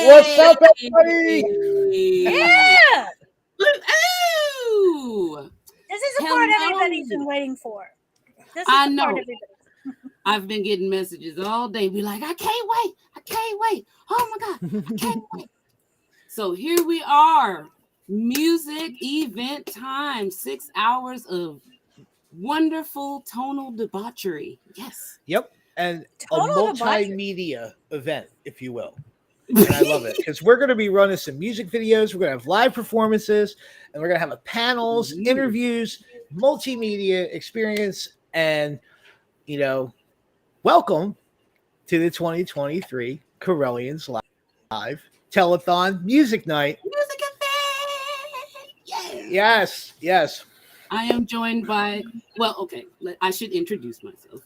What's up, everybody? Yeah! Ooh. This is the part everybody's been waiting for. This is the part everybody. I've been getting messages all day. Be like, I can't wait. I can't wait. Oh my God, I can't wait. So here we are. Music event time. 6 hours of wonderful tonal debauchery. Yes. Yep. And Total a multimedia event, if you will. And I love it because we're going to be running some music videos. We're going to have live performances, and we're going to have panels, interviews, multimedia experience, and welcome to the 2023 Correllians Live Telethon Music Night. Music event. Yes. I am joined by, I should introduce myself.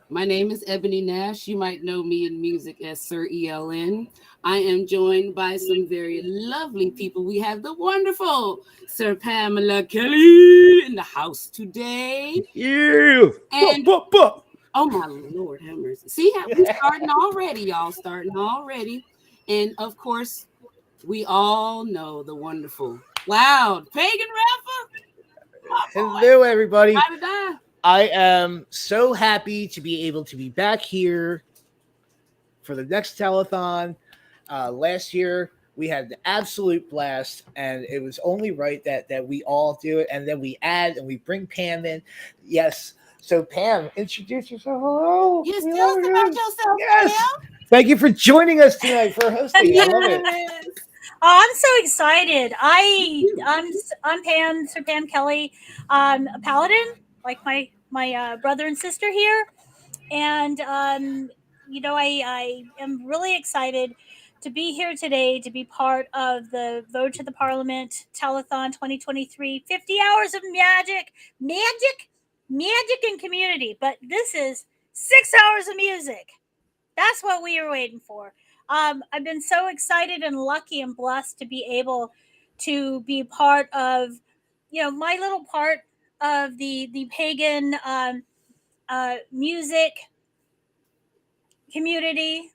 My name is Eboni Nash. You might know me in music as Sir ELN. I am joined by some very lovely people. We have the wonderful Sir Pamela Kelly in the house today. Yeah. And oh my Lord, have mercy. See how we're starting already, y'all. Starting already. And of course, we all know the wonderful, loud Pagan rapper. Hello, everybody. How I am so happy to be able to be back here for the next telethon. Last year, we had the absolute blast, and it was only right that we all do it, and then we add and we bring Pam in. Yes. So, Pam, introduce yourself. Hello. Yes, tell us about yourself, yes. Pam. Thank you for joining us tonight for hosting. I love it. Oh, I'm so excited. I'm Pam, Sir Pam Kelly, a paladin, like my brother and sister here, and I am really excited to be here today to be part of the Vote to the Parliament Telethon 2023. 50 hours of magic and community, but this is 6 hours of music. That's what we are waiting for. I've been so excited and lucky and blessed to be able to be part of, my little part of the pagan music community,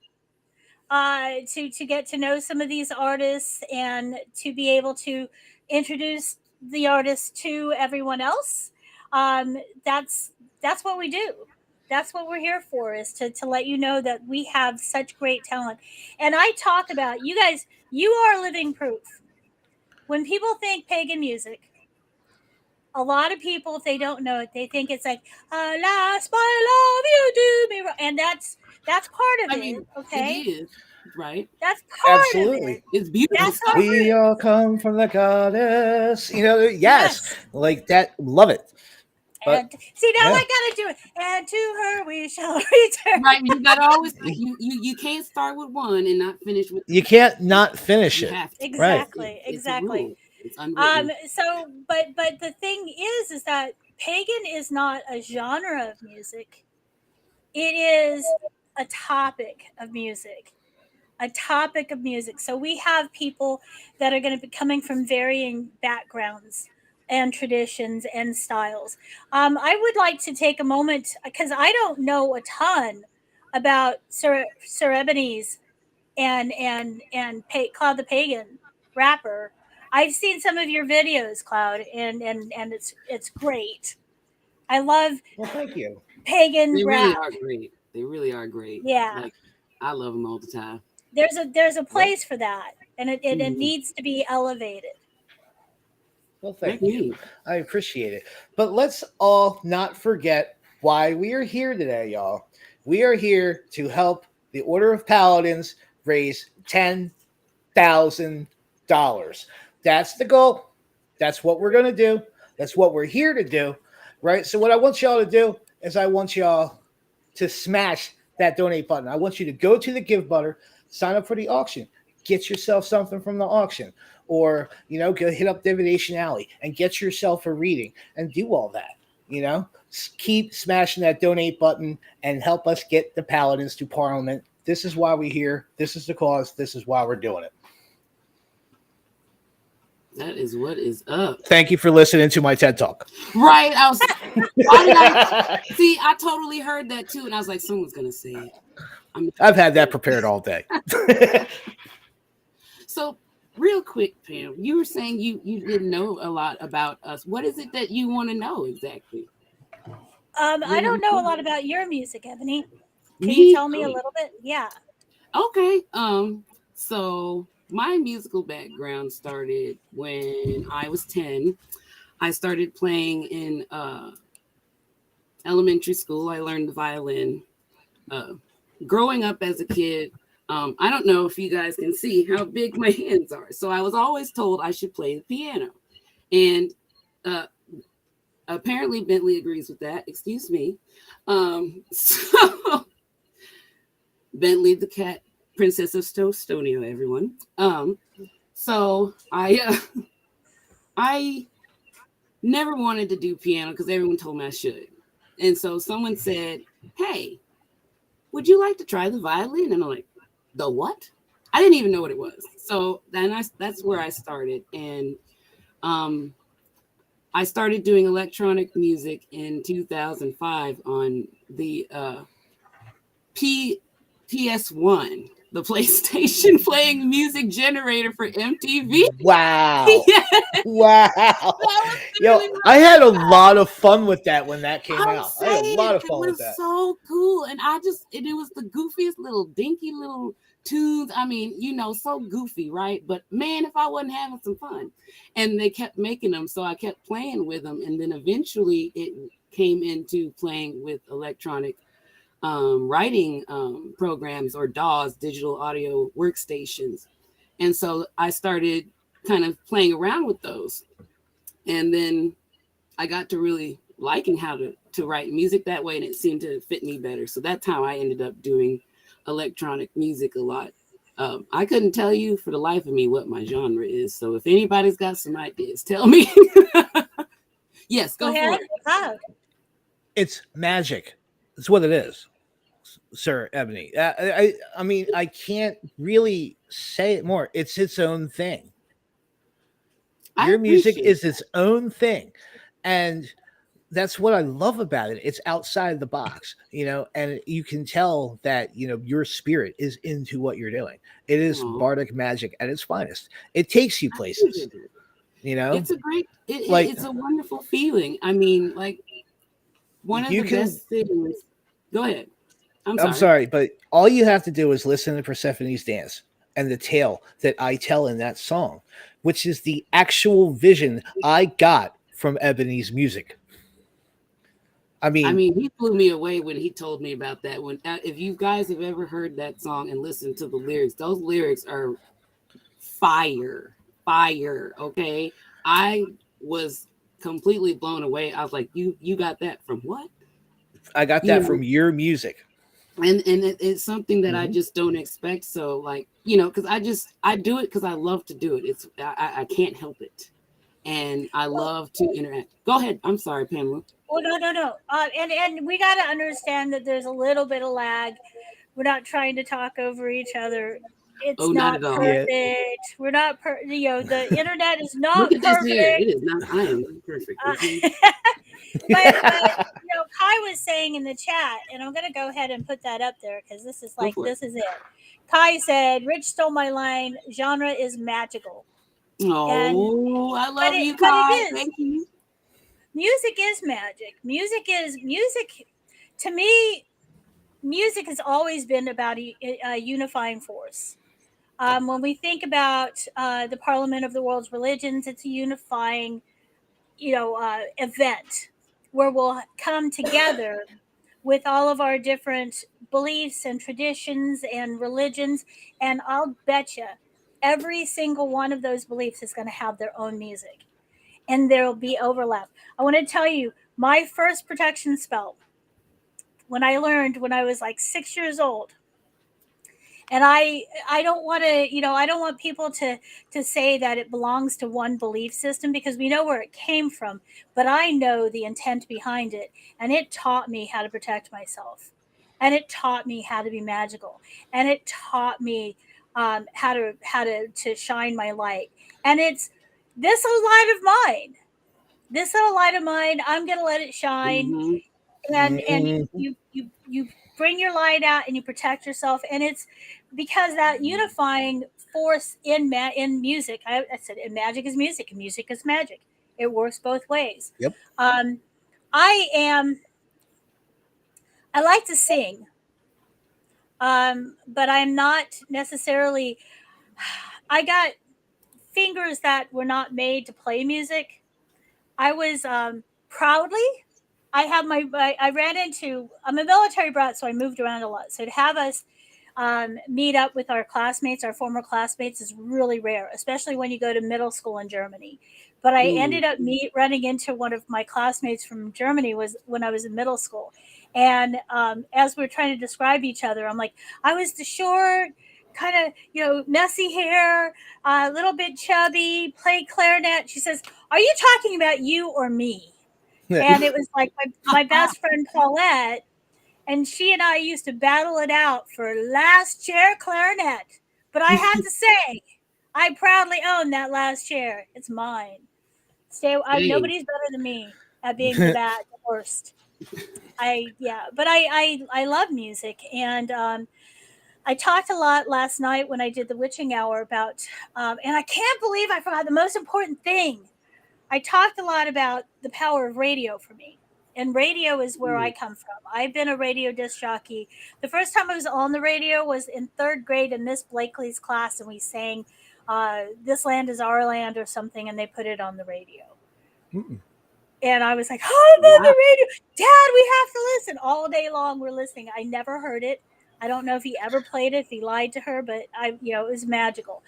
to get to know some of these artists and to be able to introduce the artists to everyone else. That's what we do. That's what we're here for, is to let you know that we have such great talent. And I talk about, you guys, you are living proof. When people think pagan music, a lot of people, if they don't know it, they think it's like, alas, my love, you do me wrong. And that's part of it, okay? It is, right? That's part Absolutely. of it. It's beautiful. We all come from the goddess. Yes. Like that. Love it. But, see, now I gotta do it. And to her we shall return. Right, you gotta always you can't start with one and not finish with. You can't not finish it. Exactly, right. Exactly. It's unwritten. So, but the thing is that pagan is not a genre of music. It is a topic of music. So we have people that are going to be coming from varying backgrounds and traditions and styles. I would like to take a moment, because I don't know a ton about Sir Eboni's and Cloud the Pagan rapper. I've seen some of your videos, Cloud, and it's great. I love. Well, thank you. Pagan rap. They really are great. Yeah, I love them all the time. There's a place for that, and it needs to be elevated. Well, thank you. I appreciate it. But let's all not forget why we are here today, y'all. We are here to help the Order of Paladins raise $10,000. That's the goal. That's what we're going to do. That's what we're here to do, right? So what I want y'all to do is I want y'all to smash that donate button. I want you to go to the give button, sign up for the auction, get yourself something from the auction, or, go hit up Divination Alley and get yourself a reading and do all that, Keep smashing that donate button and help us get the Paladins to Parliament. This is why we're here. This is the cause. This is why we're doing it. That is what is up. Thank you for listening to my TED Talk. Right. I totally heard that too. And I was like, someone's going to say it. I've had that prepared all day. So, real quick, Pam, you were saying you didn't know a lot about us. What is it that you want to know exactly? I don't know a lot about your music, Ebony. Can Me? you tell me a little bit? Yeah. Okay. So my musical background started when I was 10. I started playing in elementary school. I learned the violin. Growing up as a kid, I don't know if you guys can see how big my hands are. So I was always told I should play the piano. And apparently Bentley agrees with that. Excuse me. So Bentley the cat, Princess of Stostonia, everyone. So I never wanted to do piano because everyone told me I should. And so someone said, "Hey, would you like to try the violin?" And I'm like, "The what?" I didn't even know what it was. So then that's where I started. And I started doing electronic music in 2005 on the PS1, the PlayStation playing music generator for MTV. Wow. Yeah. Wow. Yo, I had a lot of fun with that when that came out. I had a lot of fun with that. It was so cool. And it was the goofiest little dinky little tunes. I mean, so goofy, right? But man, if I wasn't having some fun. And they kept making them, so I kept playing with them. And then eventually it came into playing with electronic writing programs, or DAWs, digital audio workstations. And so I started kind of playing around with those. And then I got to really liking how to write music that way, and it seemed to fit me better. So that's how I ended up doing electronic music a lot. I couldn't tell you for the life of me what my genre is. So if anybody's got some ideas, tell me. Yes, go ahead. for it. Oh. It's magic. That's what it is, Sir Ebony. I mean, I can't really say it more. It's its own thing. Your music is its own thing. And that's what I love about it. It's outside the box, and you can tell that, your spirit is into what you're doing. It is bardic magic at its finest. It takes you places, It's a great, it's a wonderful feeling. I mean, like, one of the best things. Go ahead. I'm sorry, but all you have to do is listen to Persephone's dance and the tale that I tell in that song, which is the actual vision I got from Ebony's music. I mean, he blew me away when he told me about that. When if you guys have ever heard that song and listened to the lyrics, those lyrics are fire. Okay, I was completely blown away. I was like, you got that from what? I got that from your music. And it's something that I just don't expect. So, like, because I do it because I love to do it. It's I can't help it, and I love to interact. Go ahead. I'm sorry, Pamela. Well, no. And we got to understand that there's a little bit of lag. We're not trying to talk over each other. It's not perfect. Yeah. We're not the internet is not Look at perfect. This here. It is not. I am perfect. But Kai was saying in the chat, and I'm going to go ahead and put that up there because this is it. Kai said, "Rich stole my line. Genre is magical." Oh, I love you, Kai. Thank you. Music is magic. Music. To me, music has always been about a unifying force. When we think about the Parliament of the World's Religions, it's a unifying, event where we'll come together with all of our different beliefs and traditions and religions. And I'll bet you every single one of those beliefs is going to have their own music. And there'll be overlap. I want to tell you, my first protection spell, when I learned when I was like 6 years old, and I don't want to, I don't want people to say that it belongs to one belief system because we know where it came from, but I know the intent behind it, and it taught me how to protect myself, and it taught me how to be magical, and it taught me how to shine my light, and it's this little light of mine. I'm gonna let it shine, and you bring your light out and you protect yourself. And it's because that unifying force in music, I said, in magic is music and music is magic. It works both ways. Yep. I like to sing, but I'm not necessarily. I got fingers that were not made to play music. I was proudly. I ran into. I'm a military brat, so I moved around a lot. So to have us meet up with our classmates, our former classmates, is really rare, especially when you go to middle school in Germany. But I ended up running into one of my classmates from Germany was when I was in middle school. And as we we're trying to describe each other, I'm like, I was the short, kind of, messy hair, a little bit chubby, played clarinet. She says, "Are you talking about you or me?" And it was like my best friend Paulette, and she and I used to battle it out for last chair clarinet. But I have to say, I proudly own that last chair. It's mine. Nobody's better than me at being the worst. But I love music, and I talked a lot last night when I did the witching hour about, and I can't believe I forgot the most important thing. I talked a lot about the power of radio for me. And radio is where I come from. I've been a radio disc jockey. The first time I was on the radio was in third grade in Miss Blakely's class, and we sang "This Land Is Our Land" or something, and they put it on the radio. And I was like, "Oh, I'm on the radio, Dad! We have to listen all day long. We're listening." I never heard it. I don't know if he ever played it, if he lied to her, but it was magical.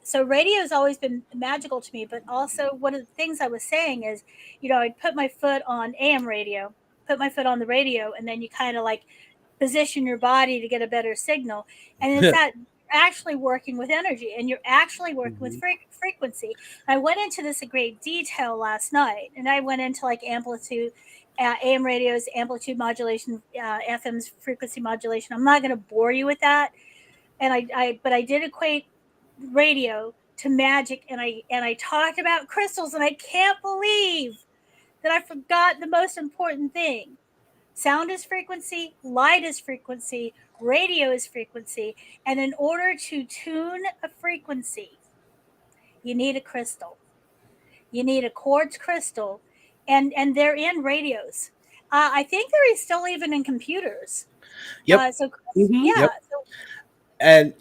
So radio has always been magical to me, but also one of the things I was saying is, I'd put my foot on AM radio, put my foot on the radio, and then you kind of like position your body to get a better signal. And it's that actually working with energy, and you're actually working with frequency. I went into this in great detail last night, and I went into like amplitude, AM radio's amplitude modulation, FM's frequency modulation. I'm not going to bore you with that. And but I did equate radio to magic, and I talked about crystals, and I can't believe that I forgot the most important thing. Sound is frequency, light is frequency, radio is frequency, and in order to tune a frequency, you need a crystal. You need a quartz crystal, and they're in radios. I think they're still even in computers. Yep. Yep. And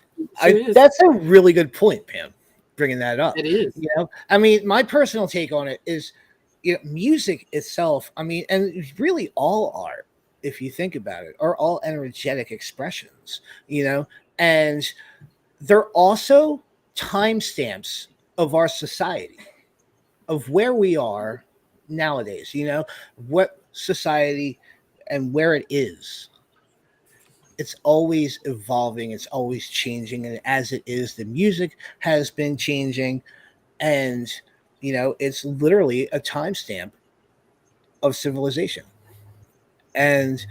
that's a really good point, Pam, bringing that up. It is. I mean, my personal take on it is, music itself, I mean, and really all art, if you think about it, are all energetic expressions, and they're also timestamps of our society, of where we are nowadays, what society and where it is. It's always evolving, it's always changing, and as it is, the music has been changing, and it's literally a timestamp of civilization. And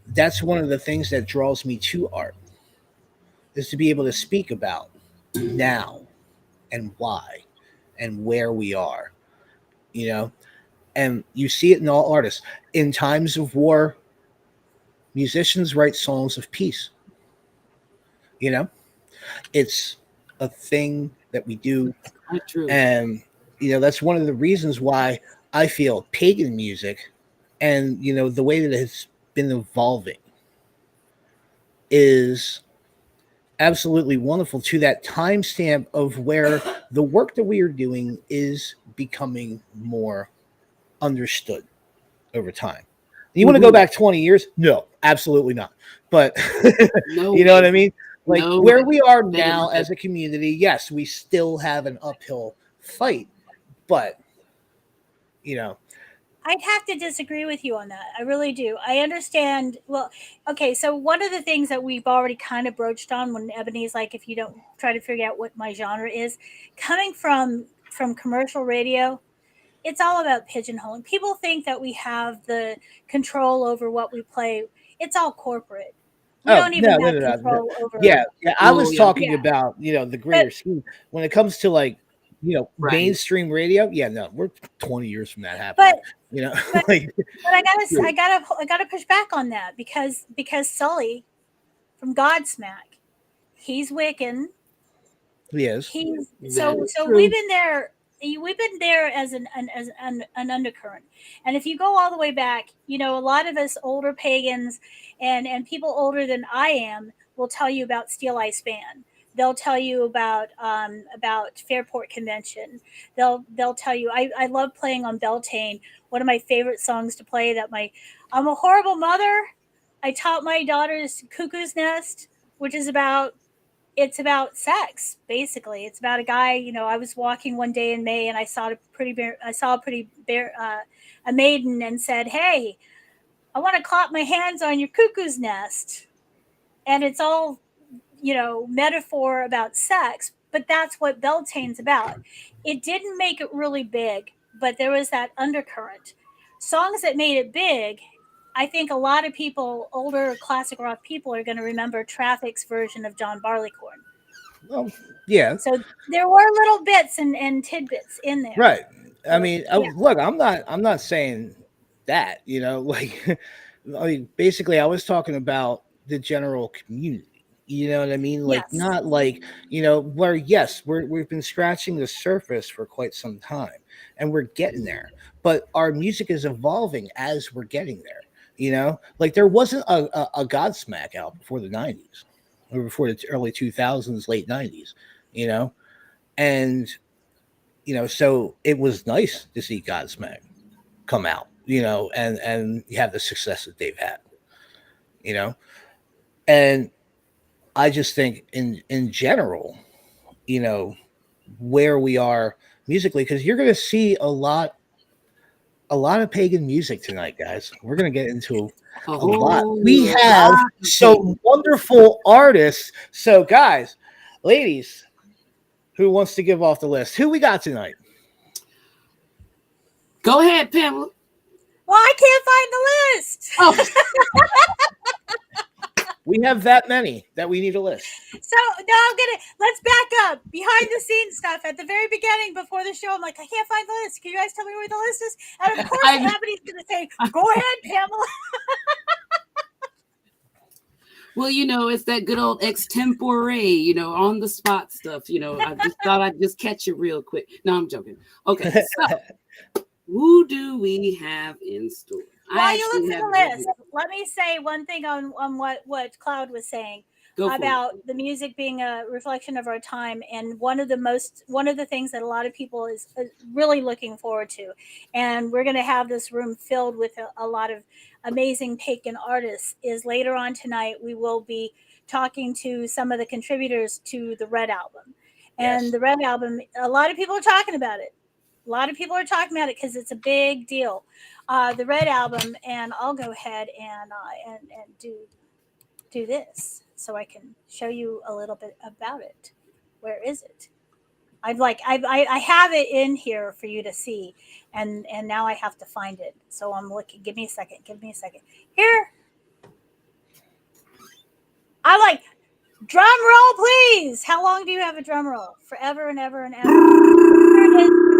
that's one of the things that draws me to art, is to be able to speak about now and why and where we are, and you see it in all artists. In times of war, musicians write songs of peace. It's a thing that we do. True. And that's one of the reasons why I feel pagan music, and the way that it's been evolving, is absolutely wonderful to that timestamp of where the work that we are doing is becoming more understood over time. You want to go back 20 years? No, absolutely not. But you know what I mean? Like where we are now as a community, yes, we still have an uphill fight, but I'd have to disagree with you on that. I really do. I understand. Well, okay, so one of the things that we've already kind of broached on when Ebony's like, if you don't try to figure out what my genre is, coming from commercial radio, it's all about pigeonholing. People think that we have the control over what we play. It's all corporate. We don't even have control over. Yeah. I was talking about the greater scheme when it comes to like Right. mainstream radio. Yeah, no, we're 20 years from that happening. But Like, I gotta push back on that because Sully from Godsmack, he's Wiccan. he is. He's That so is so true. we've been there. We've been there as an undercurrent, and if you go all the way back, a lot of us older pagans and people older than I am will tell you about Steel Ice Band. They'll tell you about Fairport Convention. They'll tell you I love playing on Beltane. One of my favorite songs to play I'm a Horrible Mother. I taught my daughters Cuckoo's Nest, which is it's about sex. Basically, it's about a guy. I was walking one day in May and I saw a pretty bear, a maiden, and said, "Hey, I want to clap my hands on your cuckoo's nest." And it's all metaphor about sex, but that's what Beltane's about. It didn't make it really big, but there was that undercurrent. Songs that made it big, I think a lot of people, older classic rock people, are going to remember Traffic's version of John Barleycorn. Well, yeah. So there were little bits and tidbits in there. Right. I So, mean, yeah. look, I'm not saying that, like, I mean, basically, I was talking about the general community. You know what I mean? Like, Yes. not like, where, yes, we've been scratching the surface for quite some time and we're getting there, but our music is evolving as we're getting there. Like, there wasn't a Godsmack out before the 90s or before the early 2000s, late 90s, and so it was nice to see Godsmack come out, and have the success that they've had, and I just think in general, where we are musically, because you're going to see a lot of pagan music tonight, guys. We're going to get into a lot. We have some wonderful artists. So, guys, ladies, who wants to give off the list? Who we got tonight? Go ahead, Pamela. Well, I can't find the list. Oh. We have that many that we need a list. So let's back up behind the scenes stuff at the very beginning before the show. I'm like, I can't find the list. Can you guys tell me where the list is? And of course, Ebony's going to say, "Go ahead, Pamela." Well, it's that good old extempore, on the spot stuff. I just thought I'd just catch it real quick. No, I'm joking. Okay, so who do we have in store? While you look at the list, let me say one thing on what Cloud was saying about the music being a reflection of our time, and one of the things that a lot of people is really looking forward to, and we're going to have this room filled with a lot of amazing pagan artists, is later on tonight we will be talking to some of the contributors to the Red album. And the Red album, a lot of people are talking about it. A lot of people are talking about it because it's a big deal. The Red album, and I'll go ahead and do this so I can show you a little bit about it. Where is it? I have it in here for you to see, and now I have to find it. So I'm looking. Give me a second. Here. I like drum roll, please. How long do you have a drum roll? Forever and ever and ever.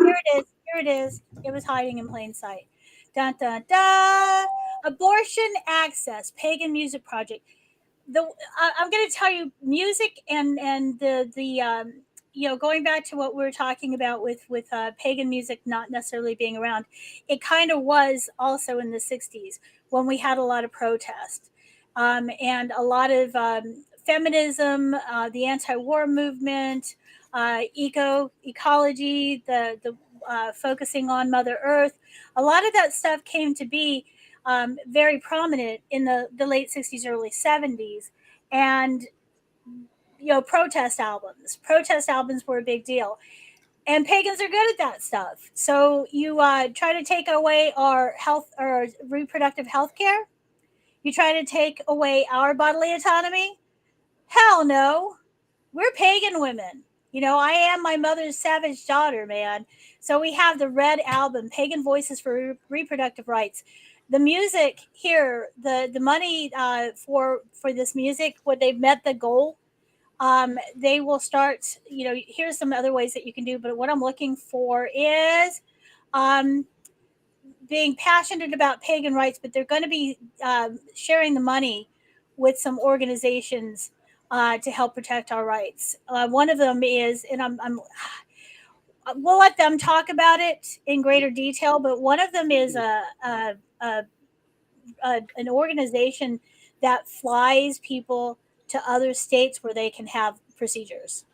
Here it is. It was hiding in plain sight. Dun dun dun. Abortion Access, Pagan Music Project. I'm going to tell you, music and the going back to what we were talking about with pagan music not necessarily being around, it kind of was also in the 60s when we had a lot of protest and a lot of feminism, the anti-war movement, ecology, the focusing on Mother Earth. A lot of that stuff came to be very prominent in the late 60s, early 70s. And, protest albums were a big deal. And pagans are good at that stuff. So you try to take away our health or reproductive health care. You try to take away our bodily autonomy. Hell no. We're pagan women. I am my mother's savage daughter, man. So we have the Red album, Pagan Voices for Reproductive Rights. The music here, the money for this music, what they've met the goal they will start, here's some other ways that you can do, but what I'm looking for is being passionate about pagan rights, but they're going to be sharing the money with some organizations to help protect our rights. One of them is, and we'll let them talk about it in greater detail, but one of them is an organization that flies people to other states where they can have procedures.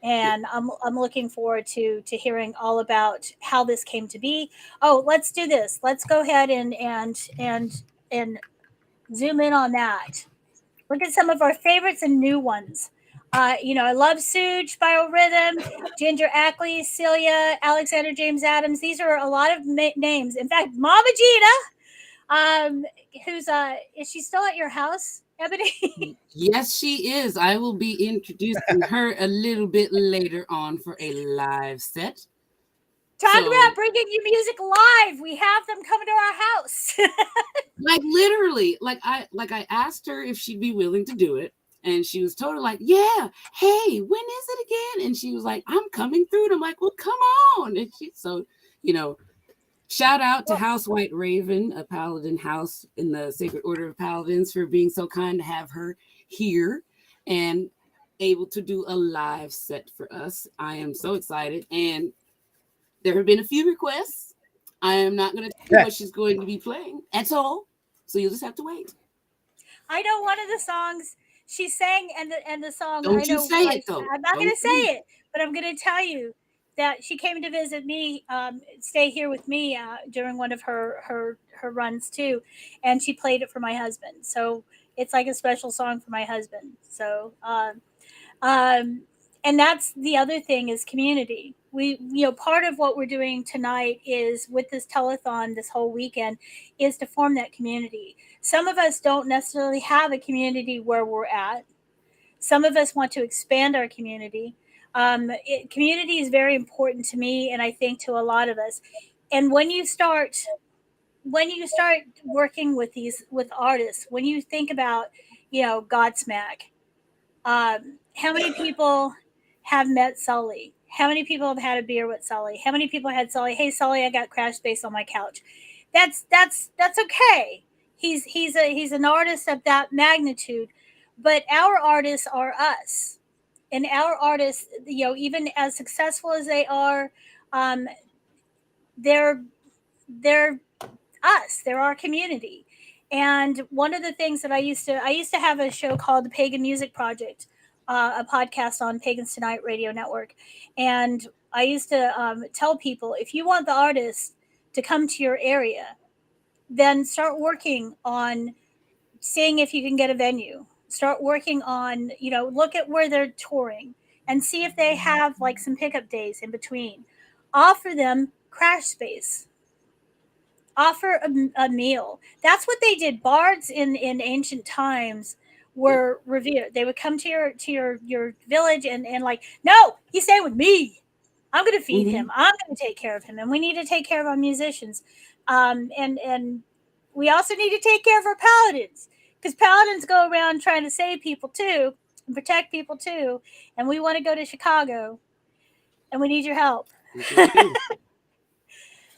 And I'm looking forward to hearing all about how this came to be. Oh, let's do this. Let's go ahead and zoom in on that. Look at some of our favorites and new ones. I love Suge, Biorhythm, Ginger Ackley, Celia, Alexander James Adams. These are a lot of names. In fact, Mama Gina, who's is she still at your house, Eboni? Yes, she is. I will be introducing her a little bit later on for a live set. Talk about bringing you music live. We have them coming to our house. Like literally, like I asked her if she'd be willing to do it, and she was totally like, yeah, hey, when is it again? And she was like, I'm coming through. And I'm like, well, come on. And shout out to House White Raven, a paladin house in the Sacred Order of Paladins, for being so kind to have her here and able to do a live set for us. I am so excited. And there have been a few requests. I am not going to tell you what she's going to be playing at all. So you'll just have to wait. I know one of the songs she sang, and the song. Don't you say it though. I'm not going to say it, but I'm going to tell you that she came to visit me, stay here with me during one of her runs too, and she played it for my husband. So it's like a special song for my husband. So, and that's the other thing is community. We, part of what we're doing tonight is with this telethon this whole weekend is to form that community. Some of us don't necessarily have a community where we're at. Some of us want to expand our community. Community is very important to me, and I think to a lot of us. And when you start working with artists, when you think about, Godsmack, how many people have met Sully? How many people have had a beer with Sully? How many people had Sully? Hey, Sully, I got crash space on my couch. That's okay. He's an artist of that magnitude, but our artists are us, and our artists, even as successful as they are, they're us. They're our community. And one of the things that I used to have a show called the Pagan Music Project, a podcast on Pagans Tonight Radio Network. And I used to tell people, if you want the artist to come to your area, then start working on seeing if you can get a venue. Start working on, look at where they're touring and see if they have like some pickup days in between. Offer them crash space. Offer a meal. That's what they did. Bards in ancient times were revered. They would come to your village and like, no, he's staying with me. I'm going to feed him. I'm going to take care of him. And we need to take care of our musicians. And we also need to take care of our paladins, because paladins go around trying to save people too and protect people too. And we want to go to Chicago, and we need your help.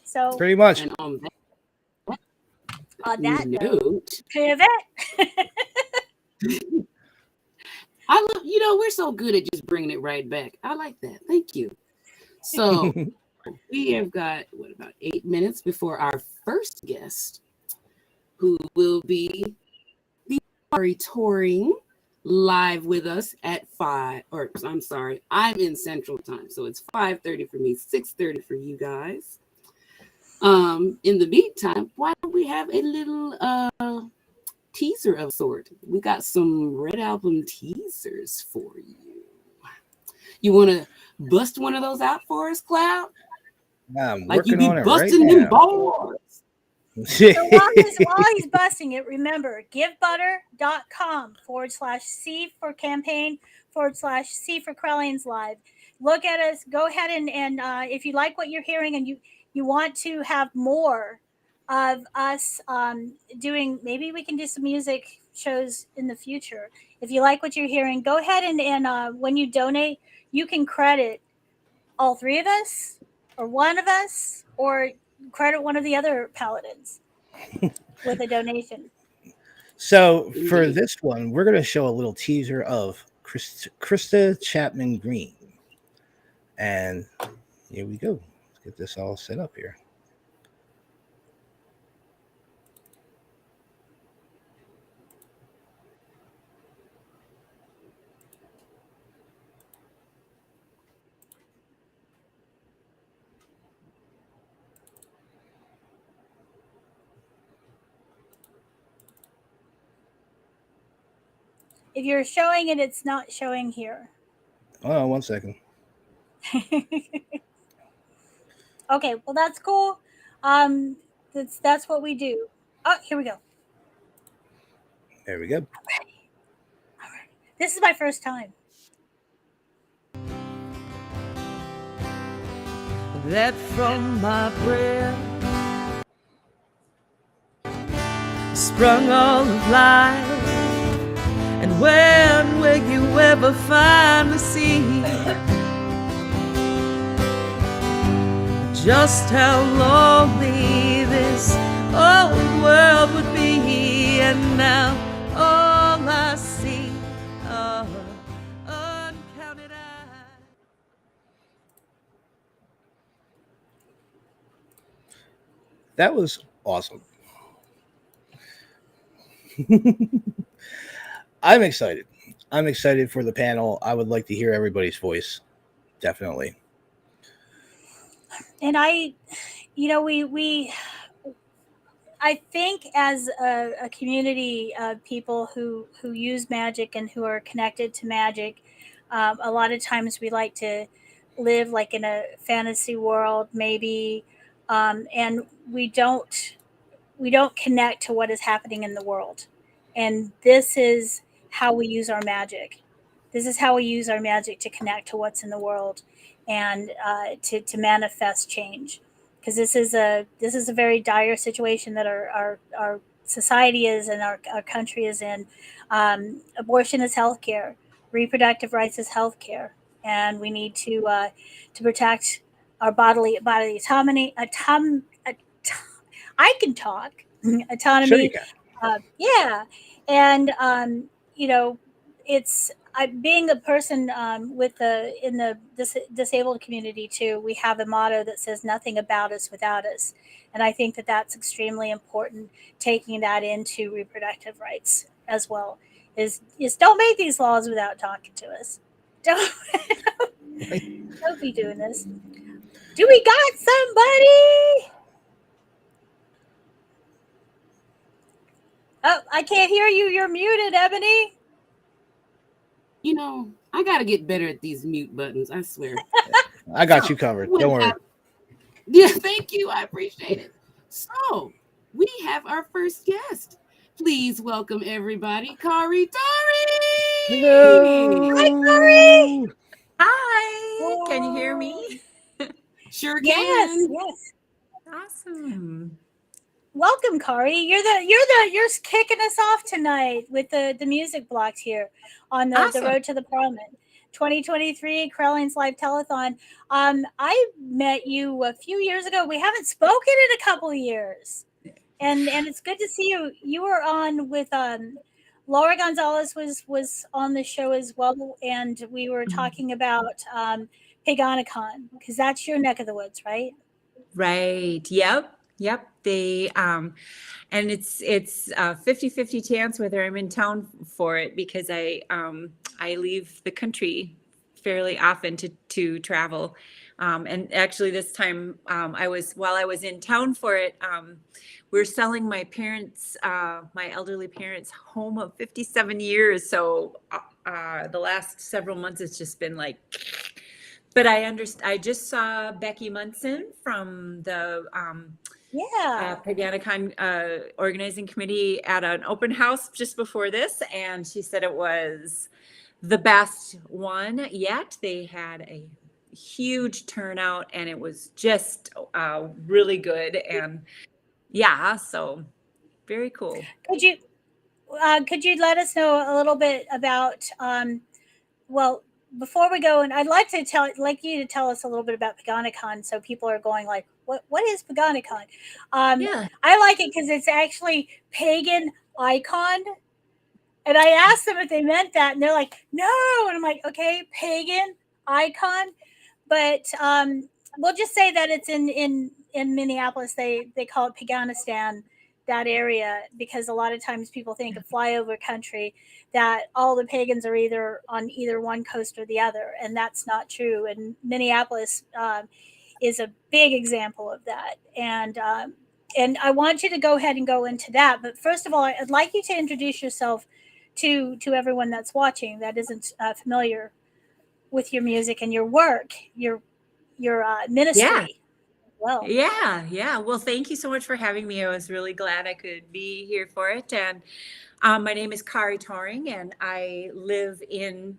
So pretty much. And on that note, pivot. I love, we're so good at just bringing it right back. I like that. Thank you. So we have got about 8 minutes before our first guest, who will be the Kari Tauring, live with us at 5. Or I'm sorry, I'm in Central Time, so it's 5:30 for me, 6:30 for you guys. In the meantime, why don't we have a little teaser of sort? We got some Red Album teasers for you. You want to bust one of those out for us, Cloud? I'm like you working be on it busting right them now. balls. So while he's busting it, remember, givebutter.com/C for campaign /C for Correllians Live. Look at us. Go ahead and if you like what you're hearing and you want to have more of us doing, maybe we can do some music shows in the future. If you like what you're hearing, go ahead and when you donate, you can credit all three of us, or one of us, or credit one of the other paladins with a donation. So for this one, we're going to show a little teaser of Krista Chapman Green. And here we go. Let's get this all set up here. If you're showing it, it's not showing here. Oh, 1 second. Okay, well that's cool. That's what we do. Oh, here we go. There we go. All right. This is my first time. That from my breast sprung all of life. And when will you ever finally see just how lonely this old world would be? And now all I see are uncounted eyes. That was awesome. I'm excited. I'm excited for the panel. I would like to hear everybody's voice. Definitely. And I think as a community of people who use magic and who are connected to magic, a lot of times we like to live like in a fantasy world, maybe, and we don't connect to what is happening in the world. And this is how we use our magic. This is how we use our magic to connect to what's in the world and to manifest change. Because this is a very dire situation that our society is and our country is in. Abortion is healthcare. Reproductive rights is healthcare, and we need to protect our bodily autonomy. I can talk. Autonomy. Sure you can. Yeah, and it's being a person in the disabled community too. We have a motto that says "Nothing about us without us," and I think that that's extremely important. Taking that into reproductive rights as well is don't make these laws without talking to us. Don't be doing this. Do we got somebody? Oh, I can't hear you. You're muted, Eboni. You know, I got to get better at these mute buttons, I swear. I got you covered. Don't worry. Yeah, thank you. I appreciate it. So, we have our first guest. Please welcome everybody, Kari Tauring. Hello. Hi, Kari. Hi. Can you hear me? Sure Yes, can. yes. Awesome. Welcome, Kari. You're kicking us off tonight with the music blocks here on the Road to the Parliament 2023 Correllians Live Telethon. I met you a few years ago. We haven't spoken in a couple of years, and it's good to see you. You were on with Laura Gonzalez was on the show as well, and we were talking about Pagan, because that's your neck of the woods, right? Right. Yep. They and it's 50-50 chance whether I'm in town for it, because I leave the country fairly often to travel. And actually this time while I was in town for it, we're selling my parents, my elderly parents' home of 57 years. So the last several months it's just been like, but I just saw Becky Munson from the Pagan organizing committee at an open house just before this, and she said it was the best one yet. They had a huge turnout, and it was just really good, and yeah, so very cool. could you let us know a little bit about, well, before we go, and I'd like you to tell us a little bit about Paganicon, so people are going like, what is Paganicon? Yeah. I like it because it's actually pagan icon. And I asked them if they meant that, and they're like, no. And I'm like, okay, pagan icon. But we'll just say that it's in Minneapolis. They call it Paganistan, that area, because a lot of times people think of flyover country, that all the pagans are either on either one coast or the other, and that's not true. And Minneapolis is a big example of that. And I want you to go ahead and go into that. But first of all, I'd like you to introduce yourself to everyone that's watching that isn't familiar with your music and your work, your ministry. Yeah. Well, Yeah. Well, thank you so much for having me. I was really glad I could be here for it. And my name is Kari Tauring, and I live in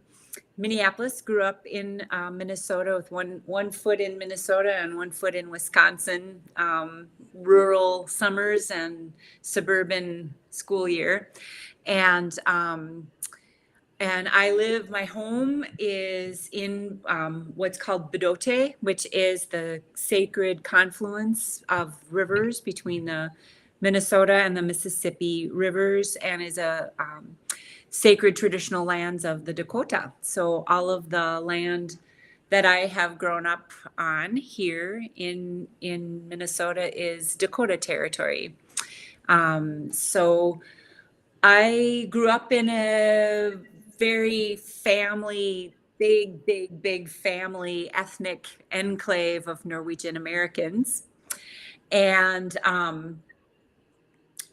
Minneapolis. Grew up in Minnesota with one foot in Minnesota and 1 foot in Wisconsin. Rural summers and suburban school year, and my home is in what's called Bedote, which is the sacred confluence of rivers between the Minnesota and the Mississippi rivers, and is a sacred traditional lands of the Dakota. So all of the land that I have grown up on here in Minnesota is Dakota territory. So I grew up in a very big family ethnic enclave of Norwegian Americans. And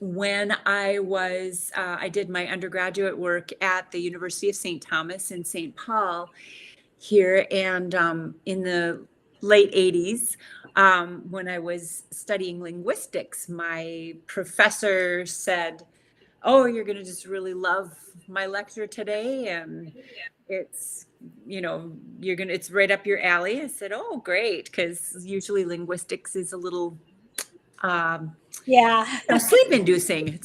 when I was, I did my undergraduate work at the University of St. Thomas in St. Paul here. And in the late 80s, when I was studying linguistics, my professor said, oh, you're going to just really love my lecture today. And it's, it's right up your alley. I said, oh, great. Because usually linguistics is a little, sleep inducing.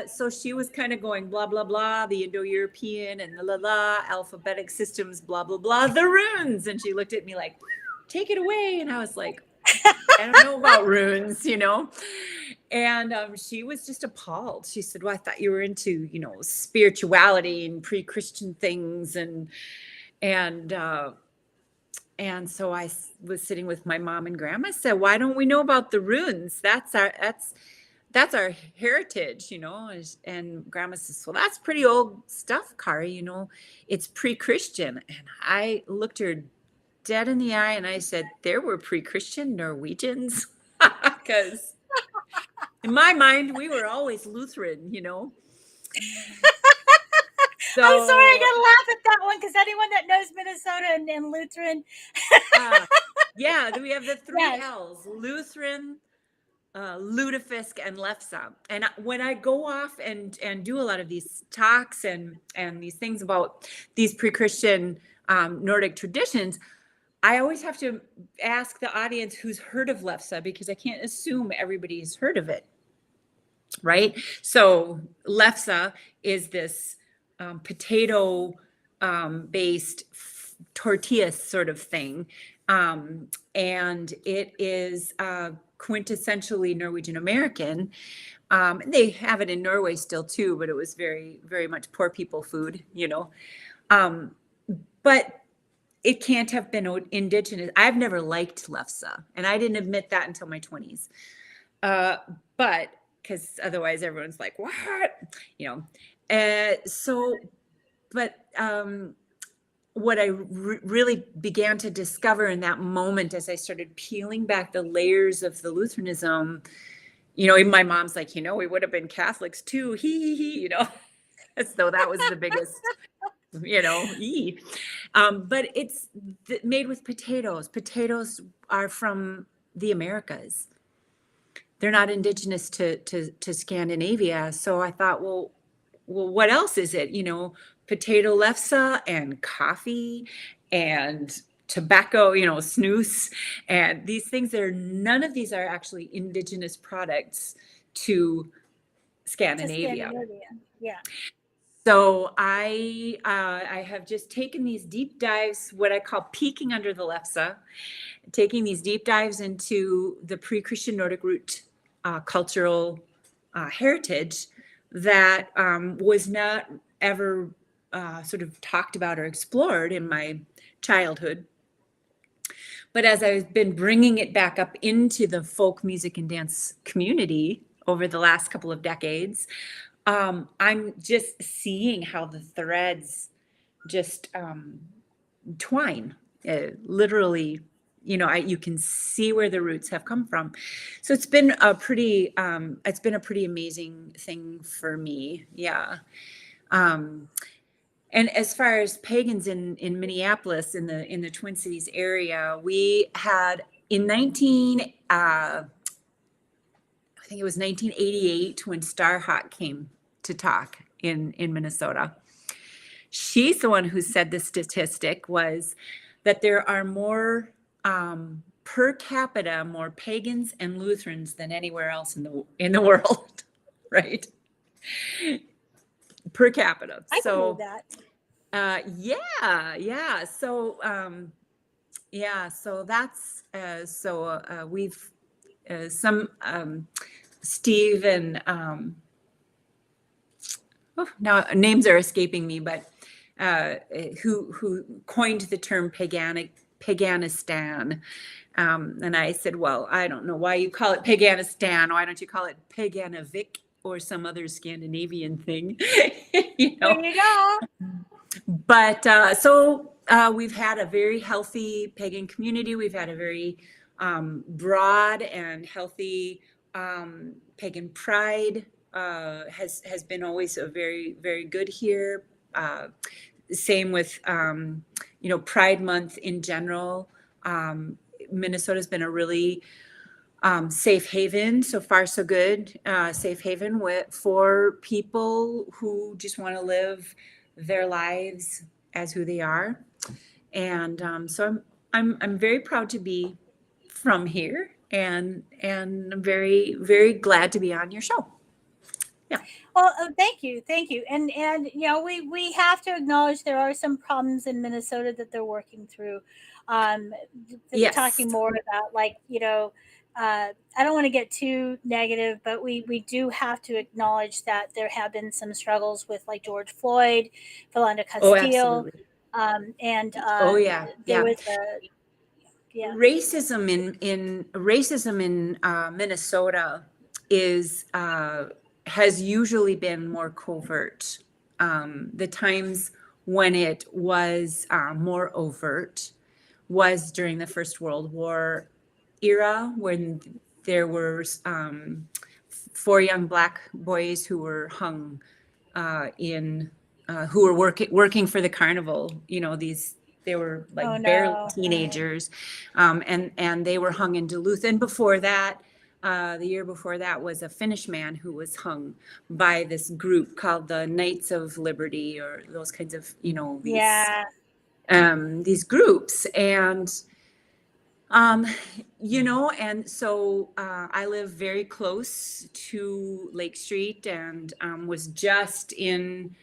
So she was kind of going, blah, blah, blah, the Indo-European and the alphabetic systems, blah, blah, blah, the runes. And she looked at me like, take it away. And I was like, I don't know about runes, And she was just appalled. She said, well, I thought you were into, spirituality and pre-Christian things. And so I was sitting with my mom and grandma. I said, why don't we know about the runes? That's our heritage, And grandma says, well, that's pretty old stuff, Kari, it's pre-Christian. And I looked her dead in the eye and I said, there were pre-Christian Norwegians, because in my mind, we were always Lutheran, So, I'm sorry, I gotta laugh at that one, because anyone that knows Minnesota and Lutheran. We have the three L's: Lutheran, Lutefisk, and Lefse. And when I go off and do a lot of these talks and these things about these pre-Christian Nordic traditions, I always have to ask the audience who's heard of Lefse, because I can't assume everybody's heard of it, right? So Lefse is this potato based tortilla sort of thing, and it is quintessentially Norwegian American. They have it in Norway still too, but it was very, very much poor people food, but it can't have been indigenous. I've never liked Lefse, and I didn't admit that until my 20s. But because otherwise everyone's like, what? What I really began to discover in that moment, as I started peeling back the layers of the Lutheranism, even my mom's like, we would have been Catholics too, as though that was the biggest, but it's made with potatoes. Potatoes are from the Americas. They're not indigenous to Scandinavia. So I thought, well, what else is it? Potato lefse and coffee and tobacco, snus, and these things none of these are actually indigenous products to Scandinavia. Yeah. So I have just taken these deep dives, what I call peeking under the lefse, taking these deep dives into the pre-Christian Nordic root cultural heritage that was not ever sort of talked about or explored in my childhood. But as I've been bringing it back up into the folk music and dance community over the last couple of decades, I'm just seeing how the threads just twine, literally. You can see where the roots have come from. So it's been a pretty amazing thing for me. Yeah. And as far as Pagans in Minneapolis, in the Twin Cities area, we had in I think it was 1988 when Starhawk came to talk in Minnesota. She's the one who said the statistic was that there are more per capita, more Pagans and Lutherans than anywhere else in the world, right? Per capita. I can believe that. Yeah. So so that's we've some Steve and now names are escaping me, but who coined the term Paganistan. And I said, well, I don't know why you call it Paganistan. Why don't you call it Paganovic or some other Scandinavian thing? There you go. But we've had a very healthy pagan community. We've had a very broad and healthy pagan pride. Has been always a very, very good here. Same with Pride Month in general. Minnesota's been a really safe haven. So far, so good. Safe haven for people who just want to live their lives as who they are. And so I'm very proud to be from here, and I'm very, very glad to be on your show. Yeah. Well, thank you, and we have to acknowledge there are some problems in Minnesota that they're working through. Yes. Talking more about I don't want to get too negative, but we do have to acknowledge that there have been some struggles with George Floyd, Philando Castile, and there was racism in Minnesota has usually been more covert. The times when it was more overt was during the First World War era, when there were 4 young Black boys who were hung who were working for the carnival. They were barely teenagers, and they were hung in Duluth. And before that, the year before that was a Finnish man who was hung by this group called the Knights of Liberty, or those kinds of these groups. And and so I live very close to Lake Street, and was just in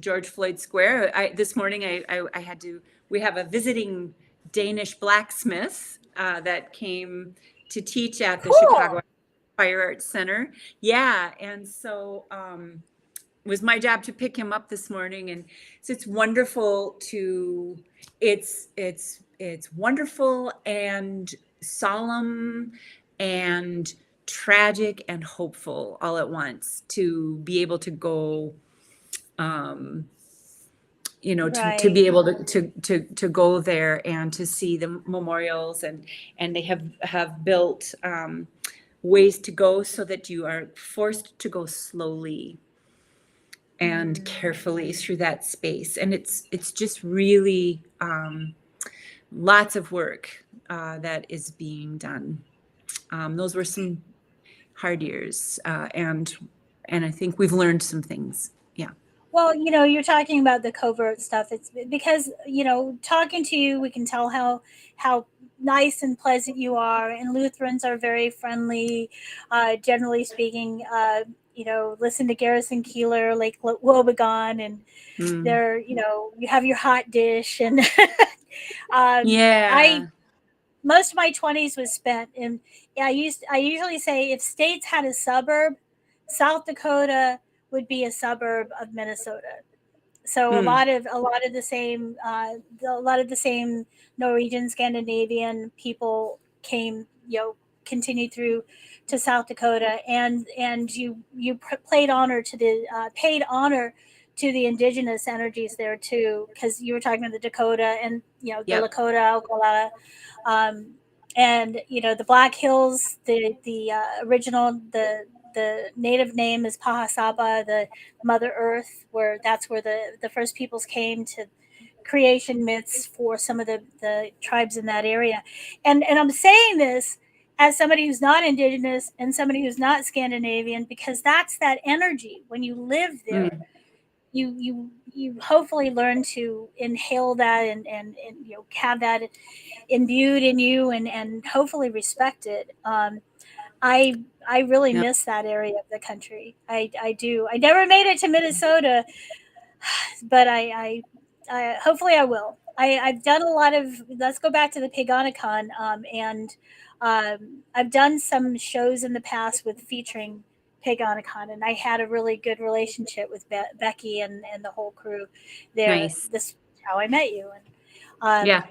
George Floyd Square. This morning I had to. We have a visiting Danish blacksmith that came to teach at the Chicago Fire Arts Center. Yeah, and so it was my job to pick him up this morning, and so it's wonderful to. It's wonderful and solemn and tragic and hopeful all at once to be able to go, to be able to go there and to see the memorials, and they have built ways to go so that you are forced to go slowly and carefully through that space. And it's just really lots of work that is being done. Those were some hard years, and I think we've learned some things. Yeah. Well, you're talking about the covert stuff. It's because, talking to you, we can tell how nice and pleasant you are. And Lutherans are very friendly, generally speaking. Listen to Garrison Keillor, Lake Wobegon, and they're, you have your hot dish. And Yeah. most of my 20s was spent in, I usually say if states had a suburb, South Dakota would be a suburb of Minnesota. So a lot of the same Norwegian, Scandinavian people came, continued through to South Dakota, and you paid honor to the indigenous energies there too, because you were talking about the Dakota and the Lakota, Oglala, and the Black Hills. The original the native name is Pahasaba, the Mother Earth, that's where the first peoples came to creation myths for some of the tribes in that area. And I'm saying this as somebody who's not indigenous and somebody who's not Scandinavian, because that's that energy. When you live there, you hopefully learn to inhale that and have that imbued in you and hopefully respect it. I really miss that area of the country. I do. I never made it to Minnesota, but I hopefully I will. I've done a lot of. Let's go back to the Paganicon, and I've done some shows in the past with featuring Paganicon, and I had a really good relationship with Becky and the whole crew there. Nice. This is how I met you. And Yeah.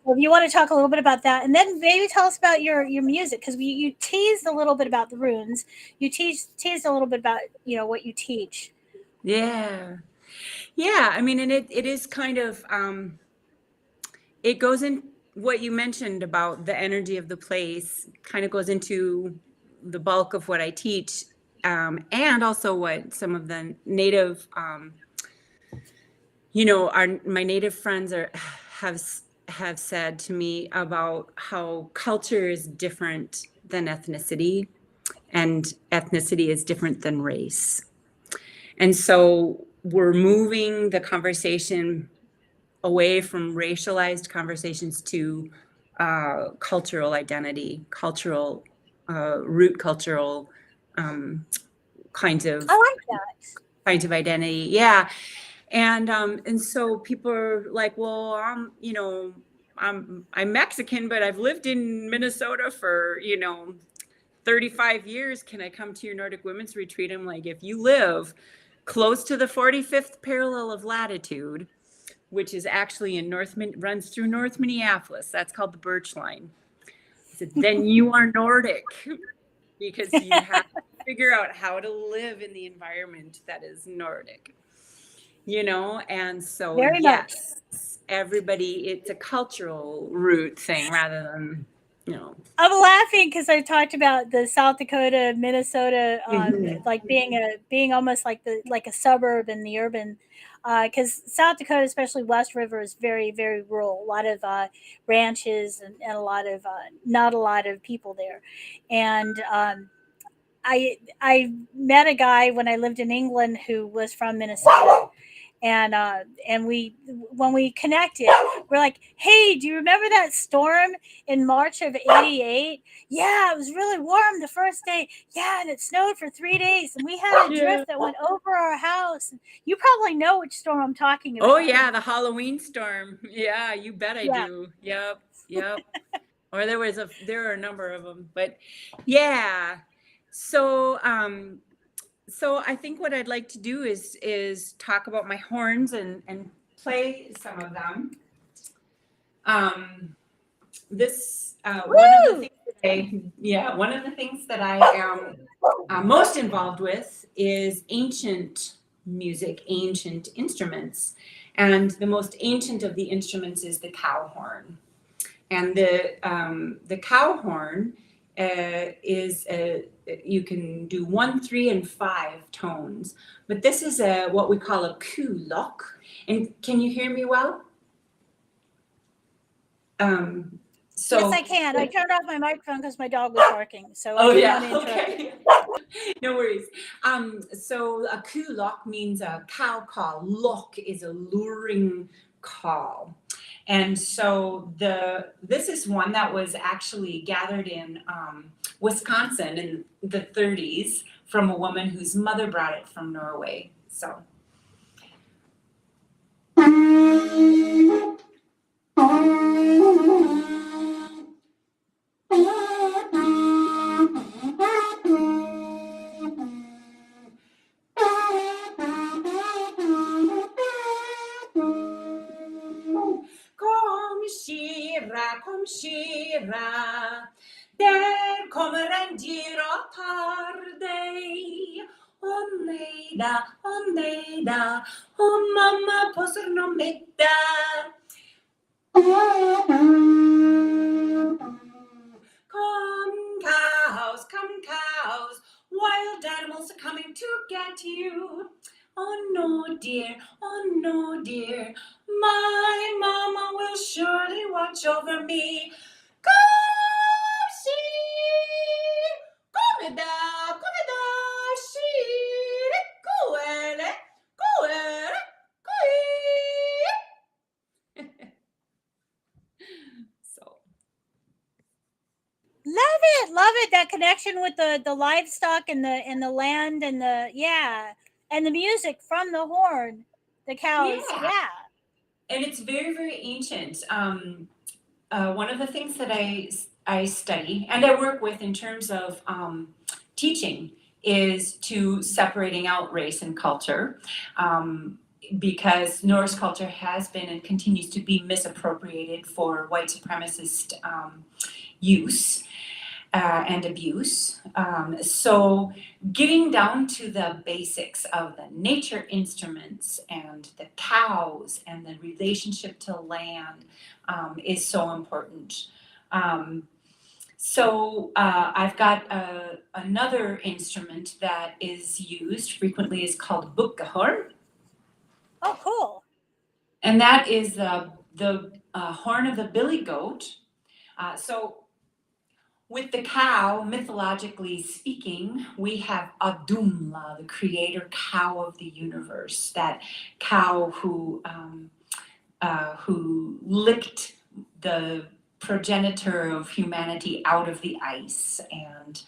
if you want to talk a little bit about that, and then maybe tell us about your music, because you teased a little bit about the runes. You teased a little bit about what you teach. Yeah. I mean, and it is kind of it goes in what you mentioned about the energy of the place. Kind of goes into the bulk of what I teach, and also what some of the native, my native friends have said to me about how culture is different than ethnicity, and ethnicity is different than race. And so we're moving the conversation away from racialized conversations to cultural identity, cultural root, cultural kinds of. I like that. Kinds of identity, yeah. And so people are like, well, I'm Mexican, but I've lived in Minnesota for 35 years. Can I come to your Nordic Women's Retreat? I'm like, if you live close to the 45th parallel of latitude, which is actually runs through North Minneapolis, that's called the Birch Line. I said, then you are Nordic, because you have to figure out how to live in the environment that is Nordic. And so Very yes, everybody, it's a cultural root thing rather than, I'm laughing because I talked about the South Dakota, Minnesota, like being almost like a suburb in the urban, because South Dakota, especially West River, is very, very rural. A lot of ranches and a lot of not a lot of people there, and I met a guy when I lived in England who was from Minnesota. And when we connected, we're like, hey, do you remember that storm in March of '88? Yeah, it was really warm the first day. Yeah, and it snowed for 3 days, and we had a drift that went over our house. You probably know which storm I'm talking about. Oh yeah, the Halloween storm. Yeah, you bet I do. Yep. Or there are a number of them, but yeah. So I think what I'd like to do is talk about my horns and play some of them. One of the things that I am most involved with is ancient music, ancient instruments, and the most ancient of the instruments is the cow horn. And the cow horn is you can do 1, 3, and 5 tones, but this is what we call a kulok. And can you hear me well? Yes, I can. I turned off my microphone because my dog was barking. So okay. No worries. So a kulok means a cow call. Lok is a luring call. And so this is one that was actually gathered in Wisconsin in the 30s from a woman whose mother brought it from Norway. So. Kom Shira, der kommer en dyr og tar deg. Å nei da, og mamma passer nå middag. Come cows, wild animals are coming to get you. Oh no dear, my mama will surely watch over me. Kom da, skire, goele, So. Love it. That connection with the livestock and the land and and the music from the horn, the cows. Yeah. And it's very, very ancient. One of the things that I study and I work with in terms of teaching is to separating out race and culture, because Norse culture has been and continues to be misappropriated for white supremacist use and abuse. So getting down to the basics of the nature instruments and the cows and the relationship to land is so important. So I've got another instrument that is used frequently is called bukkehorn. Oh, cool. And that is the horn of the billy goat. So with the cow, mythologically speaking, we have Adumla, the creator cow of the universe, that cow who licked the progenitor of humanity out of the ice. And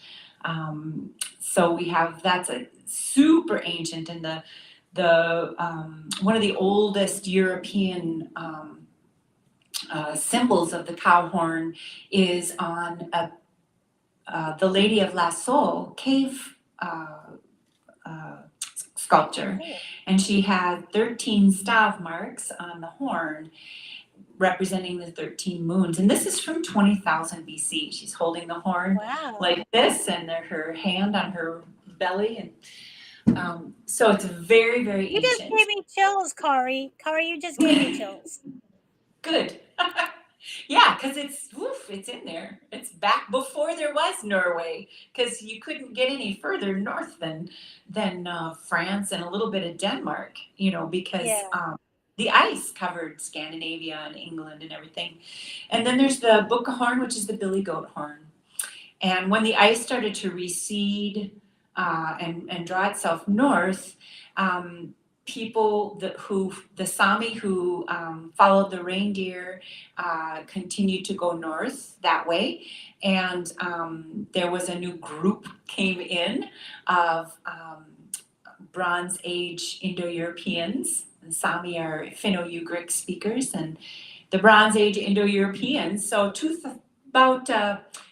so we have, that's a super ancient, and the one of the oldest European symbols of the cow horn is on the Lady of La Soul cave sculpture, and she had 13 staff marks on the horn representing the 13 moons, and this is from 20,000 BC. She's holding the horn like this, and her hand on her belly, and so it's very, very ancient. You just gave me chills, Kari. Kari, you just gave me chills. Good. Yeah, because it's in there. It's back before there was Norway, because you couldn't get any further north than France and a little bit of Denmark, because the ice covered Scandinavia and England and everything. And then there's the bukkehorn, which is the billy goat horn. And when the ice started to recede and draw itself north, people the Sami who followed the reindeer continued to go north that way, and there was a new group came in of Bronze Age Indo-Europeans. The Sami are Finno-Ugric speakers, and the Bronze Age Indo-Europeans. So about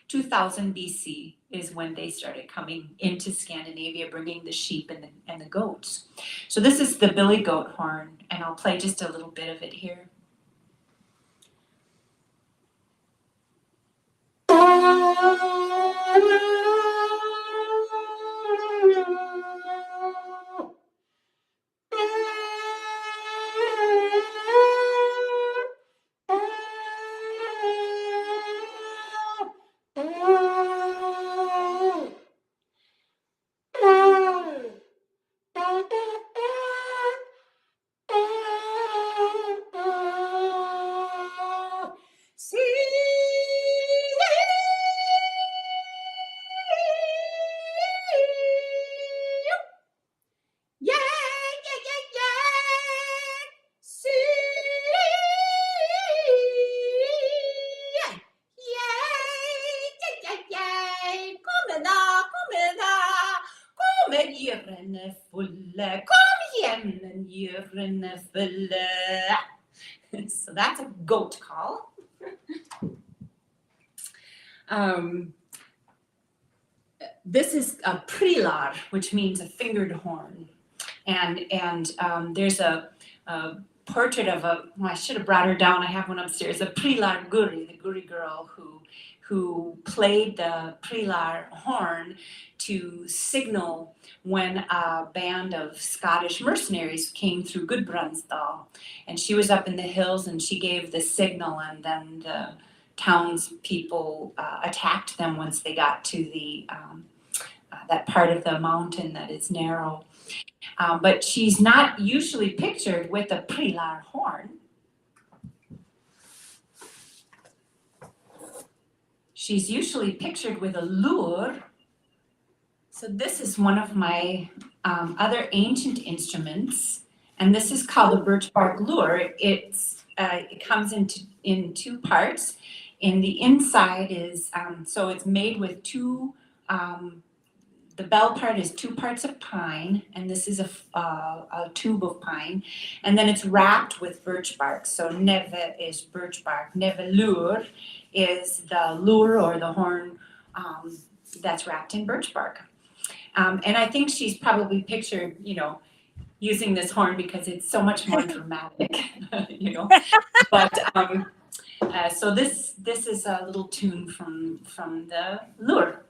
2000 BC is when they started coming into Scandinavia, bringing the sheep and the goats. So this is the billy goat horn, and I'll play just a little bit of it here. fulle, kom igen, djuren är fulla. So that's a goat call. This is a prilar, which means a fingered horn. And there's a portrait of I should have brought her down. I have one upstairs, a prilar guri, the guri girl who played the prilar horn to signal when a band of Scottish mercenaries came through Gudbrandsdal. And she was up in the hills and she gave the signal, and then the townspeople attacked them once they got to the that part of the mountain that is narrow. But she's not usually pictured with a prilar horn. She's usually pictured with a lure. So this is one of my other ancient instruments, and this is called a birch bark lure. It comes in two parts. And the inside is, so it's made with two, the bell part is 2 parts of pine, and this is a tube of pine, and then it's wrapped with birch bark. So neve is birch bark, neve lure is the lure or the horn that's wrapped in birch bark. And I think she's probably pictured, using this horn because it's so much more dramatic, But so this is a little tune from the lure.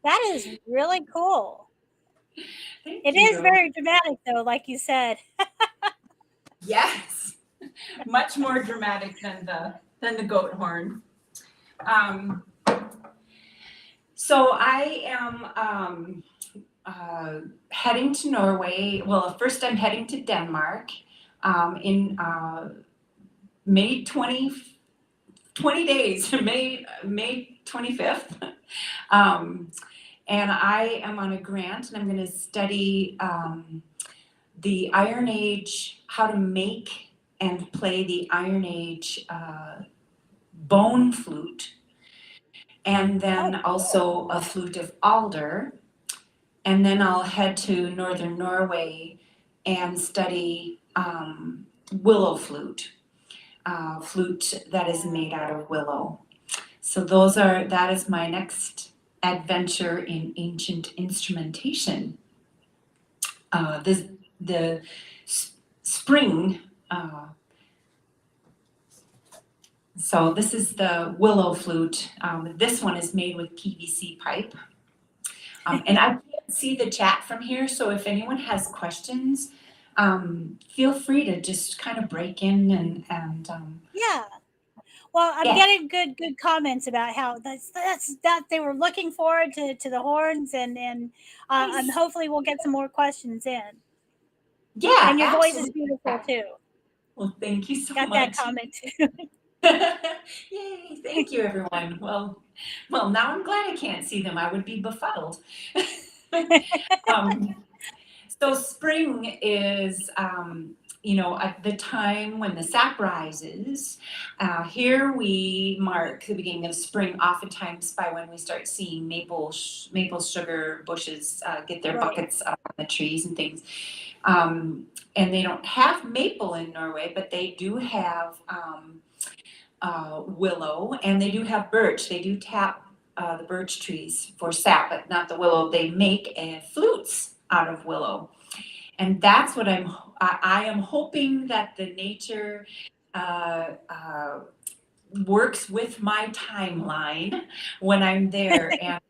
That is really cool. Thank It you. is very dramatic, though, like you said. Yes, much more dramatic than the goat horn. So I am heading to Norway. Well, first I'm heading to Denmark in May 20 days, May 25th. And I am on a grant, and I'm going to study the Iron Age, how to make and play the Iron Age bone flute, and then also a flute of alder. And then I'll head to northern Norway and study willow flute, flute that is made out of willow. So that is my next adventure in ancient instrumentation. The spring. So this is the willow flute. This one is made with PVC pipe. And I can't see the chat from here, so if anyone has questions, feel free to just kind of break in and Yeah. Well, I'm getting good comments about how that they were looking forward to the horns, and hopefully we'll get some more questions in. Yeah, and your absolutely. voice is beautiful too. Well, thank you so Got much. that comment too. Yay! Thank you, everyone. Well, now I'm glad I can't see them. I would be befuddled. So spring is, at the time when the sap rises. Here we mark the beginning of spring, oftentimes by when we start seeing maple sugar bushes get their buckets up on the trees and things. And they don't have maple in Norway, but they do have willow, and they do have birch. They do tap the birch trees for sap, but not the willow. They make flutes out of willow. And that's what I am hoping that the nature works with my timeline when I'm there. And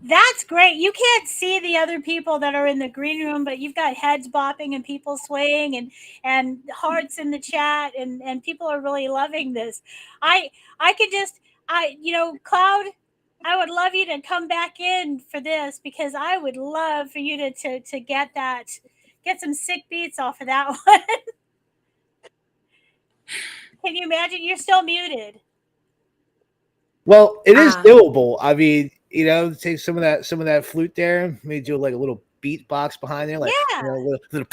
That's great. You can't see the other people that are in the green room, but you've got heads bopping and people swaying and hearts in the chat, and people are really loving this. I could just Cloud, I would love you to come back in for this, because I would love for you to get some sick beats off of that one. Can you imagine? You're still muted. Well, it is doable. I mean, take some of that flute there, maybe do like a little beatbox behind there, like little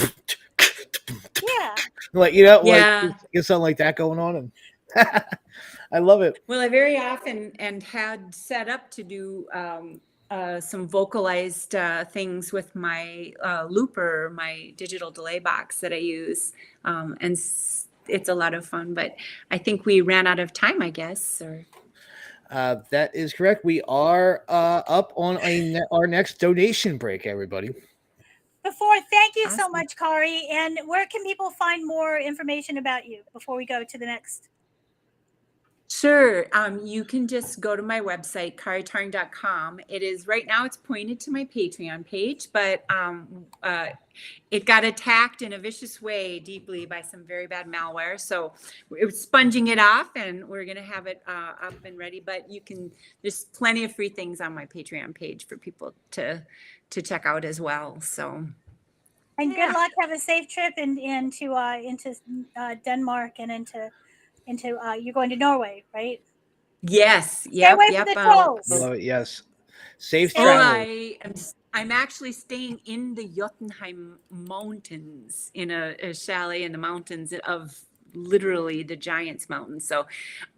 yeah, like Yeah. get something like that going on, and I love it. Well, I very often and had set up to do some vocalized things with my looper, my digital delay box that I use, and it's a lot of fun. But I think we ran out of time, I guess. Or That is correct. We are up on our next donation break, everybody. Thank you so Awesome. much, Kari. And where can people find more information about you before we go to the next? Sure. You can just go to my website, karitauring.com. It is right now, it's pointed to my Patreon page, but it got attacked in a vicious way deeply by some very bad malware. So we're sponging it off and we're going to have it up and ready. But there's plenty of free things on my Patreon page for people to check out as well. So. And good luck. Have a safe trip into Denmark and into you're going to Norway, right? Yes. Stay away from the trolls. I love it. Yes. Safe travel. I'm actually staying in the Jotunheim Mountains in a chalet in the mountains of literally the Giants Mountains. So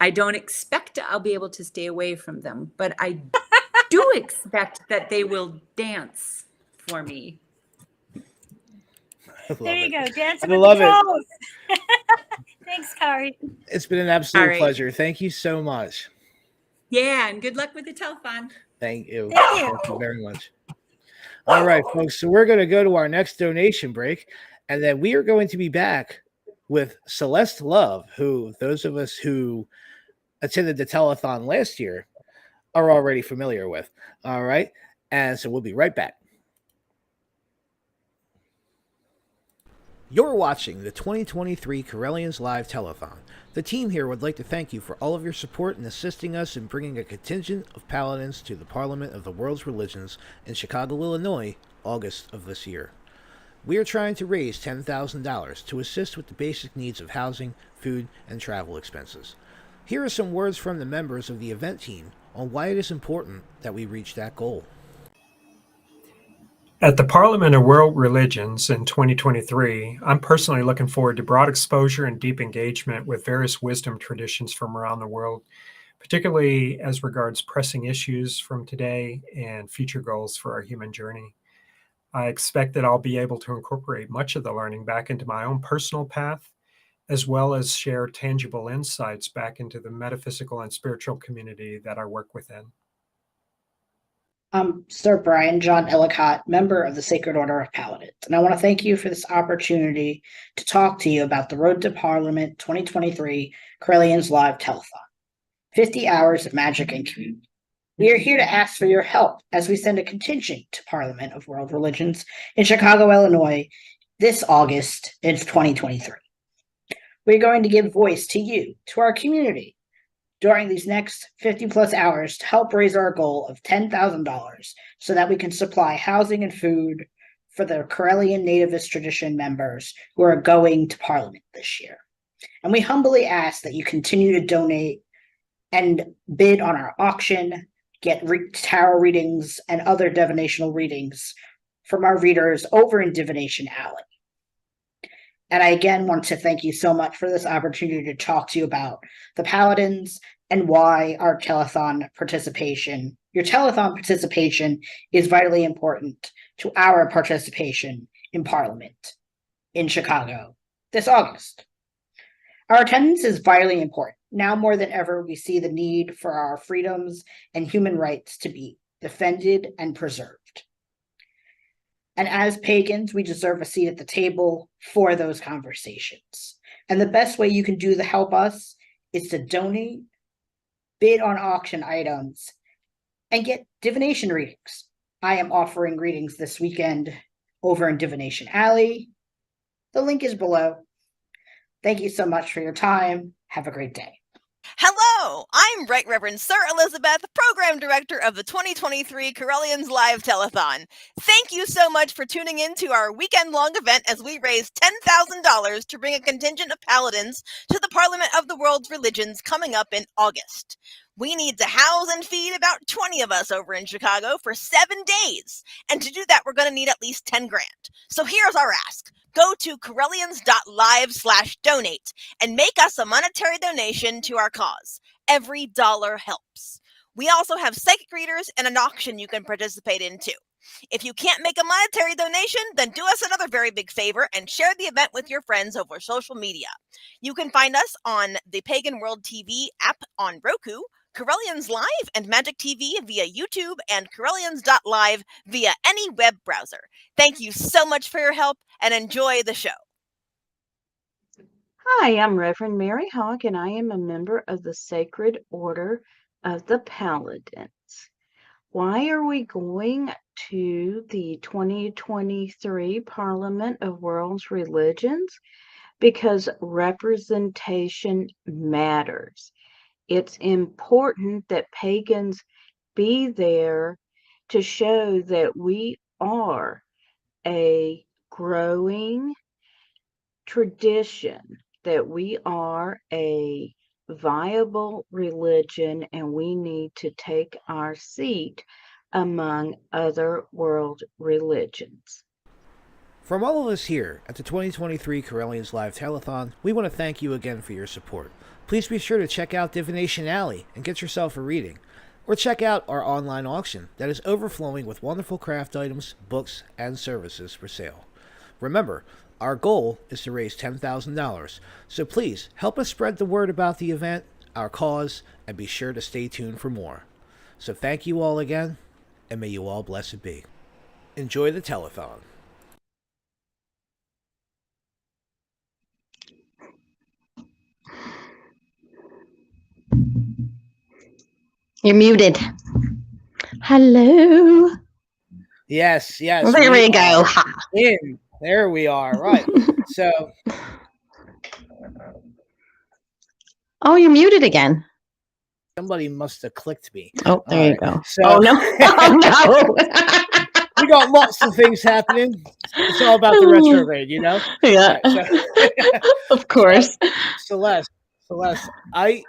I don't expect I'll be able to stay away from them, but I do expect that they will dance for me. There you go. Dancing I with love the trolls. Thanks, Kari. It's been an absolute pleasure. Thank you so much. Yeah, and good luck with the telethon. Thank you. Thank you very much. All right, folks. So we're going to go to our next donation break, and then we are going to be back with Celeste Love, who those of us who attended the telethon last year are already familiar with. All right. And so we'll be right back. You're watching the 2023 Correllians Live Telethon. The team here would like to thank you for all of your support in assisting us in bringing a contingent of paladins to the Parliament of the World's Religions in Chicago, Illinois, August of this year. We are trying to raise $10,000 to assist with the basic needs of housing, food, and travel expenses. Here are some words from the members of the event team on why it is important that we reach that goal. At the Parliament of World Religions in 2023, I'm personally looking forward to broad exposure and deep engagement with various wisdom traditions from around the world, particularly as regards pressing issues from today and future goals for our human journey. I expect that I'll be able to incorporate much of the learning back into my own personal path, as well as share tangible insights back into the metaphysical and spiritual community that I work within. I'm Sir Brian John Ellicott, member of the Sacred Order of Paladins, and I want to thank you for this opportunity to talk to you about the Road to Parliament 2023 Correllians Live Telethon, 50 hours of magic and community. We are here to ask for your help as we send a contingent to Parliament of World Religions in Chicago, Illinois, this August in 2023. We're going to give voice to you, to our community, during these next 50-plus hours to help raise our goal of $10,000 so that we can supply housing and food for the Correllian nativist tradition members who are going to Parliament this year. And we humbly ask that you continue to donate and bid on our auction, get tarot readings and other divinational readings from our readers over in Divination Alley. And I again want to thank you so much for this opportunity to talk to you about the Paladins and why our telethon participation, your telethon participation is vitally important to our participation in Parliament in Chicago this August. Our attendance is vitally important. Now more than ever, we see the need for our freedoms and human rights to be defended and preserved. And as pagans, we deserve a seat at the table for those conversations. And the best way you can do to help us is to donate, bid on auction items, and get divination readings. I am offering readings this weekend over in Divination Alley. The link is below. Thank you so much for your time. Have a great day. Hello, I'm Right Reverend Sir Elizabeth, Program Director of the 2023 Correllians Live Telethon. Thank you so much for tuning in to our weekend-long event as we raise $10,000 to bring a contingent of paladins to the Parliament of the World's Religions coming up in August. We need to house and feed about 20 of us over in Chicago for 7 days. And to do that, we're going to need at least 10 grand. So here's our ask. Go to Correllians.live/donate and make us a monetary donation to our cause. Every dollar helps. We also have psychic readers and an auction you can participate in too. If you can't make a monetary donation, then do us another very big favor and share the event with your friends over social media. You can find us on the Pagan World TV app on Roku, Correllians Live and Magic TV via YouTube, and Correllians.live via any web browser. Thank you so much for your help, and enjoy the show. Hi, I'm Reverend Mary Hawk, and I am a member of the Sacred Order of the Paladins. Why are we going to the 2023 Parliament of World's Religions? Because representation matters. It's important that pagans be there to show that we are a growing tradition, that we are a viable religion, and we need to take our seat among other world religions. From all of us here at the 2023 Correllians Live Telethon, we want to thank you again for your support. Please be sure to check out Divination Alley and get yourself a reading. Or check out our online auction that is overflowing with wonderful craft items, books, and services for sale. Remember, our goal is to raise $10,000, so please help us spread the word about the event, our cause, and be sure to stay tuned for more. So thank you all again, and may you all blessed be. Enjoy the telethon. You're muted. Hello. Yes. There we go. There we are. Right. So. Oh, you're muted again. Somebody must have clicked me. Oh, there you go. So, oh, no. Oh, no. We got lots of things happening. It's all about the retrograde, you know? Yeah. Right, of course. Celeste, I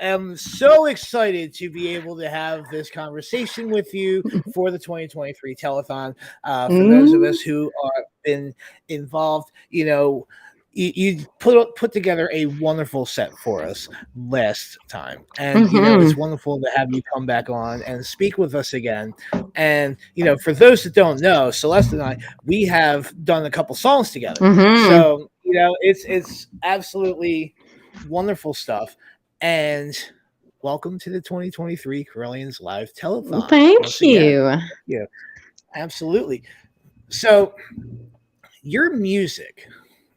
am so excited to be able to have this conversation with you for the 2023 telethon. For those of us who are been involved, you know, you put together a wonderful set for us last time, and you know, it's wonderful to have you come back on and speak with us again. And you know, for those that don't know, Celeste and I, we have done a couple songs together, so you know, it's absolutely wonderful stuff. And welcome to the 2023 Correllians Live Telethon. Thank you. Yeah, absolutely. So your music,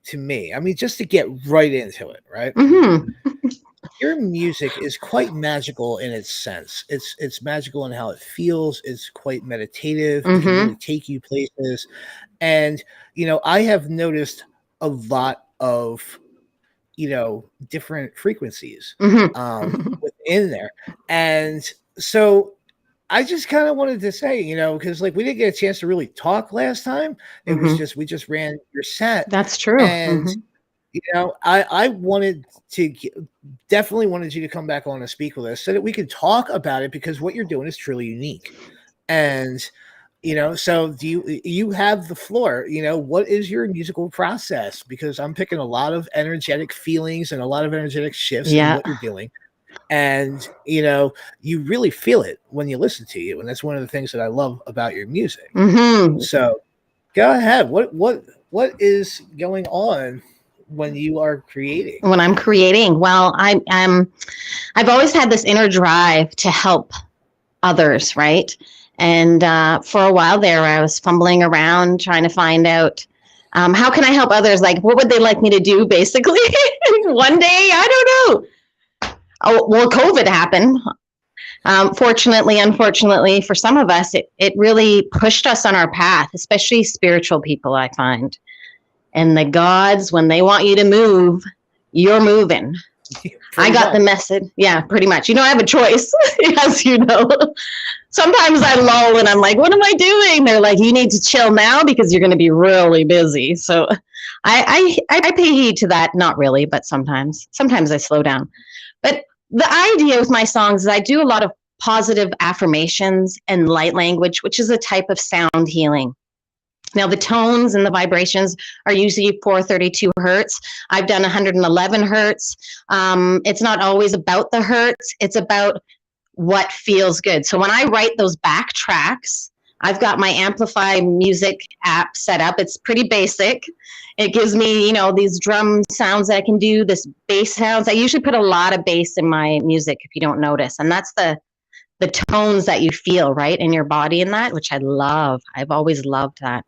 to me, I mean, just to get right into it, right? Your music is quite magical in its sense. It's magical in how it feels. It's quite meditative. It can really take you places. And, you know, I have noticed a lot of, you know, different frequencies within there. And so I just kind of wanted to say, you know, because like we didn't get a chance to really talk last time. It was just, we just ran your set. That's true. And, you know, I definitely wanted you to come back on and speak with us so that we could talk about it, because what you're doing is truly unique. And, you know, so you have the floor. You know, what is your musical process? Because I'm picking a lot of energetic feelings and a lot of energetic shifts in what you're doing. And, you know, you really feel it when you listen to you. And that's one of the things that I love about your music. So go ahead. What is going on when you are creating? When I'm creating, well, I've always had this inner drive to help others, right? And for a while there, I was fumbling around trying to find out how can I help others? Like, what would they like me to do, basically? One day, I don't know. Oh, well, COVID happened. Fortunately, unfortunately, for some of us, it really pushed us on our path, especially spiritual people, I find. And the gods, when they want you to move, you're moving. I got the message. Yeah, pretty much. You know, I have a choice, as you know. Sometimes I lull and I'm like, what am I doing? They're like, you need to chill now because you're going to be really busy. So I pay heed to that. Not really, but sometimes I slow down. But the idea with my songs is I do a lot of positive affirmations and light language, which is a type of sound healing. Now, the tones and the vibrations are usually 432 hertz. I've done 111 hertz. It's not always about the hertz. It's about what feels good. So when I write those back tracks, I've got my Amplify music app set up. It's pretty basic. It gives me, these drum sounds that I can do, this bass sounds. I usually put a lot of bass in my music, if you don't notice. And that's the tones that you feel, right, in your body in that, which I love. I've always loved that.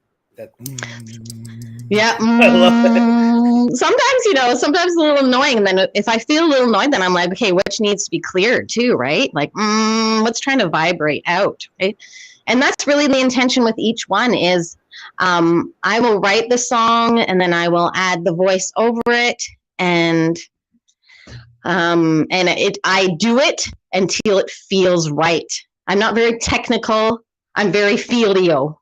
Yeah. I love it. Sometimes it's a little annoying. And then if I feel a little annoyed, then I'm like, okay, which needs to be cleared too, right? Like, what's trying to vibrate out, right? And that's really the intention with each one is I will write the song and then I will add the voice over it. And I do it until it feels right. I'm not very technical. I'm very feelio.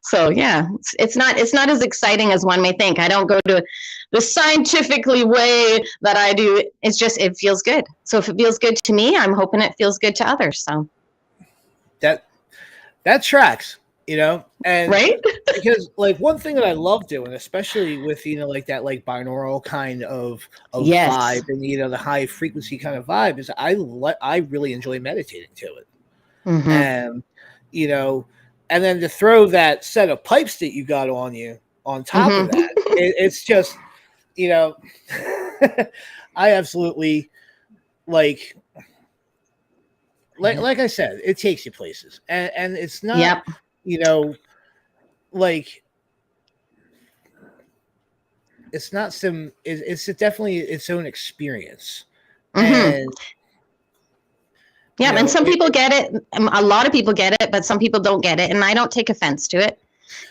So yeah, it's not as exciting as one may think. I don't go to the scientifically way that I do. It's just, it feels good. So if it feels good to me, I'm hoping it feels good to others. So that tracks, and right? Because like one thing that I love doing, especially with like that like binaural kind of Yes. vibe and the high frequency kind of vibe is I really enjoy meditating to it. Mhm. And and then to throw that set of pipes that you got on you on top of that, it's just I absolutely like I said, it takes you places, and it's not Yep. like it's not some it's definitely its own experience. And yeah, and some people get it. A lot of people get it, but some people don't get it, and I don't take offense to it.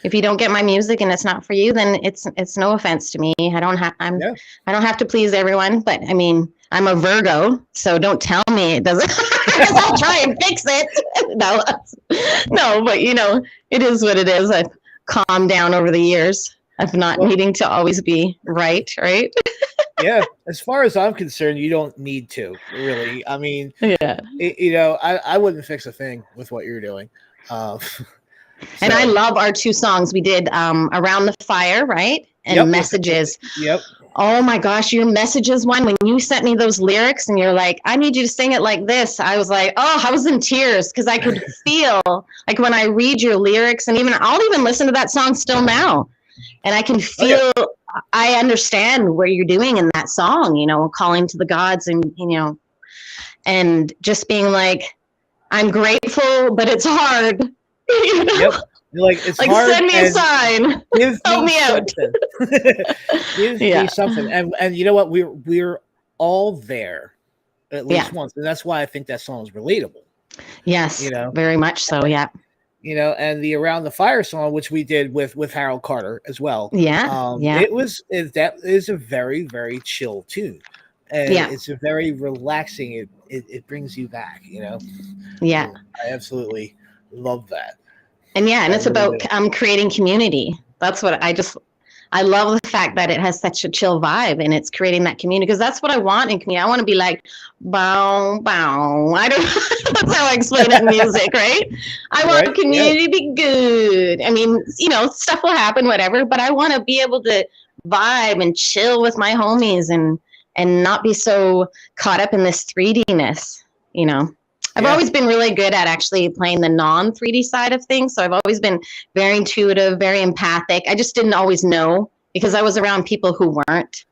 If you don't get my music and it's not for you, then it's no offense to me. I don't have to please everyone, but I mean, I'm a Virgo, so don't tell me it doesn't. Because I'll try and fix it. No, but it is what it is. I've calmed down over the years of not needing to always be right. Yeah, as far as I'm concerned, you don't need to really. I mean, yeah, I wouldn't fix a thing with what you're doing. And I love our two songs we did, Around the Fire, right? And Messages. Yep. Oh my gosh, your Messages one, when you sent me those lyrics and you're like, I need you to sing it like this. I was like, oh, I was in tears because I could feel like when I read your lyrics, and I'll even listen to that song still now. And I can feel, I understand what you're doing in that song, calling to the gods and just being like, I'm grateful, but it's hard. Yep. You're like, it's like, hard. Send me a sign. Help me out. Give me something. And you know what? We're all there at least once. And that's why I think that song is relatable. Yes. Very much so. Yeah. And the Around the Fire song, which we did with Harold Carter as well. Yeah. That is a very, very chill tune. And it's a very relaxing, it brings you back, Yeah. I absolutely love that. And and it's about creating community. That's what I love the fact that it has such a chill vibe and it's creating that community, because that's what I want in community. I want to be like, bow, bow. That's how I explain it in music, right? I want community to be good. I mean, stuff will happen, whatever, but I want to be able to vibe and chill with my homies and not be so caught up in this 3D-ness, I've always been really good at actually playing the non-3D side of things. So I've always been very intuitive, very empathic. I just didn't always know because I was around people who weren't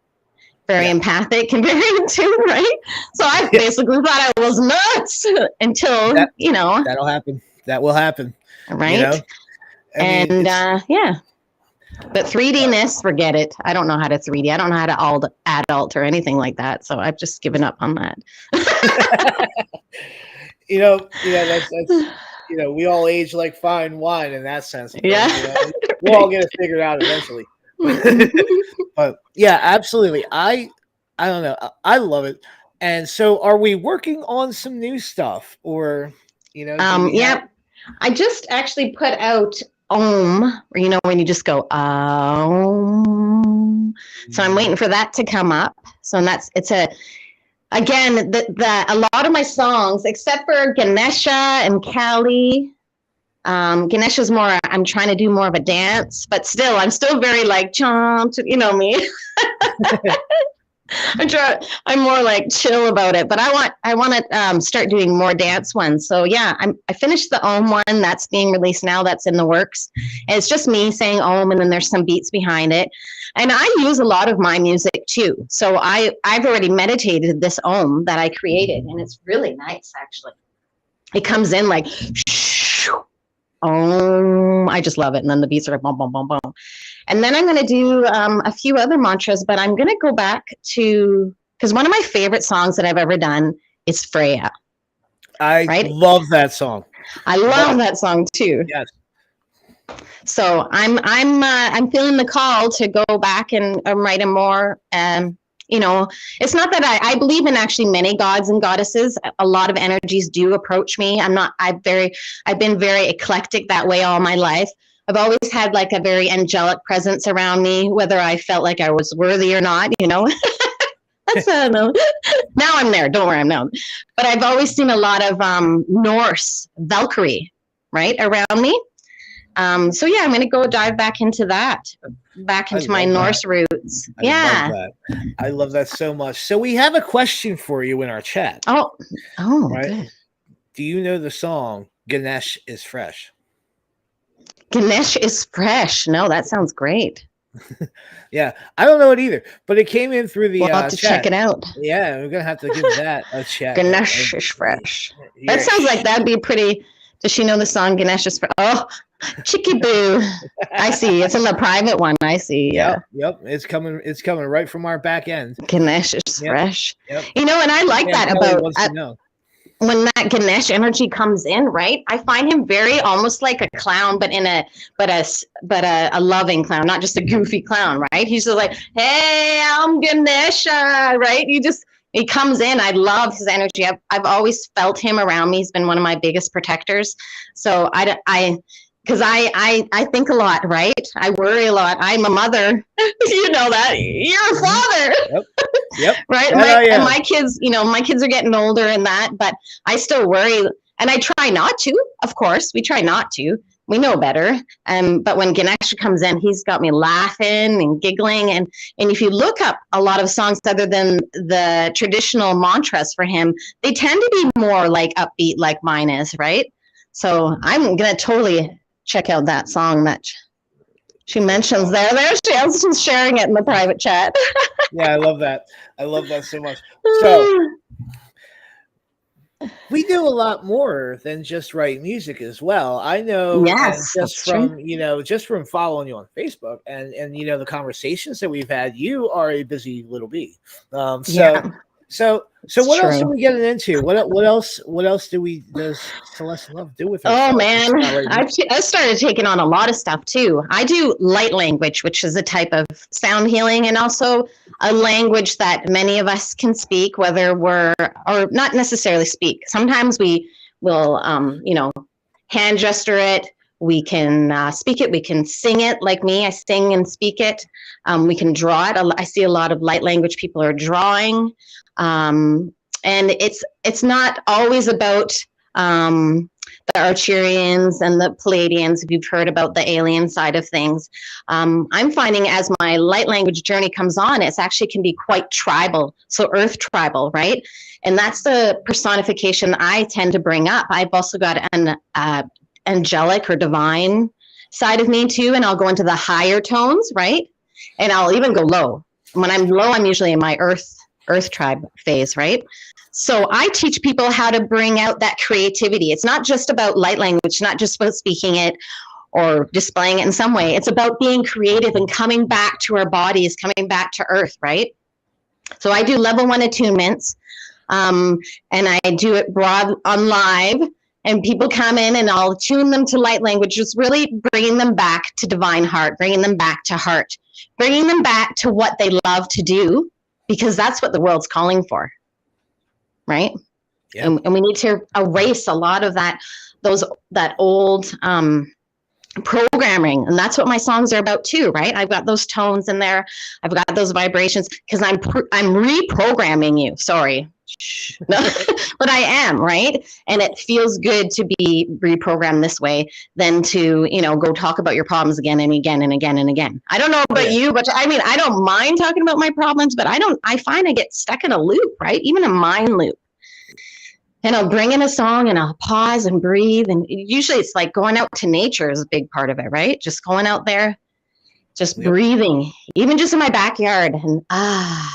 very empathic and very in tune, right? So I basically thought I was nuts until, That'll happen. That will happen. Right? But 3D-ness, forget it. I don't know how to 3D. I don't know how to adult or anything like that. So I've just given up on that. That's we all age like fine wine in that sense. We'll all get it figured out eventually. But yeah, absolutely. I don't know. I love it. And so, are we working on some new stuff, or I just actually put out Om, when you just go Om. So I'm waiting for that to come up. So again, a lot of my songs, except for Ganesha and Kali, Ganesha's more, I'm trying to do more of a dance, but still, I'm still very like, chomp, me. I'm more like chill about it, but I want to start doing more dance ones. So yeah, I finished the Om one that's being released now. That's in the works. And it's just me saying Om, and then there's some beats behind it. And I use a lot of my music too. So I've already meditated this Om that I created, and it's really nice actually. It comes in like Om. I just love it, and then the beats are like boom, boom, boom, boom. And then I'm going to do a few other mantras, but I'm going to go back to, because one of my favorite songs that I've ever done is Freya. I love that song. I love that song too. Yes. So I'm feeling the call to go back and write a more. You know, it's not that I believe in actually many gods and goddesses. A lot of energies do approach me. I've been very eclectic that way all my life. I've always had like a very angelic presence around me, whether I felt like I was worthy or not, you know. That's no. Now I'm there. Don't worry, I'm known. But I've always seen a lot of Norse Valkyrie, right, around me. So yeah, I'm going to go dive back into that, back into my Norse roots. I love that so much. So we have a question for you in our chat. Oh, right? Good. Do you know the song "Ganesh is Fresh"? Ganesh is fresh. No, that sounds great. Yeah, I don't know it either, but it came in through the We'll have to check it out. Yeah, we're gonna have to give that a check. Ganesh is fresh. That sounds like that'd be pretty. Does she know the song Ganesh is fresh? Oh, Chicky Boo. I see. It's in the private one. I see. Yeah. Yep. It's coming right from our back end. Ganesh is fresh. Yep. You know, and I like that about when that Ganesh energy comes in, right? I find him very almost like a clown, but a loving clown, not just a goofy clown, right? He's just like, hey, I'm Ganesha, right? He comes in. I love his energy. I've always felt him around me. He's been one of my biggest protectors. So because I think a lot, right? I worry a lot. I'm a mother. You know that. You're a father. Yep. Right? And my kids, you know, my kids are getting older and that, but I still worry. And I try not to, of course. We try not to. We know better. But when Ganesh comes in, he's got me laughing and giggling. And if you look up a lot of songs other than the traditional mantras for him, they tend to be more like upbeat like mine is, right? So I'm going to totally check out that song that she mentions there. There she is. She's sharing it in the private chat. Yeah, I love that. I love that so much. So we do a lot more than just write music as well. I know just from following you on Facebook and the conversations that we've had, you are a busy little bee. So what else are we getting into? What else does Celeste Love do with herself? Oh man, I started taking on a lot of stuff too. I do light language, which is a type of sound healing, and also a language that many of us can speak, whether we're or not necessarily speak. Sometimes we will, hand gesture it. We can speak it. We can sing it like me. I sing and speak it. We can draw it. I see a lot of light language people are drawing. And it's not always about the Arcturians and the Palladians, if you've heard about the alien side of things. I'm finding as my light language journey comes on, it actually can be quite tribal, so earth tribal, right? And that's the personification I tend to bring up. I've also got an angelic or divine side of me too, and I'll go into the higher tones, right? And I'll even go low. When I'm low, I'm usually in my earth tribe phase, right? So I teach people how to bring out that creativity. It's not just about light language, not just about speaking it or displaying it in some way. It's about being creative and coming back to our bodies, coming back to earth, right? So I do level 1 attunements, and I do it broad on live, and people come in and I'll tune them to light language, just really bringing them back to divine heart, bringing them back to heart, bringing them back to what they love to do, because that's what the world's calling for, right? Yeah. And we need to erase a lot of that old programming, and that's what my songs are about too, right? I've got those tones in there, I've got those vibrations, because I'm reprogramming you. Sorry, No, but I am, right? And it feels good to be reprogrammed this way than to, go talk about your problems again and again and again and again. I don't know about you, but I mean, I don't mind talking about my problems, but I find I get stuck in a loop, right? Even a mind loop. And I'll bring in a song and I'll pause and breathe. And usually it's like going out to nature is a big part of it, right? Just going out there, just breathing, even just in my backyard. And I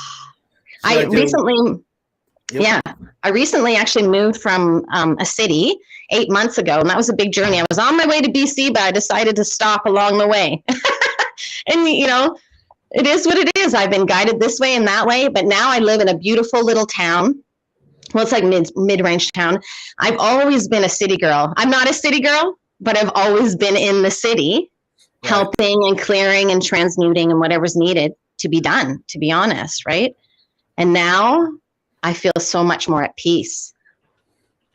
recently actually moved from a city 8 months ago, and that was a big journey. I was on my way to BC, but I decided to stop along the way. And, it is what it is. I've been guided this way and that way, but now I live in a beautiful little town. Well, it's like mid-range town. I've always been a city girl. I'm not a city girl, but I've always been in the city, helping and clearing and transmuting and whatever's needed to be done, to be honest, right? And now I feel so much more at peace.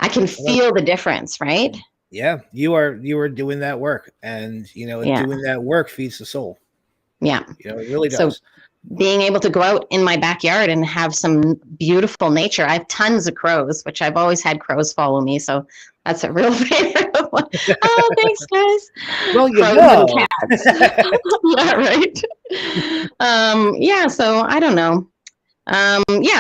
I can feel the difference, right? Yeah, you are doing that work, and doing that work feeds the soul. Yeah, it really does. So being able to go out in my backyard and have some beautiful nature. I have tons of crows, which I've always had crows follow me, so that's a real favorite of one. Oh, thanks, guys. Well, crows and cats. Yeah, right. So I don't know.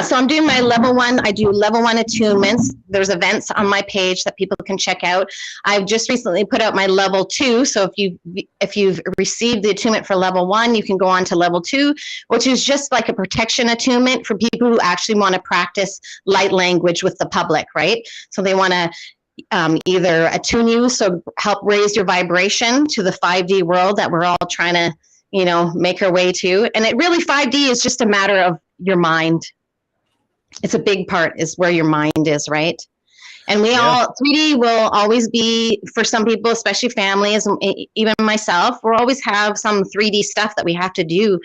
So I'm doing my level 1. I do level 1 attunements. There's events on my page that people can check out. I've just recently put out my level 2. So if you've received the attunement for level 1, you can go on to level 2, which is just like a protection attunement for people who actually want to practice light language with the public, right? So they want to either attune you, so help raise your vibration to the 5D world that we're all trying to, make our way to. And it really, 5D is just a matter of your mind. It's a big part is where your mind is, right? And we all, 3D will always be, for some people, especially families, even myself, we'll always have some 3D stuff that we have to do.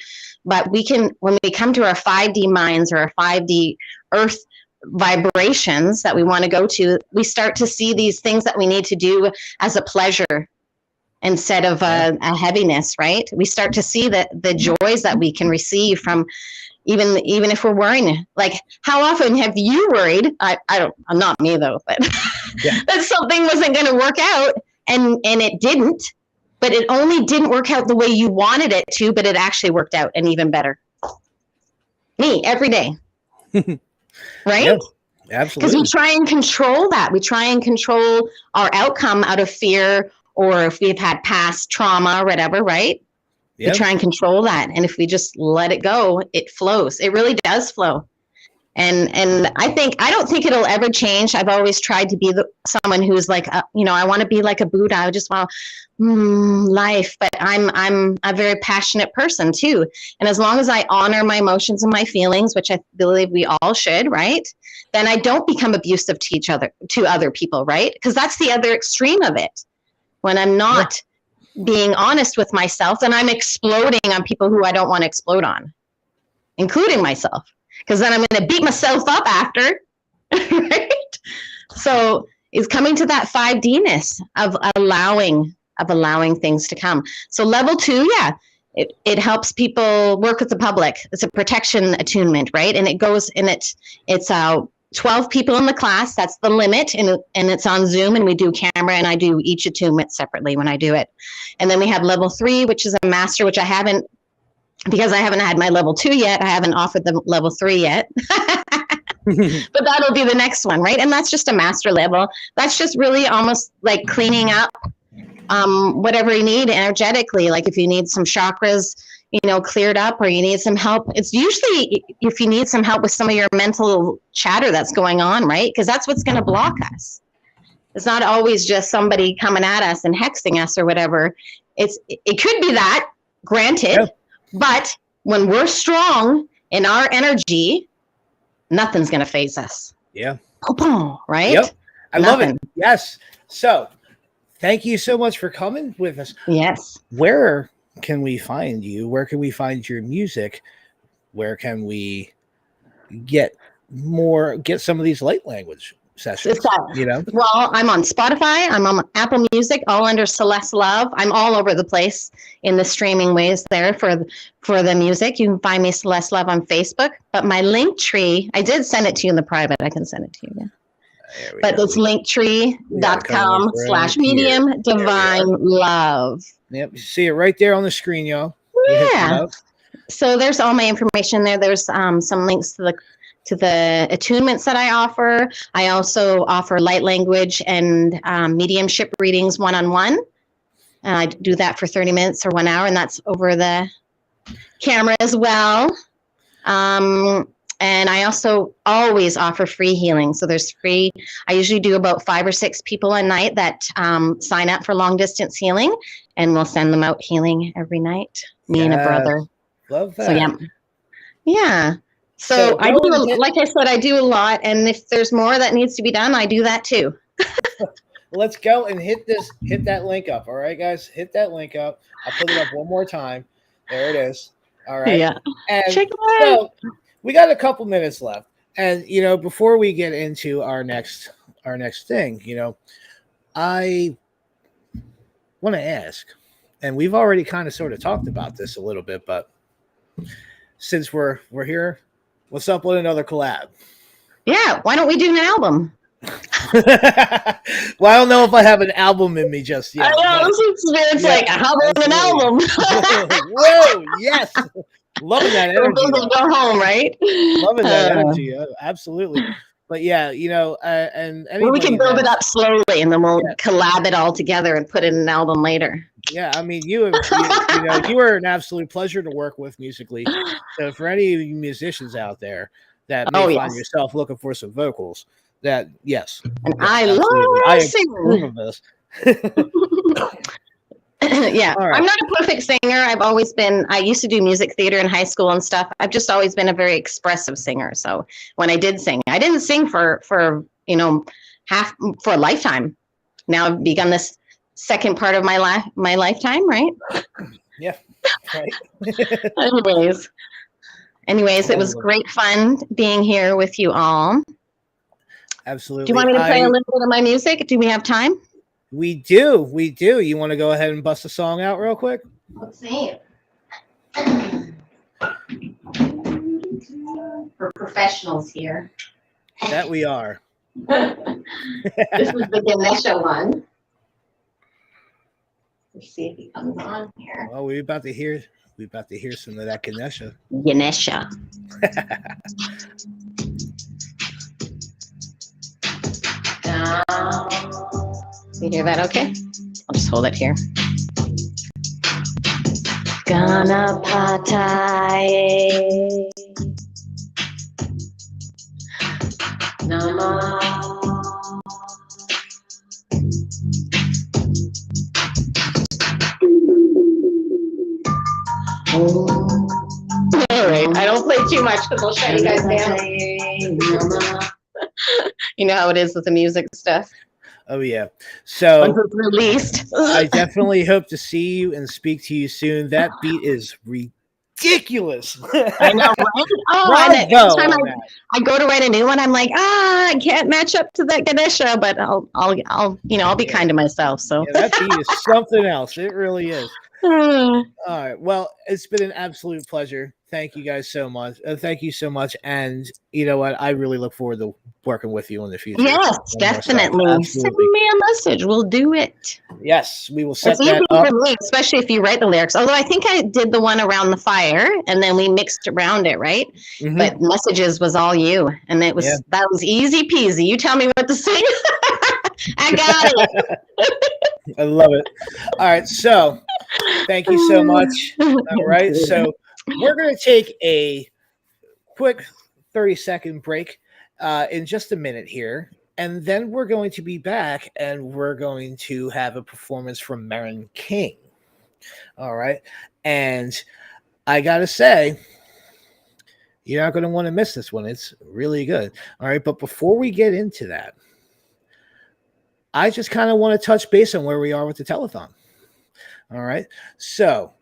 But we can, when we come to our 5D minds or our 5D earth vibrations that we want to go to, we start to see these things that we need to do as a pleasure instead of a heaviness, right? We start to see the joys that we can receive from even if we're worrying. Like, how often have you worried? I don't, not me though, but that something wasn't going to work out, and it didn't, but it only didn't work out the way you wanted it to, but it actually worked out and even better. Me, every day. Right? Yeah, absolutely. Because we try and control that. We try and control our outcome out of fear, or if we've had past trauma or whatever, right? We try and control that. And if we just let it go, it flows. It really does flow. And I don't think it'll ever change. I've always tried to be someone who's like, I want to be like a Buddha. I just want life, but I'm a very passionate person too. And as long as I honor my emotions and my feelings, which I believe we all should, right? Then I don't become abusive to other people, right? Because that's the other extreme of it. When I'm not being honest with myself, then I'm exploding on people who I don't want to explode on, including myself. Because then I'm going to beat myself up after, right? So it's coming to that 5D-ness of allowing things to come. So level 2, it helps people work with the public. It's a protection attunement, right? And it goes, and it's 12 people in the class. That's the limit, and it's on Zoom, and we do camera, and I do each attunement separately when I do it. And then we have level 3, which is a master, which I haven't, because I haven't had my level 2 yet. I haven't offered them level 3 yet. But that'll be the next one, right? And that's just a master level. That's just really almost like cleaning up whatever you need energetically. Like if you need some chakras, cleared up, or you need some help. It's usually if you need some help with some of your mental chatter that's going on, right? Because that's what's going to block us. It's not always just somebody coming at us and hexing us or whatever. It could be that, granted, but when we're strong in our energy, nothing's going to faze us. Yeah. Right? Yep. I love it. Yes. So thank you so much for coming with us. Yes. Where can we find you? Where can we find your music? Where can we get some of these light language sessions? Well, I'm on Spotify. I'm on Apple Music, all under Celeste Love. I'm all over the place in the streaming ways there for the music. You can find me Celeste Love on Facebook. But my link tree, I did send it to you in the private. I can send it to you again. But it's linktree.com/medium divine love. Yep, you see it right there on the screen, y'all. Yeah. So there's all my information there. There's some links to the attunements that I offer. I also offer light language and mediumship readings one-on-one. I do that for 30 minutes or 1 hour, and that's over the camera as well. And I also always offer free healing. So there's free, I usually do about 5 or 6 people a night that sign up for long distance healing, and we'll send them out healing every night, me and a brother. Love that. So yeah. So I do, like I said, I do a lot. And if there's more that needs to be done, I do that too. Let's go and hit that link up. All right, guys, hit that link up. I'll put it up one more time. There it is. All right. Yeah. And check it out. So we got a couple minutes left. And, before we get into our next thing, I want to ask, and we've already kind of sort of talked about this a little bit, but since we're here, what's up with another collab? Yeah. Why don't we do an album? Well, I don't know if I have an album in me just yet. I know, it's like, how about an album? Whoa, yes. Loving that energy. Go home, right? Loving that energy. Absolutely. But yeah, and we can build it up slowly, and then we'll collab it all together and put it in an album later. Yeah, I mean, you are an absolute pleasure to work with musically. So for any of you musicians out there that may find yourself looking for some vocals, and I approve of this. Yeah, right. I'm not a perfect singer. I used to do music theater in high school and stuff. I've just always been a very expressive singer. So when I did sing, I didn't sing for a lifetime. Now I've begun this second part of my lifetime, right? Yeah. Right. Anyways, it was great fun being here with you all. Absolutely. Do you want me to play a little bit of my music? Do we have time? We do. You want to go ahead and bust a song out real quick? Let's see. For professionals here. That we are. This is the Ganesha one. Let's see if he comes on here. Well, we're about to hear some of that Ganesha. Ganesha. You hear that okay? I'll just hold it here. Ganapataye Namah. All right, I don't play too much because I'll shut you guys down. You know how it is with the music stuff. Oh yeah. So once it's released. I definitely hope to see you and speak to you soon. That beat is ridiculous. I know, right? Oh, and every time I go to write a new one, I'm like, I can't match up to that Ganesha, but I'll be kind to myself. So that beat is something else. It really is. All right. Well, it's been an absolute pleasure. Thank you guys so much. Thank you so much. And you know what? I really look forward to working with you in the future. Yes, definitely. Send me a message. We'll do it. Yes, we will set it's that easy up. For me, especially if you write the lyrics. Although I think I did the one around the fire and then we mixed around it, right? Mm-hmm. But messages was all you. And that was easy peasy. You tell me what to sing. I got it. I love it. All right. So thank you so much. All right. So we're going to take a quick 30-second break in just a minute here. And then we're going to be back and we're going to have a performance from Meren King. All right. And I got to say, you're not going to want to miss this one. It's really good. All right. But before we get into that, I just kind of want to touch base on where we are with the telethon. All right. So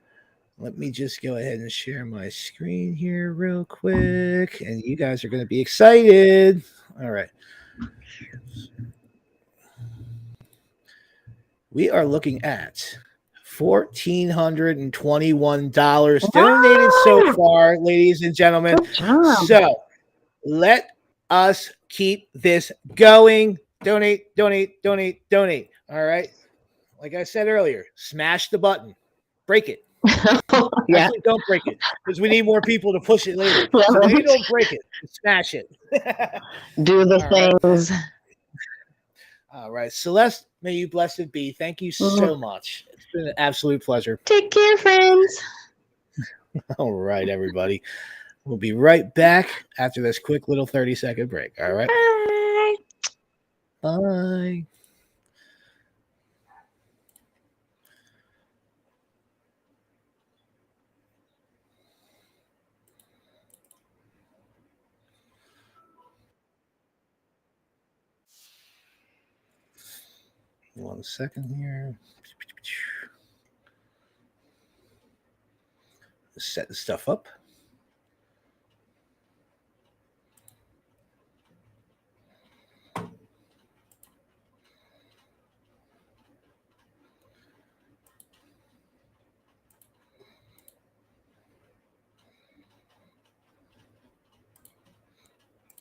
let me just go ahead and share my screen here real quick. And you guys are going to be excited. All right. We are looking at $1,421 donated so far, ladies and gentlemen. Good job. So let us keep this going. Donate, donate, donate, donate. All right. Like I said earlier, smash the button, break it. Yeah. Actually, don't break it because we need more people to push it later. Well, So maybe don't break it, smash it. do the All right. things. All right, Celeste, may you blessed be. Thank you so much. It's been an absolute pleasure. Take care, friends. All right, everybody. We'll be right back after this quick little 30-second break. All right. Bye. Bye. One second here. Set the stuff up.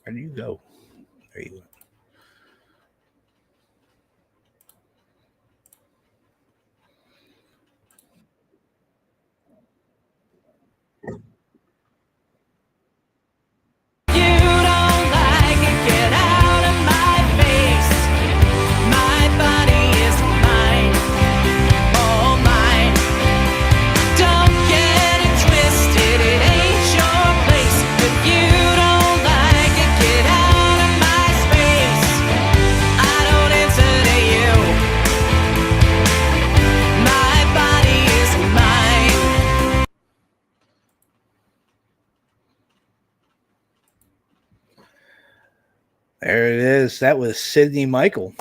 Where do you go? There you go. There it is. That was Sydney Michael,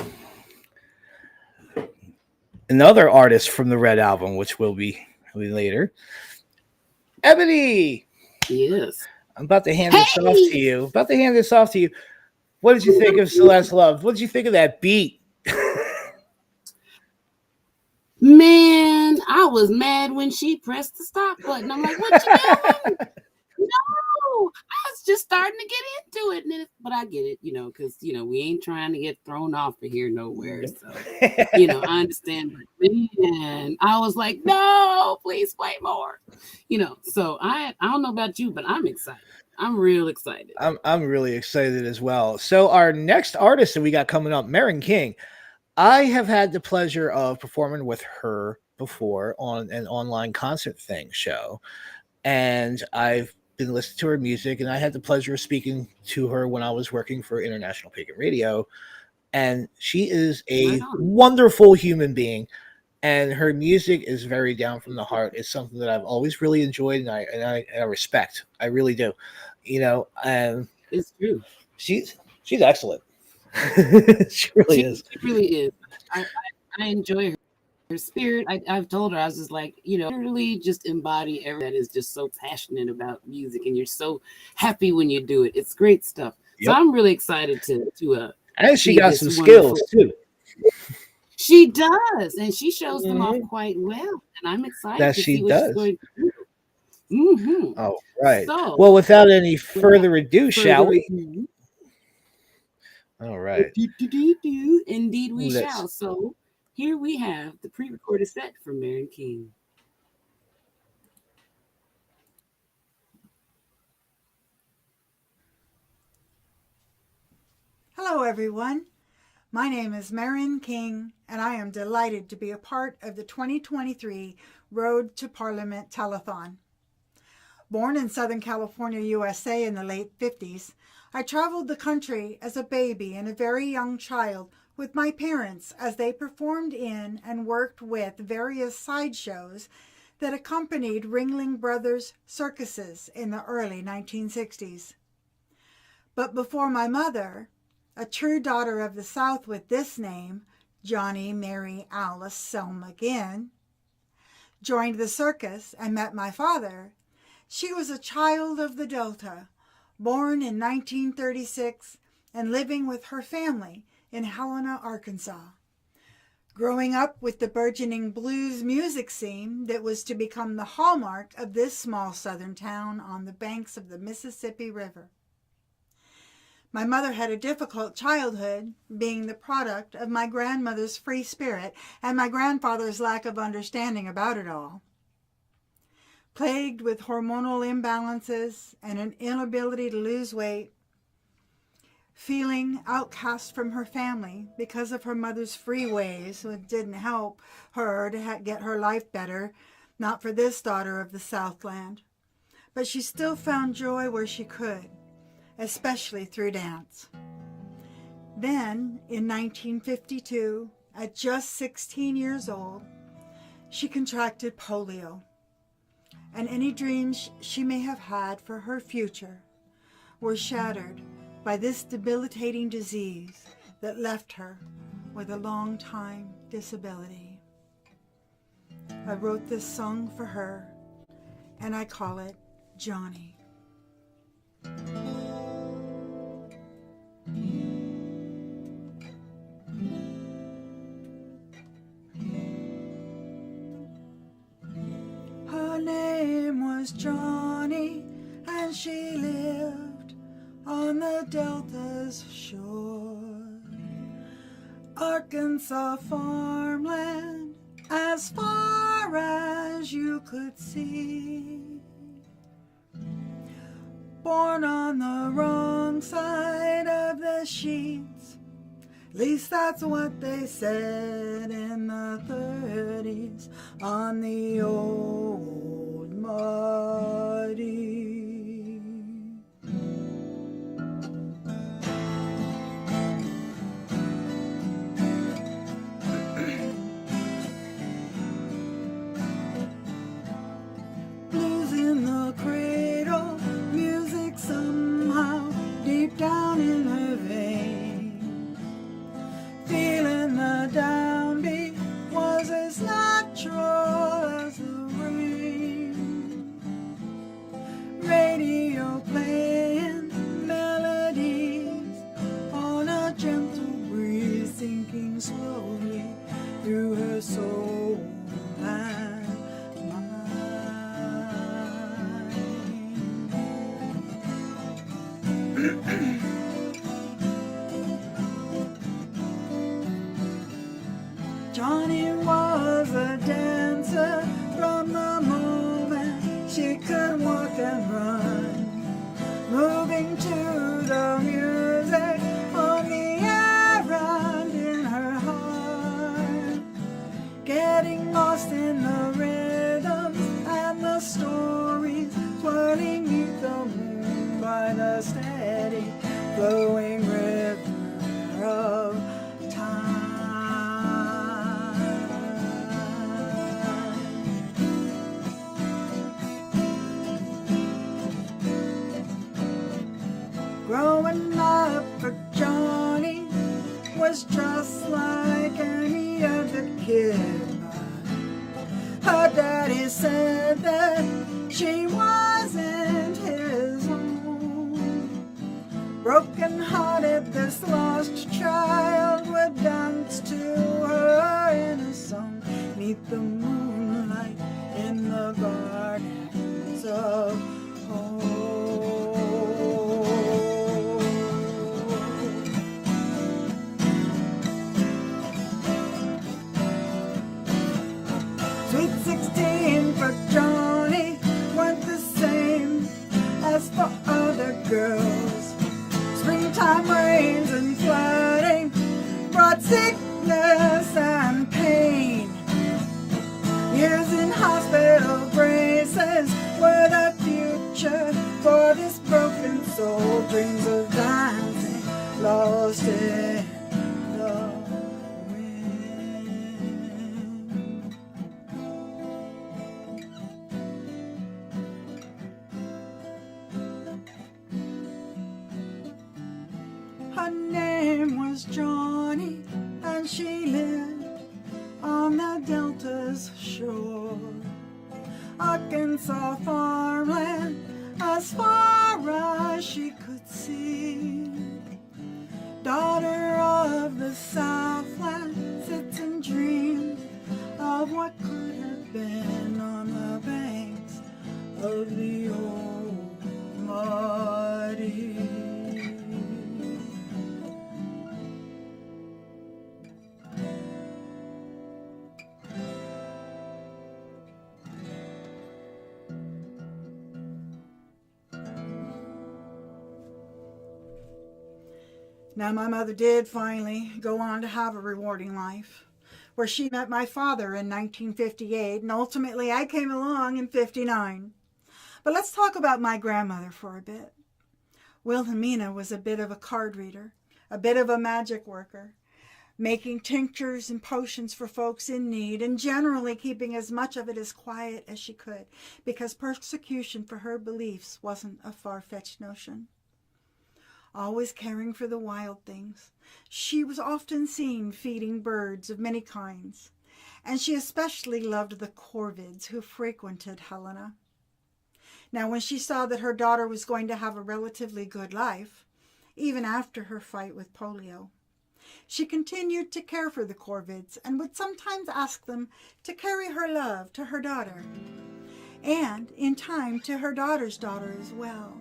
another artist from the Red Album, which will be later. Ebony, Yes. I'm about to hand this off to you. What did you think of Celeste Love? What did you think of that beat? Man, I was mad when she pressed the stop button. I'm like, what you doing? No, I was just starting to get into it. But I get it, because, we ain't trying to get thrown off of here nowhere. So, I understand. But man, I was like, no, please play more. So I don't know about you, but I'm excited. I'm real excited. I'm really excited as well. So our next artist that we got coming up, Meren King. I have had the pleasure of performing with her before on an online concert show. And I've been listening to her music, and I had the pleasure of speaking to her when I was working for International Pagan Radio. And she is a wonderful human being, and her music is very down from the heart. It's something that I've always really enjoyed, and I respect. I really do. And it's true. She's excellent. She really is. She really is. I enjoy her spirit. I've told her, I was just like, really just embody everything that is just so passionate about music, and you're so happy when you do it. It's great stuff. Yep. So I'm really excited to and she got some skills too. She does, and she shows them off quite well, and I'm excited that to she see what does. she's going to do. Mm-hmm. Oh, right. So, well, without any further ado, shall we? All right. Indeed, we shall. So here we have the pre-recorded set from Meren King. Hello, everyone. My name is Meren King, and I am delighted to be a part of the 2023 Road to Parliament Telethon. Born in Southern California, USA in the late 50s, I traveled the country as a baby and a very young child with my parents as they performed in and worked with various sideshows that accompanied Ringling Brothers circuses in the early 1960s. But before my mother, a true daughter of the South with this name, Johnny Mary Alice Selma Ginn, joined the circus and met my father, she was a child of the Delta, born in 1936 and living with her family in Helena, Arkansas. Growing up with the burgeoning blues music scene that was to become the hallmark of this small southern town on the banks of the Mississippi River. My mother had a difficult childhood, being the product of my grandmother's free spirit and my grandfather's lack of understanding about it all. Plagued with hormonal imbalances and an inability to lose weight, feeling outcast from her family because of her mother's free ways, which didn't help her to get her life better, not for this daughter of the Southland. But she still found joy where she could, especially through dance. Then, in 1952, at just 16 years old, she contracted polio, and any dreams she may have had for her future were shattered by this debilitating disease that left her with a long-time disability. I wrote this song for her, and I call it Johnny. Her name was Johnny, and she lived on the Delta's shore. Arkansas farmland as far as you could see. Born on the wrong side of the sheets, at least that's what they said in the 30s on the old muddy. Blues in the cradle, music somehow deep down in her veins. Feeling the downbeat was as natural as the rain. Radio playing melodies on a gentle breeze, sinking slowly through her soul and mind. Johnny was a dancer from the moment she could walk and run, moving to the music on the air and in her heart, getting lost in the rhythms and the stories, swirling beneath the moon by the steady flowing river of growing up for Johnny was just like any other kid. Her daddy said that she wasn't his own. Broken-hearted, this lost child would dance to her in a song, 'neath the moonlight in the gardens of home. Sweet 16 for Johnny weren't the same as for other girls. Springtime rains and flooding brought sickness and pain. Years in hospital braces were the future for this broken soul. Dreams of dancing lost in the wind. Her name was Johnny, and she lived on the Delta's shore. Arkansas farmland as far as she could see. daughter of the Southland, sits and dreams of what could have been on the banks of the old muddy. Now, my mother did finally go on to have a rewarding life, where she met my father in 1958, and ultimately I came along in 59. But let's talk about my grandmother for a bit. Wilhelmina was a bit of a card reader, a bit of a magic worker, making tinctures and potions for folks in need, and generally keeping as much of it as quiet as she could, because persecution for her beliefs wasn't a far-fetched notion. Always caring for the wild things, she was often seen feeding birds of many kinds, and she especially loved the corvids who frequented Helena. Now, when she saw that her daughter was going to have a relatively good life, even after her fight with polio, she continued to care for the corvids and would sometimes ask them to carry her love to her daughter, and in time to her daughter's daughter as well,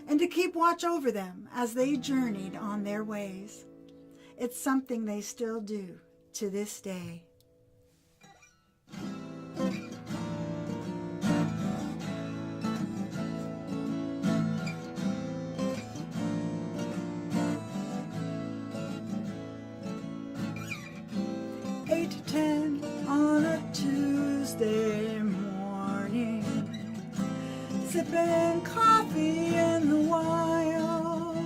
and to keep watch over them as they journeyed on their ways. It's something they still do to this day. Eight to 10 on a Tuesday morning, sipping coffee in the wild,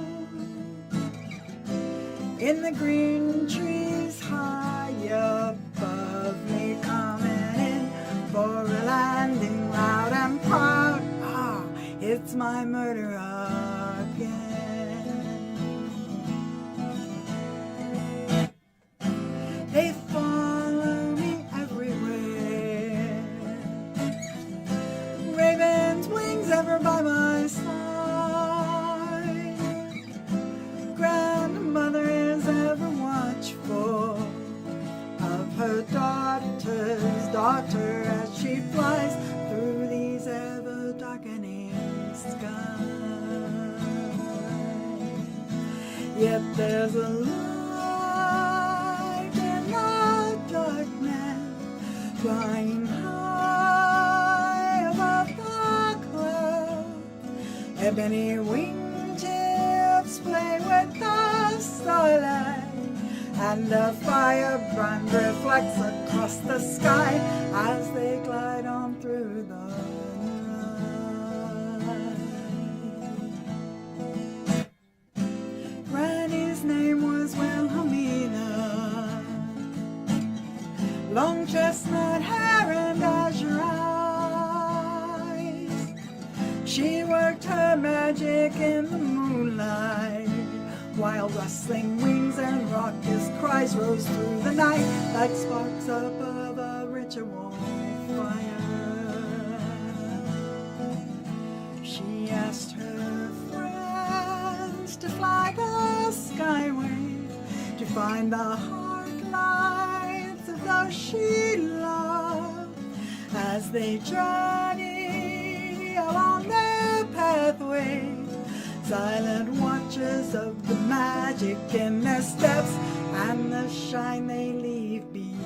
in the green trees high above me, coming in for a landing loud and proud. Ah, it's my murder again. They follow me everywhere, raven's wings ever by my side, grandmother is ever watchful of her daughter's daughter as she flies through these ever darkening skies. Yet there's a light in the darkness, flying high above the clouds. Ebony wingtips play with the starlight, and a firebrand reflects across the sky as they glide on through the night. Granny's name was Wilhelmina, long chestnut hair and azure eyes. She worked her magic in the moonlight, while rustling wings and raucous cries rose through the night like sparks above a ritual fire. She asked her friends to fly the skyway, to find the heart lights of those she loved, as they journey along their pathway, silent watchers of the magic in their steps and the shine they leave behind.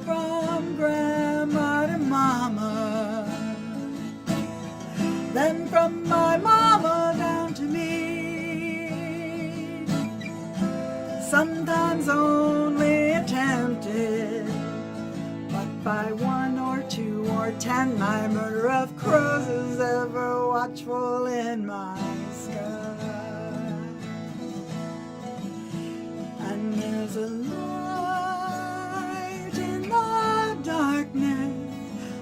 From grandma to mama, then from my mama down to me, sometimes only attempted, but by one or two or 10, my murder of crows is ever watchful in my sky. And there's a light in the darkness,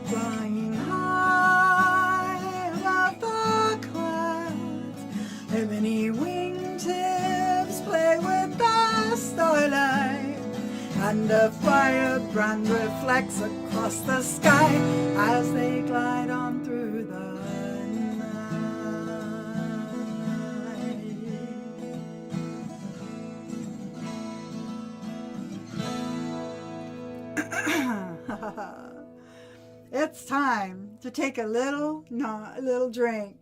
flying high above the clouds. Ebony wingtips play with the starlight, and a firebrand reflects across the sky as they glide on through the It's time to take a little drink.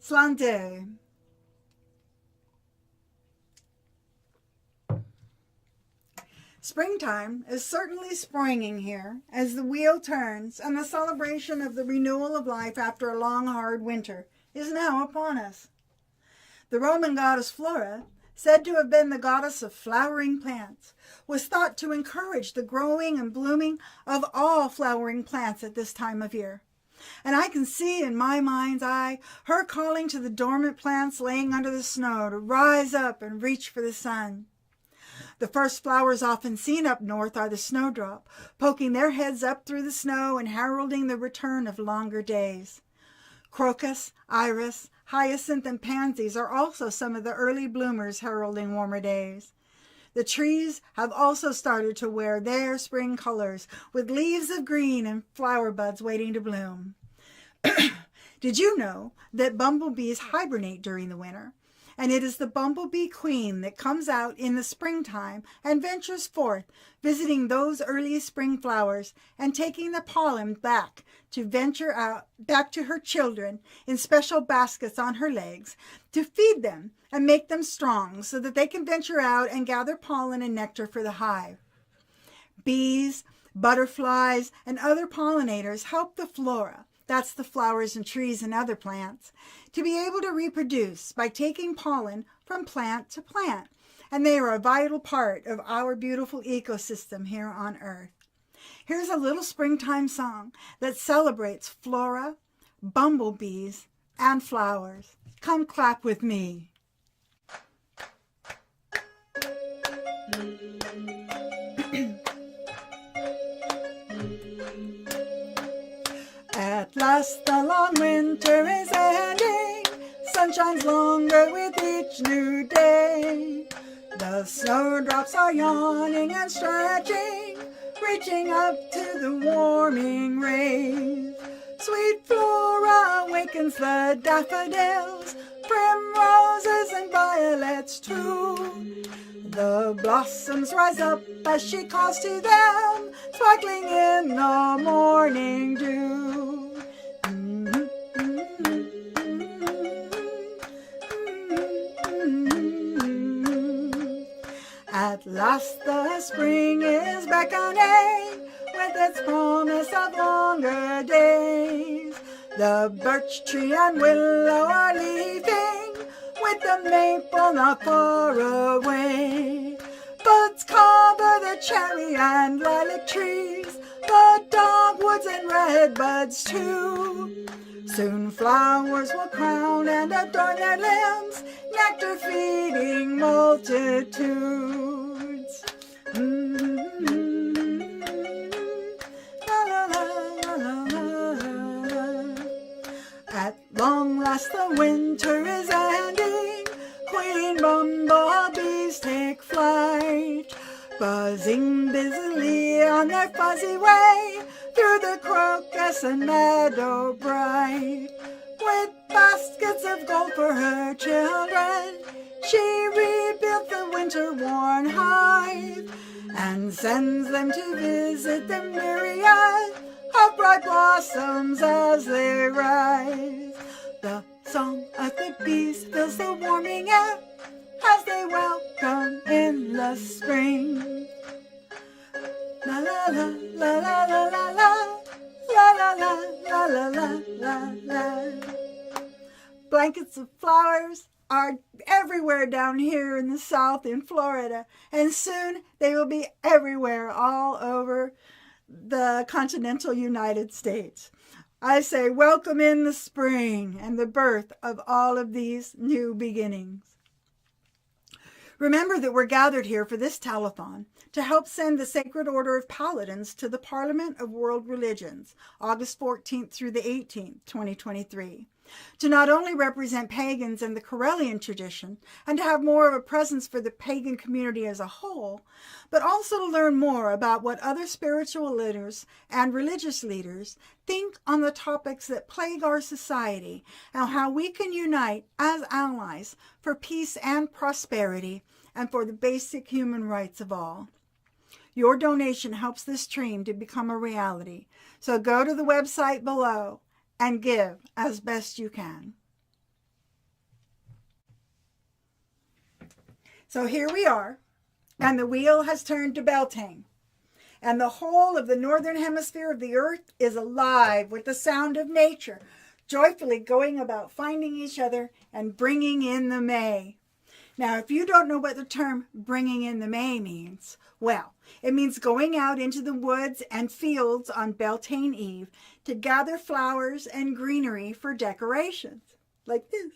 Slante. Springtime is certainly springing here as the wheel turns and the celebration of the renewal of life after a long, hard winter is now upon us. The Roman goddess Flora, said to have been the goddess of flowering plants, was thought to encourage the growing and blooming of all flowering plants at this time of year. And I can see in my mind's eye her calling to the dormant plants laying under the snow to rise up and reach for the sun. The first flowers often seen up north are the snowdrop, poking their heads up through the snow and heralding the return of longer days. Crocus, iris, hyacinth, and pansies are also some of the early bloomers heralding warmer days. The trees have also started to wear their spring colors, with leaves of green and flower buds waiting to bloom. Did you know that bumblebees hibernate during the winter? And it is the bumblebee queen that comes out in the springtime and ventures forth, visiting those early spring flowers and taking the pollen back to venture out back to her children in special baskets on her legs to feed them and make them strong so that they can venture out and gather pollen and nectar for the hive. Bees, butterflies, and other pollinators help the flora, that's the flowers and trees and other plants, to be able to reproduce by taking pollen from plant to plant, and they are a vital part of our beautiful ecosystem here on Earth. Here's a little springtime song that celebrates flora, bumblebees, and flowers. Come clap with me. At last the long winter is ending, sun shines longer with each new day. The snowdrops are yawning and stretching, reaching up to the warming rays. Sweet flora awakens the daffodils, primroses and violets too. The blossoms rise up as she calls to them, sparkling in the morning dew. At last the spring is beckoning with its promise of longer days. The birch tree and willow are leafing, with the maple not far away. Buds cover the cherry and lilac trees, the dogwoods and redbuds too. Soon flowers will crown and adorn their limbs, nectar feeding multitudes. La, la, la, la, la, la. At long last the winter is ending, queen bumblebees take flight, buzzing busily on their fuzzy way through the crocus and meadow bright. With baskets of gold for her children, she rebuilt the winter-worn hive and sends them to visit the myriad of bright blossoms as they rise. The song of the bees fills the warming air as they welcome in the spring. La la la la la la la la la la la la la la la. Blankets of flowers are everywhere down here in the South in Florida, and soon they will be everywhere all over the continental United States. I say welcome in the spring and the birth of all of these new beginnings. Remember that we're gathered here for this telethon to help send the Sacred Order of Paladins to the Parliament of World Religions, August 14th through the 18th, 2023, to not only represent pagans and the Correllian tradition and to have more of a presence for the pagan community as a whole, but also to learn more about what other spiritual leaders and religious leaders think on the topics that plague our society and how we can unite as allies for peace and prosperity and for the basic human rights of all. Your donation helps this dream to become a reality. So go to the website below and give as best you can. So here we are, and the wheel has turned to Beltane. And the whole of the northern hemisphere of the earth is alive with the sound of nature, joyfully going about finding each other and bringing in the May. Now, if you don't know what the term bringing in the May means, well, it means going out into the woods and fields on Beltane Eve to gather flowers and greenery for decorations, like this,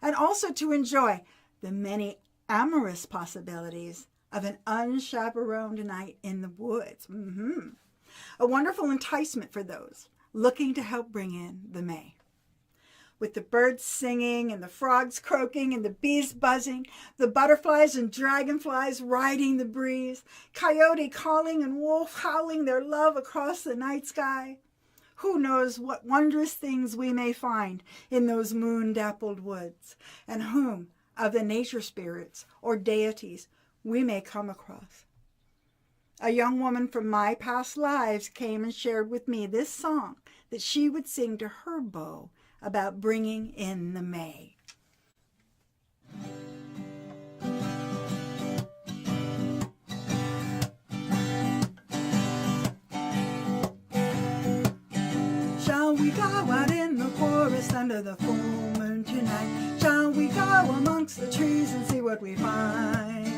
and also to enjoy the many amorous possibilities of an unchaperoned night in the woods. A wonderful enticement for those looking to help bring in the May. With the birds singing and the frogs croaking and the bees buzzing, the butterflies and dragonflies riding the breeze, coyote calling and wolf howling their love across the night sky. Who knows what wondrous things we may find in those moon-dappled woods, and whom of the nature spirits or deities we may come across. A young woman from my past lives came and shared with me this song that she would sing to her beau about bringing in the May. Shall we go out in the forest under the full moon tonight? Shall we go amongst the trees and see what we find?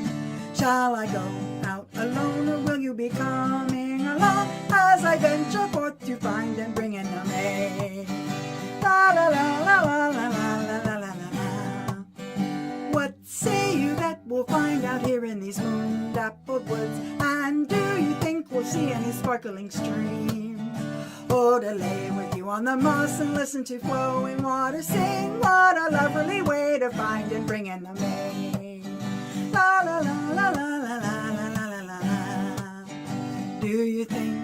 Shall I go out alone, or will you be coming along as I venture forth to find and bring in the May? La la la la la la la la la la. What say you that we'll find out here in these moon-dappled woods? And do you think we'll see any sparkling streams? Or to lay with you on the moss and listen to flowing water sing? What a lovely way to find and bring in the May. La la la la la la la la la la. Do you think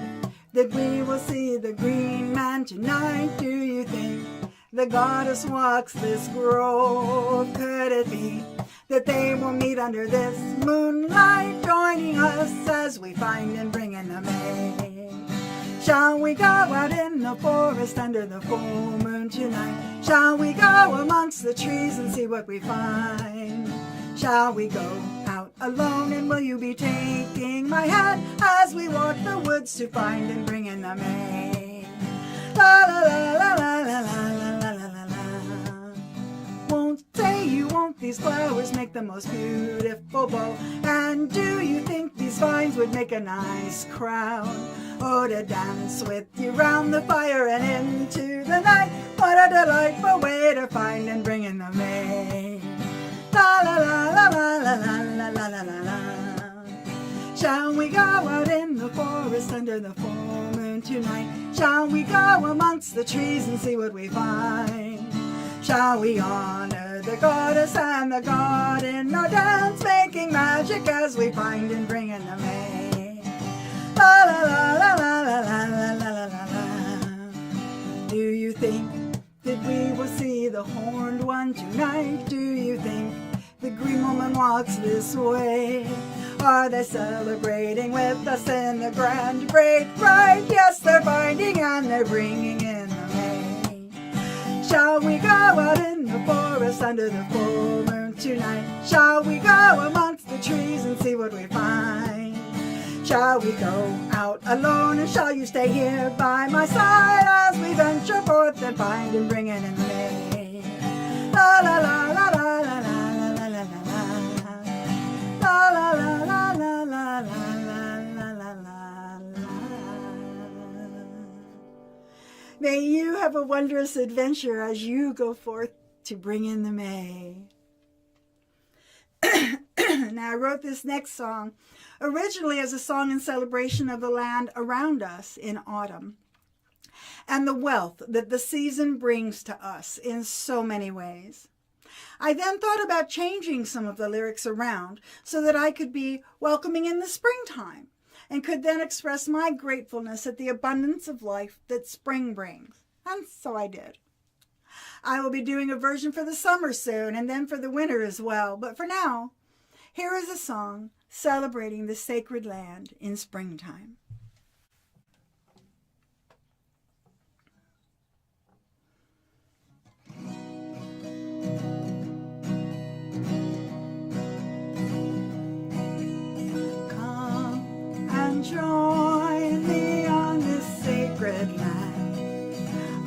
that we will see the green man tonight? Do you think the goddess walks this grove? Could it be that they will meet under this moonlight, joining us as we find and bring in the May? Shall we go out in the forest under the full moon tonight? Shall we go amongst the trees and see what we find? Shall we go out alone, and will you be taking my hand as we walk the woods to find and bring in the May? La la la la la la la la la la la. Won't say you won't these flowers make the most beautiful bow? And do you think these vines would make a nice crown? Oh, to dance with you round the fire and into the night. What a delightful way to find and bring in the May. La la la la la la la la la la la. Shall we go out in the forest under the full moon tonight? Shall we go amongst the trees and see what we find? Shall we honor the goddess and the god in our dance, making magic as we find and bring in the May? La la la la la la la la la la la. Do you think that we will see the horned one tonight? Do you think the green woman walks this way? Are they celebrating with us in the grand great ride? Yes, they're finding and they're bringing in the May. Shall we go out in the forest under the full moon tonight? Shall we go amongst the trees and see what we find? Shall we go out alone, or shall you stay here by my side as we venture forth and find and bring in the May? La la la la la la la la la la la. La la la la la la la la la la la. May you have a wondrous adventure as you go forth to bring in the May. Now, I wrote this next song originally as a song in celebration of the land around us in autumn and the wealth that the season brings to us in so many ways. I then thought about changing some of the lyrics around so that I could be welcoming in the springtime and could then express my gratefulness at the abundance of life that spring brings. And so I did. I will be doing a version for the summer soon and then for the winter as well. But for now, here is a song celebrating the sacred land in springtime. Come and join me on this sacred land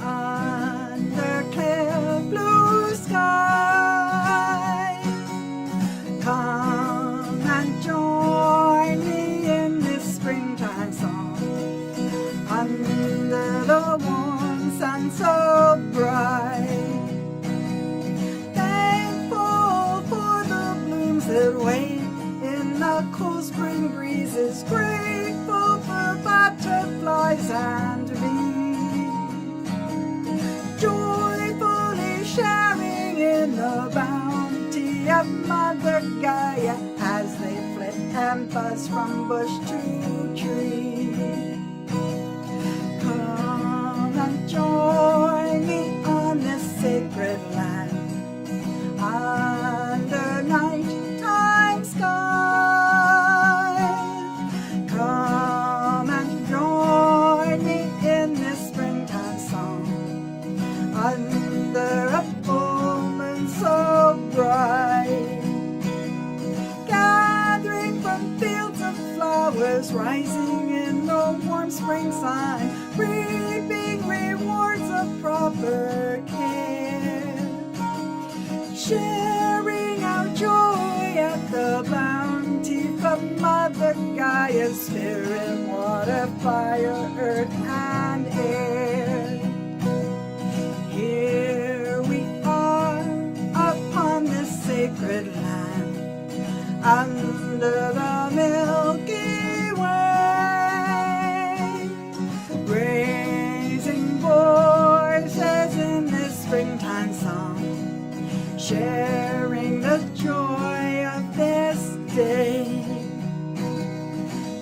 under clear blue sky. Come and join me in this springtime song under the warm sun so bright. Thankful for the blooms that wait in the cool spring breezes, grateful for butterflies and bees, joyfully sharing in the bounty of Mother Gaia as they flit and buzz from bush to tree. Come and join me on this sacred land under nighttime skies. Come and join me in this springtime song under a full moon so bright. Gathering from fields of flowers, rising in the warm spring sun, reaping rewards of proper care, sharing our joy at the bounty of Mother Gaia's spirit, water, fire, earth, and air. Here we are upon this sacred land under the Milky Way, raising voices in this springtime song, sharing the joy of this day.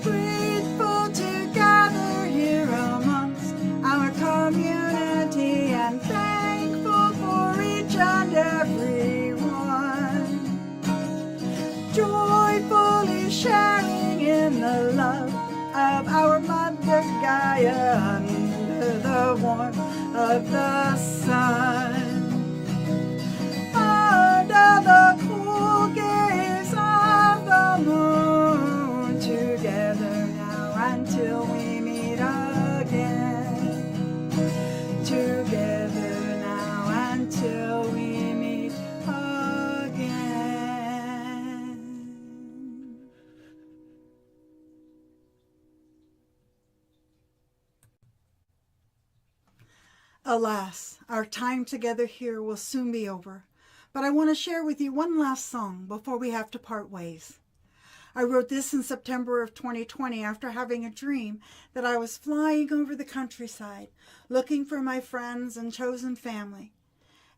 Grateful to gather here amongst our community and thankful for each and every one, joyfully sharing in the love of our Mother Gaia under the warmth of the sun. Under the cool gaze of the moon, together now until we meet again. Together now until we meet again. Alas, our time together here will soon be over. But I want to share with you one last song before we have to part ways. I wrote this in September of 2020 after having a dream that I was flying over the countryside, looking for my friends and chosen family.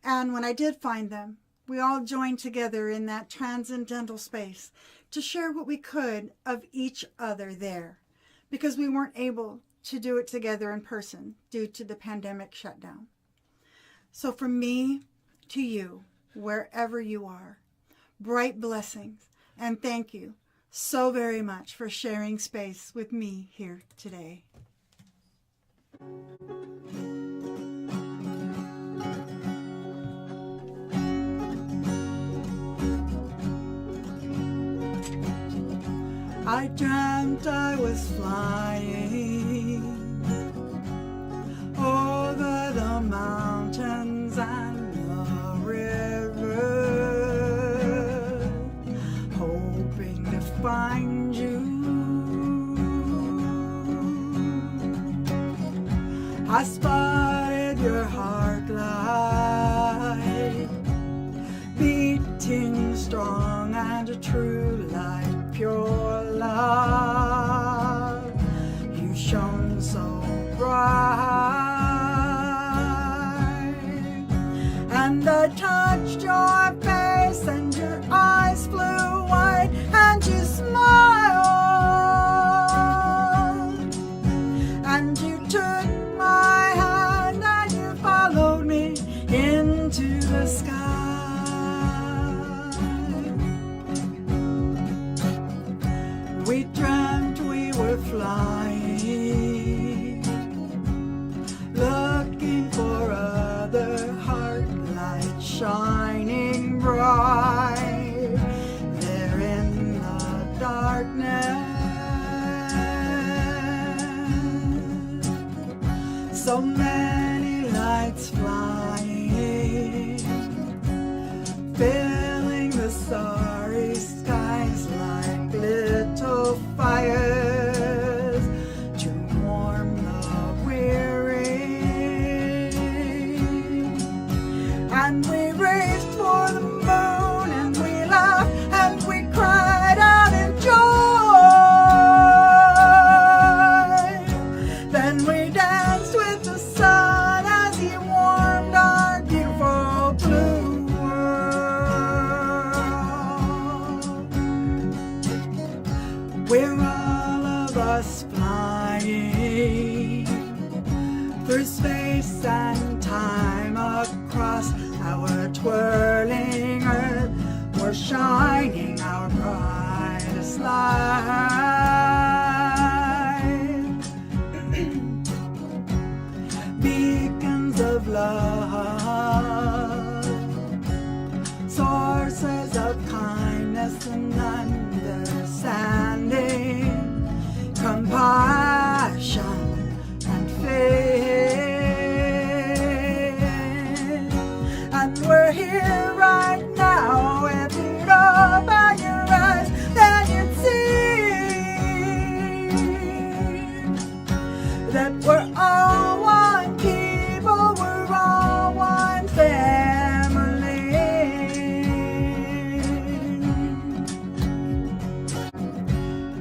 And when I did find them, we all joined together in that transcendental space to share what we could of each other there, because we weren't able to do it together in person due to the pandemic shutdown. So from me to you, wherever you are, bright blessings, and thank you so very much for sharing space with me here today. I dreamt I was flying over the mountains and find you. I spotted your heart light beating strong and true like pure love. You shone so bright, and I touched your face and your eyes flew wide, and you smiled, and you took my hand and you followed me into the sky. So many lights flying, filling the starry skies like little fires to warm the weary. And we raced for the moon, and we laughed, and we cried out in joy. Then we danced with the sun as he warmed our beautiful blue world. We're all of us flying through space and time across our twirling earth. We're shining our brightest light. Beacons of love, sources of kindness and understanding, compassion and faith. And we're here right now. If you'd open your eyes, then you'd see that we're all one people, we're all one family.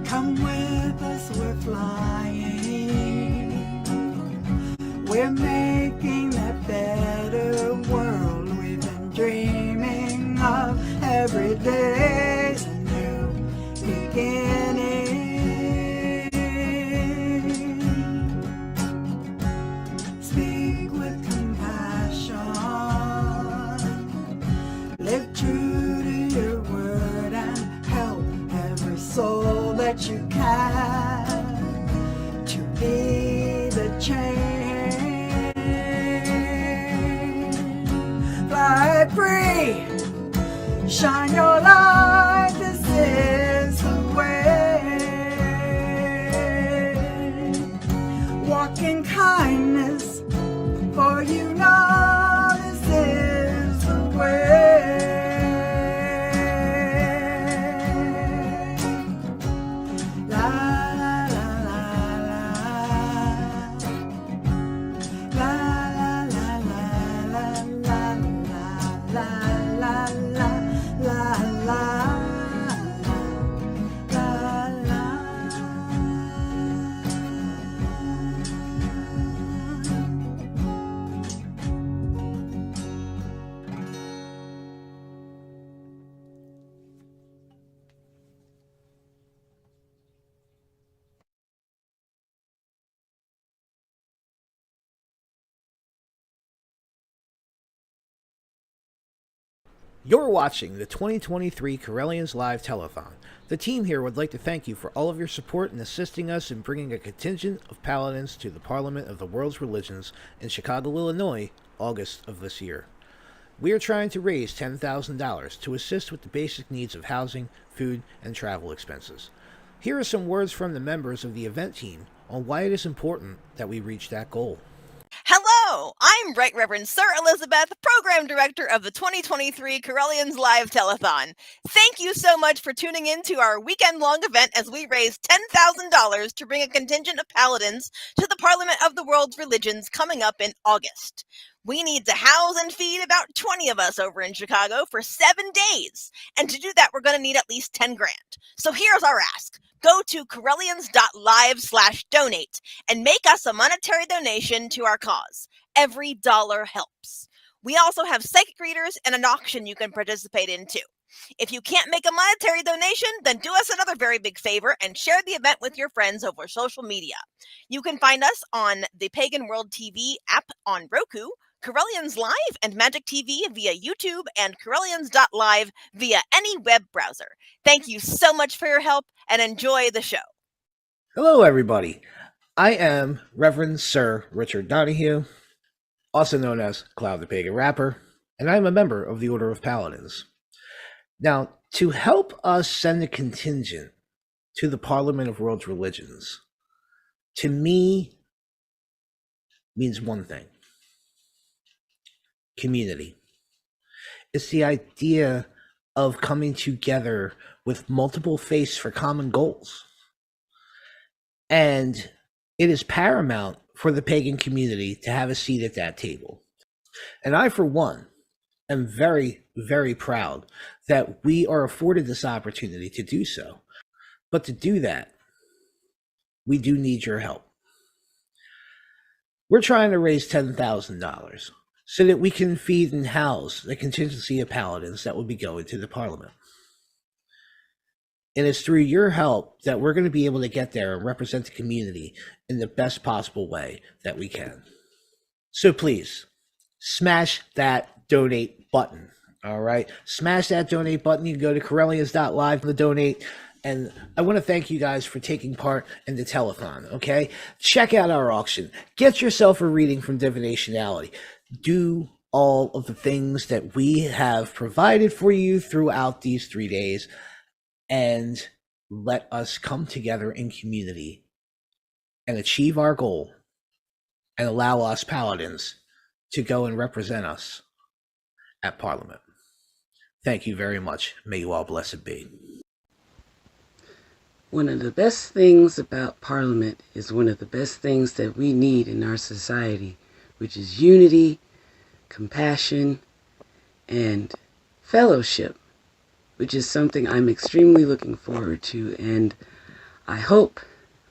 Come with us, we're flying. We're making that better world we've been dreaming of. Every day's a new beginning. Speak with compassion, live true to your word, and help every soul that you can to be the change. Fly free, shine your light, this is the way. Walk in kindness, for you know this is the way. La la la la la. La la la la la la la la la la la. You're watching the 2023 Correllians Live Telethon. The team here would like to thank you for all of your support in assisting us in bringing a contingent of paladins to the Parliament of the World's Religions in Chicago, Illinois, August of this year. We are trying to raise $10,000 to assist with the basic needs of housing, food, and travel expenses. Here are some words from the members of the event team on why it is important that we reach that goal. Hello, I'm Right Reverend Sir Elizabeth, Program Director of the 2023 Correllians Live Telethon. Thank you so much for tuning in to our weekend-long event as we raise $10,000 to bring a contingent of paladins to the Parliament of the World's Religions coming up in August. We need to house and feed about 20 of us over in Chicago for 7 days. And to do that, we're going to need at least 10 grand. So here's our ask. Go to Correllians.live/donate and make us a monetary donation to our cause. Every dollar helps. We also have psychic readers and an auction you can participate in too. If you can't make a monetary donation, then do us another very big favor and share the event with your friends over social media. You can find us on the Pagan World TV app on Roku, Correllians Live and Magic TV via YouTube, and Correllians.live via any web browser. Thank you so much for your help and enjoy the show. Hello, everybody. I am Reverend Sir Richard Donahue, also known as Cloud the Pagan Rapper, and I am a member of the Order of Paladins. Now, to help us send a contingent to the Parliament of World's Religions, to me, means one thing: community. It's the idea of coming together with multiple faiths for common goals. And it is paramount for the pagan community to have a seat at that table. And I, for one, am very, very proud that we are afforded this opportunity to do so. But to do that, we do need your help. We're trying to raise $10,000 so that we can feed and house the contingency of paladins that will be going to the Parliament. And it's through your help that we're going to be able to get there and represent the community in the best possible way that we can. So please, smash that donate button, all right? Smash that donate button. You can go to Correllians.live to donate. And I want to thank you guys for taking part in the telethon, okay? Check out our auction. Get yourself a reading from Divinationality. Do all of the things that we have provided for you throughout these 3 days, and let us come together in community and achieve our goal and allow us paladins to go and represent us at Parliament. Thank you very much. May you all blessed be. One of the best things about Parliament is one of the best things that we need in our society, which is unity, compassion, and fellowship, which is something I'm extremely looking forward to. And I hope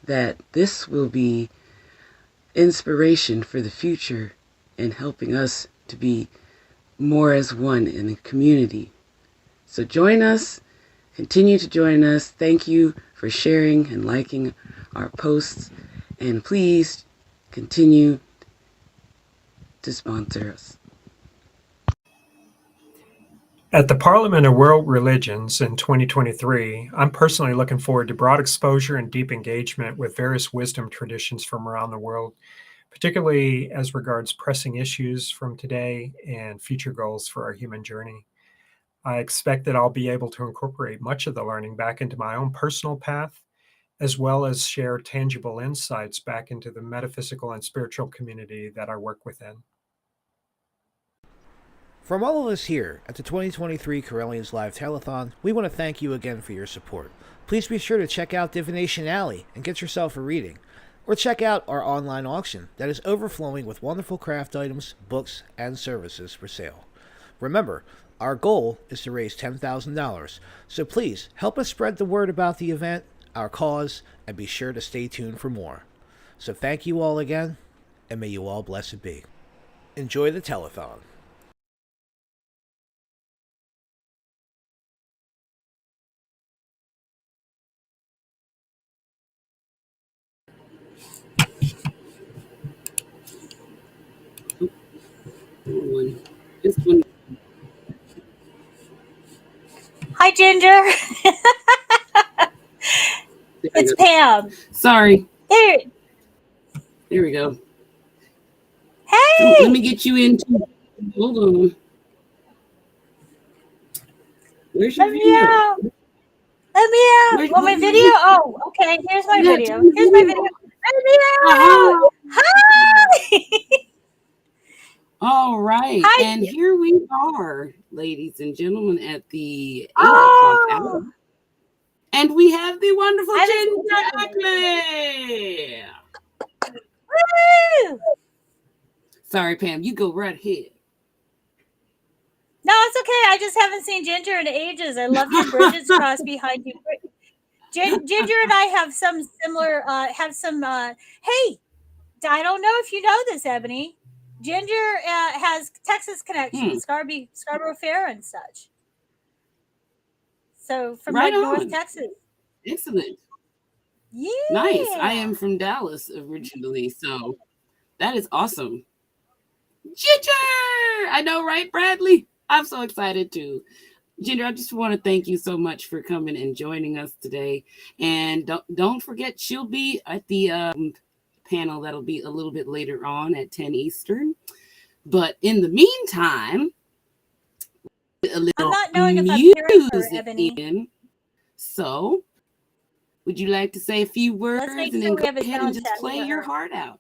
that this will be inspiration for the future and helping us to be more as one in a community. So join us, continue to join us. Thank you for sharing and liking our posts, and please continue to sponsor us. At the Parliament of World Religions in 2023, I'm personally looking forward to broad exposure and deep engagement with various wisdom traditions from around the world, particularly as regards pressing issues from today and future goals for our human journey. I expect that I'll be able to incorporate much of the learning back into my own personal path, as well as share tangible insights back into the metaphysical and spiritual community that I work within. From all of us here at the 2023 Correllians Live Telethon, we want to thank you again for your support. Please be sure to check out Divination Alley and get yourself a reading, or check out our online auction that is overflowing with wonderful craft items, books, and services for sale. Remember, our goal is to raise $10,000, so please help us spread the word about the event, our cause, and be sure to stay tuned for more. So thank you all again, and may you all blessed be. Enjoy the telethon. This one. Hi, Ginger. It's Pam. Sorry. There we go. Hey. Let me get you into. Hold on. Where's your video? Let me out. Want my video? Oh, okay. Here's my video. Here's my video. Let me out. Hi. All right. Hi. And here we are, ladies and gentlemen, at the 8 o'clock hour. And we have the wonderful Ackley. Woo! Sorry, Pam. You go right ahead. No, it's okay. I just haven't seen Ginger in ages. I love your Bridget's cross behind you. Ginger and I have some similar, hey, I don't know if you know this, Ebony. Ginger has Texas connections, Scarborough Fair and such. So from North Texas. Excellent. Yeah. Nice. I am from Dallas originally, so that is awesome. Ginger! I know, right, Bradley? I'm so excited too. Ginger, I just want to thank you so much for coming and joining us today. And don't forget, she'll be at the panel that'll be a little bit later on at 10 Eastern. But in the meantime, a little I'm not knowing if I'm hearing her, Ebony. In. So, would you like to say a few words and then go ahead and just play your heart out?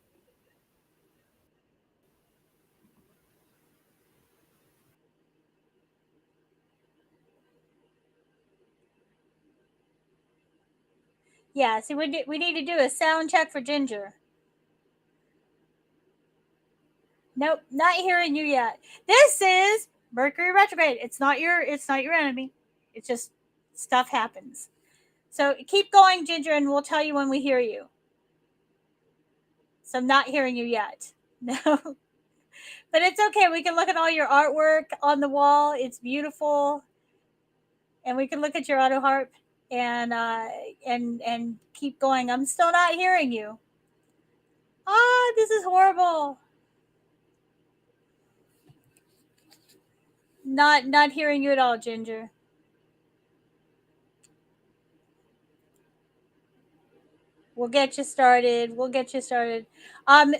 Yeah, see, we need to do a sound check for Ginger. Nope, not hearing you yet. This is Mercury retrograde. It's not your enemy. It's just stuff happens. So keep going, Ginger, and we'll tell you when we hear you. So I'm not hearing you yet. No. But it's okay. We can look at all your artwork on the wall. It's beautiful. And we can look at your auto harp and keep going. I'm still not hearing you. Ah, this is horrible. Not hearing you at all, Ginger. We'll get you started.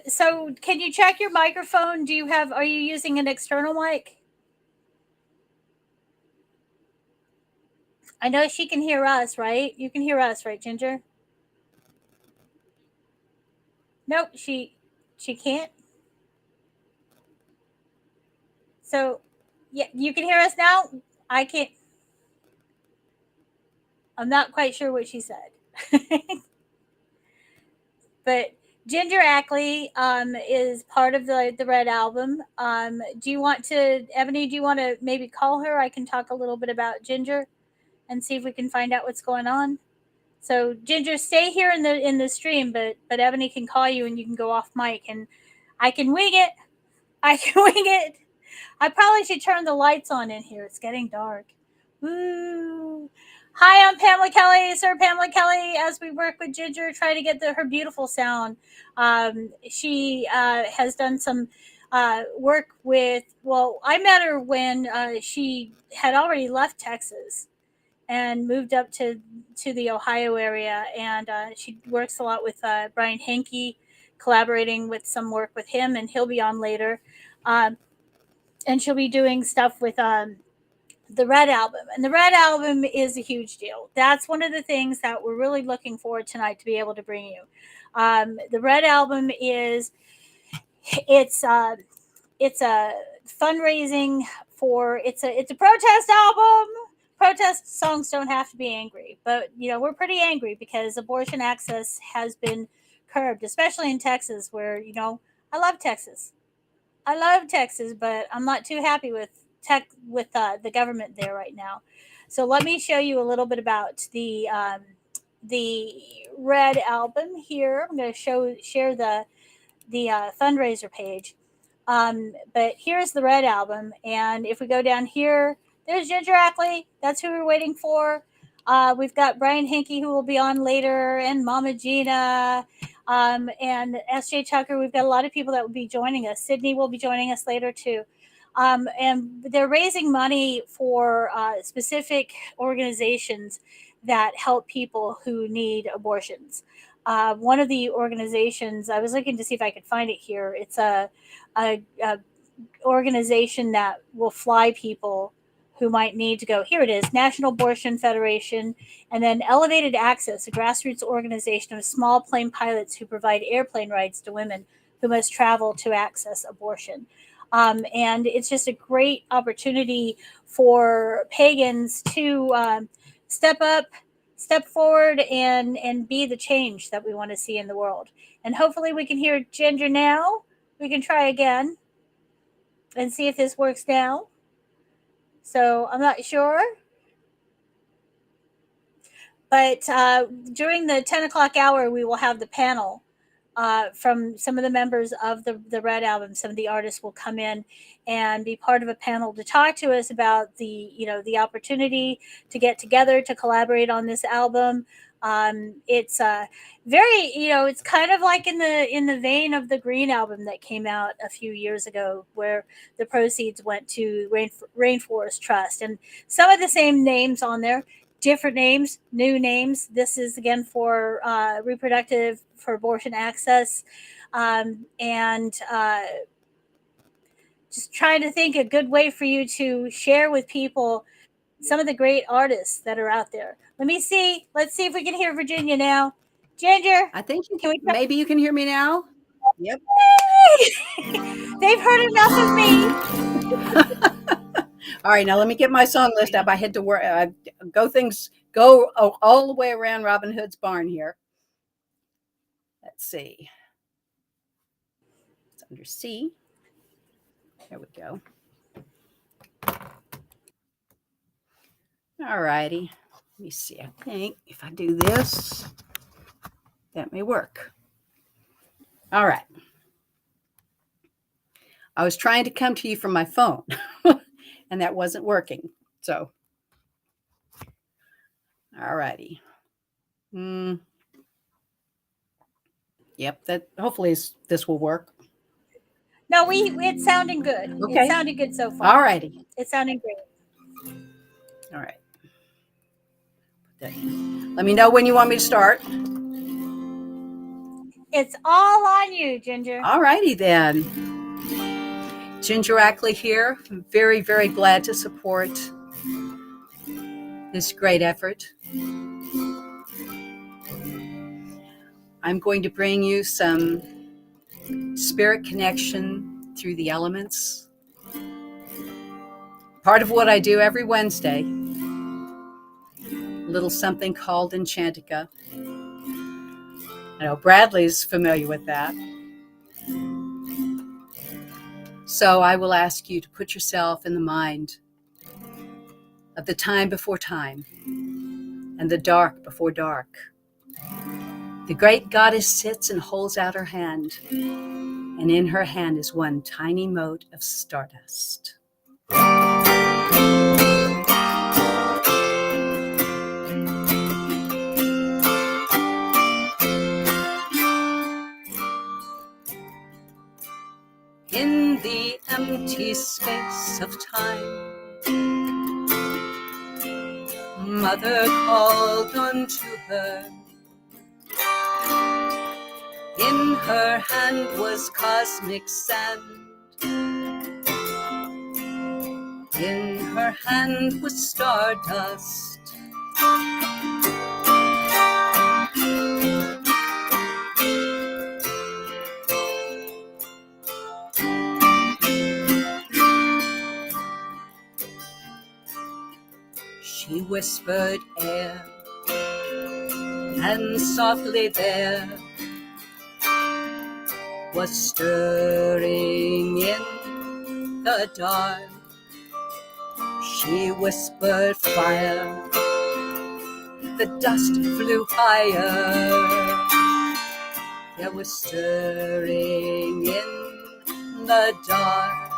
So can you check your microphone? Are you using an external mic? I know she can hear us, right? You can hear us, right, Ginger? Nope, she can't. So, yeah, you can hear us now? I can't. I'm not quite sure what she said. But Ginger Ackley is part of the Red Album. Do you want to, Ebony, do you want to maybe call her? I can talk a little bit about Ginger and see if we can find out what's going on. So Ginger, stay here in the stream, but Ebony can call you and you can go off mic and I can wing it. I probably should turn the lights on in here. It's getting dark. Woo. Hi, I'm Pamela Kelly, Sir Pamela Kelly, as we work with Ginger, try to get her beautiful sound. She has done some work with, I met her when she had already left Texas and moved up to the Ohio area. And she works a lot with Brian Henke, collaborating with some work with him, and he'll be on later. And she'll be doing stuff with the Red Album. And the Red Album is a huge deal. That's one of the things that we're really looking forward tonight to be able to bring you. The Red Album it's a fundraising for, it's a protest album. Protest songs don't have to be angry, but we're pretty angry because abortion access has been curbed, especially in Texas, where I love Texas, but I'm not too happy with the government there right now. So let me show you a little bit about the Red Album here. I'm going to share the fundraiser page. But here's the Red Album, and if we go down here, there's Ginger Ackley. That's who we're waiting for. We've got Brian Henke, who will be on later, and Mama Gina, and S.J. Tucker. We've got a lot of people that will be joining us. Sydney will be joining us later, too. And they're raising money for specific organizations that help people who need abortions. One of the organizations, I was looking to see if I could find it here. It's a organization that will fly people who might need to go. Here it is, National Abortion Federation, and then Elevated Access, a grassroots organization of small plane pilots who provide airplane rides to women who must travel to access abortion. And it's just a great opportunity for pagans to step up, step forward, and be the change that we want to see in the world. And hopefully we can hear Ginger now. We can try again and see if this works now. So I'm not sure. But during the 10 o'clock hour, we will have the panel from some of the members of the Red Album. Some of the artists will come in and be part of a panel to talk to us about the opportunity to get together, to collaborate on this album. It's very, it's kind of like in the vein of the Green Album that came out a few years ago, where the proceeds went to Rainforest Trust, and some of the same names on there, different names, new names. This is again for abortion access, and just trying to think a good way for you to share with people some of the great artists that are out there. Let's see if we can hear Virginia now. Ginger, I think maybe you can hear me now. Yep. They've heard enough of me. All right, now let me get my song list up. I had to work. Go go all the way around Robin Hood's barn here. Let's see. It's under C. There we go. All righty. Let me see. I think if I do this, that may work. All right. I was trying to come to you from my phone, and that wasn't working. So, all righty. Yep, that hopefully this will work. No, it's sounding good. Okay. It's sounding good so far. All righty. It's sounding great. All right. Let me know when you want me to start. It's all on you, Ginger. All righty then. Ginger Ackley here. I'm very, very glad to support this great effort. I'm going to bring you some spirit connection through the elements. Part of what I do every Wednesday, a little something called Enchantica. I know Bradley's familiar with that. So I will ask you to put yourself in the mind of the time before time and the dark before dark. The great goddess sits and holds out her hand, and in her hand is one tiny mote of stardust. In the empty space of time, Mother called unto her. In her hand was cosmic sand. In her hand was stardust. She whispered air, and softly there was stirring in the dark. She whispered fire, the dust flew higher. There was stirring in the dark.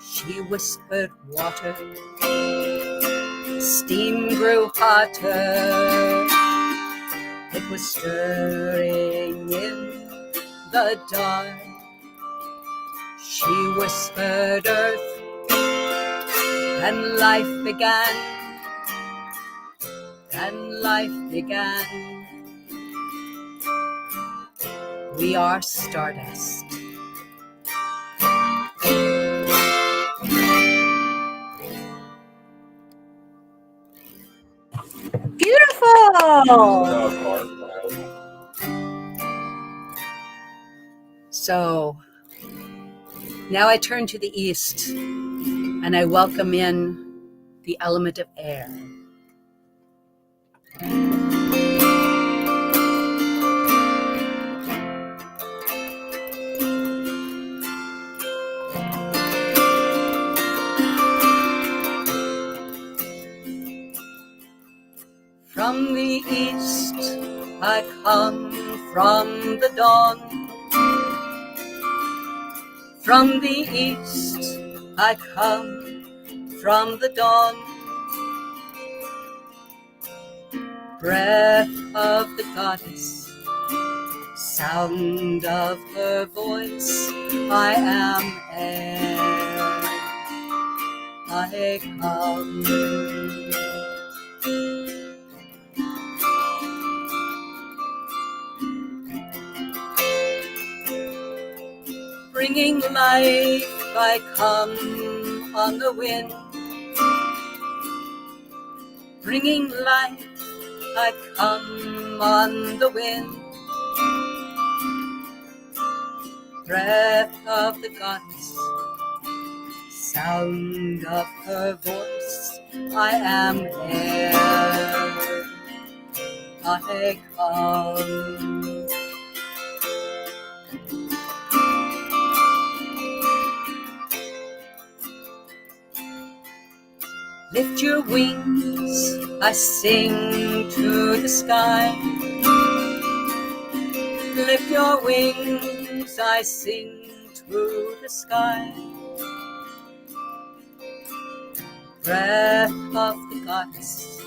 She whispered water, steam grew hotter. It was stirring in the dark. She whispered earth, and life began, and life began. We are stardust. Beautiful. So now I turn to the east and I welcome in the element of air. From the east I come, from the dawn. From the east I come, from the dawn. Breath of the goddess, sound of her voice. I am air, I come. Bringing life, I come on the wind. Bringing life, I come on the wind. Breath of the goddess, sound of her voice. I am here. I come. Lift your wings, I sing to the sky. Lift your wings, I sing to the sky. Breath of the goddess,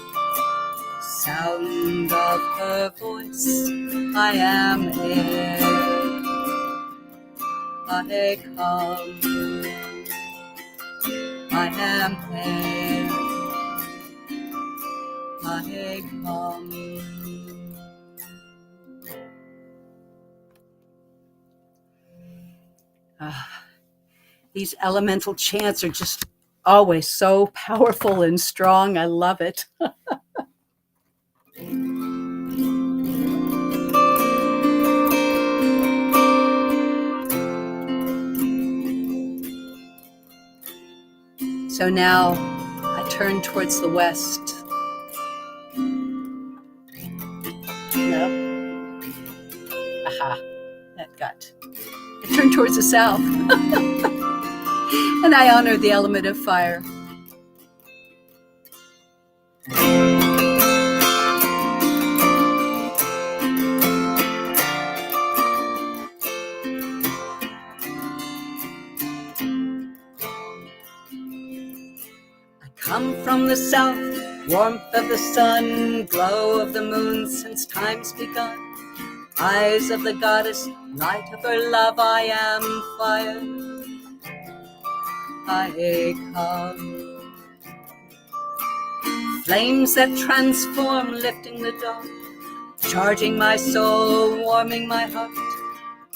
sound of her voice, I am here. I come. I am here. I come. These elemental chants are just always so powerful and strong. I love it. So now I turn towards the west. No. Aha, that got. I turn towards the south. And I honor the element of fire. Come from the south, warmth of the sun, glow of the moon since time's begun. Eyes of the goddess, light of her love, I am fire. I come. Flames that transform, lifting the dark, charging my soul, warming my heart.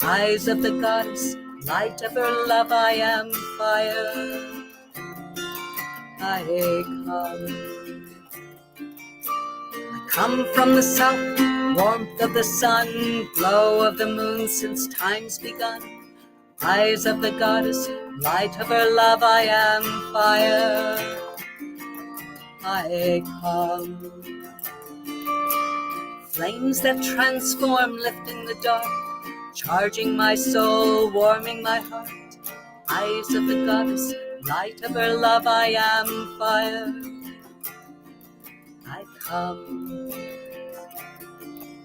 Eyes of the goddess, light of her love, I am fire. I come from the south, warmth of the sun, glow of the moon since time's begun. Eyes of the goddess, light of her love, I am fire. I come. Flames that transform, lifting the dark, charging my soul, warming my heart. Eyes of the goddess, light of her love, I am fire. I come.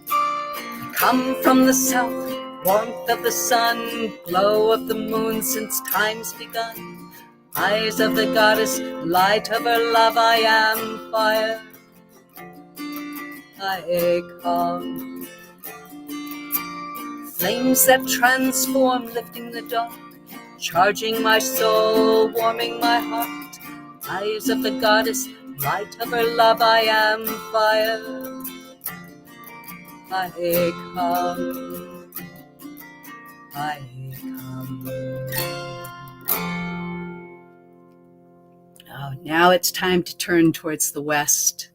I come from the south, warmth of the sun, glow of the moon since time's begun. Eyes of the goddess, light of her love, I am fire. I come. Flames that transform, lifting the dark, charging my soul, warming my heart. Eyes of the goddess, light of her love, I am fire. I come. I come. Oh, now it's time to turn towards the west.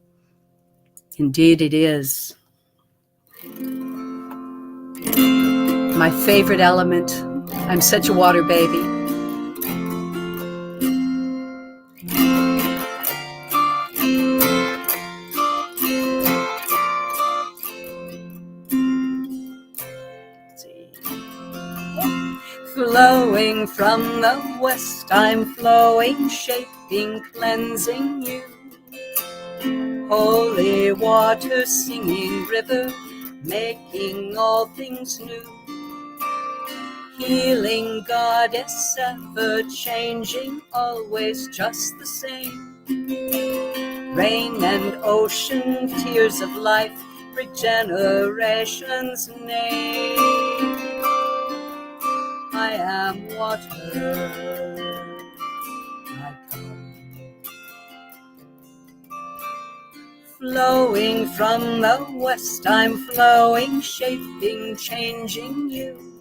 Indeed it is. My favorite element. I'm such a water baby. Flowing from the west, I'm flowing, shaping, cleansing you. Holy water, singing river, making all things new. Healing goddess, ever changing, always just the same. Rain and ocean, tears of life, regeneration's name. I am water. I come. Flowing from the west, I'm flowing, shaping, changing you.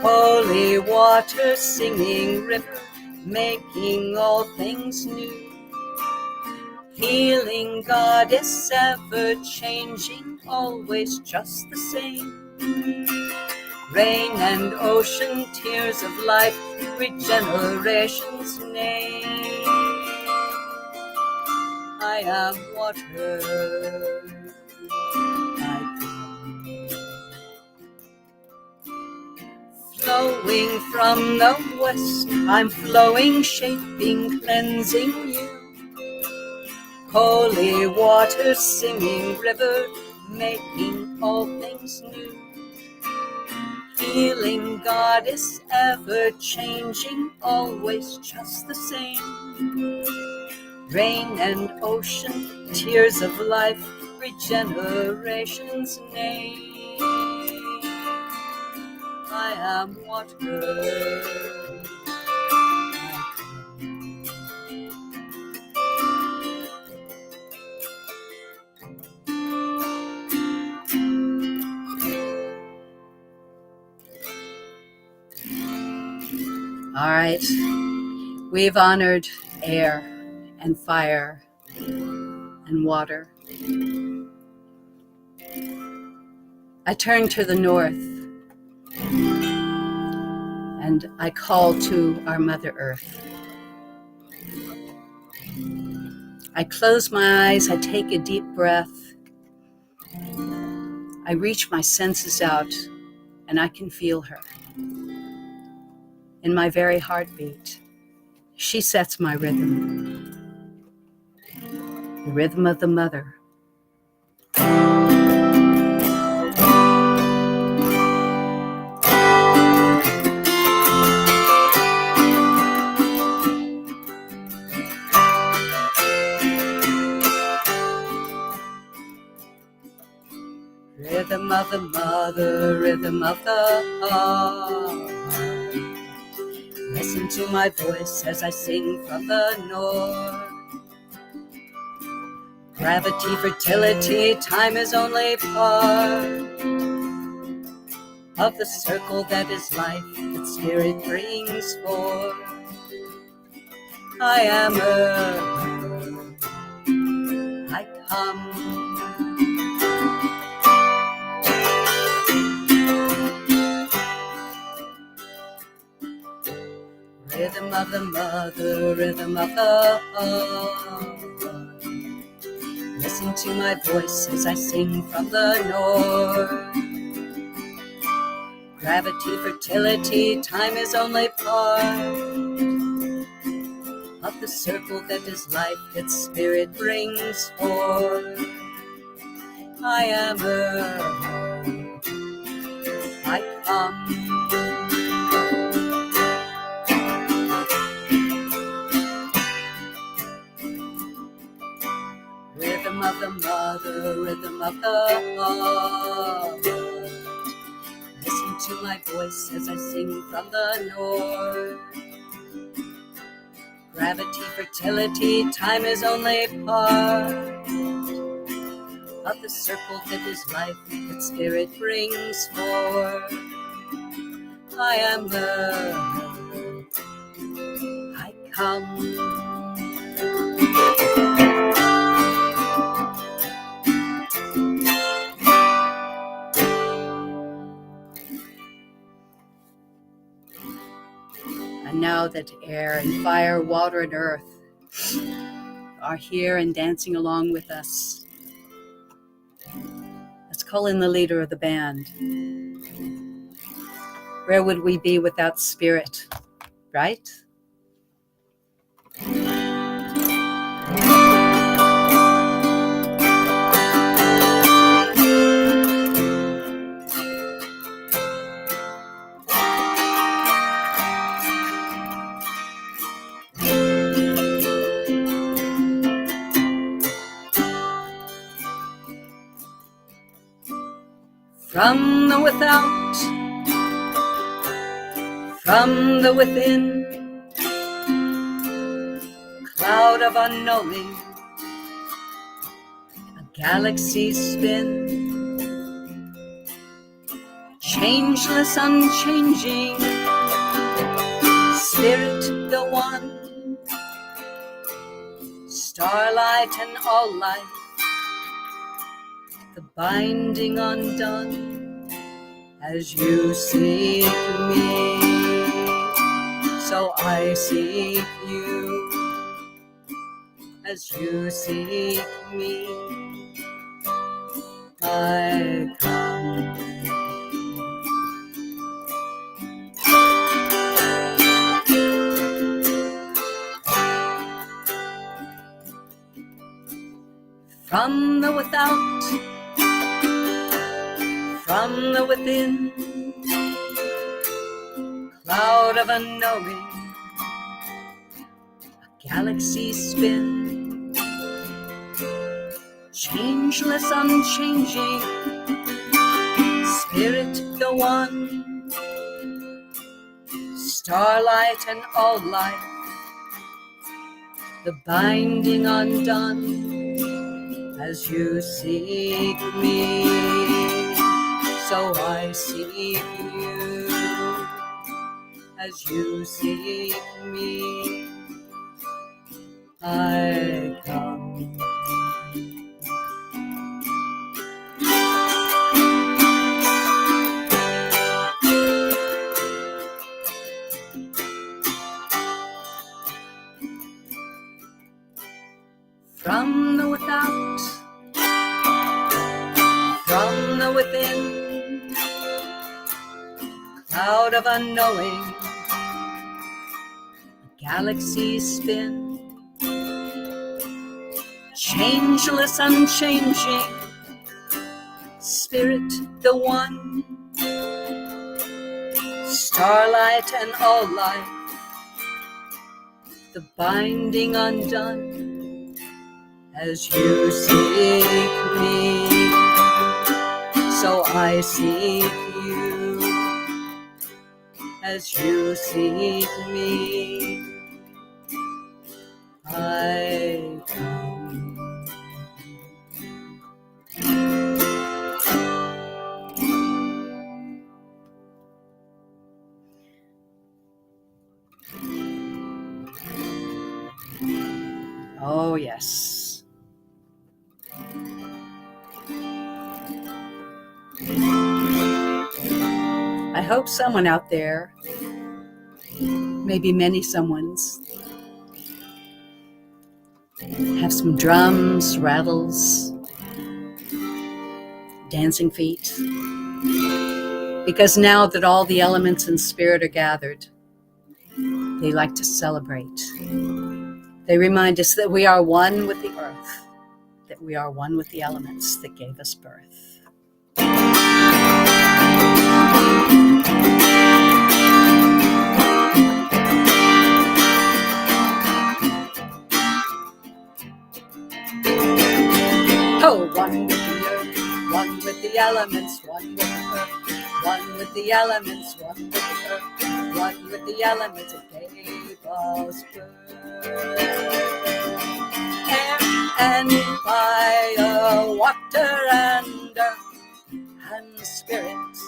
Holy water, singing river, making all things new. Healing goddess, ever changing, always just the same. Rain and ocean, tears of life, regeneration's name. I am water. Flowing from the west, I'm flowing, shaping, cleansing you. Holy water, singing river, making all things new. Healing goddess, ever changing, always just the same. Rain and ocean, tears of life, regeneration's name. I am water. All right, we've honored air and fire and water. I turn to the north and I call to our Mother Earth. I close my eyes, I take a deep breath. I reach my senses out and I can feel her. In my very heartbeat, she sets my rhythm. The rhythm of the mother. Rhythm of the mother, rhythm of the heart. Listen to my voice as I sing from the north. Gravity, fertility, time is only part of the circle that is life, that spirit brings forth. I am earth, I come. Rhythm of the mother, rhythm of the heart. Listen to my voice as I sing from the north. Gravity, fertility, time is only part of the circle that is life, its spirit brings forth. I am earth, I come. Rhythm of the mother, rhythm of the heart. Listen to my voice as I sing from the north. Gravity, fertility, time is only part of the circle that is life, that spirit brings forth. I am earth, I come. And now that air and fire, water and earth are here and dancing along with us, let's call in the leader of the band. Where would we be without spirit, right? From the without, from the within, cloud of unknowing, a galaxy spin, changeless, unchanging, spirit the one, starlight and all life, the binding undone, as you seek me, so I seek you, as you seek me, I come. From the without, from the within, cloud of unknowing, a galaxy spin, changeless, unchanging, spirit the one, starlight and all life, the binding undone, as you seek me, so I seek you, as you seek me, I come. From the without, from the within, cloud of unknowing, a galaxy spin, changeless, unchanging, spirit the one, starlight and all life, the binding undone, as you seek me, so I seek you, as you seek me, I come. Oh, yes. I hope someone out there, maybe many someones, have some drums, rattles, dancing feet. Because now that all the elements in spirit are gathered, they like to celebrate. They remind us that we are one with the earth, that we are one with the elements that gave us birth. Oh, one with the earth, one with the elements, one with the earth, one with the elements, one with the earth, one with the elements that gave us birth. Air and fire, water and earth, and spirits,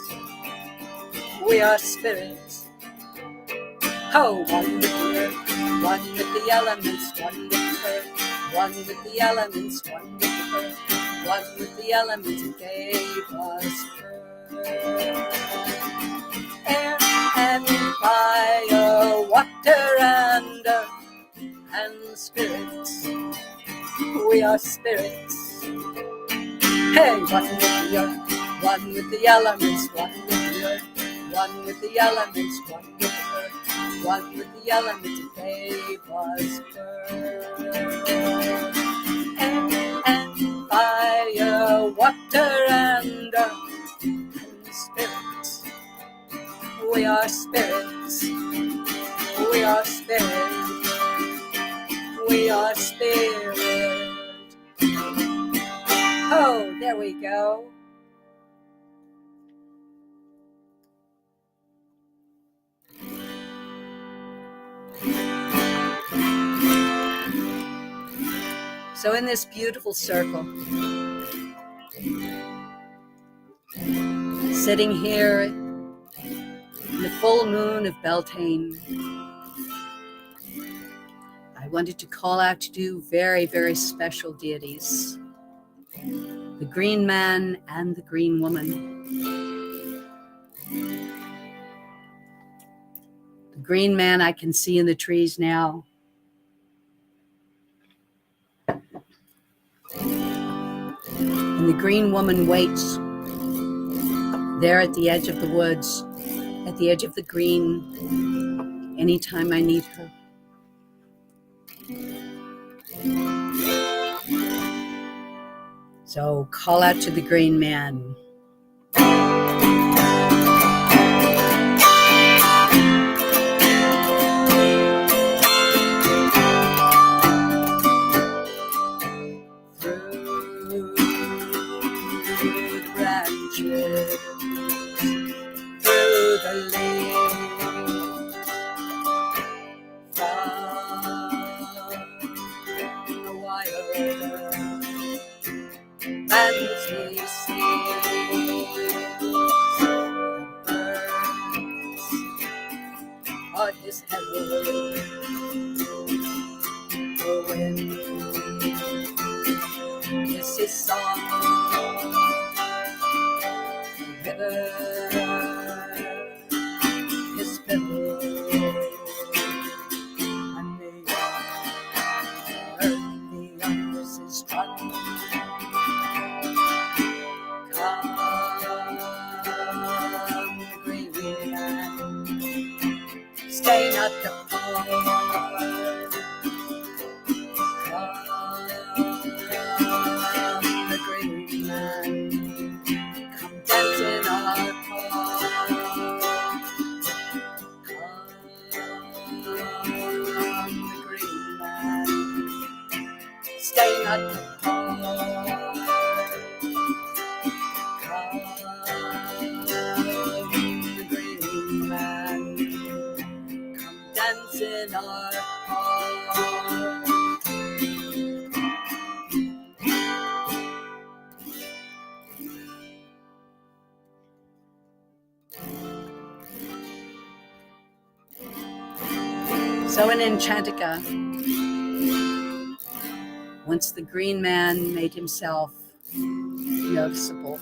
we are spirits. Oh, one with the earth, one with the elements, one with the earth, one with the elements, one with the earth, one with the elements that gave us birth. Air and fire, water and earth, and spirits, we are spirits. Hey, one with the earth, one with the elements, one with the earth, one with the elements, one with the earth, one with the elements that gave us birth. Air and fire, water and earth, and spirits, we are spirits, we are spirits, we are spirit. Oh, there we go. So in this beautiful circle, sitting here in the full moon of Beltane, I wanted to call out to two very, very special deities, the Green Man and the Green Woman. The Green Man I can see in the trees now. green woman waits there at the edge of the woods, at the edge of the green, anytime I need her. So call out to the green man. Through the branches, through the lane, from the wild lands he sees, the birds are his herald, the wind is his song, the river his fiddle, and the earth beyond is his drum. Come, the green man, stay not apart. The green man, come dance in our park. Come, the green man, stay not apart. Come, the green man, come dance in our park. So in Enchantica, once the green man made himself noticeable,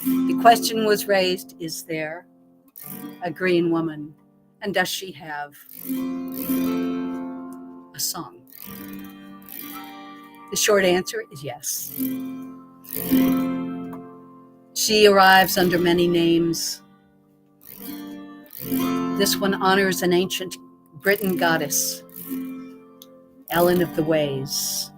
the question was raised, is there a green woman, and does she have a song? The short answer is yes. She arrives under many names. This one honors an ancient Britain goddess, Ellen of the Ways.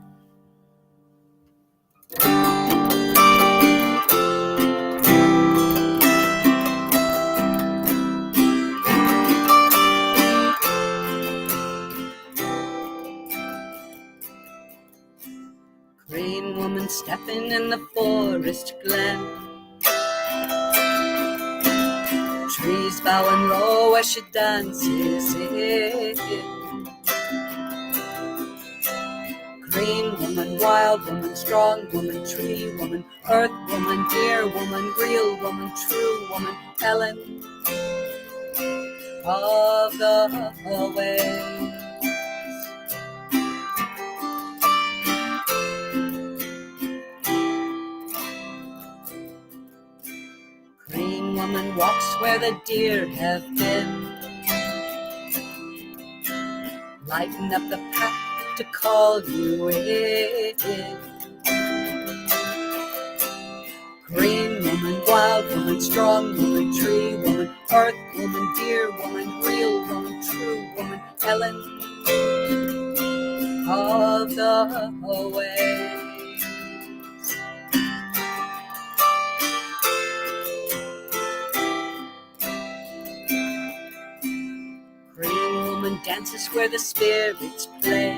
Green woman stepping in the forest glen, trees bow and roll as she dances in. Green woman, wild woman, strong woman, tree woman, earth woman, dear woman, real woman, true woman, Ellen of the ways. Green woman walks where the deer have been, lighten up the path to call you in. Green woman, wild woman, strong woman, tree woman, earth woman, dear woman, real woman, true woman, Ellen of the ways. Green woman dances where the spirits play,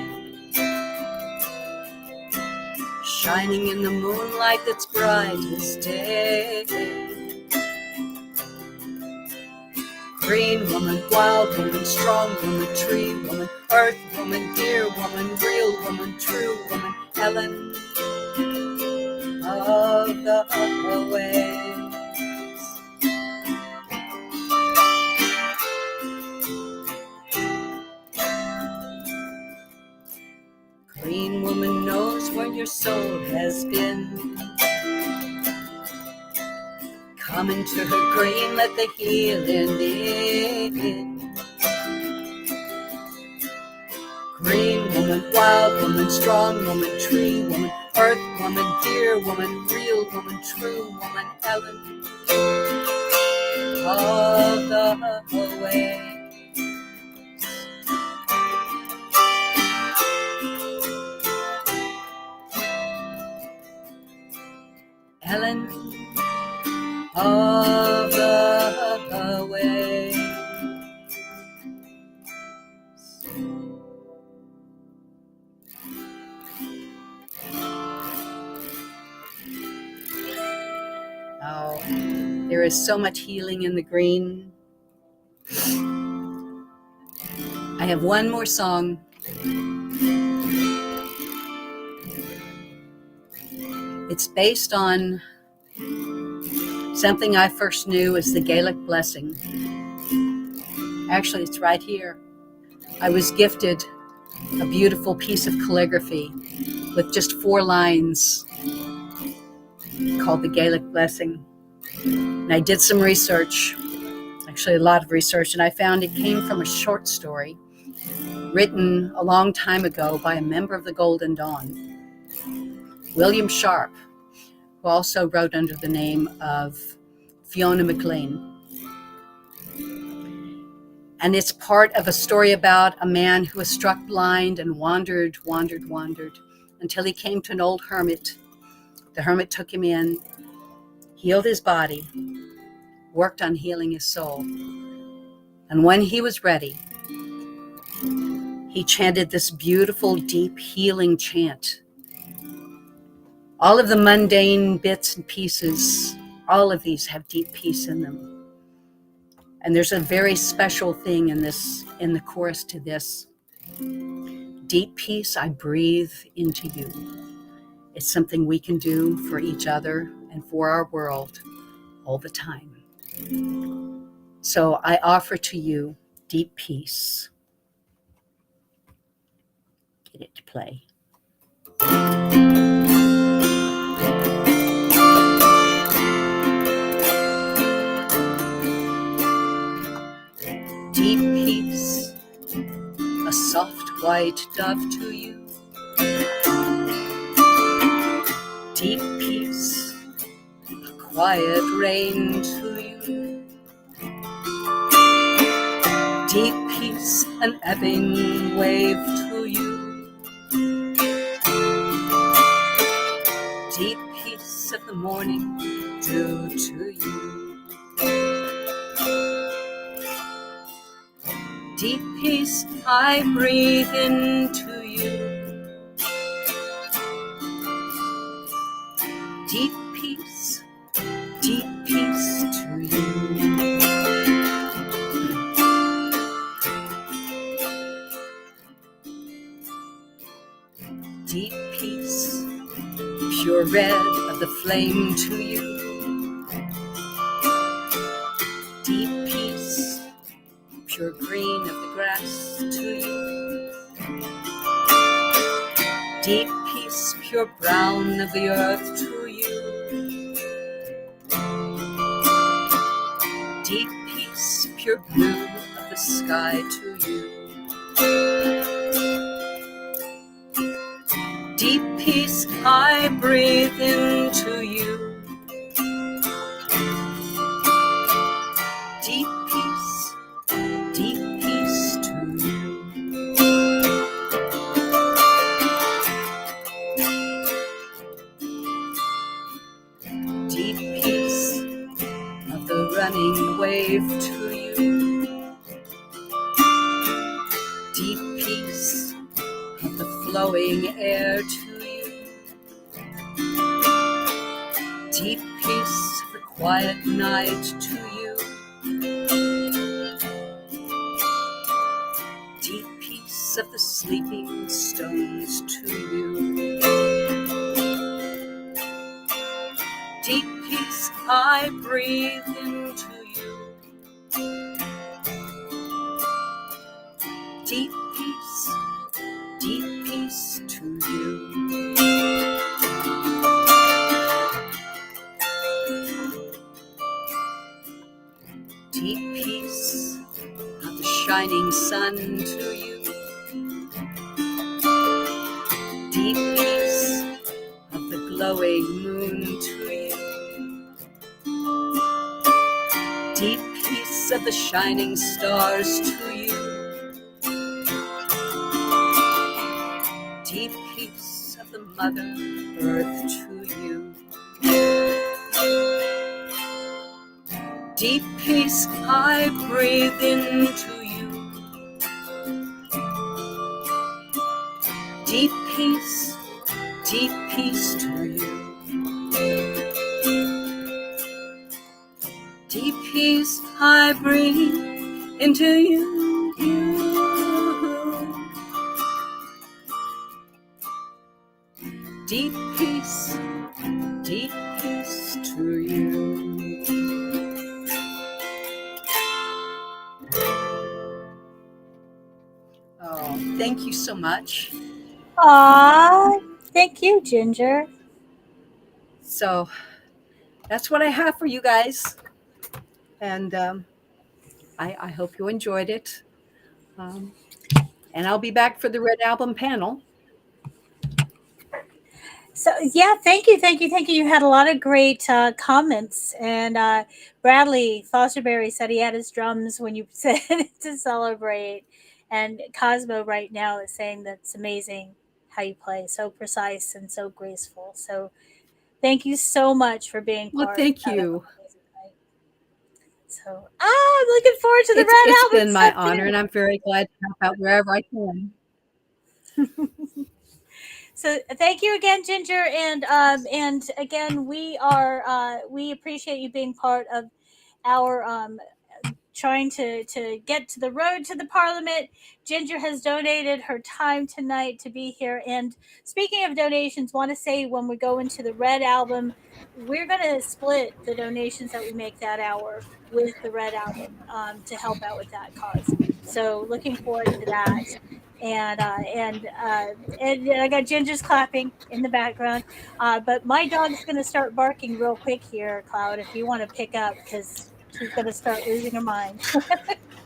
shining in the moonlight that's bright as day. Green woman, wild woman, strong woman, tree woman, earth woman, dear woman, real woman, true woman, Ellen of the ways. Green woman knows where your soul has been. Come into her green, let the healing in. Green woman, wild woman, strong woman, tree woman, earth woman, dear woman, real woman, true woman, Ellen of the way. Ellen of the way. Oh, there is so much healing in the green. I have one more song. It's based on something I first knew as the Gaelic blessing. Actually, it's right here. I was gifted a beautiful piece of calligraphy with just 4 lines called the Gaelic blessing. And I did some research, actually a lot of research, and I found it came from a short story written a long time ago by a member of the Golden Dawn, William Sharp, who also wrote under the name of Fiona MacLean. And it's part of a story about a man who was struck blind and wandered until he came to an old hermit. The hermit took him in, healed his body, worked on healing his soul. And when he was ready, he chanted this beautiful, deep, healing chant. All of the mundane bits and pieces, all of these have deep peace in them. And there's a very special thing in the chorus to this. Deep peace I breathe into you. It's something we can do for each other and for our world all the time. So I offer to you deep peace. Get it to play. Deep peace, a soft white dove to you. Deep peace, a quiet rain to you. Deep peace, an ebbing wave to you. Deep peace of the morning dew to you. Deep peace I breathe into you. Deep peace to you. Deep peace, pure red of the flame to you. Deep peace, pure green of the grass to you. Deep peace, pure brown of the earth to you. Deep peace, pure blue of the sky to you. Deep peace I breathe into you. Deep peace to you. Deep peace of the running wave to you. Deep peace of the flowing air to you. Deep peace of the quiet night to you. Deep peace of the sleeping stones to you. Deep peace I breathe into you. Deep peace to you. Deep peace of the shining sun to you. Deep peace glowing moon to you. Deep peace of the shining stars to you. Deep peace of the Mother Earth to you. Deep peace I breathe into you. Deep peace to you. Deep peace I breathe into you. Deep peace to you. Oh, thank you so much. Aw, thank you, Ginger. So that's what I have for you guys. And I hope you enjoyed it. And I'll be back for the Red Album panel. So yeah, thank you. You had a lot of great comments, and Bradley Fosterberry said he had his drums when you said to celebrate, and Cosmo right now is saying that's amazing how you play, so precise and so graceful. So thank you so much for being part. Well, thank you. So I'm looking forward to the Red It's Album. been my honor, and I'm very glad to help out wherever I can. So thank you again, Ginger, and again we appreciate you being part of our trying to get to the road to the Parliament. Ginger has donated her time tonight to be here. And speaking of donations, want to say when we go into the Red Album, we're going to split the donations that we make that hour with the Red Album to help out with that cause. So looking forward to that. And I got Ginger's clapping in the background. But my dog's going to start barking real quick here, Cloud, if you want to pick up, because she's going to start losing her mind.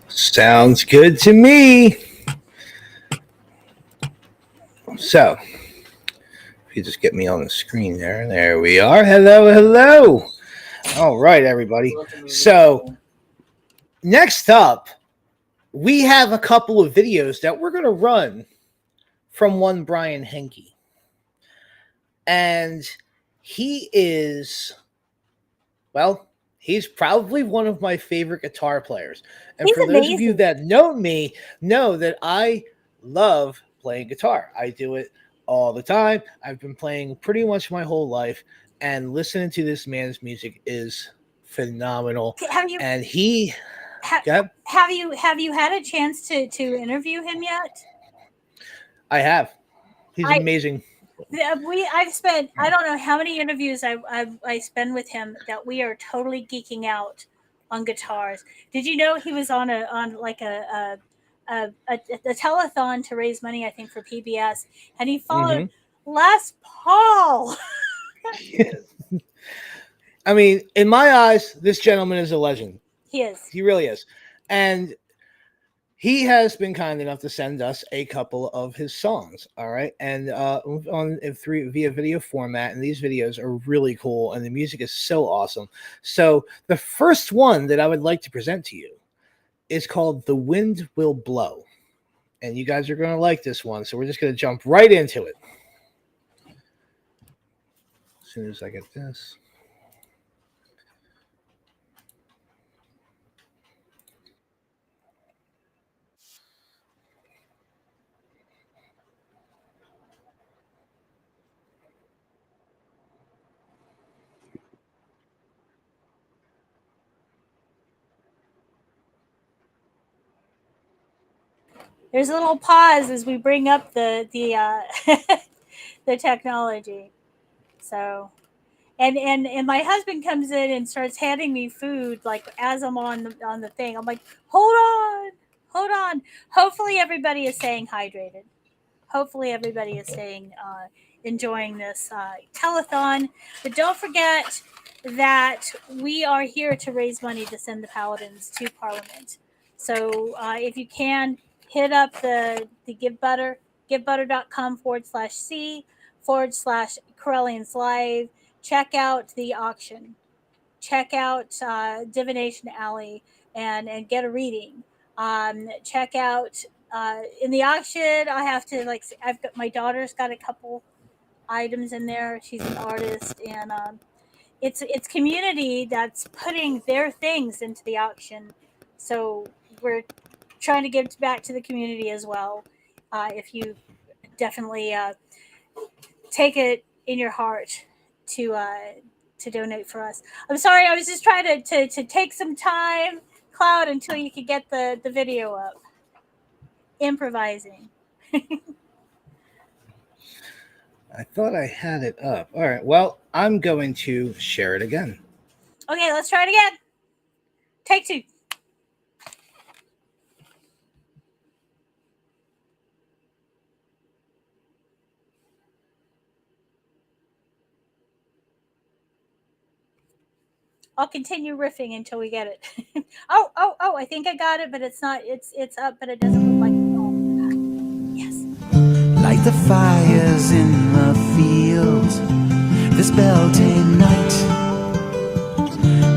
Sounds good to me. So, if you just get me on the screen there. There we are. Hello. All right, everybody. So, next up, we have a couple of videos that we're going to run from one Brian Henke. And he is, well, he's probably one of my favorite guitar players. And He's for amazing. those of you that know me, know that I love playing guitar. I do it all the time. I've been playing pretty much my whole life, and listening to this man's music is phenomenal. Have you And he have you had a chance to interview him yet? I have. He's amazing. I've spent, I don't know how many interviews I spend with him that we are totally geeking out on guitars. Did you know he was on a telethon to raise money, I think, for PBS, and he followed Les Paul. I mean, in my eyes, this gentleman is a legend. He is. He really is. And he has been kind enough to send us a couple of his songs, all right? And via video format, and these videos are really cool, and the music is so awesome. So the first one that I would like to present to you is called The Wind Will Blow. And you guys are going to like this one, so we're just going to jump right into it. As soon as I get this. There's a little pause as we bring up the the technology. So, and my husband comes in and starts handing me food like as I'm on the thing. I'm like, hold on. Hopefully everybody is staying hydrated. Hopefully everybody is staying enjoying this telethon. But don't forget that we are here to raise money to send the Paladins to Parliament. So if you can, hit up the GiveButter, givebutter.com/C facebook.com/Correllians Live. Check out the auction. Check out Divination Alley and get a reading. Check out in the auction. I have to I've got my daughter's got a couple items in there. She's an artist, and it's community that's putting their things into the auction. So we're trying to give back to the community as well. If you definitely take it in your heart to donate for us. I'm sorry, I was just trying to take some time, Cloud, until you could get the video up. Improvising. I thought I had it up. All right. Well, I'm going to share it again. Okay, let's try it again. Take 2. I'll continue riffing until we get it. Oh, I think I got it, but it's not. It's up, but it doesn't look like it's on. Yes. Light the fires in the fields this Beltane night.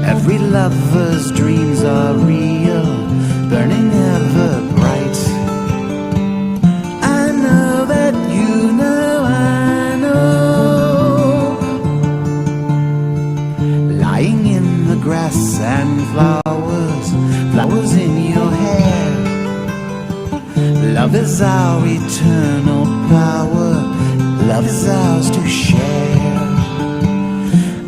Every lover's dreams are real, burning ever bright. I know that you know, I know. Lying in the grass and flowers, flowers in your hair. Love is our eternal power, love is ours to share.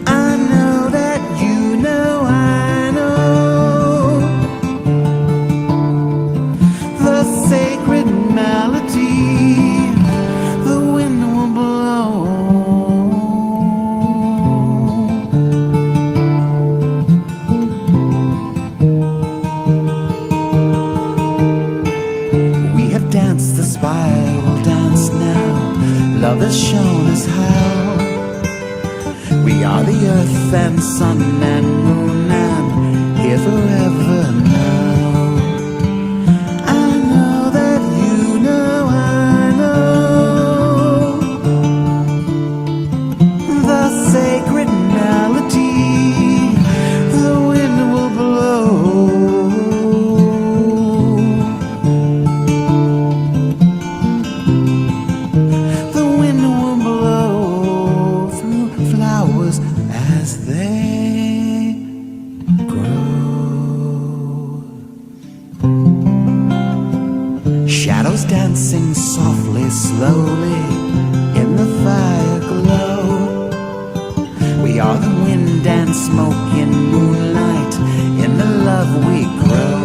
I know that you know, I know. The sacred melody, the wind will blow. We have danced the spiral dance now, love has shown us how. We are the earth and sun and moon and here forever now. I know that you know, I know. The sacred melody, the wind will blow. The wind will blow through flowers as they grow. Shadows dancing softly, slowly in the fire glow. We are the wind and smoke in moonlight, in the love we grow.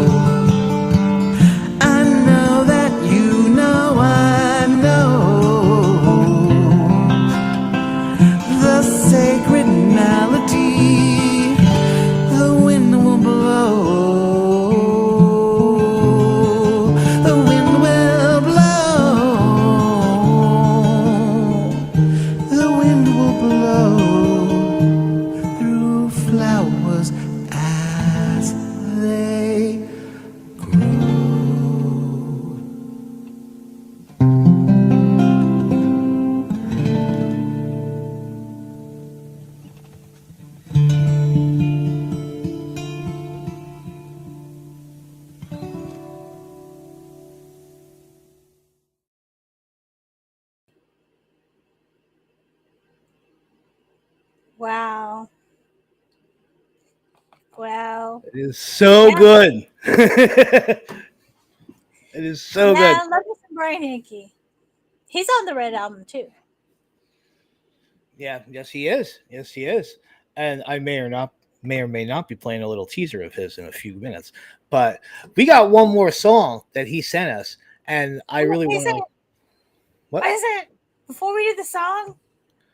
I know that you know, I know. The sacred melody, the wind will blow. The wind will blow. The wind will blow through flowers as they grow. Wow. Wow. It is so good. It is so good. Man, love me some Brian Henke. He's on the Red Album too. Yeah, yes, he is. Yes, he is. And I may or may not be playing a little teaser of his in a few minutes. But we got one more song that he sent us, and I really want to. What is it? Before we do the song,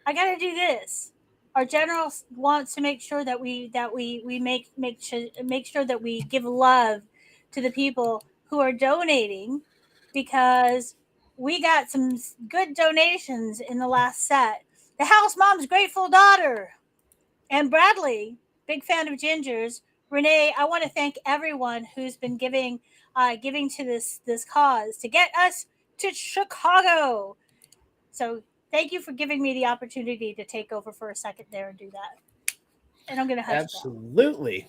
I gotta do this. Our general wants to make sure that we make sure that we give love to the people who are donating, because we got some good donations in the last set. The House Mom's Grateful Daughter and Bradley, big fan of Ginger's. Renee, I want to thank everyone who's been giving to this cause to get us to Chicago. So thank you for giving me the opportunity to take over for a second there and do that. And I'm going to hush Absolutely.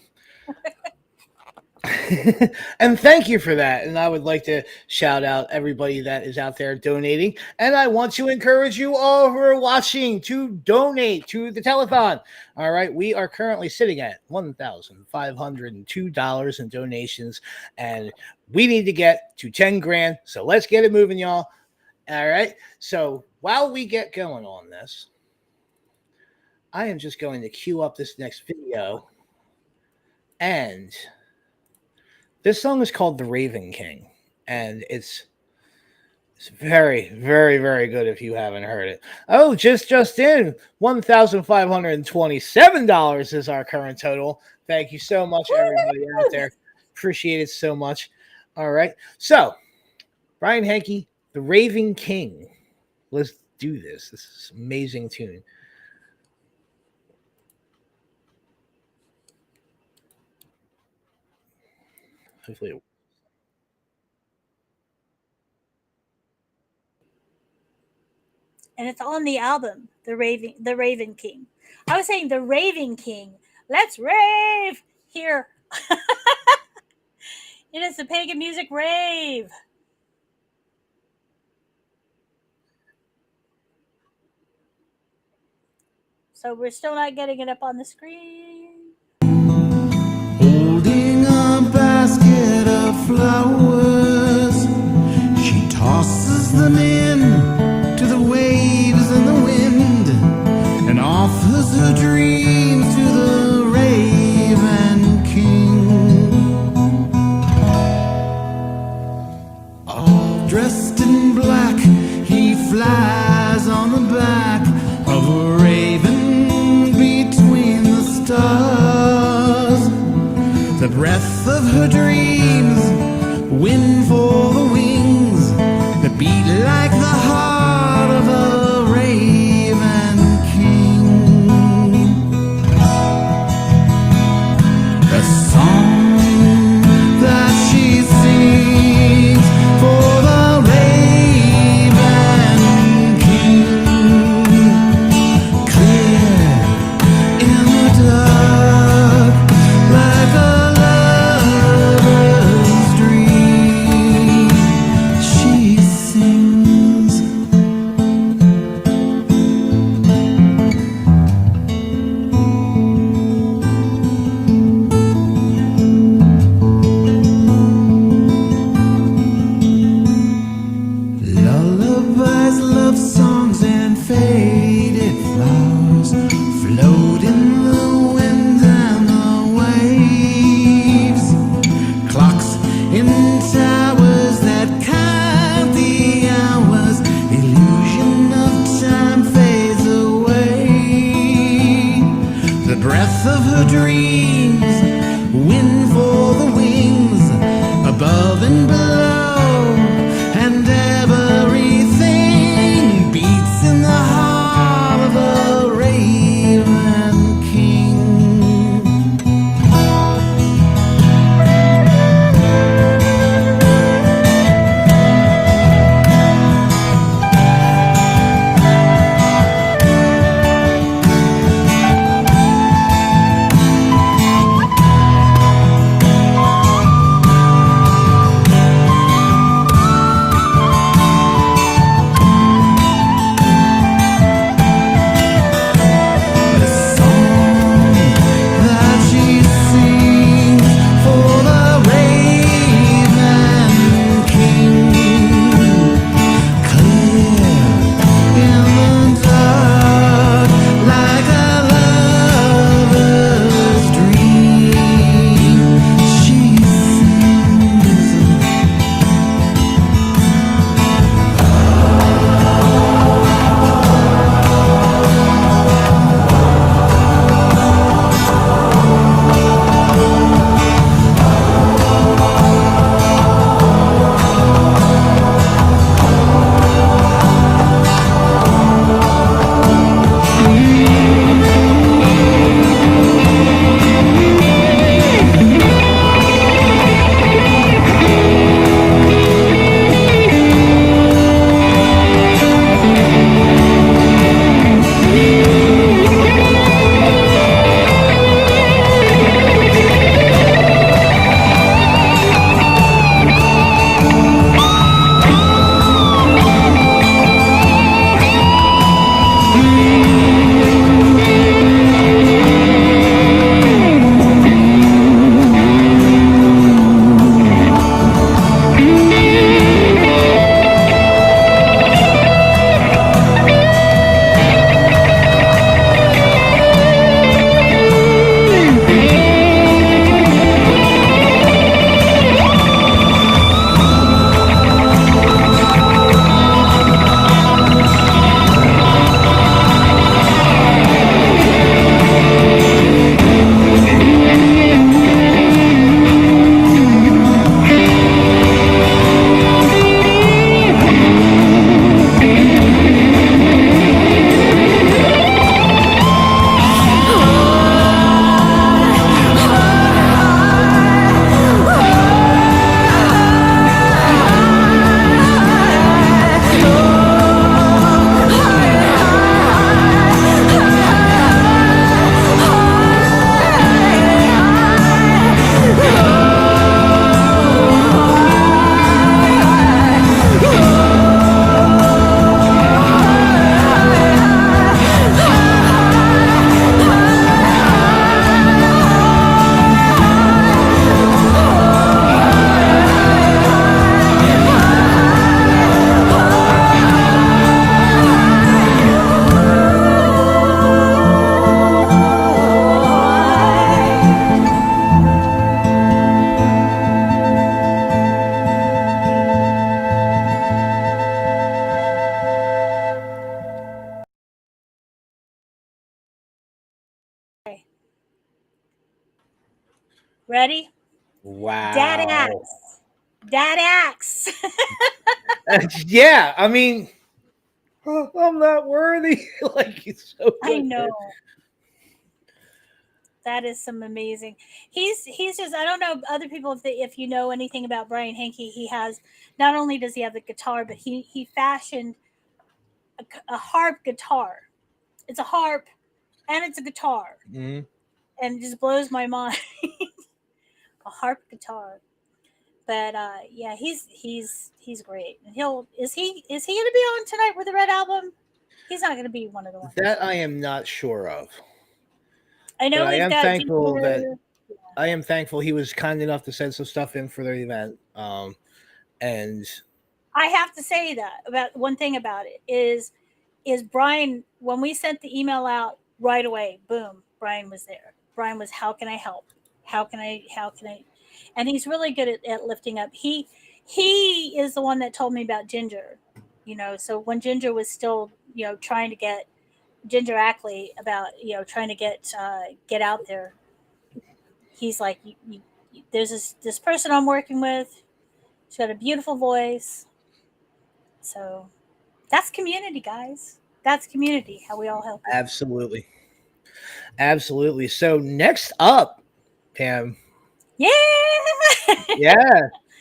And thank you for that. And I would like to shout out everybody that is out there donating. And I want to encourage you all who are watching to donate to the telethon. All right. We are currently sitting at $1,502 in donations. And we need to get to 10 grand. So let's get it moving, y'all. All right. So while we get going on this, I am just going to queue up this next video. And this song is called The Raven King, and it's very, very, very good if you haven't heard it. Oh, just in, $1,527 is our current total. Thank you so much, everybody out there. Appreciate it so much. All right. So, Brian Henke, The Raven King. Let's do this. This is an amazing tune. Hopefully and it's on the album, The Raven King. I was saying The Raven King. Let's rave here. It is the Pagan Music Rave. So we're still not getting it up on the screen. Holding a basket of flowers, she tosses them in to the waves and the wind, and offers her dreams to the Raven King. All dressed in black, he flies on the back of a raven between the stars. The breath of her dreams, wind for the wings that beat like the heart of a Raven King. The song that she sings for the Raven King, clear in the dark like a lover's dream. Ready? Wow. Dad axe. Yeah, I mean, I'm not worthy. Like, he's so good. I know. That is some amazing. He's just, I don't know other people if you know anything about Brian Henke. He has, not only does he have the guitar, but he fashioned a harp guitar. It's a harp and it's a guitar, Mm-hmm. and it just blows my mind. A harp guitar. But yeah, he's great. And is he going to be on tonight with the Red Album? He's not going to be one of the ones. That I am not sure of. I know I am got thankful Ginger. that I am thankful he was kind enough to send some stuff in for the event. And I have to say that about one thing about it is Brian, when we sent the email out right away, boom, Brian was there. Brian was, how can I help? How can I? And he's really good at lifting up. He is the one that told me about Ginger, so when Ginger was still, trying to get Ginger Ackley about, trying to get out there. He's like, there's this person I'm working with. She's got a beautiful voice. So that's community, guys. That's community, how we all help. Absolutely. So next up, Pam. Yeah.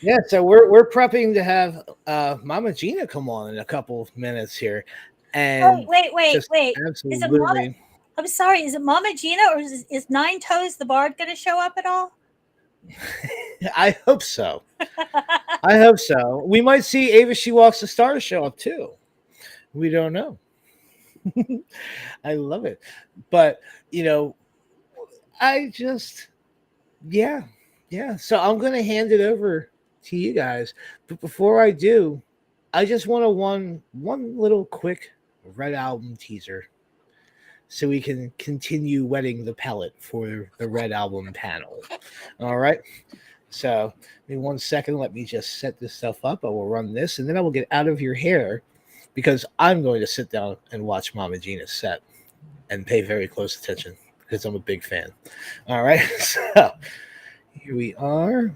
Yeah. So we're prepping to have Mama Gina come on in a couple of minutes here. And wait. absolutely. Is it Mama? I'm sorry. Is it Mama Gina or is Nine Toes the Bard going to show up at all? I hope so. We might see Ava She Walks the Stars show up too. We don't know. I love it. But, I just, yeah. So I'm going to hand it over to you guys. But before I do, I just want one little quick Red Album teaser so we can continue wetting the palate for the Red Album panel. All right. So in 1 second, let me just set this stuff up. I will run this, and then I will get out of your hair because I'm going to sit down and watch Mama Gina's set and pay very close attention because I'm a big fan. All right. So here we are.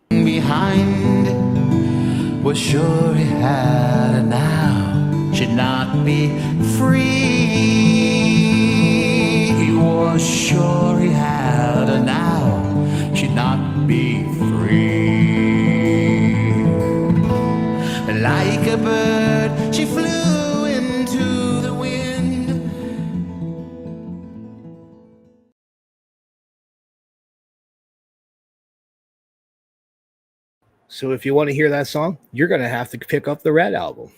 Behind was sure he had and now should not be free. He was sure he had and now should not be free. Like a bird she flew into the wind. So if you want to hear that song, you're going to have to pick up the Red Album.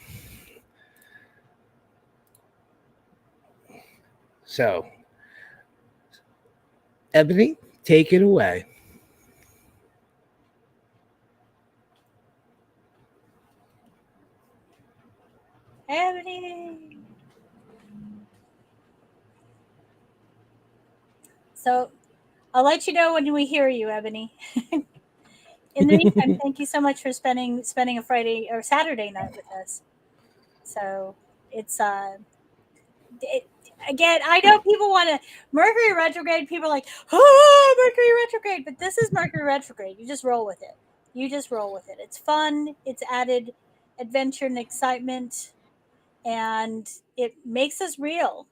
So, Eboni, take it away. Eboni. So I'll let you know when we hear you, Eboni. In the meantime, thank you so much for spending a Friday or Saturday night with us. So it's again, I know people want to Mercury retrograde. People are like, oh, Mercury retrograde, but this is Mercury retrograde. You just roll with it. It's fun. It's added adventure and excitement, and it makes us real.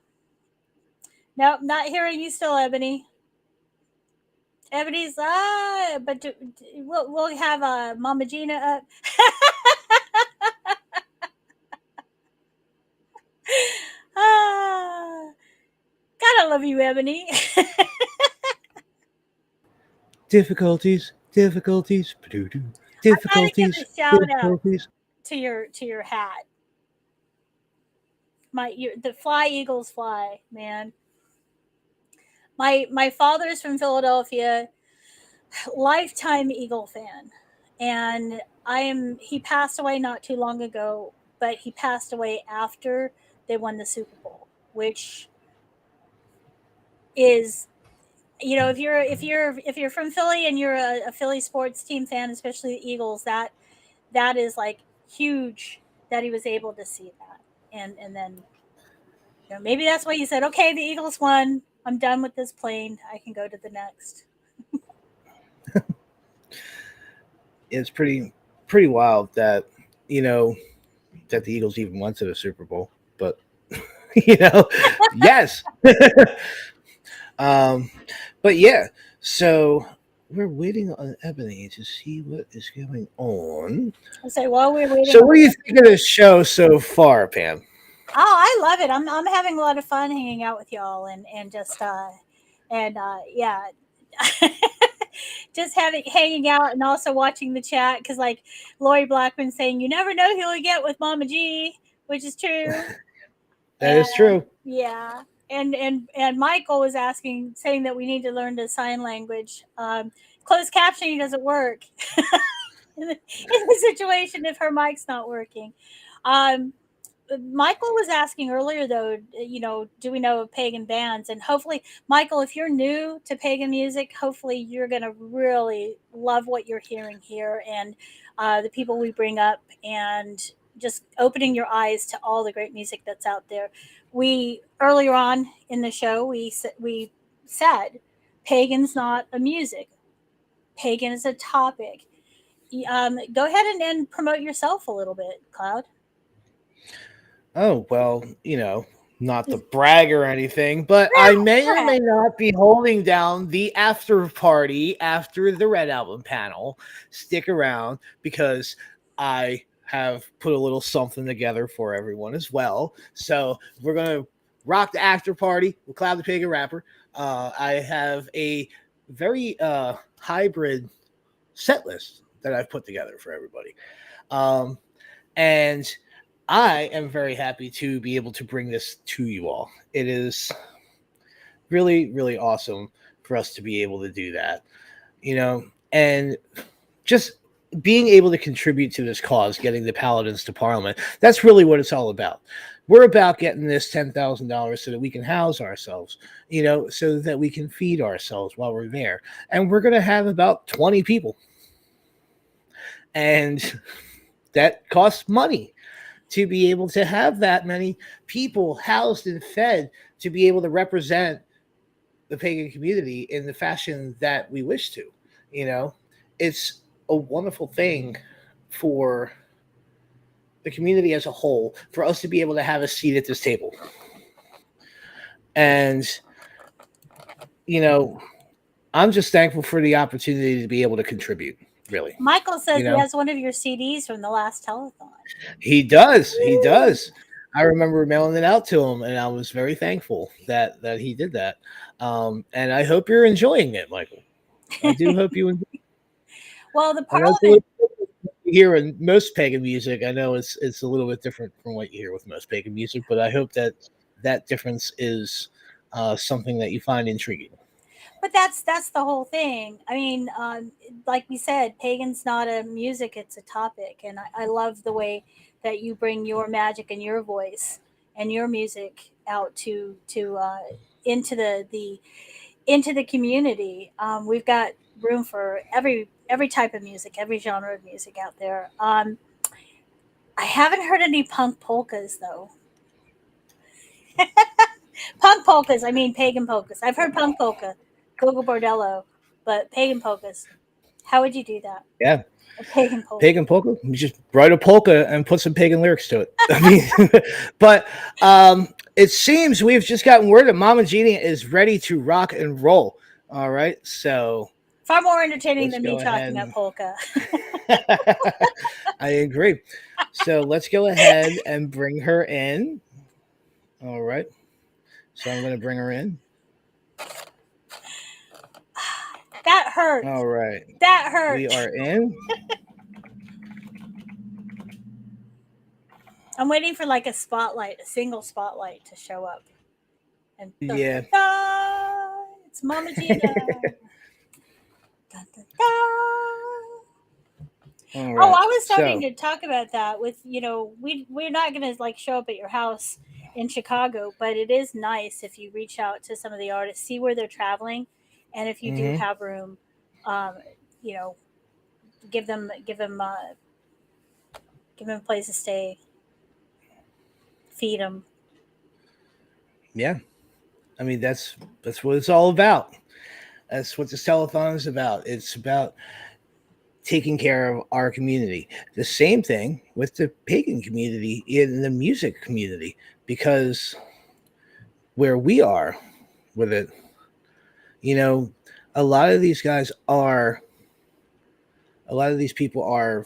No, not hearing you still, Eboni. Ebony's but we'll have Mama Gina up. Gotta love you, Eboni. Difficulties. I gotta give a shout out to your hat. The Fly Eagles fly, man. My father's from Philadelphia, lifetime Eagle fan, and he passed away not too long ago, but he passed away after they won the Super Bowl, which is, if you're from Philly and you're a Philly sports team fan, especially the Eagles, that that is like huge that he was able to see that. And then, maybe that's why he said, okay, the Eagles won. I'm done with this plane. I can go to the next. It's pretty wild that, that the Eagles even went to the Super Bowl. But, yes. But yeah, so we're waiting on Ebony to see what is going on. I'll say, while we're waiting. So what do you think of this show so far, Pam? Oh, I love it. I'm having a lot of fun hanging out with y'all and just yeah. Just hanging out and also watching the chat, because like Lori Blackman saying, you never know who we get with Mama G, which is true. That is true. Yeah. And Michael was saying that we need to learn the sign language. Closed captioning doesn't work in the situation if her mic's not working. Michael was asking earlier, though, do we know of pagan bands? And hopefully, Michael, if you're new to pagan music, hopefully you're going to really love what you're hearing here and the people we bring up, and just opening your eyes to all the great music that's out there. Earlier on in the show, we said pagan's not a music. Pagan is a topic. Go ahead and promote yourself a little bit, Cloud. Oh, well, not to brag or anything, but I may or may not be holding down the after party after the Red Album panel. Stick around, because I have put a little something together for everyone as well. So we're going to rock the after party with Cloud the Pagan Rapper. I have a very hybrid set list that I've put together for everybody. And I am very happy to be able to bring this to you all. It is really, really awesome for us to be able to do that, and just being able to contribute to this cause, getting the Paladins to Parliament. That's really what it's all about. We're about getting this $10,000 so that we can house ourselves, so that we can feed ourselves while we're there. And we're going to have about 20 people. And that costs money. To be able to have that many people housed and fed, to be able to represent the pagan community in the fashion that we wish to, it's a wonderful thing for the community as a whole, for us to be able to have a seat at this table. And, I'm just thankful for the opportunity to be able to contribute. Really. Michael says he has one of your CDs from the last telethon. He does. He does. I remember mailing it out to him, and I was very thankful that he did that. And I hope you're enjoying it, Michael. I do hope you enjoy it. Well, the Parliament you hear in most pagan music, I know it's a little bit different from what you hear with most pagan music, but I hope that difference is something that you find intriguing. But that's the whole thing. I mean, like we said, pagan's not a music; it's a topic, and I love the way that you bring your magic and your voice and your music out to into the community. We've got room for every type of music, every genre of music out there. I haven't heard any punk polkas though. Punk polkas. I mean, pagan polkas. I've heard punk polka. Gogo Bordello, but pagan polkas. How would you do that? Yeah. A pagan polka. Pagan polka? You just write a polka and put some pagan lyrics to it. I mean, but it seems we've just gotten word that Mama Gina is ready to rock and roll. All right. So far more entertaining than me talking about polka. I agree. So let's go ahead and bring her in. All right. So I'm going to bring her in. That hurt. All right. That hurt. We are in. I'm waiting for like a single spotlight to show up. And yeah. It's Mama Gina. All right. Oh, I was starting to talk about that with, we're not going to like show up at your house in Chicago, but it is nice if you reach out to some of the artists, see where they're traveling. And if you do have room, give them give them a place to stay, feed them. Yeah, I mean that's what it's all about. That's what this telethon is about. It's about taking care of our community. The same thing with the pagan community in the music community, because where we are with it, a lot of these people are,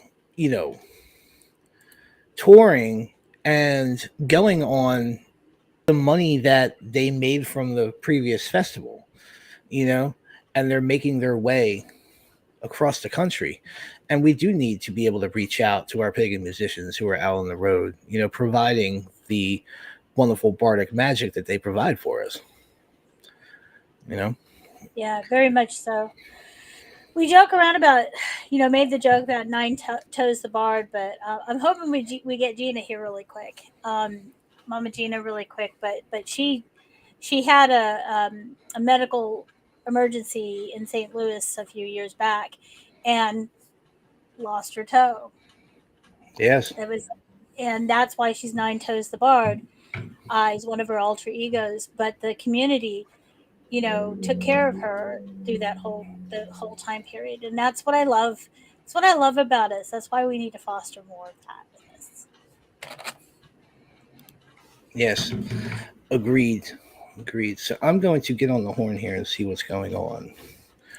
touring and going on the money that they made from the previous festival, and they're making their way across the country. And we do need to be able to reach out to our pagan musicians who are out on the road, providing the wonderful bardic magic that they provide for us. Yeah, very much so. We joke around about, made the joke about nine toes the bard, but I'm hoping we get Gina here really quick, Mama Gina really quick. But she had a medical emergency in St. Louis a few years back, and lost her toe. Yes, and that's why she's Nine Toes the Bard. Is one of her alter egos, but the community, took care of her through the whole time period, and that's what I love. That's what I love about us. That's why we need to foster more of that with us. Yes, agreed. So I'm going to get on the horn here and see what's going on.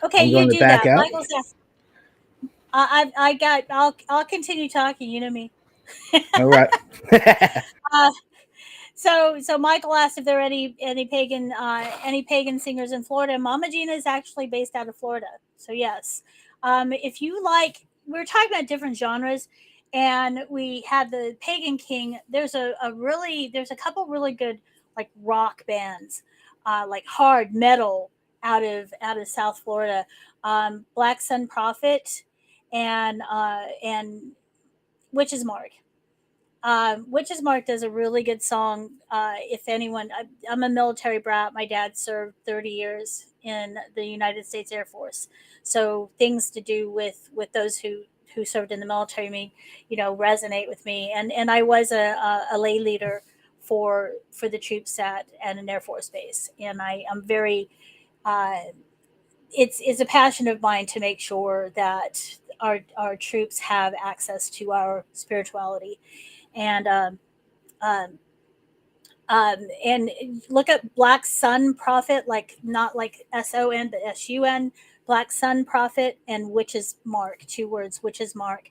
Okay, you do that. Michael's I'll continue talking. You know me. All right. So Michael asked if there are any pagan singers in Florida. Mama Gina is actually based out of Florida. So yes, if you like, we're talking about different genres, and we had the Pagan King. There's a couple really good like rock bands, like hard metal out of South Florida. Black Sun Prophet and Witch's Mark. Witch's Mark does a really good song. If anyone, I'm a military brat. My dad served 30 years in the United States Air Force. So things to do with those who served in the military, resonate with me. And I was a lay leader for the troops at an Air Force base. And I'm very, it's a passion of mine to make sure that our troops have access to our spirituality. And and look up Black Sun Prophet, like not like SON but SUN, Black Sun Prophet, and Witch's Mark, 2 words, Witch's Mark,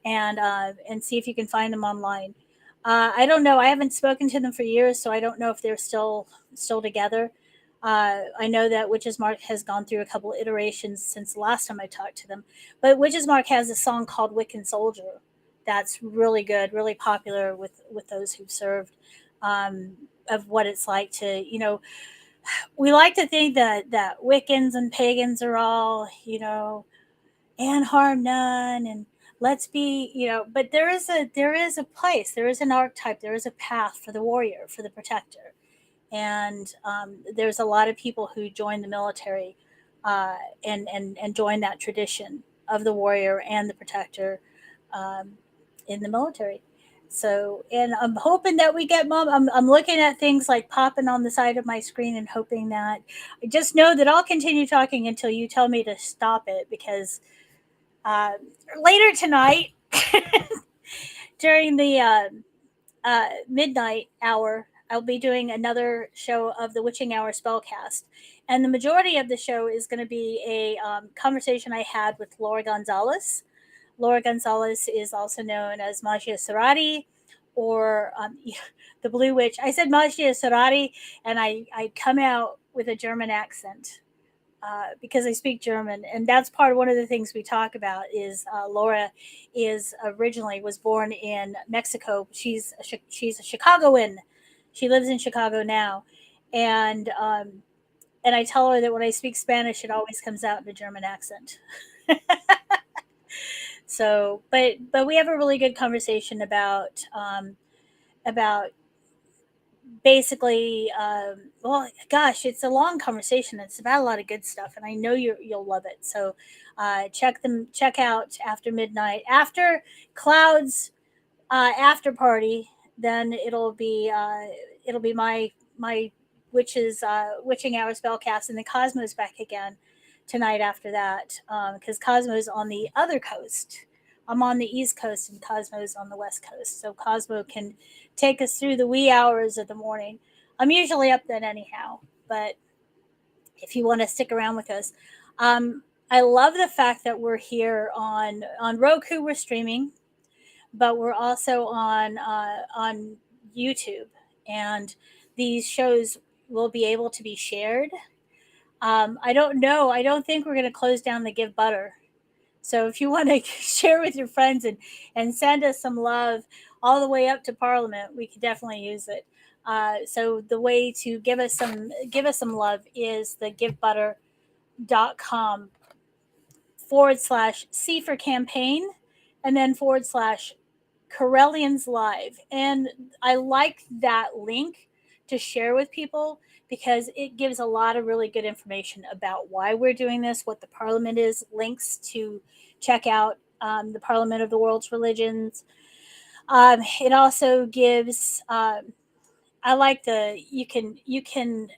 and see if you can find them online. I don't know. I haven't spoken to them for years, so I don't know if they're still together. I know that Witch's Mark has gone through a couple iterations since the last time I talked to them, but Witch's Mark has a song called Wiccan Soldier that's really good, really popular with those who've served, of what it's like to, we like to think that Wiccans and pagans are all, and harm none, and let's be, but there is a place, there is an archetype, there is a path for the warrior, for the protector. And there's a lot of people who join the military and join that tradition of the warrior and the protector in the military. So, and I'm hoping that we get Mom. I'm looking at things like popping on the side of my screen and hoping that I just know that I'll continue talking until you tell me to stop it, because later tonight during the midnight hour, I'll be doing another show of the Witching Hour Spellcast. And the majority of the show is going to be a conversation I had with Laura Gonzalez. Laura Gonzalez is also known as Magia Serati, or the Blue Witch. I said Magia Serati, and I come out with a German accent because I speak German. And that's one of the things we talk about is Laura was born in Mexico. She's a Chicagoan. She lives in Chicago now. And I tell her that when I speak Spanish, it always comes out in a German accent. So, but we have a really good conversation about basically, well, gosh, it's a long conversation. It's about a lot of good stuff, and I know you'll love it. So, check out After Midnight, After Clouds Afterparty, then it'll be my witching hour spellcast, and then Cosmo's back again tonight after that, because Cosmo's on the other coast. I'm on the East Coast and Cosmo's on the West Coast, so Cosmo can take us through the wee hours of the morning. I'm usually up then anyhow, but if you want to stick around with us, I love the fact that we're here on Roku. We're streaming, but we're also on YouTube, and these shows will be able to be shared. I don't know. I don't think we're going to close down the Give Butter. So if you want to share with your friends and send us some love all the way up to Parliament, we could definitely use it. So the way to give us some love is the givebutter.com/C for campaign, and then /Correllians Live. And I like that link to share with people because it gives a lot of really good information about why we're doing this, what the Parliament is, links to check out the Parliament of the World's Religions. It also gives, I like you can,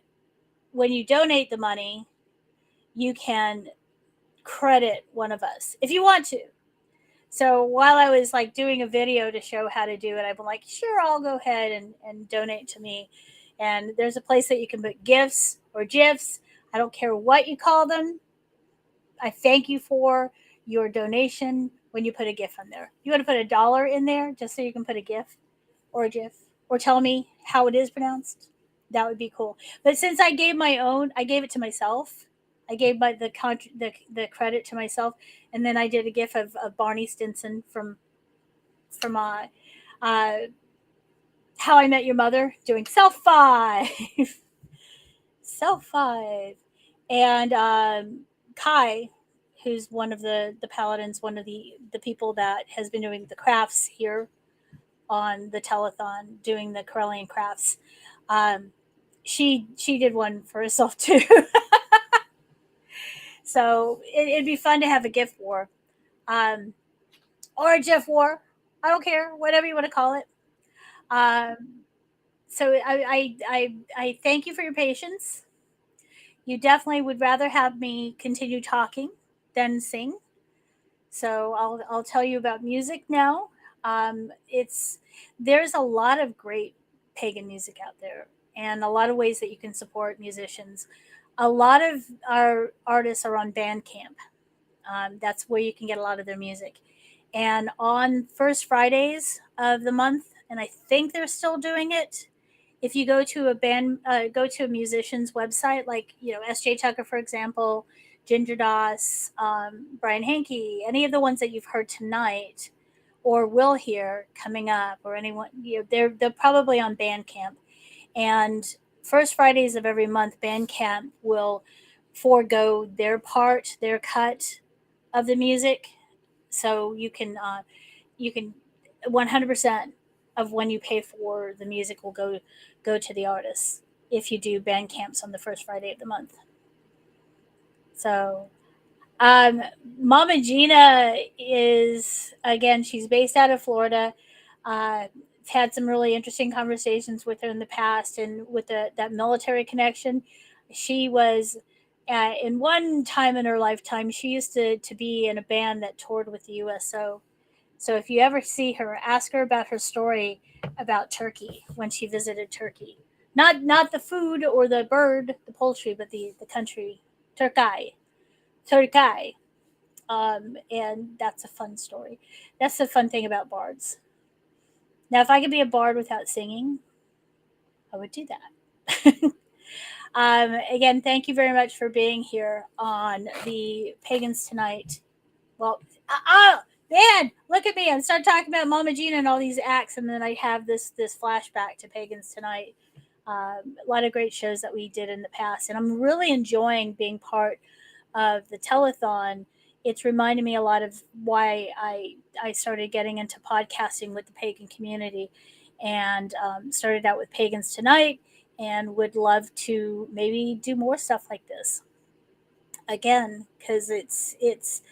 when you donate the money, you can credit one of us if you want to. So while I was like doing a video to show how to do it, I've been like, sure, I'll go ahead and donate to me. And there's a place that you can put gifts or GIFs. I don't care what you call them. I thank you for your donation when you put a GIF on there. You want to put $1 in there just so you can put a GIF or a GIF or tell me how it is pronounced. That would be cool. But since I gave my own, I gave it to myself. I gave the credit to myself, and then I did a GIF of Barney Stinson from How I Met Your Mother doing Self 5. Self 5. And Kai, who's one of the paladins, one of the people that has been doing the crafts here on the telethon, doing the Correllian crafts. She did one for herself too. So it'd be fun to have a gift war, or a GIF war. I don't care, whatever you want to call it. So I thank you for your patience. You definitely would rather have me continue talking than sing. So I'll tell you about music now. There's a lot of great pagan music out there, and a lot of ways that you can support musicians. A lot of our artists are on Bandcamp. That's where you can get a lot of their music. And on first Fridays of the month, and I think they're still doing it, if you go to a musician's website, like S.J. Tucker, for example, Ginger Doss, Brian Henke, any of the ones that you've heard tonight or will hear coming up, or anyone, they're probably on Bandcamp. And first Fridays of every month, Bandcamp will forego their cut of the music, so you can 100% of when you pay for the music will go to the artists if you do Bandcamps on the first Friday of the month. So Mama Gina is, again, she's based out of Florida. Had some really interesting conversations with her in the past, and with that military connection. She was, in one time in her lifetime, she used to be in a band that toured with the USO. So if you ever see her, ask her about her story about Turkey, when she visited Turkey. Not the food or the bird, the poultry, but the country, Turkey. And that's a fun story. That's the fun thing about bards. Now, if I could be a bard without singing, I would do that. Again, thank you very much for being here on the Pagans Tonight. Well, man, look at me. I'm starting talking about Mama Gina and all these acts, and then I have this flashback to Pagans Tonight. A lot of great shows that we did in the past, and I'm really enjoying being part of the telethon. It's reminded me a lot of why I started getting into podcasting with the pagan community, and started out with Pagans Tonight, and would love to maybe do more stuff like this again, because it's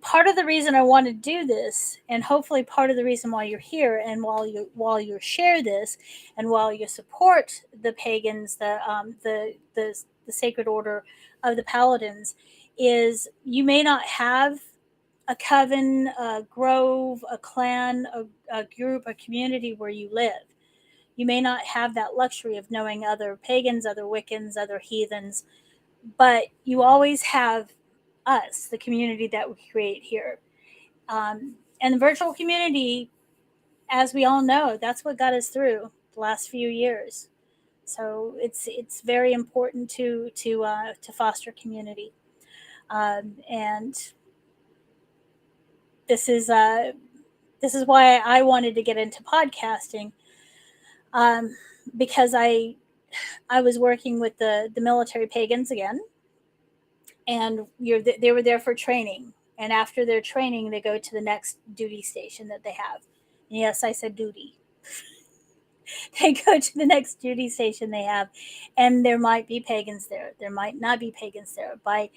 part of the reason I want to do this, and hopefully part of the reason why you're here, and while you share this, and while you support the pagans, the Sacred Order of the Paladins, is you may not have a coven, a grove, a clan, a group, a community where you live. You may not have that luxury of knowing other pagans, other Wiccans, other heathens, but you always have us, the community that we create here. And the virtual community, as we all know, that's what got us through the last few years. So it's very important to foster community, and this is why I wanted to get into podcasting, because I was working with the military pagans again, and they were there for training, and after their training they go to the next duty station that they have. And yes, I said duty. They go to the next duty station they have, and there might be pagans there might not be pagans there, but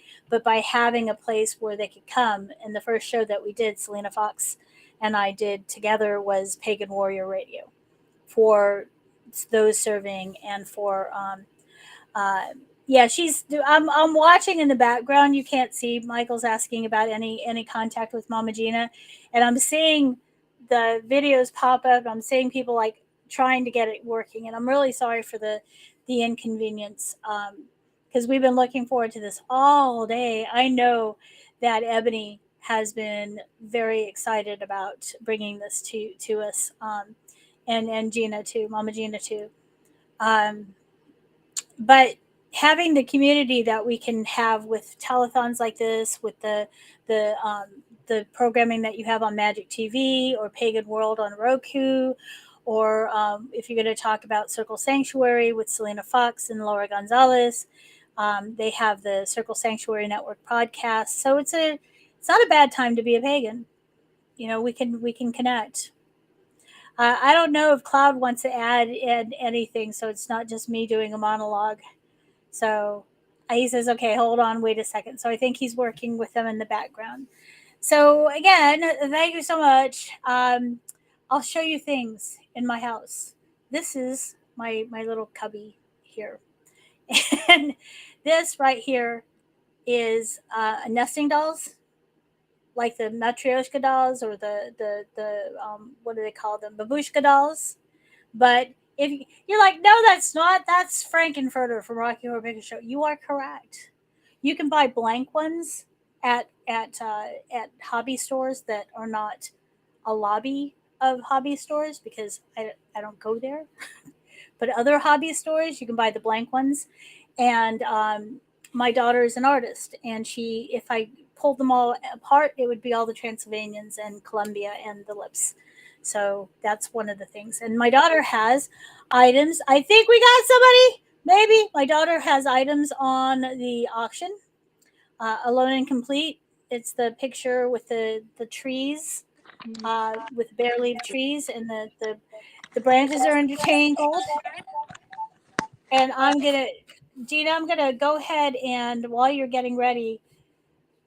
by having a place where they could come. And the first show that we did, Selena Fox and I did together, was Pagan Warrior Radio, for those serving, and for I'm watching in the background. You can't see. Michael's asking about any contact with Mama Gina, and I'm seeing the videos pop up. I'm seeing people like trying to get it working, and I'm really sorry for the inconvenience, because we've been looking forward to this all day. I know that Eboni has been very excited about bringing this to us, and Gina too, Mama Gina too. But having the community that we can have with telethons like this, with the programming that you have on Magic TV or Pagan World on Roku, or if you're going to talk about Circle Sanctuary with Selena Fox and Laura Gonzalez, they have the Circle Sanctuary Network podcast. So it's not a bad time to be a pagan. You know, we can connect. I don't know if Cloud wants to add anything, so it's not just me doing a monologue. So he says, okay, hold on, wait a second. So I think he's working with them in the background. So again, thank you so much. I'll show you things in my house. This is my little cubby here. And this right here is nesting dolls, like the Matryoshka dolls, or the what do they call them? Babushka dolls. But if you're like, no, that's not, that's Frankenfurter from Rocky Horror Picture Show, you are correct. You can buy blank ones at hobby stores that are not a lobby of hobby stores, because I don't go there. But other hobby stores, you can buy the blank ones. And my daughter is an artist, and if I pulled them all apart, it would be all the Transylvanians and Columbia and the lips. So that's one of the things. And my daughter has items. I think we got somebody. Maybe my daughter has items on the auction. Alone and Complete. It's the picture with the trees, with bare leaf trees, and the branches are intertangled. And Gina, I'm gonna go ahead, and while you're getting ready,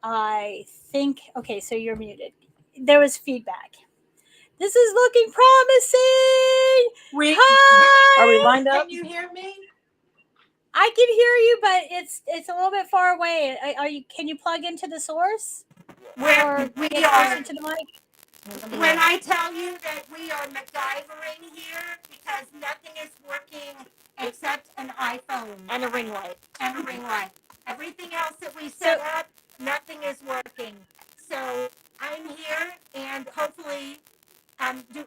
I think, okay, so you're muted. There was feedback. This is looking promising. Hi! Are we lined up? Can you hear me? I can hear you, but it's a little bit far away. Can you plug into the source? Or We get are. closer to the mic? When I tell you that we are MacGyvering here, because nothing is working except an iPhone and a ring light. Everything else that we set up, nothing is working. So I'm here, and hopefully,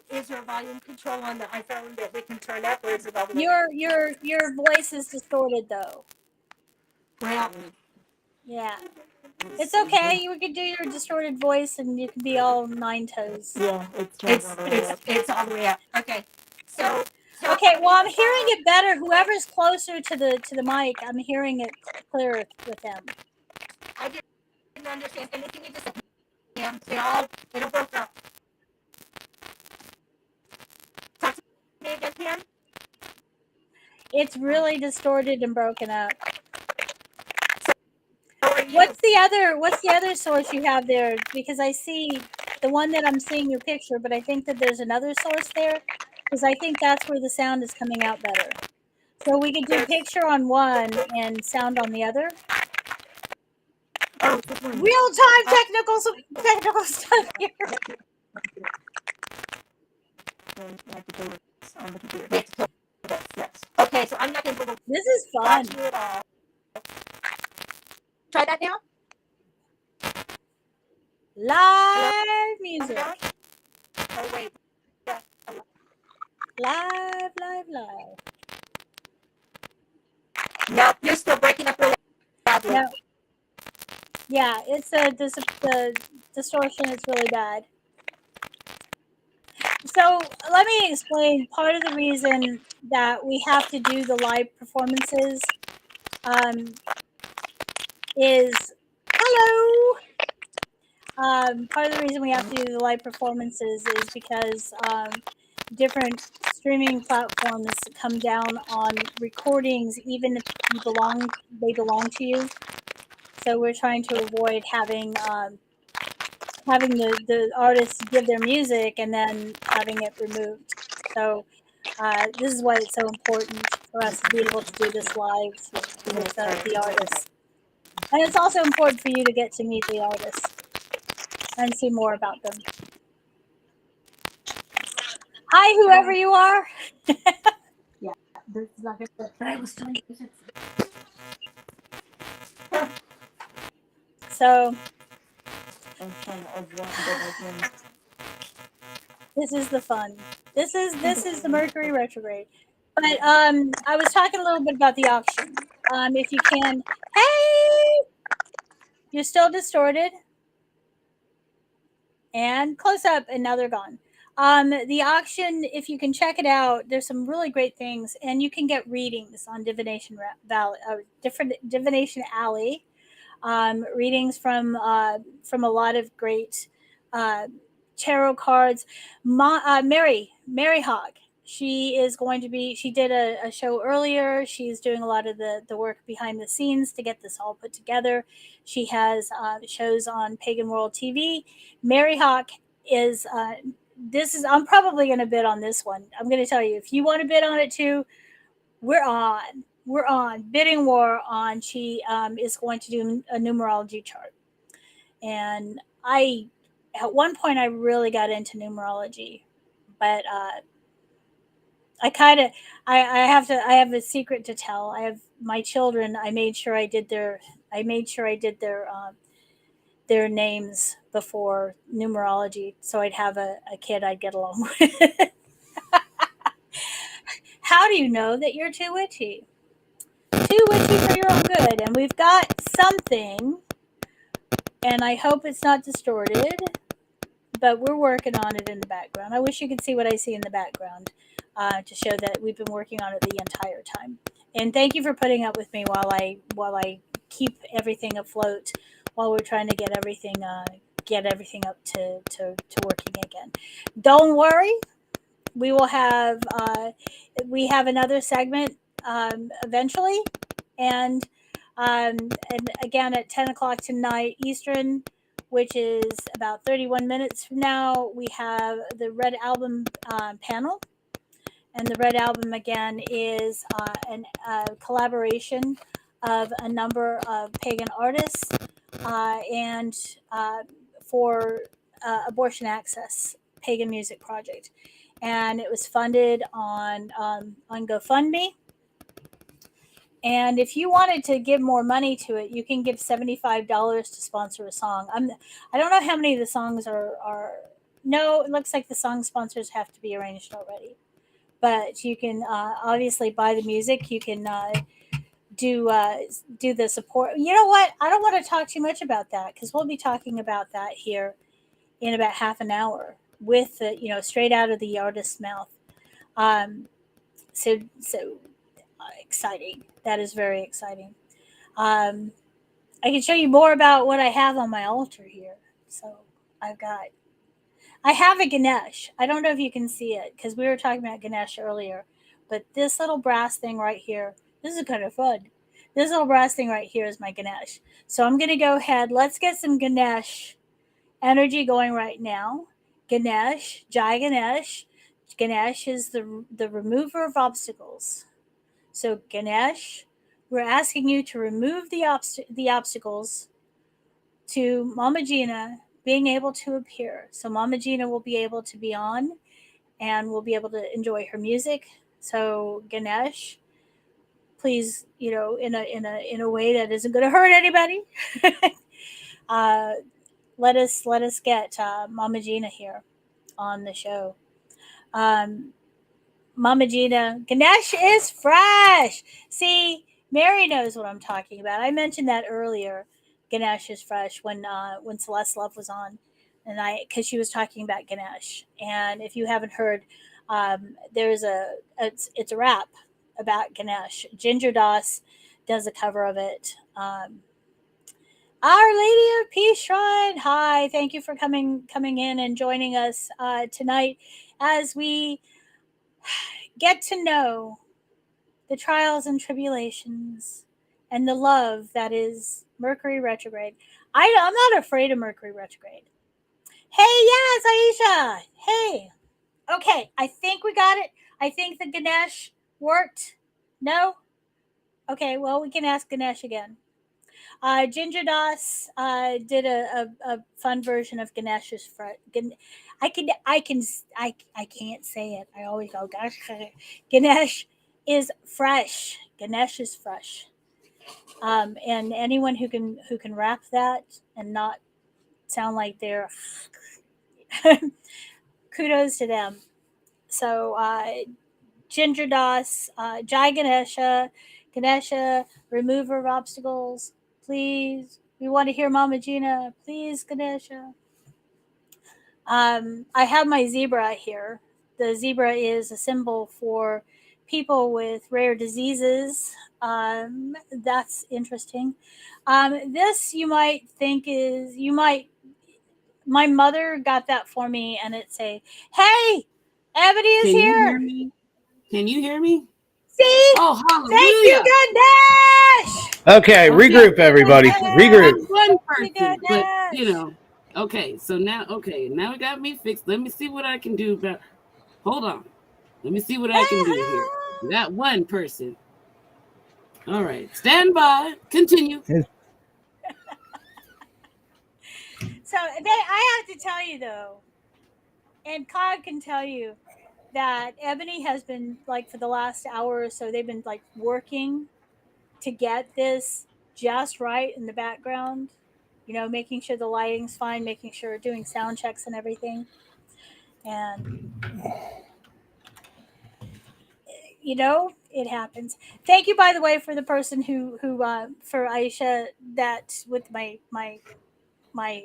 is there a volume control on the iPhone that we can turn up, or is it all the way? Your voice is distorted though. Well, yeah. It's okay. You can do your distorted voice, and you can be all nine toes. Yeah, it's all the way up. Okay. So okay. Well, I'm hearing it better. Whoever's closer to the mic, I'm hearing it clearer with them. I didn't understand anything you just said. Yeah, it'll broke up. Talk to me again, Pam. It's really distorted and broken up. So are What's the other source you have there? Because I see the one that I'm seeing your picture, but I think that there's another source there, because I think that's where the sound is coming out better. So we could do picture on one and sound on the other. Real-time technical stuff here. Okay, so I'm not going to. This is fun. Try that now. Live music. Oh wait. Live. No, you're still breaking up really badly. No. Yeah, it's the distortion is really bad. So let me explain. Part of the reason that we have to do the live performances is hello. Part of the reason we have to do the live performances is because different streaming platforms come down on recordings, even if they belong to you. So we're trying to avoid having the artists give their music and then having it removed. So this is why it's so important for us to be able to do this live with the artists. And it's also important for you to get to meet the artists and see more about them. Hi, whoever you are. Yeah, this is not good. But I was trying to. So this is the fun. This is the Mercury retrograde. But I was talking a little bit about the auction. If you can, hey, you're still distorted. And close up, and now they're gone. The auction, if you can check it out, there's some really great things, and you can get readings on Divination Divination Alley. Readings from a lot of great tarot cards. Mary Hawk. She is going to be. She did a show earlier. She's doing a lot of the work behind the scenes to get this all put together. She has shows on Pagan World TV. Mary Hawk is. I'm probably going to bid on this one. I'm going to tell you, if you want to bid on it too, we're on bidding war on. She is going to do a numerology chart, and at one point I really got into numerology, but I have a secret to tell. I have my children. I made sure I did their names before numerology, so I'd have a kid I'd get along with. How do you know that you're too witchy? Too witchy for your own good. And we've got something, and I hope it's not distorted, but we're working on it in the background. I wish you could see what I see in the background to show that we've been working on it the entire time. And thank you for putting up with me while I keep everything afloat, while we're trying to get everything up to working again. Don't worry, we will have we have another segment eventually, and again at 10 o'clock tonight Eastern, which is about 31 minutes from now, we have the Red Album panel. And the Red Album, again, is a collaboration of a number of pagan artists and for Abortion Access Pagan Music Project. And it was funded on GoFundMe. And if you wanted to give more money to it, you can give $75 to sponsor a song. I don't know how many of the songs are. No, it looks like the song sponsors have to be arranged already. But you can obviously buy the music. You can do the support. You know what? I don't want to talk too much about that, because we'll be talking about that here in about half an hour with straight out of the artist's mouth. So exciting. That is very exciting. I can show you more about what I have on my altar here. So I have a Ganesh. I don't know if you can see it, because we were talking about Ganesh earlier, but this little brass thing right here, this is kind of fun. This little brass thing right here is my Ganesh. So I'm going to go ahead. Let's get some Ganesh energy going right now. Ganesh, Jai Ganesh. Ganesh is the remover of obstacles. So Ganesh, we're asking you to remove the obstacles to Mama Gina being able to appear. So Mama Gina will be able to be on and we'll be able to enjoy her music. So Ganesh, please, in a way that isn't going to hurt anybody, let us get Mama Gina here on the show. Mama Gina, Ganesh is fresh. See, Mary knows what I'm talking about. I mentioned that earlier. Ganesh is fresh when Celeste Love was on, and because she was talking about Ganesh. And if you haven't heard, there's it's a rap about Ganesh. Ginger Doss does a cover of it. Our Lady of Peace Shrine. Hi, thank you for coming in and joining us tonight as we get to know the trials and tribulations and the love that is Mercury retrograde. I'm not afraid of Mercury retrograde. Hey, yes, Aisha. Hey. Okay, I think we got it. I think the Ganesh worked. No? Okay, well, we can ask Ganesh again. Ginger Doss did a fun version of Ganesh's front. I can't say it. I always go gosh. Ganesh is fresh. Ganesh is fresh. And anyone who can rap that and not sound like they're kudos to them. So Ginger Doss, Jai Ganesha, remover of obstacles. Please, we want to hear Mama Gina. Please, Ganesha. I have my zebra here. The zebra is a symbol for people with rare diseases. That's interesting. This you might think is, my mother got that for me, and it's a, hey, Ebony is Can here. You hear me? Can you hear me? See? Oh, hallelujah. Thank you, Ganesh. Okay, regroup, everybody. Regroup. One person, but okay. So now it got me fixed. Let me see what I can do. Hold on. Let me see what I can do here. That one person. All right, stand by. Continue. So I have to tell you though, and Cog can tell you that Ebony has been like for the last hour or so. They've been like working to get this just right in the background. Making sure the lighting's fine, making sure doing sound checks and everything. And it happens. Thank you, by the way, for the person who for Aisha, that with my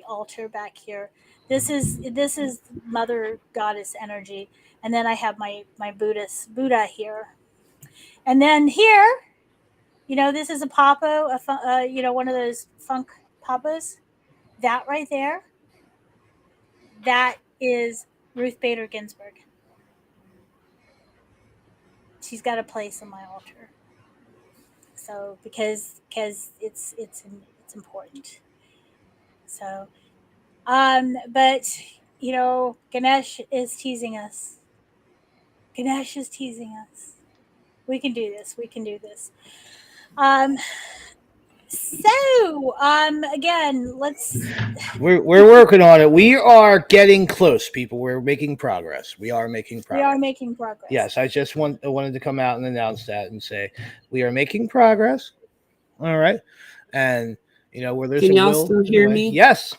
altar back here. This is Mother Goddess energy, and then I have my Buddha here, and then here, this is a papo, one of those funk papas. That right there, that is Ruth Bader Ginsburg. She's got a place on my altar. So because it's important. So, but Ganesh is teasing us. Ganesh is teasing us. We can do this. We can do this. So again, We're working on it. We are getting close, people. We're making progress. We are making progress. We are making progress. Yes, I just wanted to come out and announce that and say we are making progress. All right, and where there's Can y'all will, still hear me? Yes.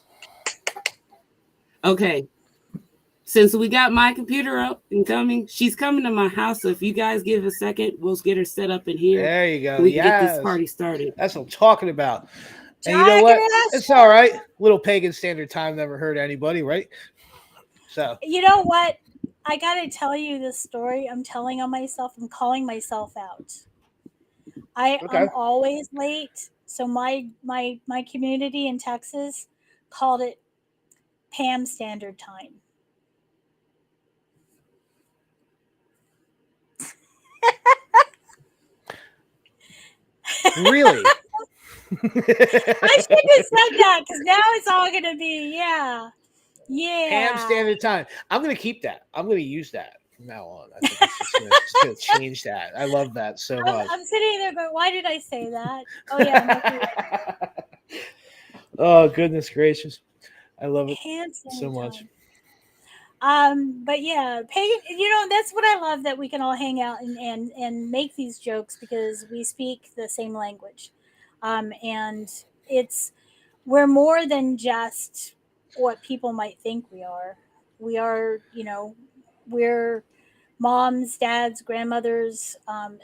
Okay. Since we got my computer up and coming, she's coming to my house. So if you guys give a second, we'll get her set up in here. There you go. We can get this party started. That's what I'm talking about. And you know what? It's all right. Little Pagan Standard Time never hurt anybody, right? So you know what? I gotta tell you this story. I'm telling on myself. I'm calling myself out. I'm always late. So my community in Texas called it Pam Standard Time. Really? I shouldn't have said that because now it's all going to be, yeah. Ham standard time. I'm going to keep that. I'm going to use that from now on. I think it's just going to change that. I love that so much. I'm sitting there going, why did I say that? Oh, yeah. Oh, goodness gracious. I love it Ham so standard much. time. But yeah, Pagan, that's what I love, that we can all hang out and make these jokes because we speak the same language. And we're more than just what people might think we are. We are, we're moms, dads, grandmothers,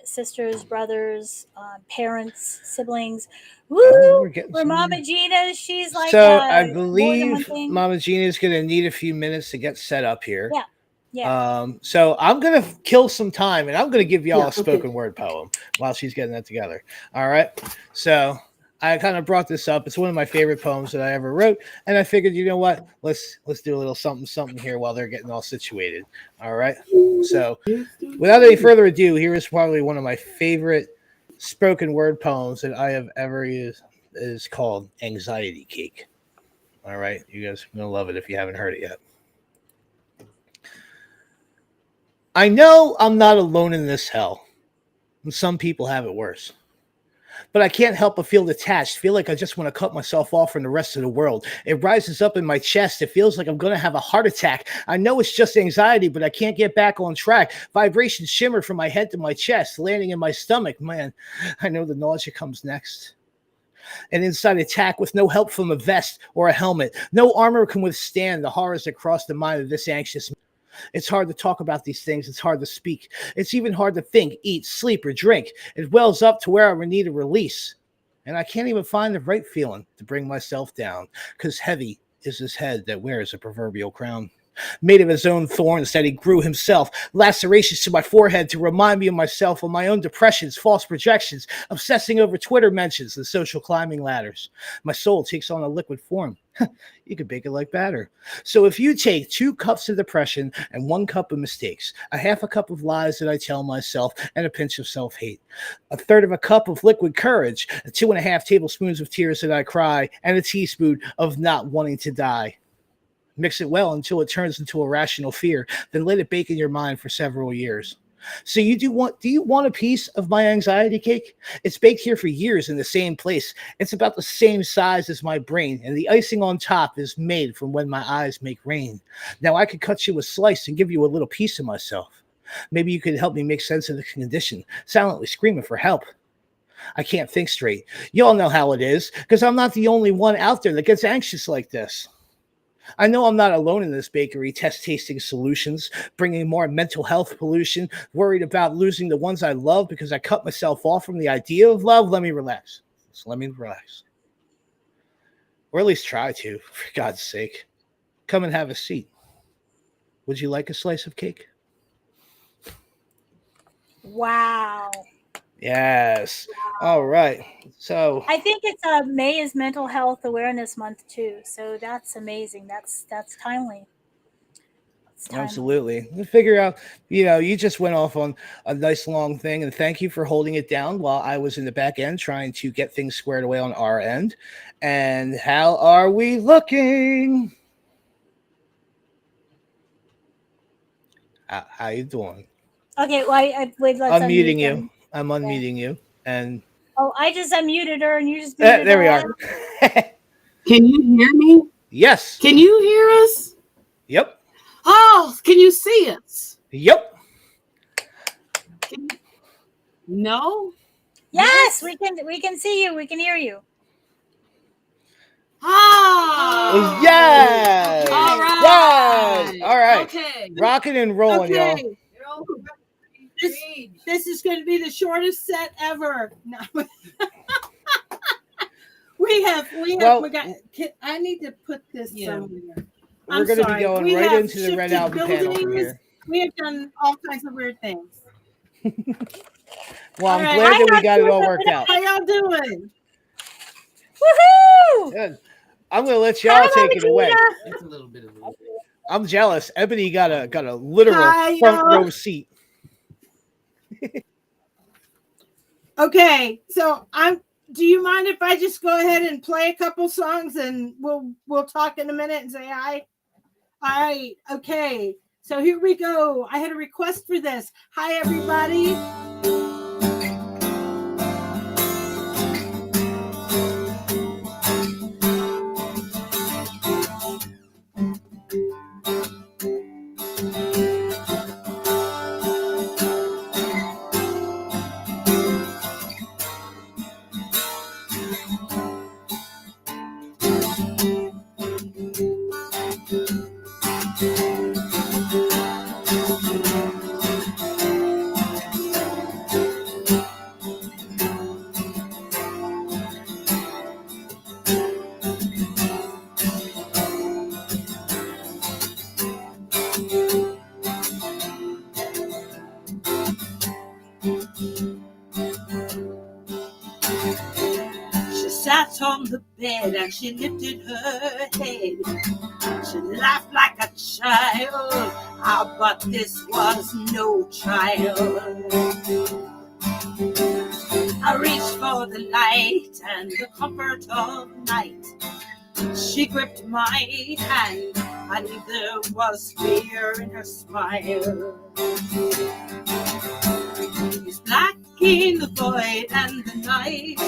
sisters, brothers, parents, siblings. Woo! We're Mama Gina. She's like so I more than one believe thing. Mama Gina is going to need a few minutes to get set up here. Yeah. Yeah. So I'm going to kill some time and I'm going to give y'all a spoken word poem while she's getting that together. All right. So I kind of brought this up. It's one of my favorite poems that I ever wrote. And I figured, you know what? Let's do a little something here while they're getting all situated. All right. So without any further ado, here is probably one of my favorite spoken word poems that I have ever used. It is called Anxiety Cake. All right. You guys are going to love it if you haven't heard it yet. I know I'm not alone in this hell, and some people have it worse. But I can't help but feel detached, feel like I just want to cut myself off from the rest of the world. It rises up in my chest. It feels like I'm going to have a heart attack. I know it's just anxiety, but I can't get back on track. Vibrations shimmer from my head to my chest, landing in my stomach. Man, I know the nausea comes next. An inside attack with no help from a vest or a helmet. No armor can withstand the horrors that cross the mind of this anxious man. It's hard to talk about these things. It's hard to speak. It's even hard to think, eat, sleep, or drink. It wells up to where I need a release. And I can't even find the right feeling to bring myself down, because heavy is his head that wears a proverbial crown. Made of his own thorns that he grew himself, lacerations to my forehead to remind me of myself, of my own depressions, false projections, obsessing over Twitter mentions and social climbing ladders. My soul takes on a liquid form. You could bake it like batter. So if you take 2 cups of depression and 1 cup of mistakes, a half a cup of lies that I tell myself, and a pinch of self-hate, a third of a cup of liquid courage, 2.5 tablespoons of tears that I cry, and a teaspoon of not wanting to die. Mix it well until it turns into a rational fear. Then let it bake in your mind for several years. So do you want a piece of my anxiety cake? It's baked here for years in the same place. It's about the same size as my brain, and the icing on top is made from when my eyes make rain. Now I could cut you a slice and give you a little piece of myself. Maybe you could help me make sense of the condition, silently screaming for help. I can't think straight. You all know how it is, because I'm not the only one out there that gets anxious like this. I know I'm not alone in this bakery, tasting solutions, bringing more mental health pollution, worried about losing the ones I love because I cut myself off from the idea of love. Let me relax. Or at least try to, for God's sake. Come and have a seat. Would you like a slice of cake? Wow. Yes. All right. So I think it's May is Mental Health Awareness Month too. So that's amazing. That's timely. Absolutely. We figure out, you just went off on a nice long thing, and thank you for holding it down while I was in the back end trying to get things squared away on our end. And how are we looking? How you doing? Okay, well, wait, let's I'm muting you. them. I'm unmuting you. And I just unmuted her, and you just there we are. Can you hear me? Yes. Can you hear us? Yep. Oh, can you see us? Yep. No? Yes, we can see you. We can hear you. Oh, yes. All right. Yes. All right. Okay. Rocking and rolling, y'all. This is going to be the shortest set ever. No. we got. I need to put this somewhere. We're going to be going right into the Red Album panel from here. We have done all kinds of weird things. Well, I'm glad that we got it all worked out. How y'all doing? Woohoo! Good. I'm going to let y'all take it away. It's a little bit of a... I'm jealous. Ebony got a literal front row seat. Okay, so do you mind if I just go ahead and play a couple songs and we'll talk in a minute and say hi? All right, okay. So here we go. I had a request for this. Hi, everybody. Sat on the bed and she lifted her head. She laughed like a child, but this was no child. I reached for the light and the comfort of night. She gripped my hand and there was fear in her smile. It's black in the void and the night.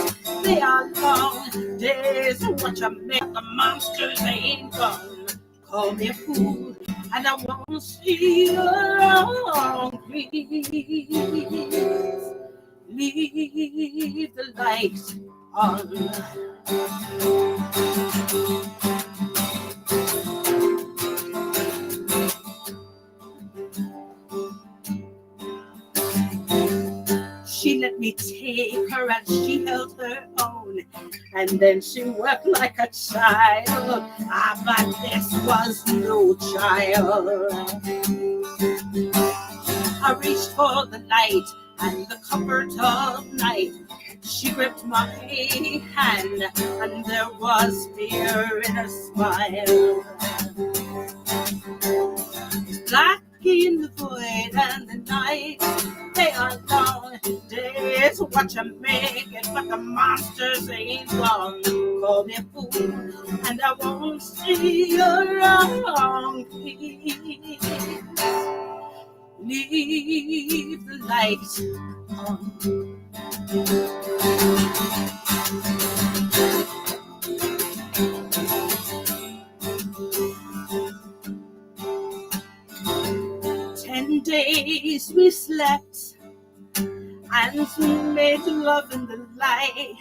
They are long days. Watch I make the monsters ain't gone. Call me a fool and I won't see you alone. Please leave the light on. 'She let me take her and she held her own. And then she worked like a child. But this was no child. I reached for the light and the comfort of night. She gripped my hand and there was fear in her smile. Black in the void and the night, they are long days. Watch them make it, but the monsters ain't gone. Call me a fool and I won't see you wrong. Please leave the light on. 10 days we slept and we made love in the light.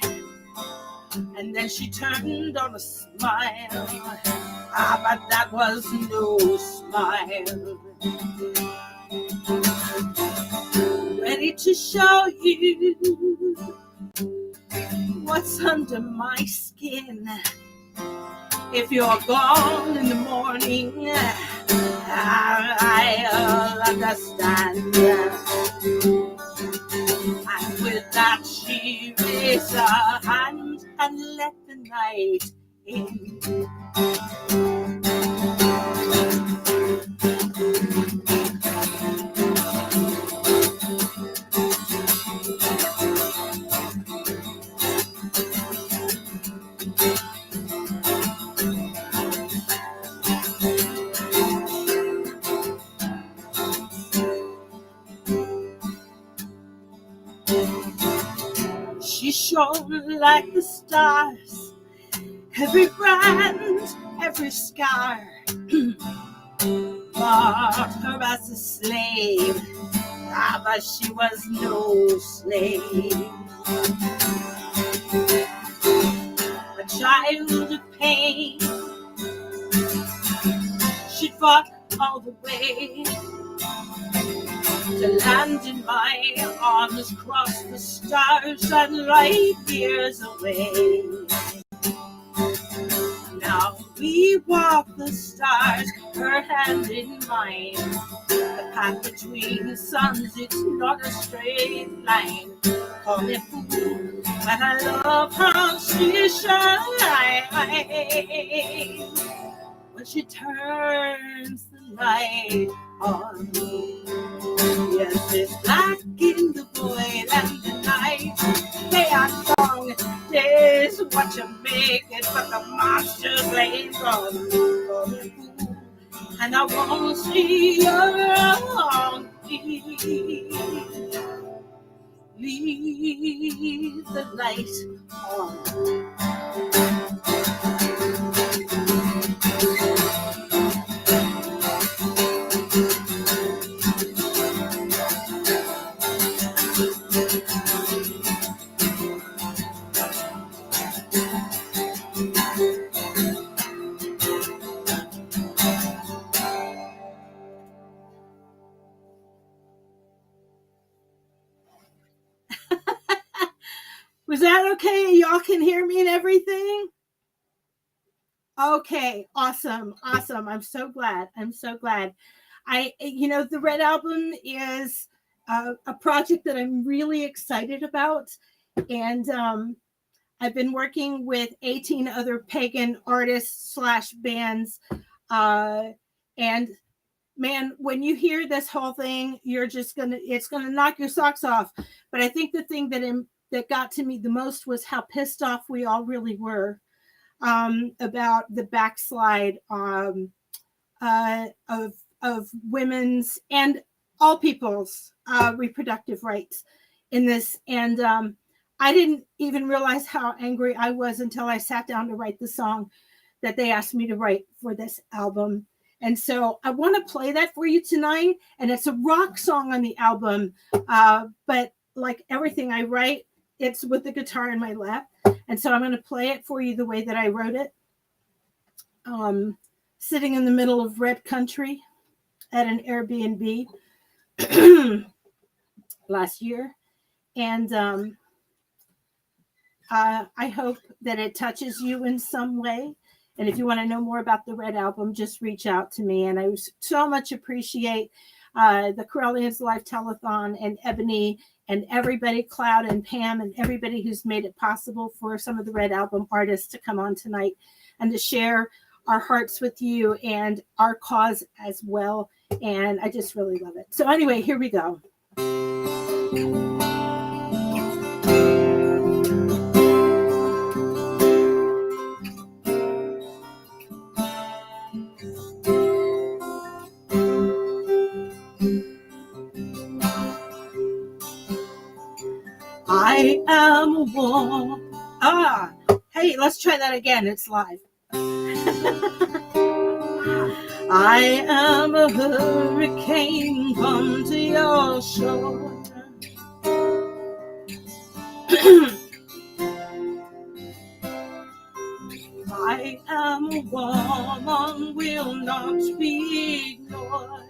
And then she turned on a smile. But that was no smile. Ready to show you what's under my skin. If you're gone in the morning, I'll understand. And with that, she raised her hand and let the night in. She shone like the stars, every brand, every scar marked her as a slave, but she was no slave. A child of pain, she fought all the way to land in my arms, cross the stars and light years away. Now we walk the stars, her hand in mine. The path between suns, it's not a straight line. Call me a fool, but I love how she shines when she turns the light on me. Yes, it's black in the void and the night. They are long days, what you make it, but the monsters ain't gone. And I won't see your leave the light on. Was that okay? Y'all can hear me and everything? Okay, awesome. I'm so glad. The Red Album is a project that I'm really excited about. And I've been working with 18 other Pagan artists / bands. And man, when you hear this whole thing, it's gonna knock your socks off. But I think the thing that got to me the most was how pissed off we all really were about the backslide of women's and all people's reproductive rights in this. And I didn't even realize how angry I was until I sat down to write the song that they asked me to write for this album. And so I want to play that for you tonight. And it's a rock song on the album. But like everything I write, it's with the guitar in my lap. And so I'm going to play it for you the way that I wrote it. Sitting in the middle of red country at an Airbnb last year. And I hope that it touches you in some way. And if you want to know more about the Red Album, just reach out to me. And I so much appreciate the Correllians Live Telethon and Eboni and everybody, Cloud and Pam, and everybody who's made it possible for some of the Red Album artists to come on tonight and to share our hearts with you and our cause as well. And I just really love it. So anyway, here we go. I am a woman. Hey, let's try that again. It's live. I am a hurricane, come to your shore. I am a woman, will not be ignored.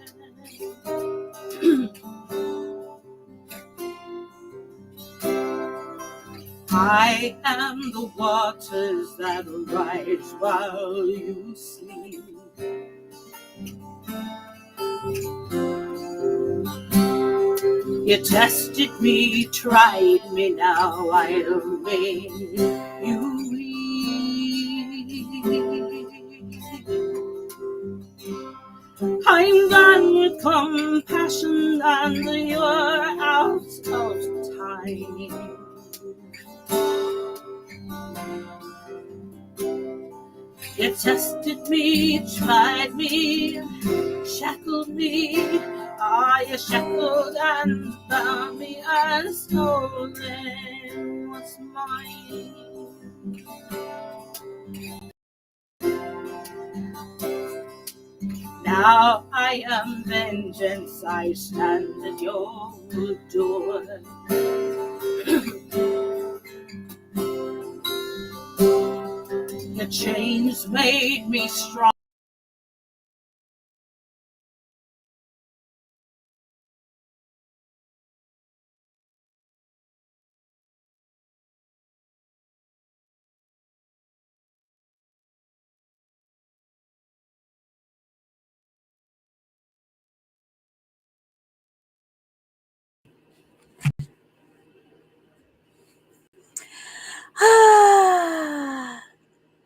I am the waters that rise while you sleep. You tested me, tried me, now I'll make you weep. I'm done with compassion and you're out of time. You tested me, tried me, shackled me. You shackled and bound me and stolen what's mine. Now I am vengeance, I stand at your door. The chains made me strong.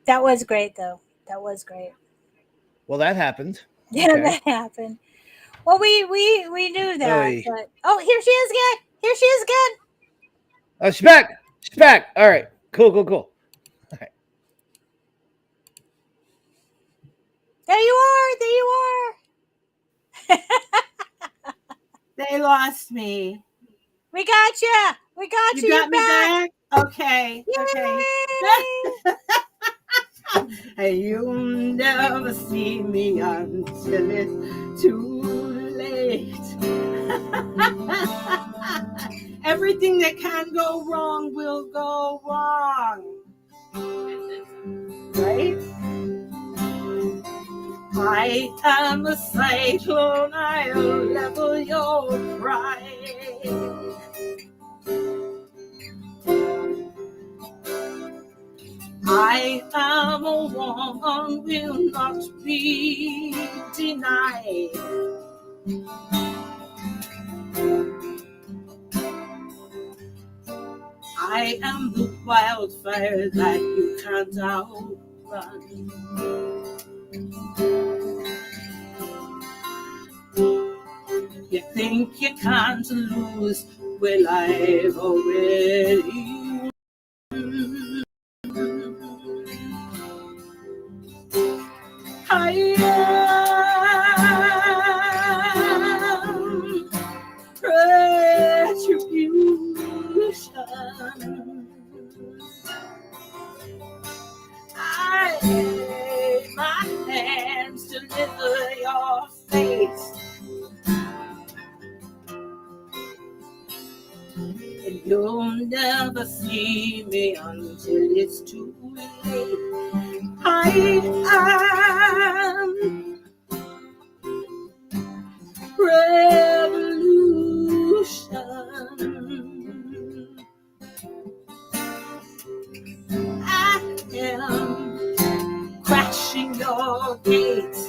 That was great, though. That was great. Well, that happened. Yeah, Okay. that happened. Well, we knew that, Oy. but here she is again. Here she is again. Oh, she's back. She's back. All right. Cool. All right. There you are. There you are. They lost me. We got you. We got you. You got You're me back? Okay. Okay. And you'll never see me until it's too late. Everything that can go wrong will go wrong. Right? I am a cyclone, I'll level your pride. I am a woman, will not be denied. I am the wildfire that you can't outrun. You think you can't lose, well, I've already won. I am retribution. I lay my hands to deliver your face. And you'll never see me until it's too late. I am revolution. I am crashing your gates.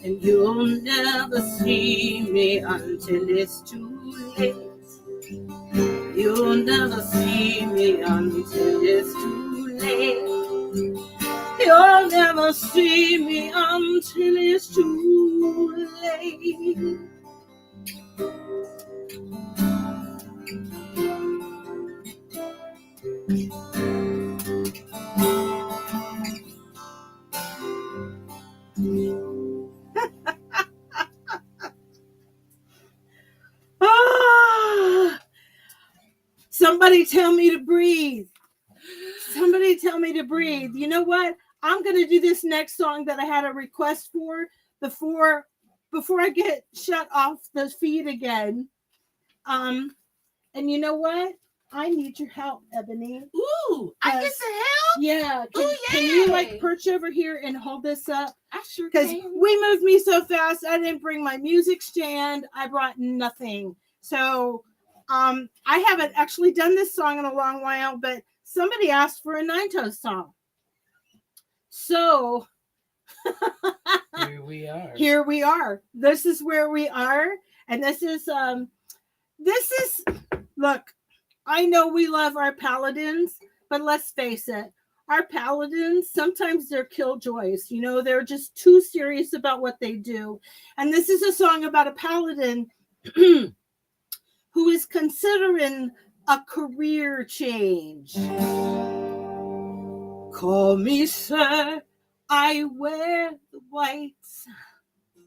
And you'll never see me until it's too late. You'll never see me until it's too late. You'll never see me until it's too late. Somebody tell me to breathe. Somebody tell me to breathe. You know what? I'm going to do this next song that I had a request for before I get shut off the feed again. And you know what? I need your help, Ebony. Ooh, I get the help? Yeah. Can you like perch over here and hold this up? I sure Because can. we moved me so fast. I didn't bring my music stand. I brought nothing. So I haven't actually done this song in a long while, but somebody asked for a Nine Toes song. So Here we are. Here we are. This is where we are. And this is look, I know we love our paladins, but let's face it, our paladins, sometimes they're killjoys. You know, they're just too serious about what they do. And this is a song about a paladin who is considering a career change. Call me sir, I wear the whites.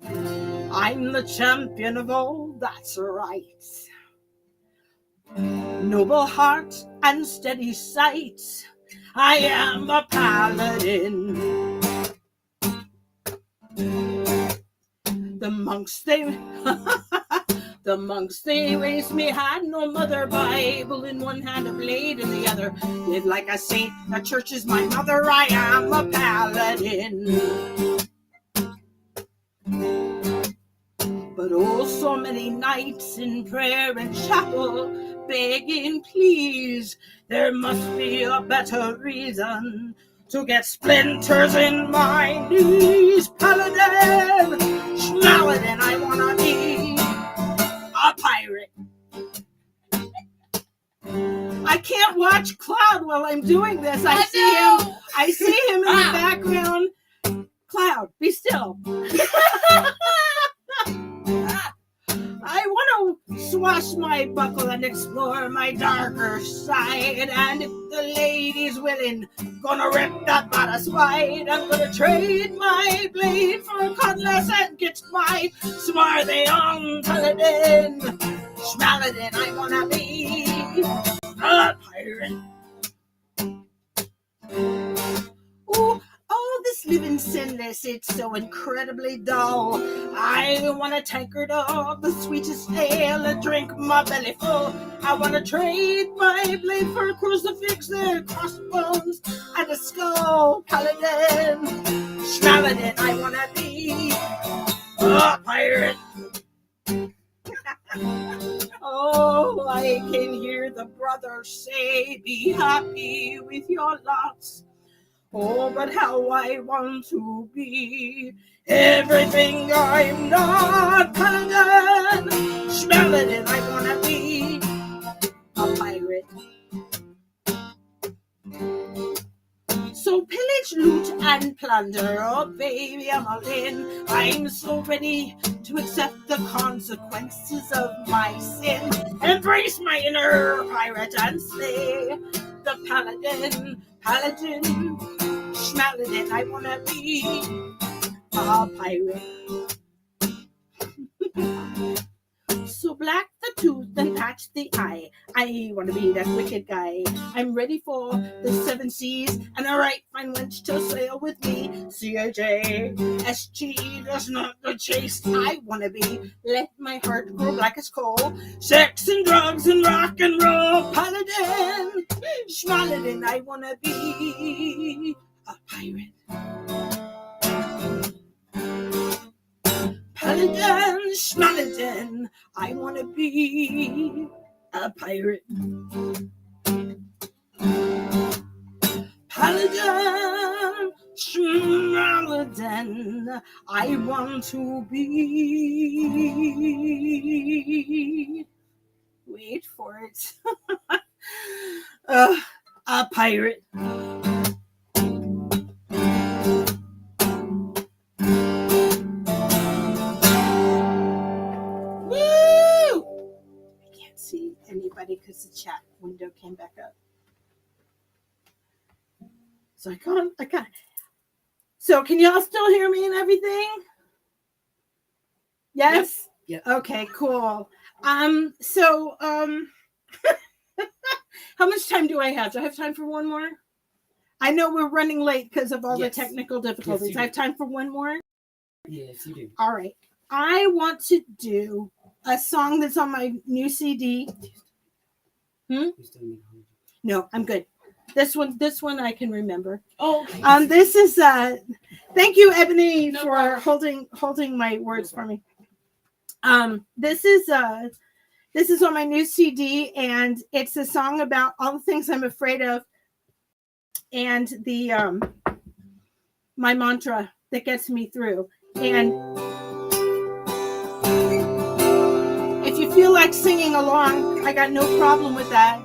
I'm the champion of all that's right. Noble heart and steady sight, I am a paladin. The monks they raised me, had no mother, Bible in one hand, a blade in the other. Live like a saint, the church is my mother, I am a paladin. But oh, so many nights in prayer and chapel, begging please, there must be a better reason to get splinters in my knees. Paladin, Schmaladin, I wanna be a pirate. I can't watch Cloud while I'm doing this. I see him in the background Cloud, be still. I want to swash my buckle and explore my darker side. And if the lady's willing, gonna rip that bodice wide. I'm gonna trade my blade for a cutlass and get my swarthy young paladin. Schmaladin, I wanna be a pirate. Ooh, all this living sinless, it's so incredibly dull. I want a tankard of the sweetest ale, a drink my belly full. I want to trade my blade for a crucifix, their crossbones, and a skull. Paladin, Schmaladin, I want to be a pirate. Oh, I can hear the brothers say, be happy with your lots. Oh, but how I want to be everything I'm not. Paladin, Schmaladin, I want to be a pirate. So pillage, loot, and plunder, oh baby, I'm all in. I'm so ready to accept the consequences of my sin. Embrace my inner pirate and slay the paladin. Paladin, Schmaladin, I wanna be a pirate. So black the tooth and patch the eye. I want to be that wicked guy. I'm ready for the 7 seas and a right fine wench to sail with me. CAJSG does not go chaste. I want to be. Let my heart grow black as coal. Sex and drugs and rock and roll. Paladin, Schmaladin, I want to be a pirate. Paladin, Schmaladin, I want to be a pirate. Paladin, Schmaladin, I want to be. Wait for it. A pirate. See anybody because the chat window came back up. So I got it. So can y'all still hear me and everything? Yes? Yep. Okay, cool. How much time do I have? Do I have time for one more? I know we're running late because of all the technical difficulties. Yes, I have time for one more? Yes, you do. All right. I want to do a song that's on my new CD. No, I'm good. This one I can remember. Oh, okay. This is thank you, Ebony, for holding my words for me. This is on my new CD, and it's a song about all the things I'm afraid of, and the my mantra that gets me through. And if you feel like singing along, I got no problem with that.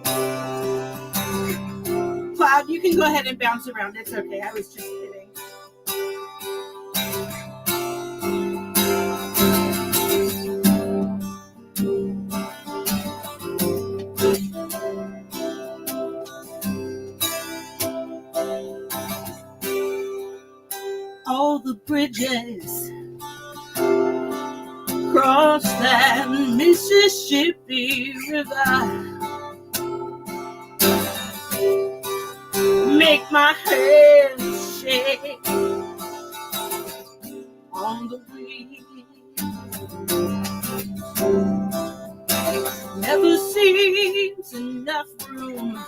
Cloud, you can go ahead and bounce around. It's okay. I was just kidding. All the bridges cross that Mississippi River, make my hands shake on the wind. Never seems enough room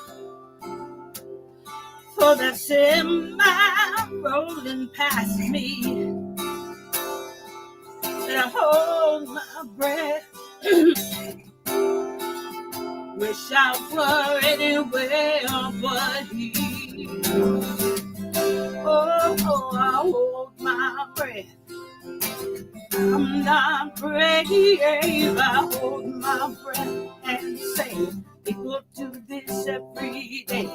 for that semi rolling past me. And I hold my breath. Wish I were anywhere but here. Oh, I hold my breath. I'm not brave. I hold my breath and say, people do this every day.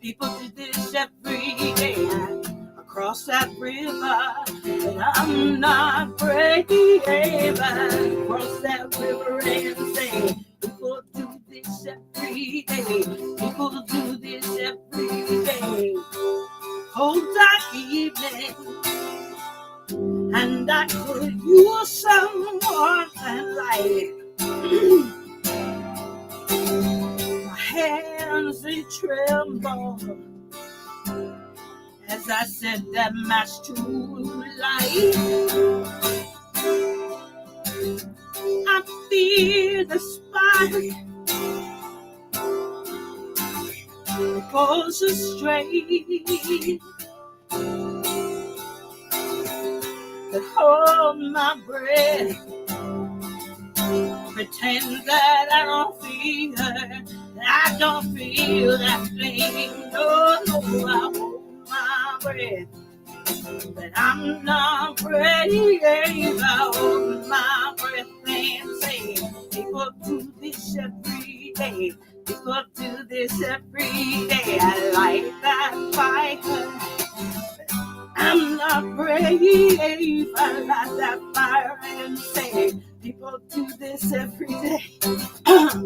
People do this every day. I cross that bridge river, but I'm not brave. Cross that river and say, people do this every day. People do this every day. Cold dark evening, and I could use someone and light. My hands they tremble as I set that match to light. I feel the spark goes astray. But hold my breath, pretend that I don't feel her. I don't feel that thing. No, no, I hold my breath, but I'm not brave. I hold my breath and say, people do this every day. People do this every day. I like that fire. I'm not brave. I light that fire and say, people do this every day.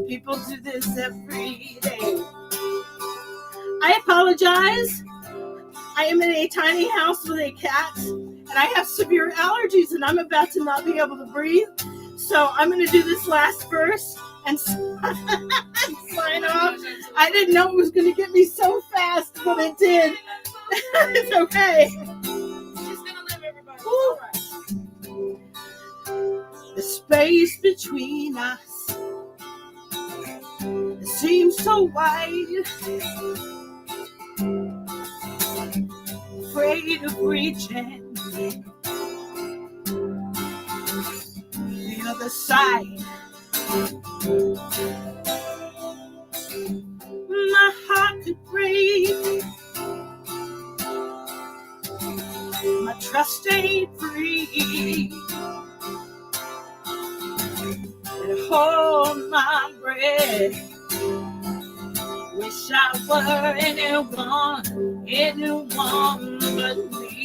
People do this every day. I apologize. I am in a tiny house with a cat, and I have severe allergies, and I'm about to not be able to breathe. So I'm going to do this last verse and sign off. I didn't know it was going to get me so fast, but it did. It's okay. She's gonna live, everybody. All right. The space between us, it seems so wide. Afraid of reaching the other side. My heart could break. My trust ain't free. And hold my breath. Wish I were anyone but me.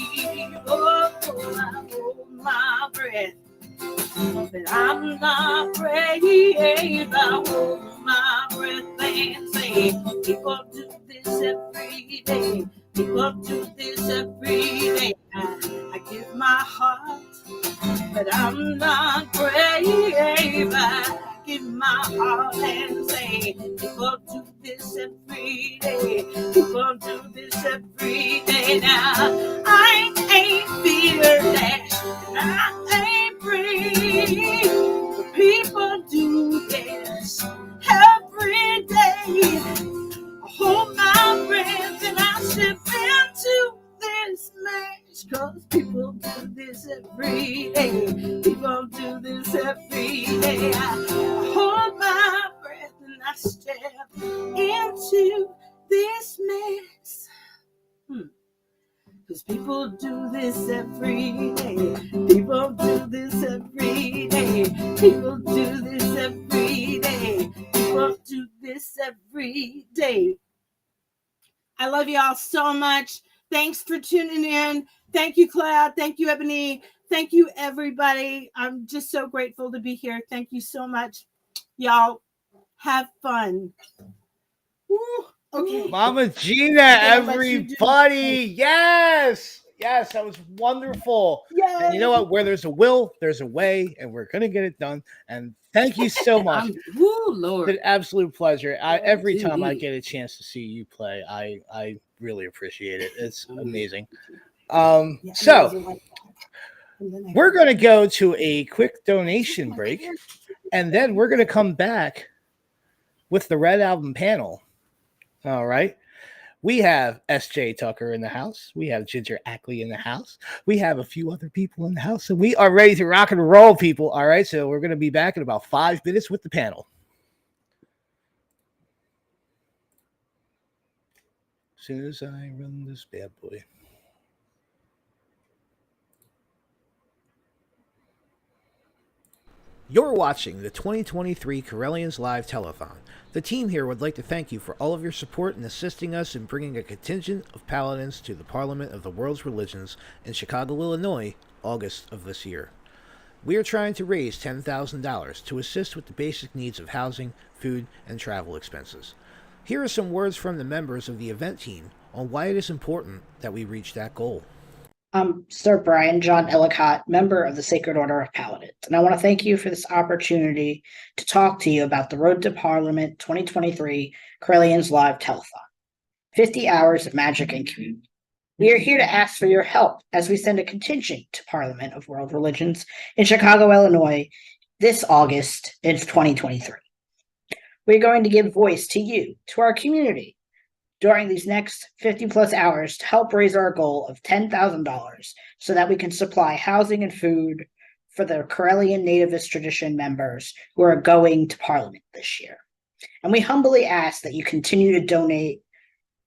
Oh, I hold my breath, but I'm not brave. I hold my breath and say, people do this every day. People do this every day. I give my heart, but I'm not brave. I give my heart and say, people do this every day. People do this every day. Now I ain't fearless and I ain't brave. But people do this every day. I hold my breath and I step into this match, 'cause people do this every day. People do this every day. I hold my breath and I step into this mess. 'Cause people do this every day. People do this every day. People do this every day. People do this every day. I love y'all so much. Thanks for tuning in. Thank you, Cloud. Thank you, Ebony. Thank you, everybody. I'm just so grateful to be here. Thank you so much. Y'all have fun. Woo. Okay. Mama Gina, everybody. Yes. Yes, that was wonderful. Yay. And you know what? Where there's a will, there's a way, and we're going to get it done. And thank you so much. Lord. It's an absolute pleasure. Every time I indeed. get a chance to see you play, I really appreciate it. It's amazing. So we're going to go to a quick donation break, and then we're going to come back with the Red Album panel. All right. We have S.J. Tucker in the house. We have Ginger Ackley in the house. We have a few other people in the house. So we are ready to rock and roll, people. All right. So we're going to be back in about 5 minutes with the panel. As soon as I run this bad boy. You're watching the 2023 Correllians Live Telethon. The team here would like to thank you for all of your support in assisting us in bringing a contingent of paladins to the Parliament of the World's Religions in Chicago, Illinois, August of this year. We are trying to raise $10,000 to assist with the basic needs of housing, food, and travel expenses. Here are some words from the members of the event team on why it is important that we reach that goal. I'm Sir Brian John Ellicott, member of the Sacred Order of Paladins, and I want to thank you for this opportunity to talk to you about the Road to Parliament 2023 Correllians Live Telethon. 50 hours of magic and community. We are here to ask for your help as we send a contingent to Parliament of World Religions in Chicago, Illinois, this August in 2023. We're going to give voice to you, to our community, during these next 50 plus hours to help raise our goal of $10,000 so that we can supply housing and food for the Correllian nativist tradition members who are going to Parliament this year. And we humbly ask that you continue to donate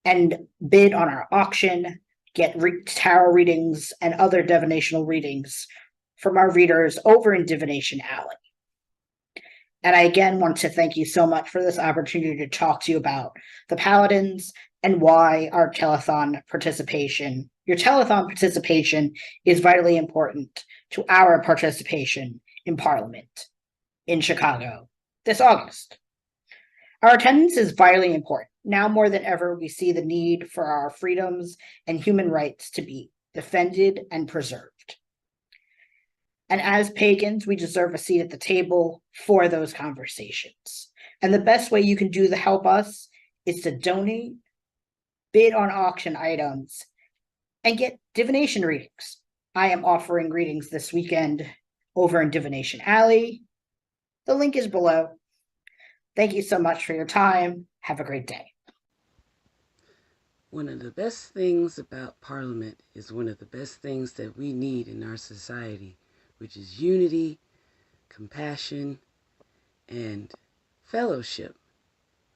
and bid on our auction, get tarot readings and other divinational readings from our readers over in Divination Alley. And I again want to thank you so much for this opportunity to talk to you about the Paladins and why our telethon participation, your telethon participation is vitally important to our participation in Parliament in Chicago this August. Our attendance is vitally important. Now more than ever, we see the need for our freedoms and human rights to be defended and preserved. And as pagans, we deserve a seat at the table for those conversations. And the best way you can do to help us is to donate, bid on auction items, and get divination readings. I am offering readings this weekend over in Divination Alley. The link is below. Thank you so much for your time. Have a great day. One of the best things about Parliament is one of the best things that we need in our society, which is unity, compassion, and fellowship,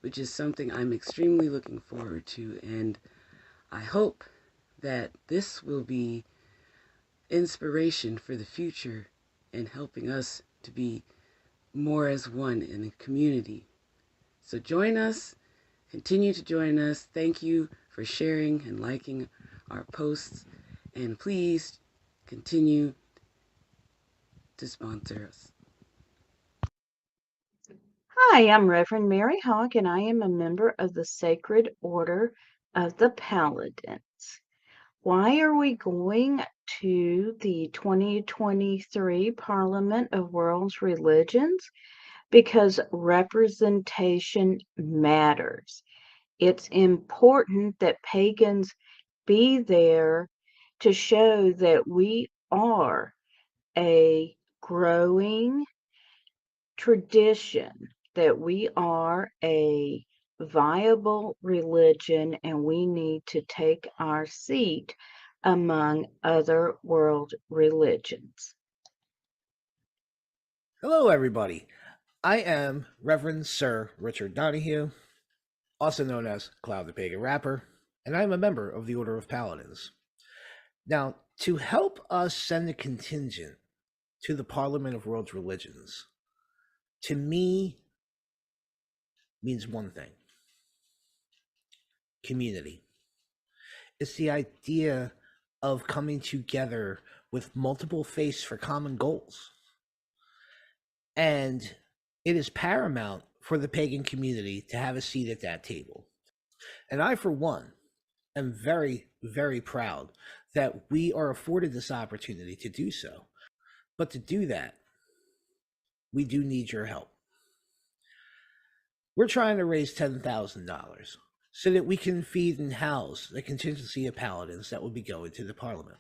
which is something I'm extremely looking forward to. And I hope that this will be inspiration for the future and helping us to be more as one in a community. So join us, continue to join us. Thank you for sharing and liking our posts, and please continue to sponsor us. Hi, I'm Reverend Mary Hawk, and I am a member of the Sacred Order of the Paladins. Why are we going to the 2023 Parliament of World's Religions? Because representation matters. It's important that pagans be there to show that we are a growing tradition, that we are a viable religion, and we need to take our seat among other world religions. Hello, everybody. I am Reverend Sir Richard Donahue, also known as Cloud the Pagan Rapper, and I am a member of the Order of Paladins. Now, to help us send a contingent to the Parliament of World's Religions, to me, means one thing: community. It's the idea of coming together with multiple faiths for common goals. And it is paramount for the pagan community to have a seat at that table. And I, for one, am very, very proud that we are afforded this opportunity to do so. But to do that, we do need your help. We're trying to raise $10,000 so that we can feed and house the contingency of paladins that will be going to the Parliament.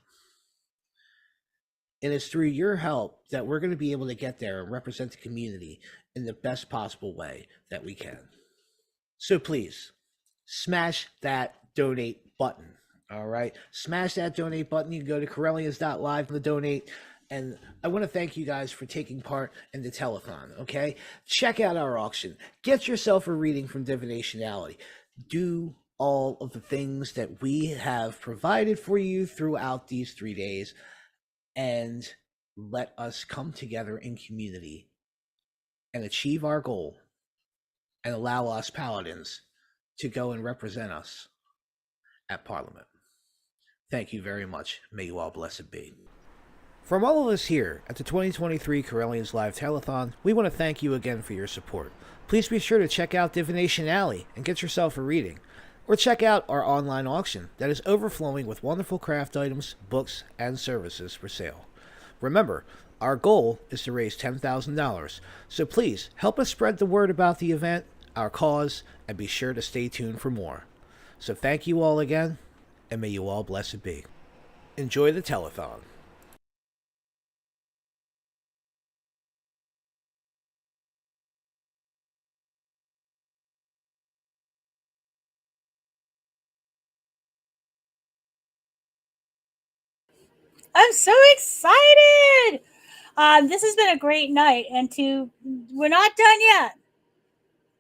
And it's through your help that we're going to be able to get there and represent the community in the best possible way that we can. So please, smash that donate button, all right? Smash that donate button. You can go to Correllians.live to donate. And I want to thank you guys for taking part in the telethon, okay? Check out our auction. Get yourself a reading from Divination Alley. Do all of the things that we have provided for you throughout these 3 days, and let us come together in community and achieve our goal and allow us paladins to go and represent us at Parliament. Thank you very much. May you all blessed be. From all of us here at the 2023 Correllians Live Telethon, we want to thank you again for your support. Please be sure to check out Divination Alley and get yourself a reading. Or check out our online auction that is overflowing with wonderful craft items, books, and services for sale. Remember, our goal is to raise $10,000, so please help us spread the word about the event, our cause, and be sure to stay tuned for more. So thank you all again, and may you all blessed be. Enjoy the telethon. I'm so excited. This has been a great night, and we're not done yet.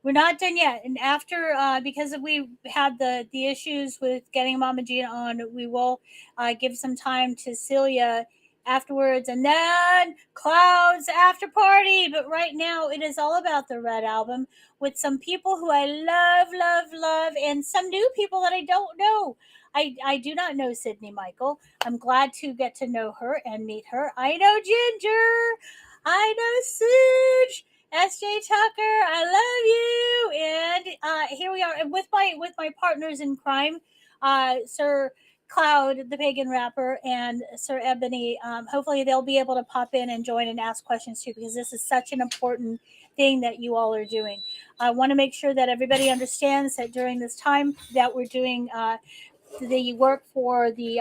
We're not done yet. And after, because we had the issues with getting Mama Gina on, we will give some time to Celia afterwards, and then Cloud's after party. But right now, it is all about the Red Album with some people who I love, and some new people that I don't know. I do not know Sydney Michael. I'm glad to get to know her and meet her. I know Ginger. I know Suge. SJ Tucker, I love you. And here we are with my partners in crime, Sir Cloud, the Pagan rapper, and Sir Eboni. Hopefully they'll be able to pop in and join and ask questions too, because this is such an important thing that you all are doing. I want to make sure that everybody understands that during this time that we're doing the work for the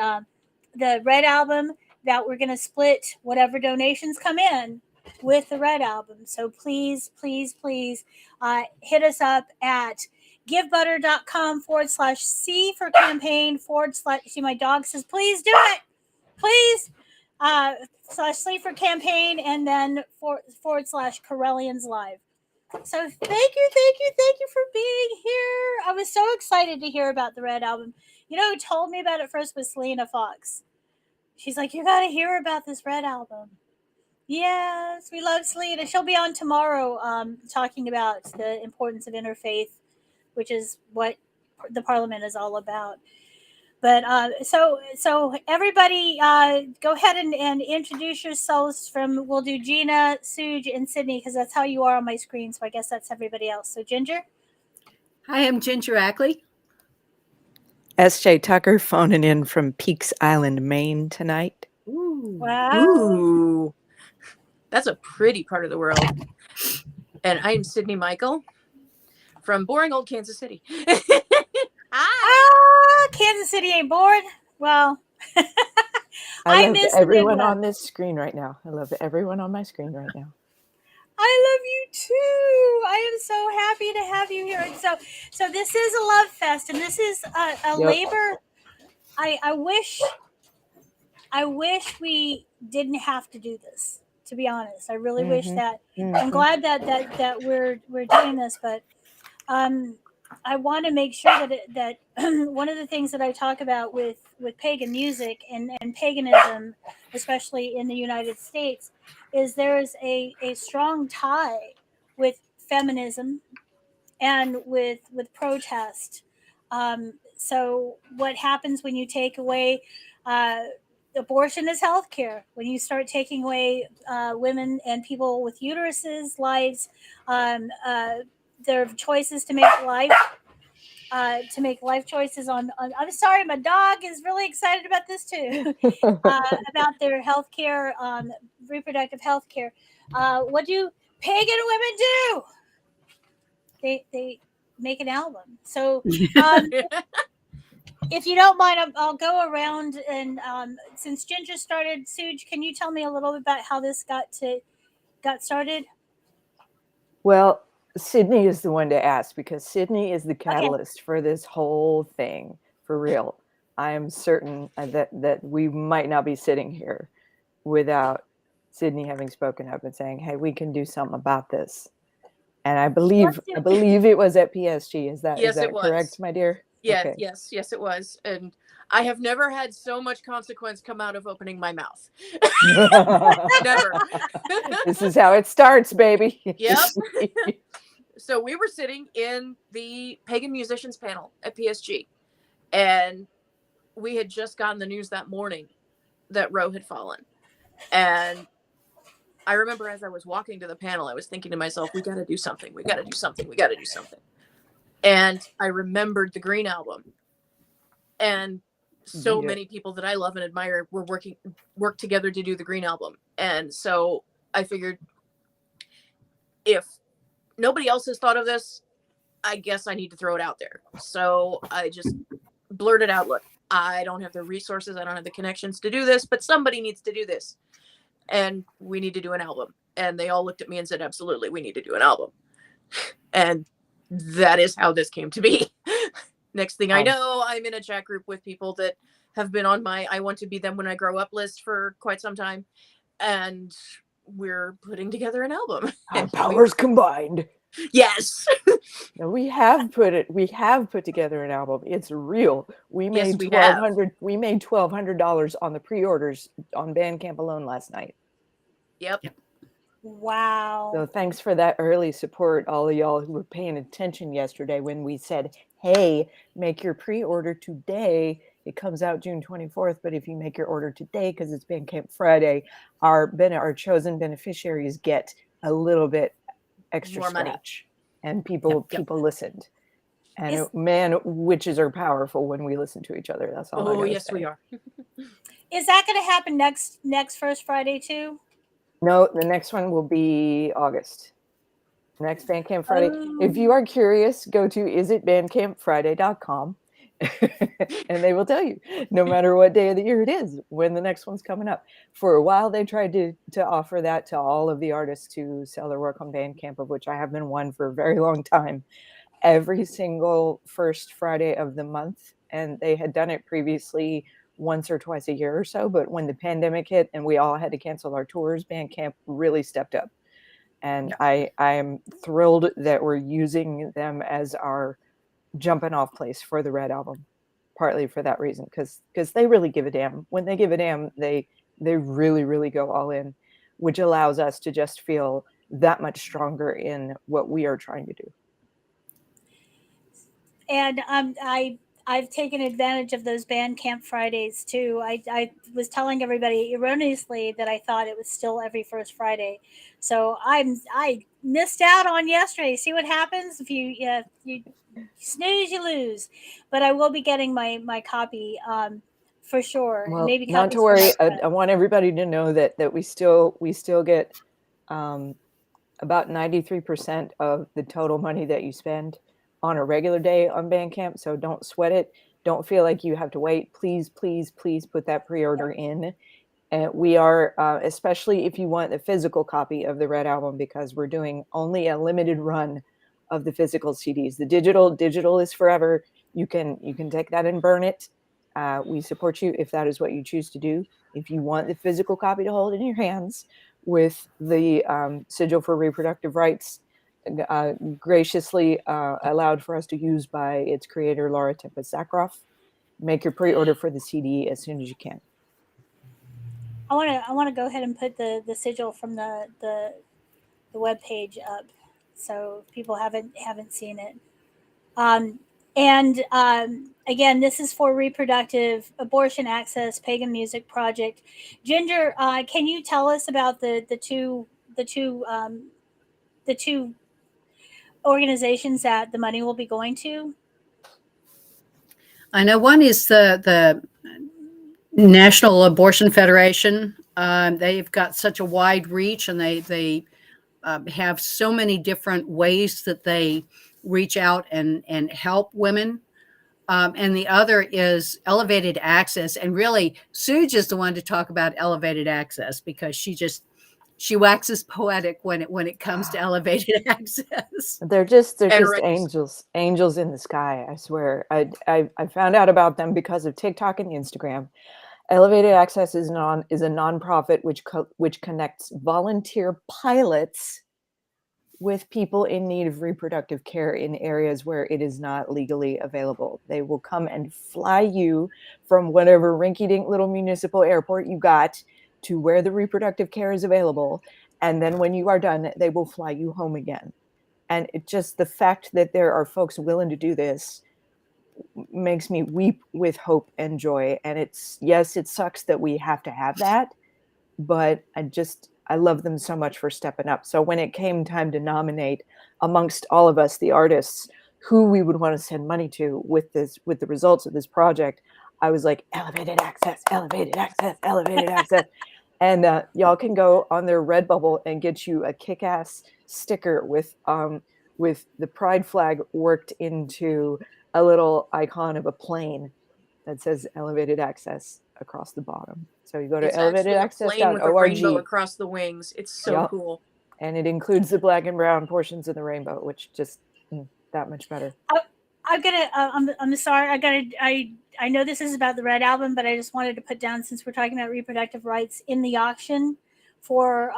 Red Album, that we're going to split whatever donations come in with the Red Album. So please hit us up at givebutter.com/C for campaign / see, my dog says please do it, please /C for campaign, and then / Correllians Live. So thank you for being here. I was so excited to hear about the Red Album. You know who told me about it first was Selena Fox. She's like, you got to hear about this Red Album. Yes, we love Selena. She'll be on tomorrow talking about the importance of interfaith, which is what the Parliament is all about. But so everybody go ahead and introduce yourselves. We'll do Gina, Suge, and Sydney, because that's how you are on my screen. So I guess that's everybody else. So Ginger. Hi, I'm Ginger Ackley. SJ Tucker phoning in from Peaks Island, Maine tonight. Ooh. Wow. Ooh. That's a pretty part of the world. And I'm Sydney Michael from boring old Kansas City. Hi. Kansas City ain't bored. Well, I love everyone on this screen right now. I love everyone on my screen right now. I love you too. I am so happy to have you here. And so this is a love fest, and this is a labor. I wish we didn't have to do this. To be honest, I really wish that. I'm glad that we're doing this, but I want to make sure that one of the things that I talk about with pagan music and paganism, especially in the United States, is there's a strong tie with feminism and with protest. So what happens when you take away abortion is healthcare? When you start taking away women and people with uteruses lives, their choices to make life choices on I'm sorry, my dog is really excited about this too. About their healthcare, reproductive healthcare. What do pagan women do? They make an album. So if you don't mind, I'll go around, and since Ginger started, Suge, can you tell me a little bit about how this got started? Well, Sydney is the one to ask, because Sydney is the catalyst for this whole thing, for real. I am certain that we might not be sitting here without Sydney having spoken up and saying, hey, we can do something about this. And I believe it was at PSG. Is that correct, my dear? Yeah, Okay. yes, it was. And I have never had so much consequence come out of opening my mouth. Never. This is how it starts, baby. Yep. So we were sitting in the Pagan musicians panel at PSG, and we had just gotten the news that morning that Roe had fallen. And I remember as I was walking to the panel, I was thinking to myself, we got to do something. We got to do something. We got to do something. And I remembered the Green album. And so many people that I love and admire were worked together to do the Green album. And so I figured, if nobody else has thought of this, I guess I need to throw it out there. So I just blurted out, look, I don't have the resources, I don't have the connections to do this, but somebody needs to do this. And we need to do an album. And they all looked at me and said, absolutely, we need to do an album. And that is how this came to be. Next thing I know, I'm in a chat group with people that have been on my I want to be them when I grow up list for quite some time. And we're putting together an album. Our powers combined. Yes. Now we have put together an album. It's real. We made $1,200 on the pre-orders on Bandcamp alone last night. Yep. Wow. So thanks for that early support, all of y'all who were paying attention yesterday when we said, hey, make your pre-order today. It comes out June 24th, but if you make your order today, because it's Bandcamp Friday, our chosen beneficiaries get a little bit extra more money. scratch. And people listened. And man, witches are powerful when we listen to each other. That's all. Oh, yes, we are. Is that going to happen next First Friday too? No, the next one will be August. Next Bandcamp Friday. If you are curious, go to isitbandcampfriday.com and they will tell you, no matter what day of the year it is, when the next one's coming up. For a while, they tried to offer that to all of the artists to sell their work on Bandcamp, of which I have been one for a very long time, every single first Friday of the month. And they had done it previously once or twice a year or so. But when the pandemic hit and we all had to cancel our tours, Bandcamp really stepped up. And I am thrilled that we're using them as our jumping off place for the Red album, partly for that reason, because they really give a damn. When they give a damn, they really, really go all in, which allows us to just feel that much stronger in what we are trying to do. And I've taken advantage of those Bandcamp Fridays too. I was telling everybody erroneously that I thought it was still every first Friday. So I missed out on yesterday. See what happens if you snooze, you lose. But I will be getting my copy for sure. Well, maybe not to worry. I want everybody to know that we still get about 93% of the total money that you spend on a regular day on Bandcamp. So don't sweat it. Don't feel like you have to wait. Please, please, please put that pre-order in. And we are, especially if you want the physical copy of the Red album, because we're doing only a limited run of the physical CDs. The digital is forever. You can take that and burn it. We support you if that is what you choose to do. If you want the physical copy to hold in your hands with the sigil for reproductive rights, graciously allowed for us to use by its creator, Laura Tempest Zakroff, make your pre-order for the CD as soon as you can. I want to go ahead and put the sigil from the web page up, so people haven't seen it. Again, this is for Reproductive Abortion Access Pagan Music Project. Ginger, can you tell us about the two organizations that the money will be going to? I know one is the National Abortion Federation. They've got such a wide reach, and they have so many different ways that they reach out and help women. And the other is Elevated Access. And really, Suge is the one to talk about Elevated Access, because she waxes poetic when it comes to Elevated Access. They're just angels in the sky. I swear. I found out about them because of TikTok and Instagram. Elevated Access is a nonprofit which connects volunteer pilots with people in need of reproductive care in areas where it is not legally available. They will come and fly you from whatever rinky-dink little municipal airport you got to where the reproductive care is available. And then when you are done, they will fly you home again. And it just, the fact that there are folks willing to do this makes me weep with hope and joy. And it's, yes, it sucks that we have to have that, but I love them so much for stepping up. So when it came time to nominate amongst all of us, the artists, who we would want to send money to with the results of this project, I was like, elevated access, elevated access, elevated access. And y'all can go on their Redbubble and get you a kick-ass sticker with the pride flag worked into a little icon of a plane that says elevated access across the bottom. So you go to It's actually a plane with a rainbow elevatedAccess.org. across the wings. It's so Yep. cool. And it includes the black and brown portions of the rainbow, which just that much better. I'm sorry. I know this is about the Red Album, but I just wanted to put down, since we're talking about reproductive rights, in the auction for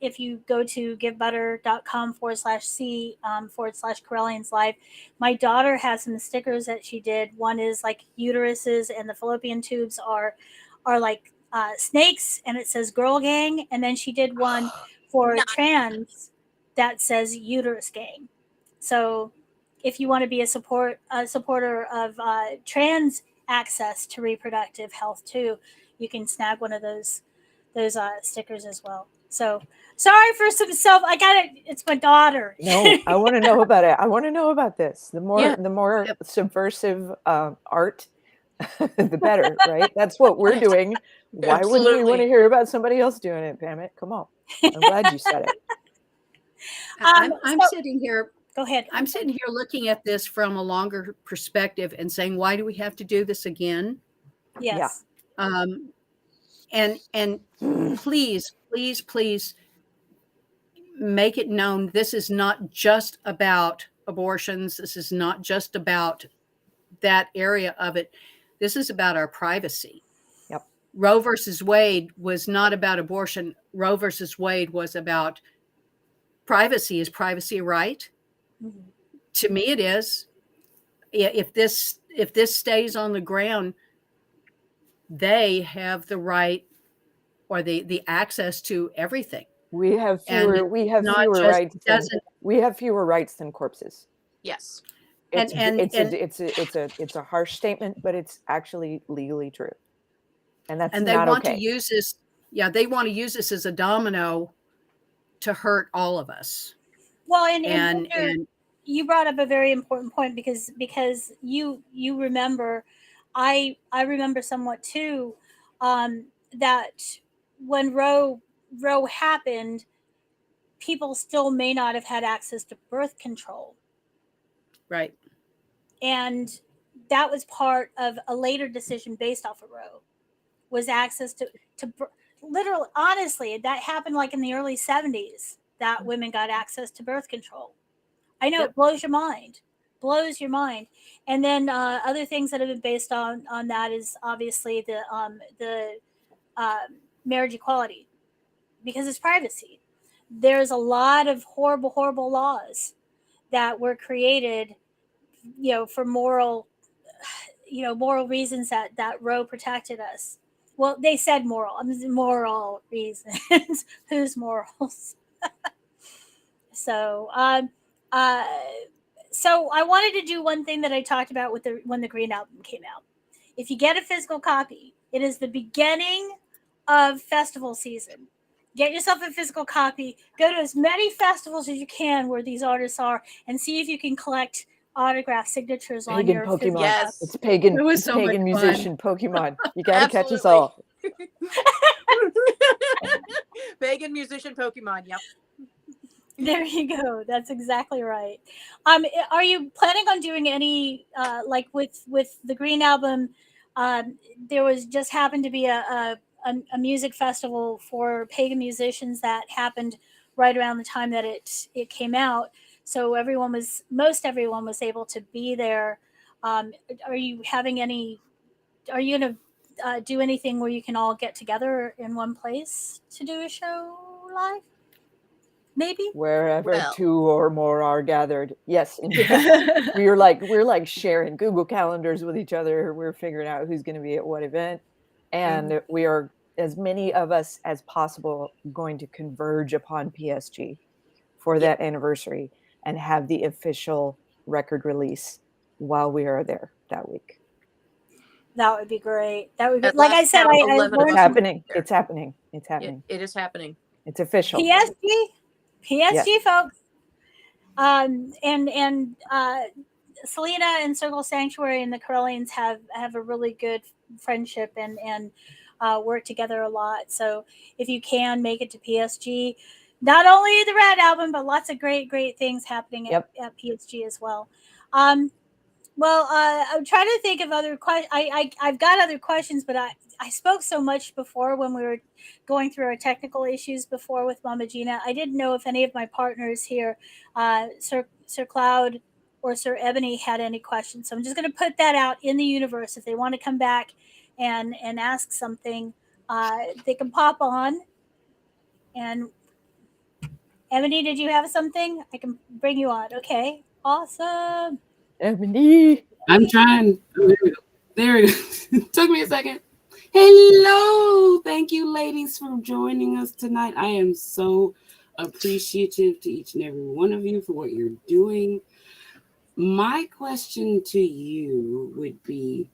if you go to givebutter.com/C/Correllians Live, my daughter has some stickers that she did. One is like uteruses, and the fallopian tubes are like snakes, and it says Girl Gang. And then she did one for trans that says Uterus Gang. So if you want to be a supporter of trans access to reproductive health too, you can snag one of those stickers as well. So sorry for some I got it. It's my daughter. No, I want to know about it. I want to know about this. The more subversive art, the better, right? That's what we're doing. Why wouldn't we want to hear about somebody else doing it? Damn it! Come on. I'm glad you said it. I'm sitting here. Go ahead. I'm sitting here looking at this from a longer perspective and saying, why do we have to do this again? Yes. And please make it known, this is not just about abortions. This is not just about that area of it. This is about our privacy. Yep. Roe versus Wade was not about abortion. Roe versus Wade was about privacy. Is privacy a right? Mm-hmm. To me, it is. If this stays on the ground, they have the right or the access to everything. We have fewer rights than corpses. Yes. It's a harsh statement, but it's actually legally true. And that's they not want okay. to use this. Yeah, they want to use this as a domino to hurt all of us. Well, and you brought up a very important point because you remember, I remember somewhat too, that when Roe happened, people still may not have had access to birth control. Right. And that was part of a later decision based off of Roe, was access to literally, honestly, that happened like in the early 70s, that women got access to birth control. I know. Yep. It blows your mind. And then other things that have been based on that is obviously the marriage equality, because it's privacy. There's a lot of horrible laws that were created, for moral reasons that Roe protected us. Well, they said moral reasons. Whose morals? So I wanted to do one thing that I talked about when the Green Album came out. If you get a physical copy, it is the beginning of festival season. Get yourself a physical copy. Go to as many festivals as you can where these artists are, and see if you can collect autograph signatures on your Pokemon. Yes. It's Pagan. It was it's so Pagan much musician Pokemon. You gotta catch us all. Pagan musician Pokemon. Yep. There you go. That's exactly right. Are you planning on doing any like with the Green Album? There was just happened to be a music festival for pagan musicians that happened right around the time that it came out. So most everyone was able to be there. Are you going to do anything where you can all get together in one place to do a show live? maybe wherever Well. 2 or more are gathered. Yes, indeed. we're like sharing Google calendars with each other. We're figuring out who's going to be at what event, and we are, as many of us as possible, going to converge upon PSG for that anniversary and have the official record release while we are there that week. That would be great. That would be, At like I last said, count, I 11 of learned It's us happening. there. It's happening. It's happening. It is happening. It's official. PSG, Yes. folks. And Selena and Circle Sanctuary and the Correllians have a really good friendship and work together a lot. So if you can make it to PSG, not only the Red album, but lots of great things happening at PSG as well. Well, I'm trying to think of other questions. I've got other questions, but I spoke so much before when we were going through our technical issues before with Mama Gina. I didn't know if any of my partners here, Sir Cloud or Sir Ebony, had any questions. So I'm just going to put that out in the universe. If they want to come back and ask something, they can pop on. And Ebony, did you have something? I can bring you on. Okay, awesome. Ebony. I'm trying. There it is. Took me a second. Hello. Thank you, ladies, for joining us tonight. I am so appreciative to each and every one of you for what you're doing. My question to you would be,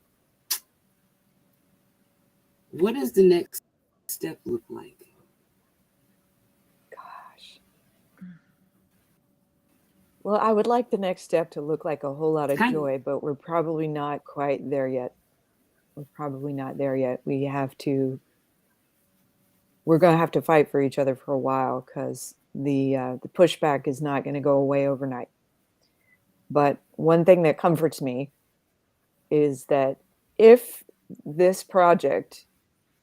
what does the next step look like? Well, I would like the next step to look like a whole lot of joy, but we're probably not quite there yet. We're probably not there yet. We're going to have to fight for each other for a while because the pushback is not going to go away overnight. But one thing that comforts me is that if this project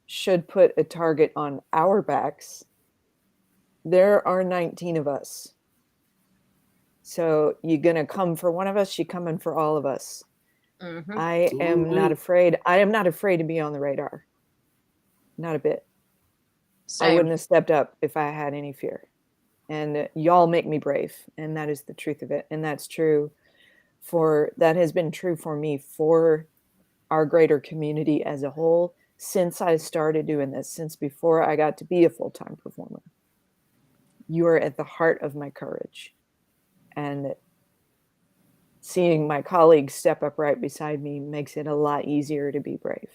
should put a target on our backs, there are 19 of us. So you're going to come for one of us, you're coming for all of us. Mm-hmm. I am not afraid. I am not afraid to be on the radar. Not a bit. Same. I wouldn't have stepped up if I had any fear. And y'all make me brave. And that is the truth of it. And that has been true for me, for our greater community as a whole, since I started doing this, since before I got to be a full-time performer. You are at the heart of my courage. And seeing my colleagues step up right beside me makes it a lot easier to be brave.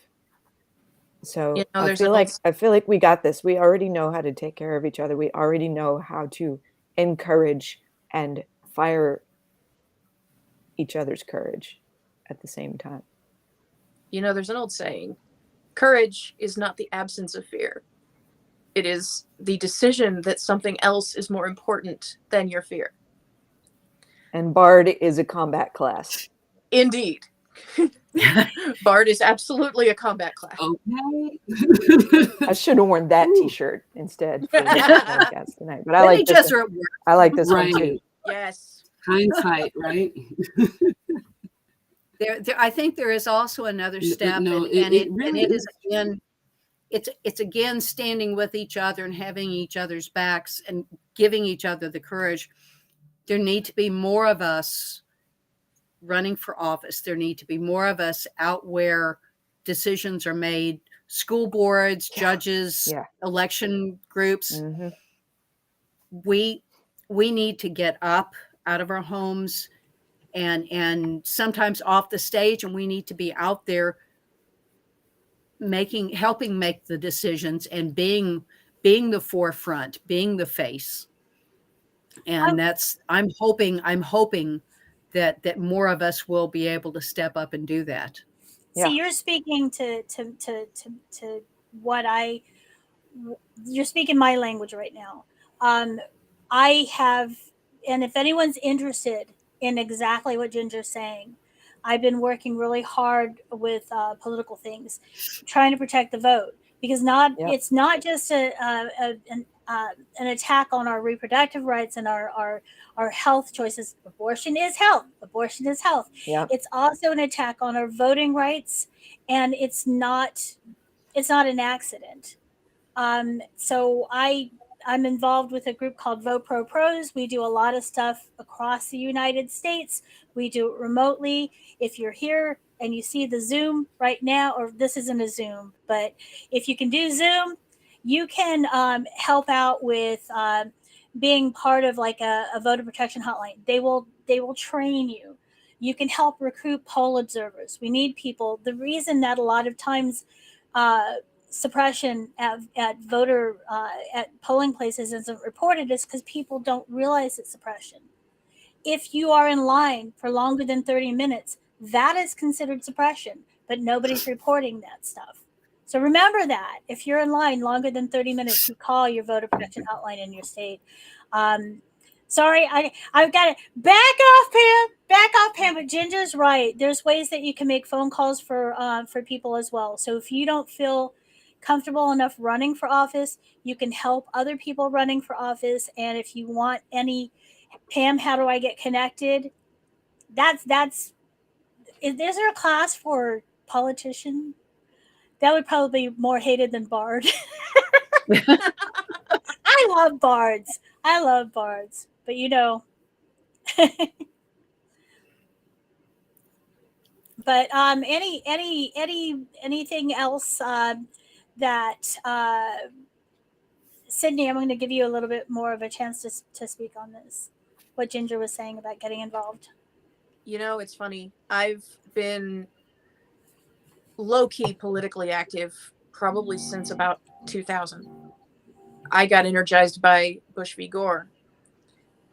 So I feel like we got this. We already know how to take care of each other. We already know how to encourage and fire each other's courage at the same time. There's an old saying, courage is not the absence of fear. It is the decision that something else is more important than your fear. And Bard is a combat class. Indeed. Bard is absolutely a combat class. Okay. I should have worn that T-shirt instead for this podcast tonight. But I like this one. I like this one too. Yes. Hindsight, right? I think there is also another step, it's again standing with each other and having each other's backs and giving each other the courage. There need to be more of us running for office. There need to be more of us out where decisions are made. School boards, judges, election groups. Mm-hmm. We need to get up out of our homes and sometimes off the stage, and we need to be out there helping make the decisions and being the forefront, being the face. And I'm hoping that more of us will be able to step up and do that. See, you're speaking to what you're speaking my language right now. I have, and if anyone's interested in exactly what Ginger's saying, I've been working really hard with political things, trying to protect the vote, because it's not just an attack on our reproductive rights and our health choices. Abortion is health. Abortion is health. Yep. It's also an attack on our voting rights, and it's not an accident. So I I'm involved with a group called Vote Pro Pros. We do a lot of stuff across the United States. We do it remotely. If you're here and you see the Zoom right now, or this isn't a Zoom, but if you can do Zoom, you can help out with being part of like a voter protection hotline. They will train you. You can help recruit poll observers. We need people. The reason that a lot of times suppression at voter at polling places isn't reported is because people don't realize it's suppression. If you are in line for longer than 30 minutes, that is considered suppression, but nobody's reporting that stuff. So remember that if you're in line longer than 30 minutes, you call your voter protection hotline in your state. Sorry, I've got to back off, Pam. But Ginger's right. There's ways that you can make phone calls for people as well. So if you don't feel comfortable enough running for office, you can help other people running for office. And if you want any, Pam, how do I get connected? Is there a class for politician? That would probably be more hated than Bard. I love bards. But you know, but anything else that Sydney, I'm going to give you a little bit more of a chance to speak on this. What Ginger was saying about getting involved. You know, it's funny. I've been low-key politically active probably since about 2000. I got energized by Bush v. Gore.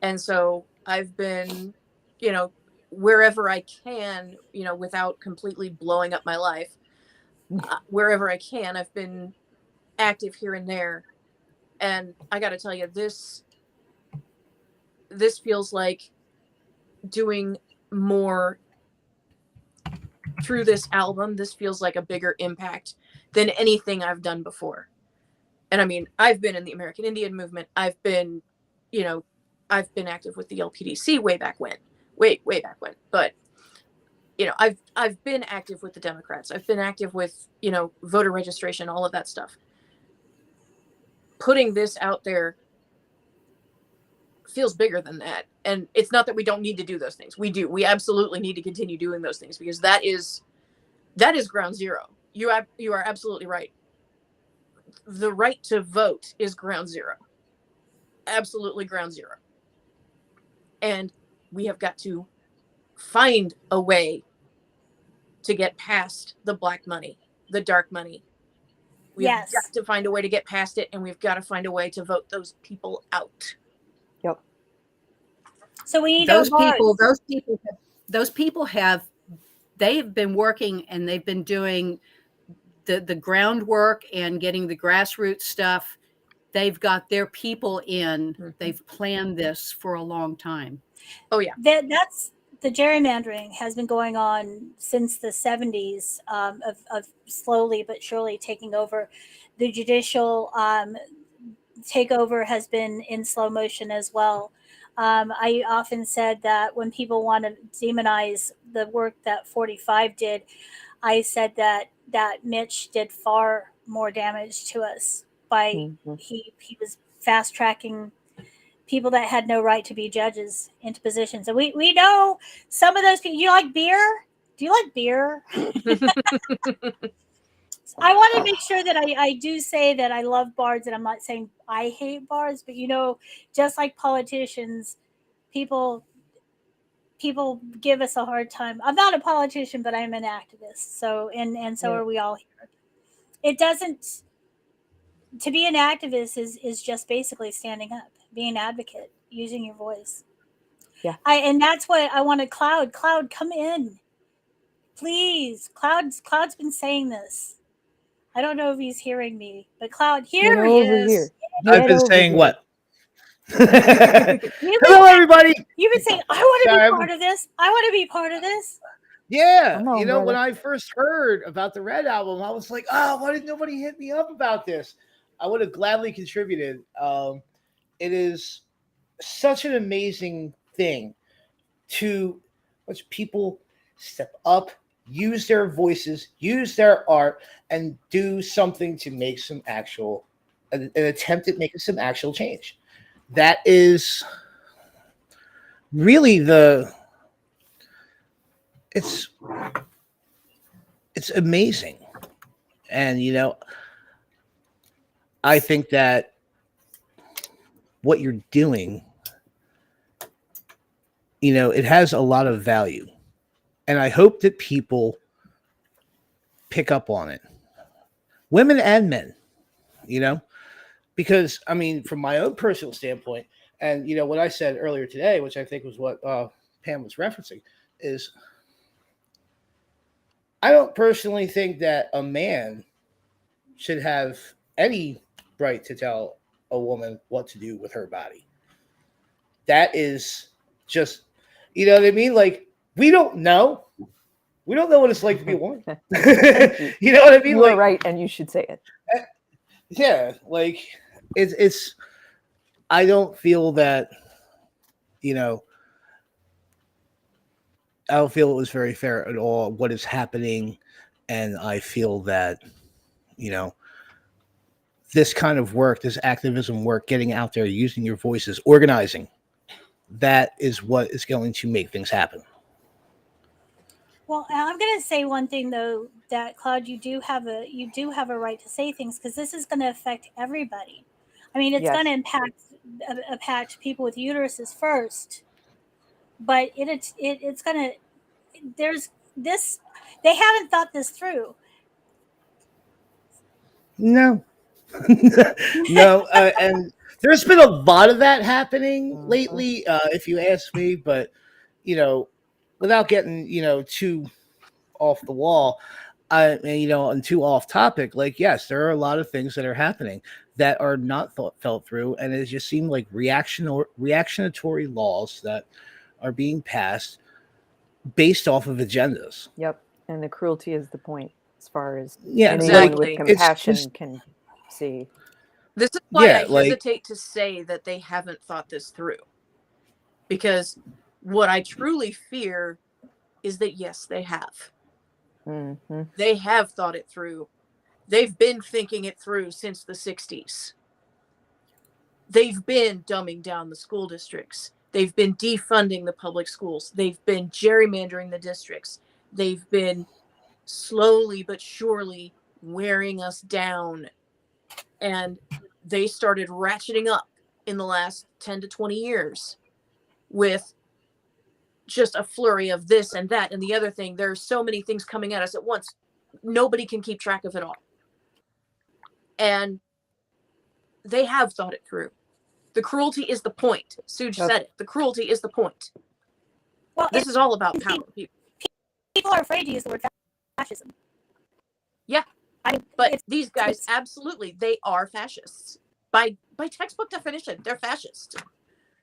And so I've been, you know, wherever I can, you know, without completely blowing up my life, wherever I can, I've been active here and there. And I got to tell you, this feels like doing more through this album. This feels like a bigger impact than anything I've done before. And I mean, I've been in the American Indian movement. I've been, you know, I've been active with the LPDC way back when. But, you know, I've been active with the Democrats. I've been active with, you know, voter registration, all of that stuff. Putting this out there feels bigger than that. And it's not that we don't need to do those things. We do. We absolutely need to continue doing those things because that is ground zero. You are absolutely right. The right to vote is ground zero. Absolutely ground zero. And we have got to find a way to get past the black money, the dark money. We've got to find a way to get past it, and we've got to find a way to vote those people out. Yep. So we need those people have they've been working and they've been doing the groundwork and getting the grassroots stuff. They've got their people in. Mm-hmm. They've planned this for a long time. Oh yeah. That's the gerrymandering has been going on since the 70s of slowly but surely taking over. The judicial takeover has been in slow motion as well. I often said that when people want to demonize the work that 45 did, I said that Mitch did far more damage to us by he was fast tracking people that had no right to be judges into positions. And we know some of those people. You like beer? Do you like beer? I want to make sure that I do say that I love bards, and I'm not saying I hate bards, but you know, just like politicians, people give us a hard time. I'm not a politician, but I'm an activist. So and so are we all here. It doesn't. To be an activist is just basically standing up, being an advocate, using your voice. Yeah. And that's what I wanted. Cloud, come in, please. Cloud's been saying this. I don't know if he's hearing me, but Cloud, here he is. I've been saying what? Hello, everybody. You've been saying, I want to be part of this. I want to be part of this. Yeah. On, you know, brother. when I first heard about the Red album, I was like, oh, why did nobody hit me up about this? I would have gladly contributed. It is such an amazing thing to watch people step up, use their voices, use their art, and do something to make some actual an attempt at making some actual change. That is really it's amazing. And, you know, I think that what you're doing, you know, it has a lot of value. And I hope that people pick up on it. Women and men, you know, because, I mean, from my own personal standpoint, and, you know, what I said earlier today, which I think was what Pam was referencing, is I don't personally think that a man should have any right to tell a woman what to do with her body. That is just, you know what I mean? Like, we don't know. We don't know what it's like to be a woman. You know what I mean? You are right, and you should say it. Yeah, like it's. I don't feel that, you know, I don't feel it was very fair at all what is happening, and I feel that, you know, this kind of work, this activism work, getting out there, using your voices, organizing, that is what is going to make things happen. Well, I'm going to say one thing though, that Claude, you do have a right to say things, because this is going to affect everybody. I mean, it's going to impact people with uteruses first, but it's going to. There's this. They haven't thought this through. No, no, and there's been a lot of that happening lately, if you ask me. But, you know, without getting, you know, too off the wall, you know, and too off topic, like, yes, there are a lot of things that are happening that are not felt through, and it just seemed like reactionatory laws that are being passed based off of agendas. Yep, and the cruelty is the point, as far as exactly. with compassion can see. This is why I hesitate to say that they haven't thought this through, because what I truly fear is that, yes, they have. Mm-hmm. They have thought it through. They've been thinking it through since the 60s. They've been dumbing down the school districts. They've been defunding the public schools. They've been gerrymandering the districts. They've been slowly but surely wearing us down. And they started ratcheting up in the last 10 to 20 years with just a flurry of this and that and the other thing. There's so many things coming at us at once. Nobody can keep track of it all. And they have thought it through. The cruelty is the point. Suj said it. The cruelty is the point. Well, this is all about power. People are afraid to use the word fascism. Yeah. But these guys, absolutely, they are fascists. By textbook definition, they're fascists.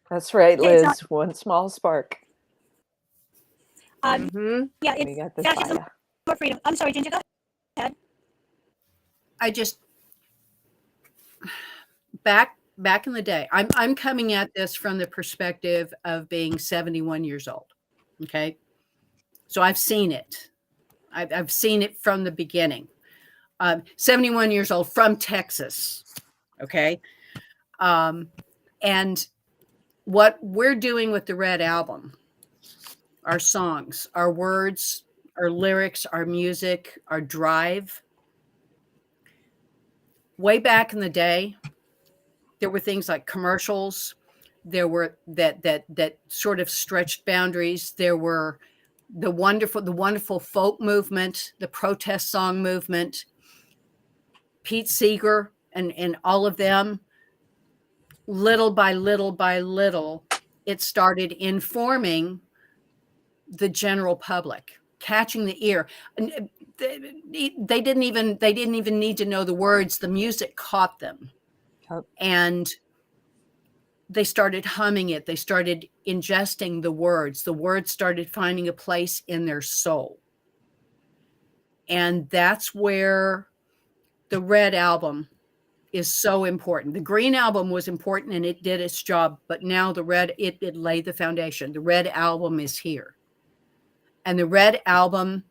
That's right, Liz. One small spark. Yeah, we got this fascism or freedom. I'm sorry, Ginger, go ahead. I just back in the day, I'm coming at this from the perspective of being 71 years old. Okay, so I've seen it. I've seen it from the beginning. 71 years old, from Texas. Okay, and what we're doing with the Red Album, our songs, our words, our lyrics, our music, our drive. Way back in the day, there were things like commercials. There were that sort of stretched boundaries. There were the wonderful folk movement, the protest song movement, Pete Seeger and all of them. Little by little, it started informing the general public, catching the ear. And they didn't even need to know the words. The music caught them. And they started humming it. They started ingesting the words. The words started finding a place in their soul. And that's where the Red Album is so important. The Green Album was important and it did its job, but now the Red, it laid the foundation. The Red Album is here. And the Red Album,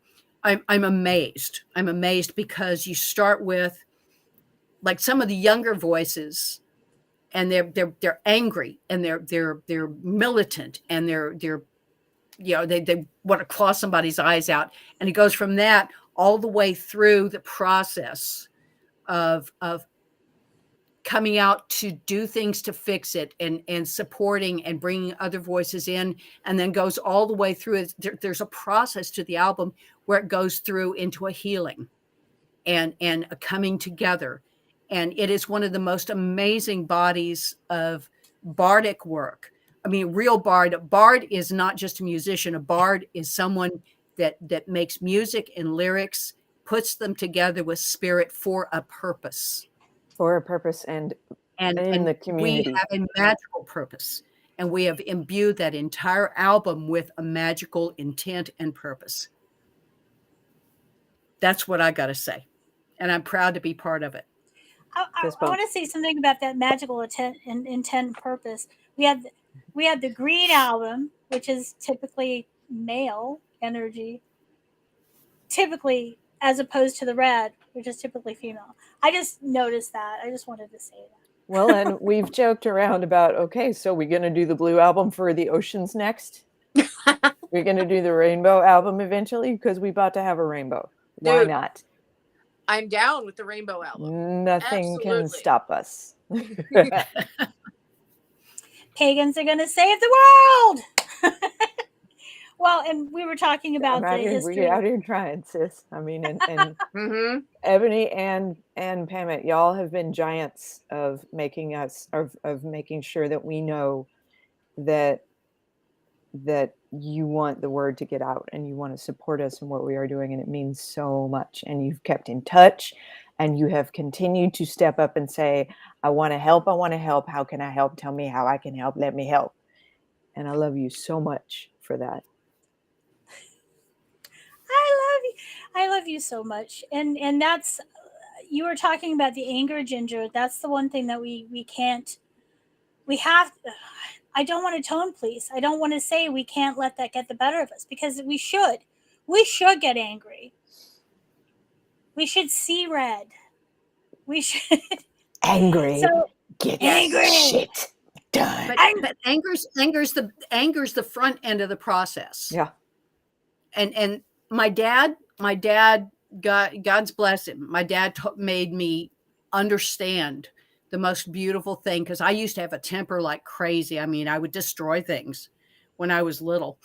I'm amazed. I'm amazed because you start with like some of the younger voices, and they're angry, and they're militant, and they're they want to claw somebody's eyes out, and it goes from that all the way through the process of coming out to do things to fix it, and supporting and bringing other voices in, and then goes all the way through it. There's a process to the album where it goes through into a healing and a coming together. And it is one of the most amazing bodies of bardic work. I mean, real bard. A bard is not just a musician. A bard is someone that makes music and lyrics, puts them together with spirit for a purpose. For a purpose, and in the community. We have a magical purpose, and we have imbued that entire album with a magical intent and purpose. That's what I got to say, and I'm proud to be part of it. I want to say something about that magical intent and purpose. We had the green album, which is typically male energy, typically, as opposed to the red, which is typically female. I just noticed that. I just wanted to say that. Well, and we've joked around about, okay, so we're going to do the blue album for the oceans next. We're going to do the rainbow album eventually, because we about to have a rainbow. Why Dude, not? I'm down with the rainbow album. Nothing can stop us. Pagans are going to save the world. Well, and we were talking about the history. We're out here trying, sis. I mean, and Ebony and Pamit, y'all have been giants of making us of making sure that we know that you want the word to get out, and you want to support us in what we are doing, and it means so much. And you've kept in touch, and you have continued to step up and say, I want to help. How can I help? Tell me how I can help. Let me help. And I love you so much for that. I love you so much. And that's, you were talking about the anger, Ginger. That's the one thing that we can't, we have, I don't want to tone police. I don't want to say we can't let that get the better of us, because we should get angry. We should see red. We should angry. So, get angry. Shit done. But anger's the front end of the process. Yeah. And my dad, God's bless him. My dad made me understand the most beautiful thing, because I used to have a temper like crazy. I mean, I would destroy things when I was little.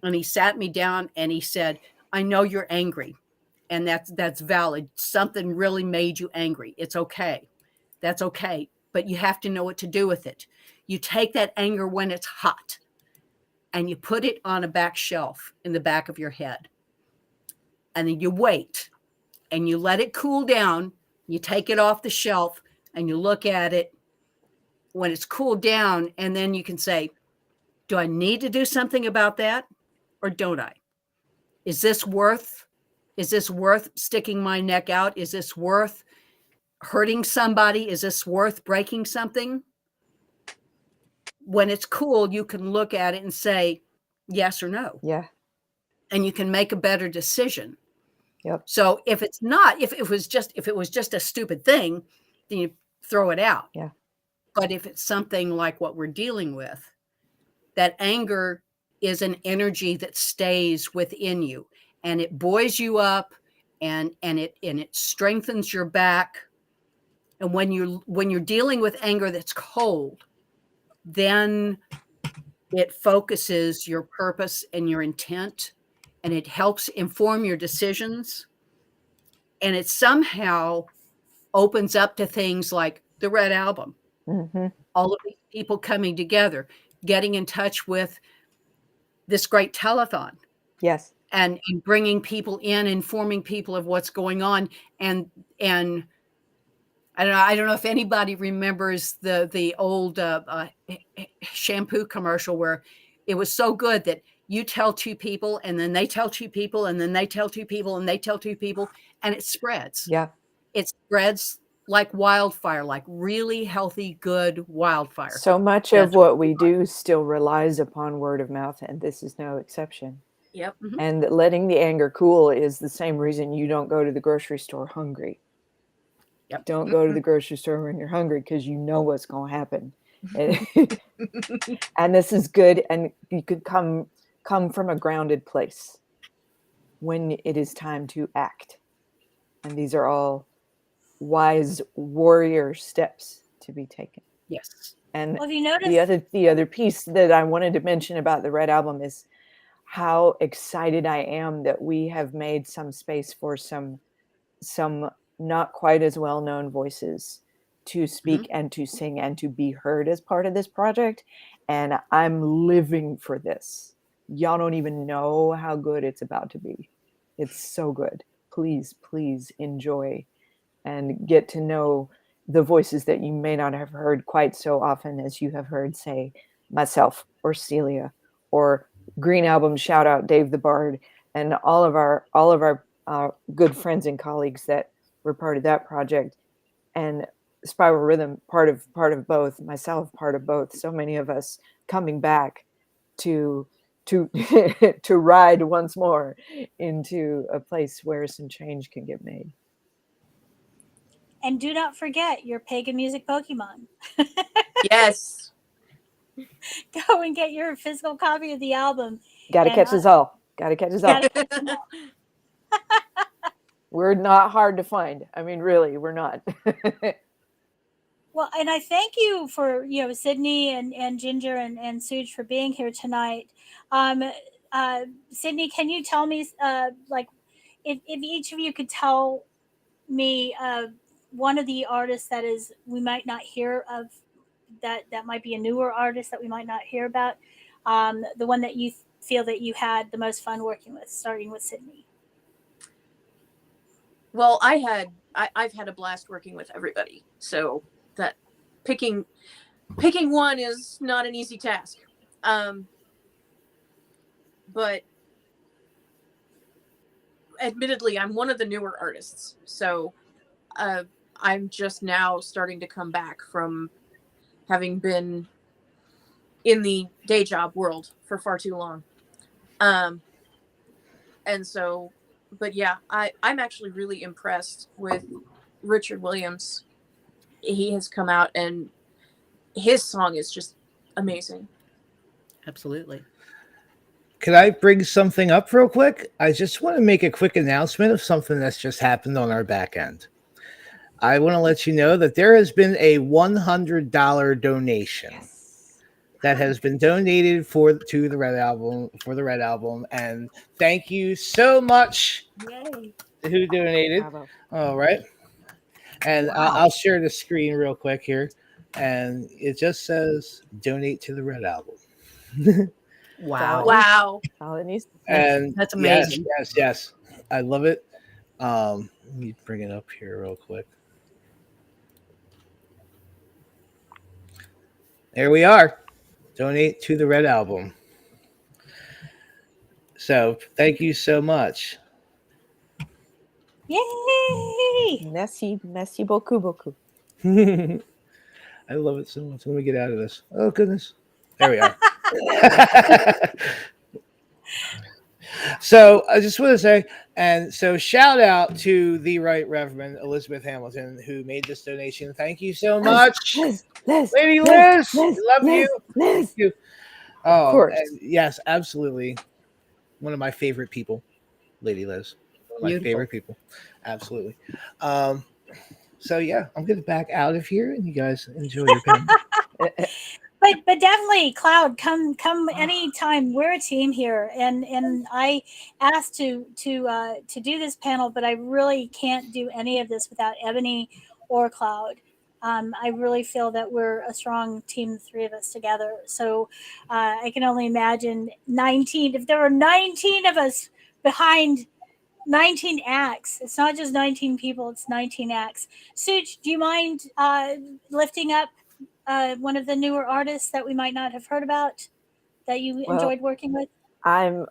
And he sat me down and he said, I know you're angry, and that's valid. Something really made you angry. It's okay. That's okay. But you have to know what to do with it. You take that anger when it's hot, and you put it on a back shelf in the back of your head. And then you wait, and you let it cool down. You take it off the shelf, and you look at it when it's cooled down. And then you can say, do I need to do something about that, or don't I? Is this worth sticking my neck out? Is this worth hurting somebody? Is this worth breaking something? When it's cool, you can look at it and say yes or no. Yeah. And you can make a better decision. Yep. So if it's not, if it was just a stupid thing, then you throw it out. Yeah. But if it's something like what we're dealing with, that anger is an energy that stays within you, and it buoys you up, and it strengthens your back. And when you're dealing with anger that's cold, then it focuses your purpose and your intent, and it helps inform your decisions. And it somehow opens up to things like the Red Album, all of these people coming together, getting in touch with this great telethon. Yes. And bringing people in, informing people of what's going on. And I don't know if anybody remembers the old shampoo commercial where it was so good that you tell two people, and then they tell two people, and then they tell two people, and they tell two people, and it spreads. Yeah. It spreads like wildfire, like really healthy, good wildfire. So much of what we do still relies upon word of mouth, and this is no exception. Yep. And letting the anger cool is the same reason you don't go to the grocery store hungry. Yep. Don't go to the grocery store when you're hungry because you know what's going to happen. And this is good, and you could come from a grounded place when it is time to act. And these are all wise warrior steps to be taken. Yes. And Well, have you noticed the other piece that I wanted to mention about the Red Album is how excited I am that we have made some space for some not quite as well-known voices to speak and to sing and to be heard as part of this project. And I'm living for this. Y'all don't even know how good it's about to be. It's so good. Please, please enjoy and get to know the voices that you may not have heard quite so often as you have heard, say, myself or Celia or Green Album shout out Dave the Bard and all of our good friends and colleagues that were part of that project, and Spiral Rhythm part of both, myself part of both. So many of us coming back to to ride once more into a place where some change can get made. And do not forget your pagan music Pokemon. Yes. Go and get your physical copy of the album. Gotta catch us all. Gotta catch us all. We're not hard to find. I mean, really, we're not. Well, and I thank you for, Sydney and Ginger and Suj for being here tonight. Sydney, can you tell me, if each of you could tell me one of the artists that we might not hear of, that might be a newer artist that we might not hear about, the one that you feel that you had the most fun working with, starting with Sydney. Well, I've had a blast working with everybody. So that picking one is not an easy task. But admittedly, I'm one of the newer artists. So I'm just now starting to come back from having been in the day job world for far too long. And so, but yeah, I'm actually really impressed with Richard Williams. He has come out and his song is just amazing. Absolutely. Could I bring something up real quick? I just want to make a quick announcement of something that's just happened on our back end. I want to let you know that there has been a $100 donation that has been donated to the Red Album, and thank you so much. Yay. Who donated. Bravo. All right. And Wow. I'll share the screen real quick here. And it just says donate to the Red Album. Wow. All it needs. And that's amazing. Yes. I love it. Let me bring it up here real quick. There we are. Donate to the Red Album. So thank you so much. Yay! Merci beaucoup. I love it so much. Let me get out of this. Oh, goodness. There we are. So I just want to say, and so shout out to the Right Reverend Elizabeth Hamilton, who made this donation. Thank you so much. Lady Liz, love you. Thank you. Oh, of course. Yes, absolutely. One of my favorite people, Lady Liz. My favorite people. Absolutely. So yeah, I'm gonna back out of here, and you guys enjoy your pen. But definitely, Cloud, come anytime. We're a team here, and I asked to do this panel, but I really can't do any of this without Eboni or Cloud. I really feel that we're a strong team, the three of us together. So I can only imagine 19. If there were 19 of us behind 19 acts, it's not just 19 people; it's 19 acts. Suj, do you mind lifting up one of the newer artists that we might not have heard about that you enjoyed working with? I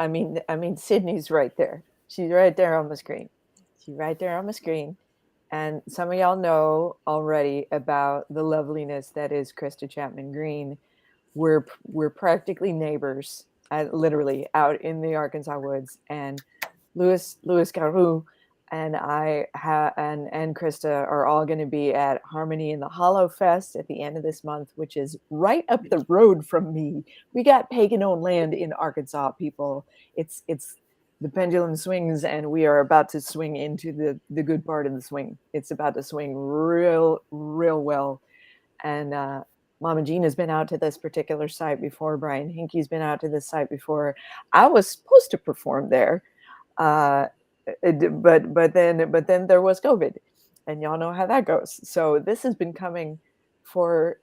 mean, Sydney's right there. She's right there on the screen. And some of y'all know already about the loveliness that is Krista Chapman Green. We're practically neighbors, literally out in the Arkansas woods. And Louis Garou and and Krista are all going to be at Harmony in the Hollow Fest at the end of this month, which is right up the road from me. We got pagan-owned land in Arkansas, people. It's the pendulum swings, and we are about to swing into the good part of the swing. It's about to swing real well. And Mama Gina's been out to this particular site before. Brian Henke's been out to this site before. I was supposed to perform there. But then there was COVID, and y'all know how that goes. So this has been coming for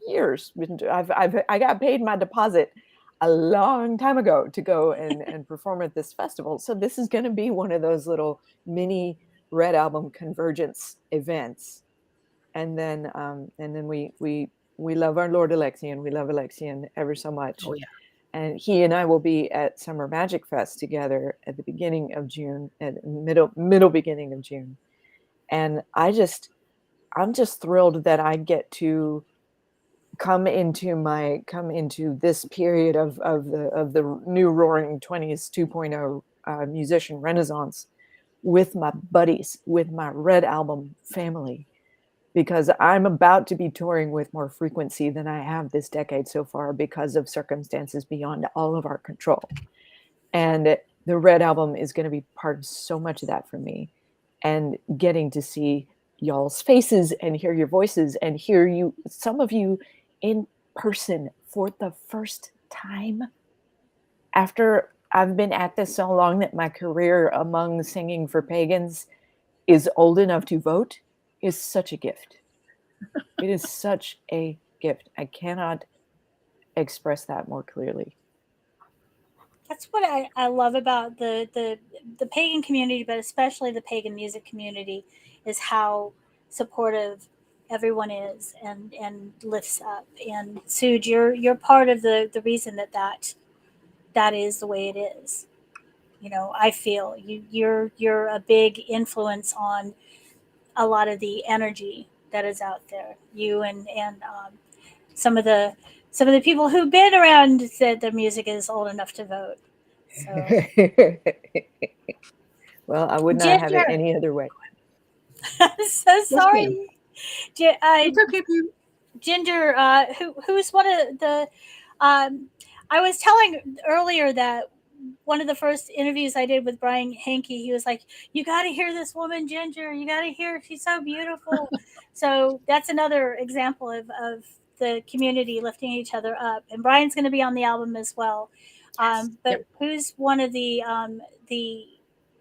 years. I got paid my deposit a long time ago to go and perform at this festival. So this is going to be one of those little mini Red Album convergence events. And then we love our Lord Alexian. We love Alexian ever so much. Oh yeah. And he and I will be at Summer Magic Fest together at the beginning of June, at middle beginning of June. And I'm just thrilled that I get to come into this period of the new Roaring 20s 2.0 musician renaissance with my buddies, with my Red Album family, because I'm about to be touring with more frequency than I have this decade so far because of circumstances beyond all of our control. And the Red Album is going to be part of so much of that for me. And getting to see y'all's faces and hear your voices and hear you, some of you in person for the first time after I've been at this so long that my career among singing for pagans is old enough to vote, is such a gift. It is such a gift. I cannot express that more clearly. That's what I love about the pagan community, but especially the pagan music community, is how supportive everyone is and lifts up. And Sooj, you're part of the reason that is the way it is. You know, I feel you're a big influence on a lot of the energy that is out there. You and some of the people who've been around said their music is old enough to vote. So. Well, I would not have it any other way. I'm so sorry. It's okay, Ginger, who's one of the I was telling earlier that one of the first interviews I did with Brian Henke, he was like, "You got to hear this woman, Ginger. You got to hear her. She's so beautiful." So that's another example of the community lifting each other up. And Brian's going to be on the album as well. But who's one of the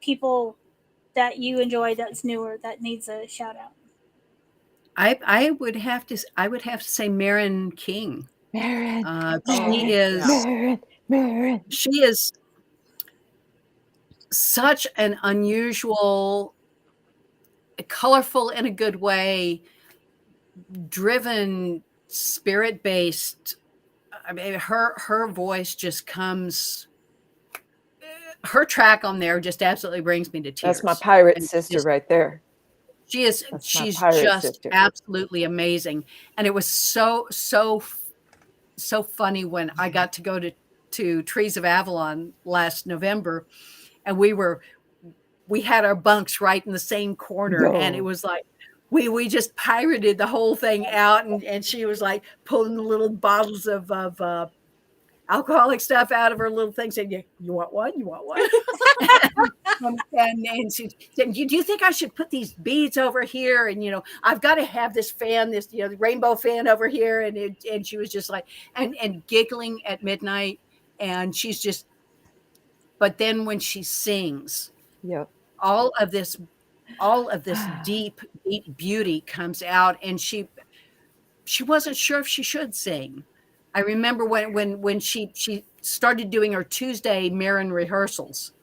people that you enjoy that's newer that needs a shout out? I would have to say Meren King. Meren. She is such an unusual, colorful in a good way, driven, spirit-based. I mean, her voice just comes. Her track on there just absolutely brings me to tears. That's my pirate sister right there. She's just absolutely amazing. And it was so funny when I got to go to Trees of Avalon last November, and we had our bunks right in the same corner. And it was like we just pirated the whole thing out, and she was like pulling the little bottles of alcoholic stuff out of her little thing, saying, "You want one? You want one?" and she said, "Do you think I should put these beads over here? And I've got to have this fan, this the rainbow fan over here." And she was just like and giggling at midnight, and she's just. But then when she sings, all of this deep beauty comes out, and she wasn't sure if she should sing. I remember when she started doing her Tuesday Meren rehearsals,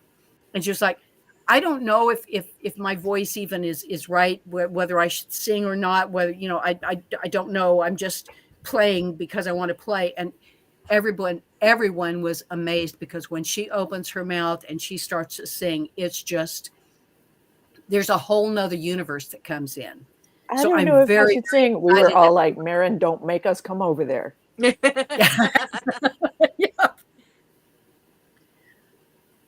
and she was like, "I don't know if my voice even is right, whether I should sing or not, whether I don't know. I'm just playing because I want to play." And everyone was amazed, because when she opens her mouth and she starts to sing, it's just, there's a whole nother universe that comes in. I don't know if I should sing. We were all like, "Meren, don't make us come over there."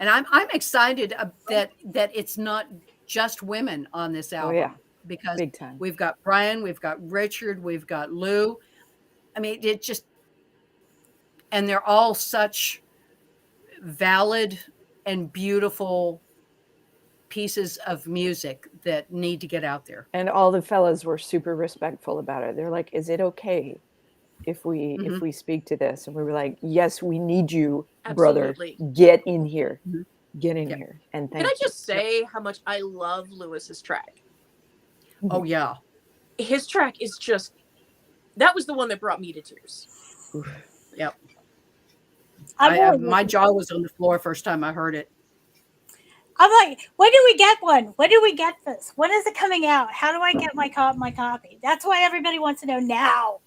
And I'm excited that it's not just women on this Oh album yeah, because big time. we've got Brian, we've got Richard, we've got Lou. I mean, it just, and they're all such valid and beautiful pieces of music that need to get out there. And all the fellas were super respectful about it. They're like, "Is it okay if we speak to this?" And we were like, "Yes, we need you, Absolutely. brother. Get in here. Get in here." And thank Can I you. just say how much I love Lewis's track? Oh yeah. His track is just, that was the one that brought me to tears. Yep. I'm my jaw was on the floor first time I heard it. I'm like, when do we get one? When do we get this? When is it coming out? How do I get my copy? That's what everybody wants to know now.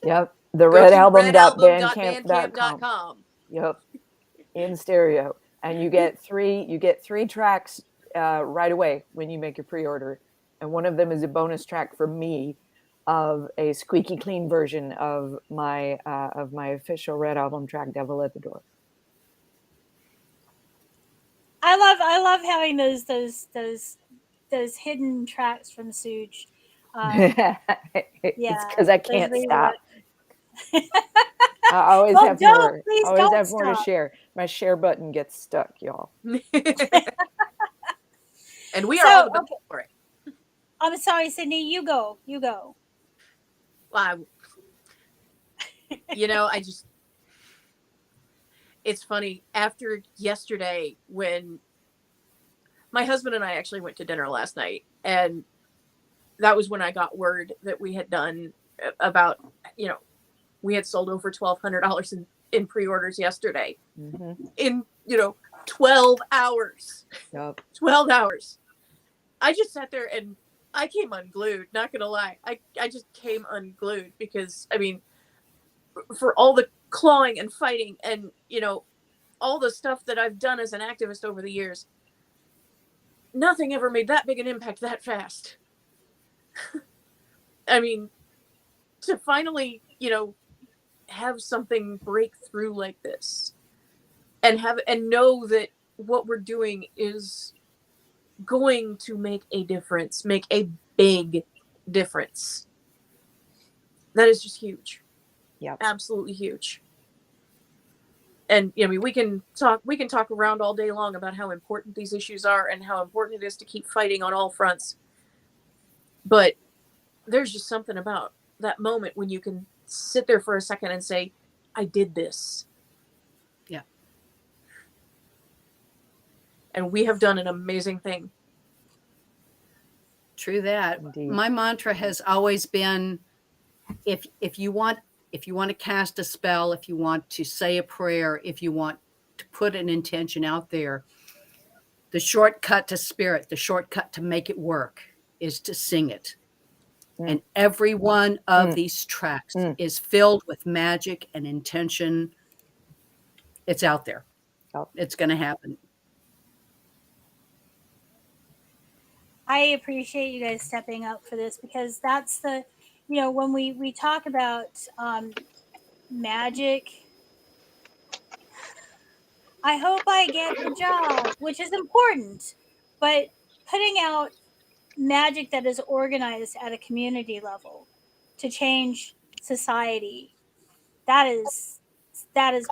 Yep. The Go to redalbum.bandcamp.com. redalbum.bandcamp.com. Yep. In stereo. And you get three tracks right away when you make your pre-order. And one of them is a bonus track from me of a squeaky clean version of my official Red Album track, Devil at the Door. I love having those hidden tracks from Suge. It's because I can't those stop. I always Well, have don't, more. please Always don't have more to stop. share. My share button gets stuck, y'all. And we are all the better for it. I'm sorry, Sydney. You go. Well, it's funny. After yesterday, when my husband and I actually went to dinner last night, and that was when I got word that we had done about, we had sold over $1,200 in pre-orders yesterday. Mm-hmm. In 12 hours. Yep. 12 hours. I just sat there and I came unglued, not gonna lie. I just came unglued because, I mean, for all the clawing and fighting and, all the stuff that I've done as an activist over the years, nothing ever made that big an impact that fast. I mean, to finally, have something break through like this and know that what we're doing is going to make a difference, make a big difference. That is just huge. Yeah. Absolutely huge. And we can talk around all day long about how important these issues are and how important it is to keep fighting on all fronts. But there's just something about that moment when you can sit there for a second and say, I did this. Yeah. And we have done an amazing thing. True that. Indeed. My mantra has always been, if you want to cast a spell, if you want to say a prayer, if you want to put an intention out there, the shortcut to spirit, the shortcut to make it work is to sing it. And every one of these tracks is filled with magic and intention. It's out there. It's going to happen. I appreciate you guys stepping up for this because that's the, when we talk about magic, I hope I get the job, which is important, but putting out magic that is organized at a community level to change society, that is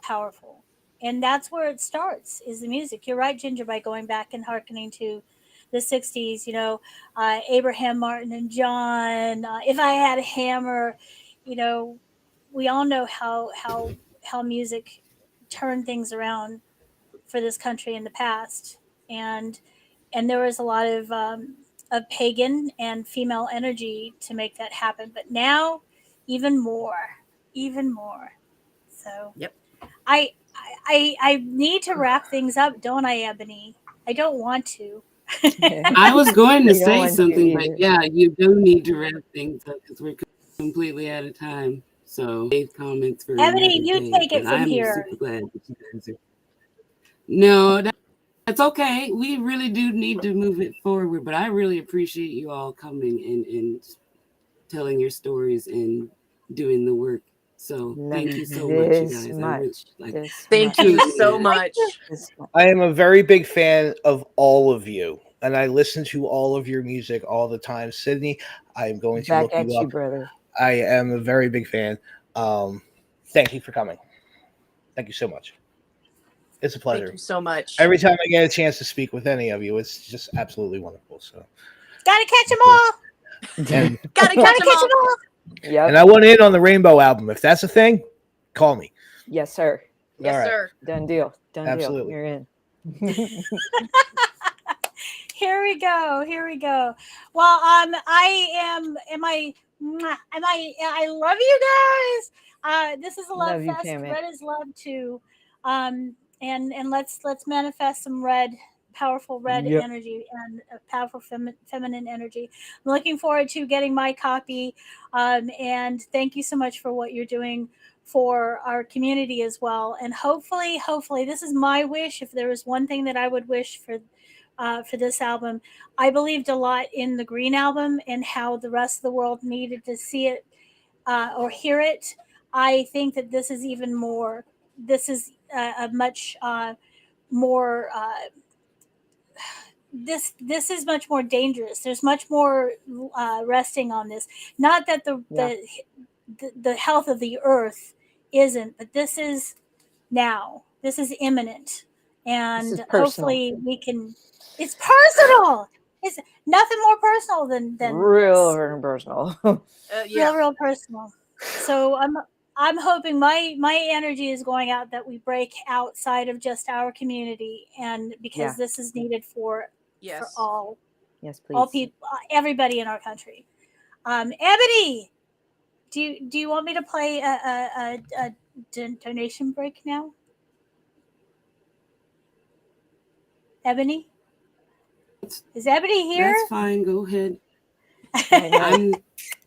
powerful. And that's where it starts, is the music. You're right, Ginger, by going back and hearkening to the 60s, Abraham Martin and John, If I Had a Hammer, we all know how music turned things around for this country in the past. And there was a lot of pagan and female energy to make that happen. But now, even more. So yep. I need to wrap things up, don't I, Ebony? I don't want to. I was going to say something, but yeah, you do need to wrap things up because we're completely out of time. So save comments for Ebony, another you day, take it but from I'm here. super glad that you guys are. No, that's okay. We really do need to move it forward, but I really appreciate you all coming and telling your stories and doing the work. So thank you so much, you guys. Thank you so much. I am a very big fan of all of you. and I listen to all of your music all the time. Sydney, I am going to Back look at you you, up. brother. I am a very big fan. Thank you for coming. Thank you so much. It's a pleasure. Thank you so much. Every time I get a chance to speak with any of you, it's just absolutely wonderful. So Gotta catch them all. and Gotta catch them all. Yep. and I want in on the Rainbow album. If that's a thing, call me. Yes, sir. Yes, All right. sir. Done deal. Done Absolutely. deal. You're in. Here we go. Here we go. Well, I love you guys. This is a love Love you, fest. Pam. Red is love too. And let's manifest some red, powerful red Yep. energy and powerful feminine energy. I'm looking forward to getting my copy. And thank you so much for what you're doing for our community as well. And hopefully, this is my wish. If there was one thing that I would wish for this album, I believed a lot in the Green album and how the rest of the world needed to see it or hear it. I think that this is even more. This is a much more. This is much more dangerous. There's much more resting on this. Not that the health of the earth isn't, but this is now. This is imminent, and hopefully we can. It's personal. It's nothing more personal than real this. very personal. Real personal. So I'm hoping my energy is going out that we break outside of just our community, and because this is needed for all. Yes, please. All people, everybody in our country. Ebony, do you want me to play a donation break now? Ebony? Is Ebony here? That's fine. Go ahead.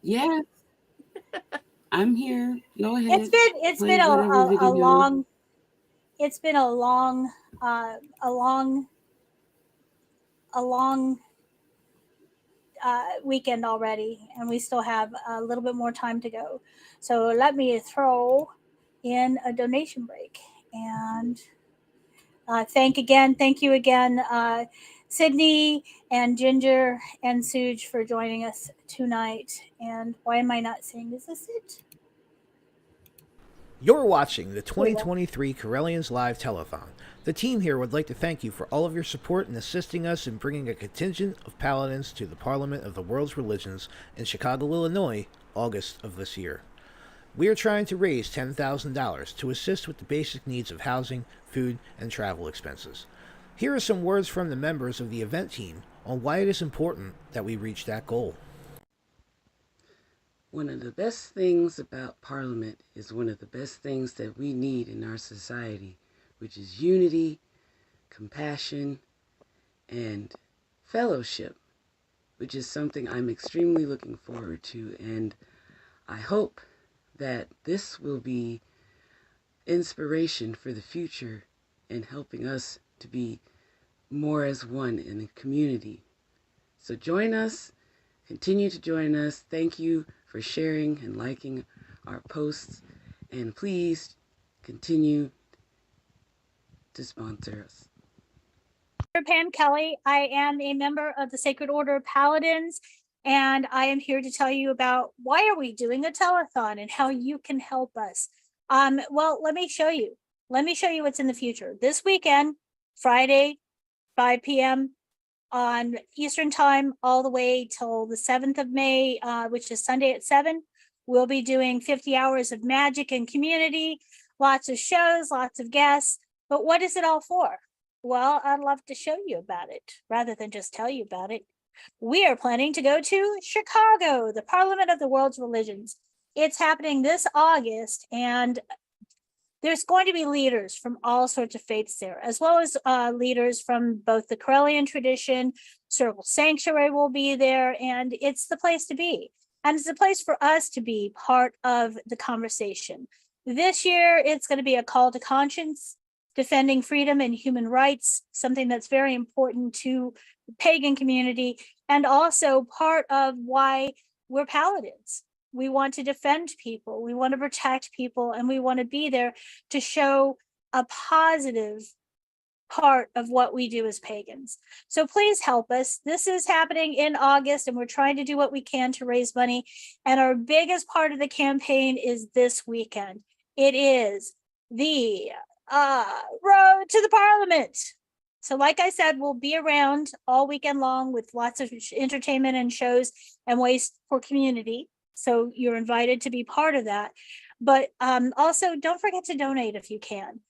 Yeah. I'm here. Go ahead. It's been a long weekend already, and we still have a little bit more time to go. So let me throw in a donation break and thank you again, Sydney and Ginger and Suj for joining us tonight. And why am I not saying is this it? You're watching the 2023 Correllians Live Telethon. The team here would like to thank you for all of your support in assisting us in bringing a contingent of paladins to the Parliament of the World's Religions in Chicago, Illinois, August of this year. We are trying to raise $10,000 to assist with the basic needs of housing, food, and travel expenses. Here are some words from the members of the event team on why it is important that we reach that goal. One of the best things about Parliament is one of the best things that we need in our society, which is unity, compassion, and fellowship, which is something I'm extremely looking forward to. And I hope that this will be inspiration for the future and helping us to be more as one in a community. So join us, continue to join us. Thank you for sharing and liking our posts, and please continue to sponsor us. I'm Pam Kelly. I am a member of the Sacred Order of Paladins, and I am here to tell you about why are we doing a telethon and how you can help us. Well, let me show you. Let me show you what's in the future. This weekend, Friday, 5 p.m. on Eastern time, all the way till the 7th of May, which is Sunday at 7. We'll be doing 50 hours of magic and community, lots of shows, lots of guests. But what is it all for? Well, I'd love to show you about it rather than just tell you about it. We are planning to go to Chicago, the Parliament of the World's Religions. It's happening this August, and there's going to be leaders from all sorts of faiths there, as well as leaders from both the Correllian tradition. Circle Sanctuary will be there, and it's the place to be. And it's a place for us to be part of the conversation. This year, it's going to be a call to conscience, defending freedom and human rights, something that's very important to the pagan community, and also part of why we're paladins. We want to defend people, we want to protect people, and we want to be there to show a positive part of what we do as pagans. So please help us. This is happening in August, and we're trying to do what we can to raise money. And our biggest part of the campaign is this weekend. It is the Road to the Parliament. So like I said, we'll be around all weekend long with lots of entertainment and shows and ways for community. So you're invited to be part of that. But also don't forget to donate if you can.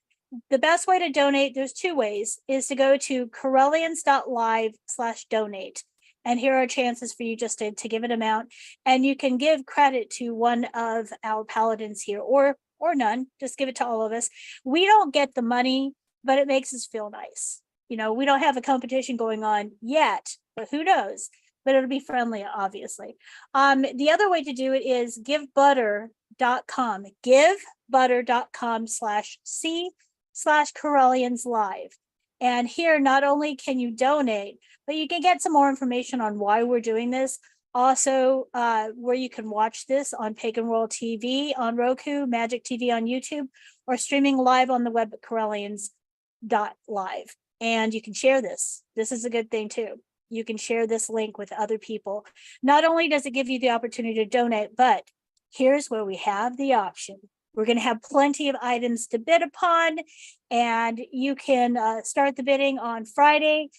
The best way to donate, there's two ways, is to go to Correllians.live/donate. And here are chances for you just to give an amount. And you can give credit to one of our paladins here, or none. Just give it to all of us. We don't get the money, but it makes us feel nice. You know, we don't have a competition going on yet, but who knows? But it'll be friendly, obviously. The other way to do it is givebutter.com. givebutter.com/C/Correllians Live. And here, not only can you donate, but you can get some more information on why we're doing this. Also, where you can watch this on Pagan World TV, on Roku, Magic TV on YouTube, or streaming live on the web at Correllians.live. And you can share this. This is a good thing too. You can share this link with other people. Not only does it give you the opportunity to donate, but here's where we have the option. We're going to have plenty of items to bid upon, and you can start the bidding on Friday.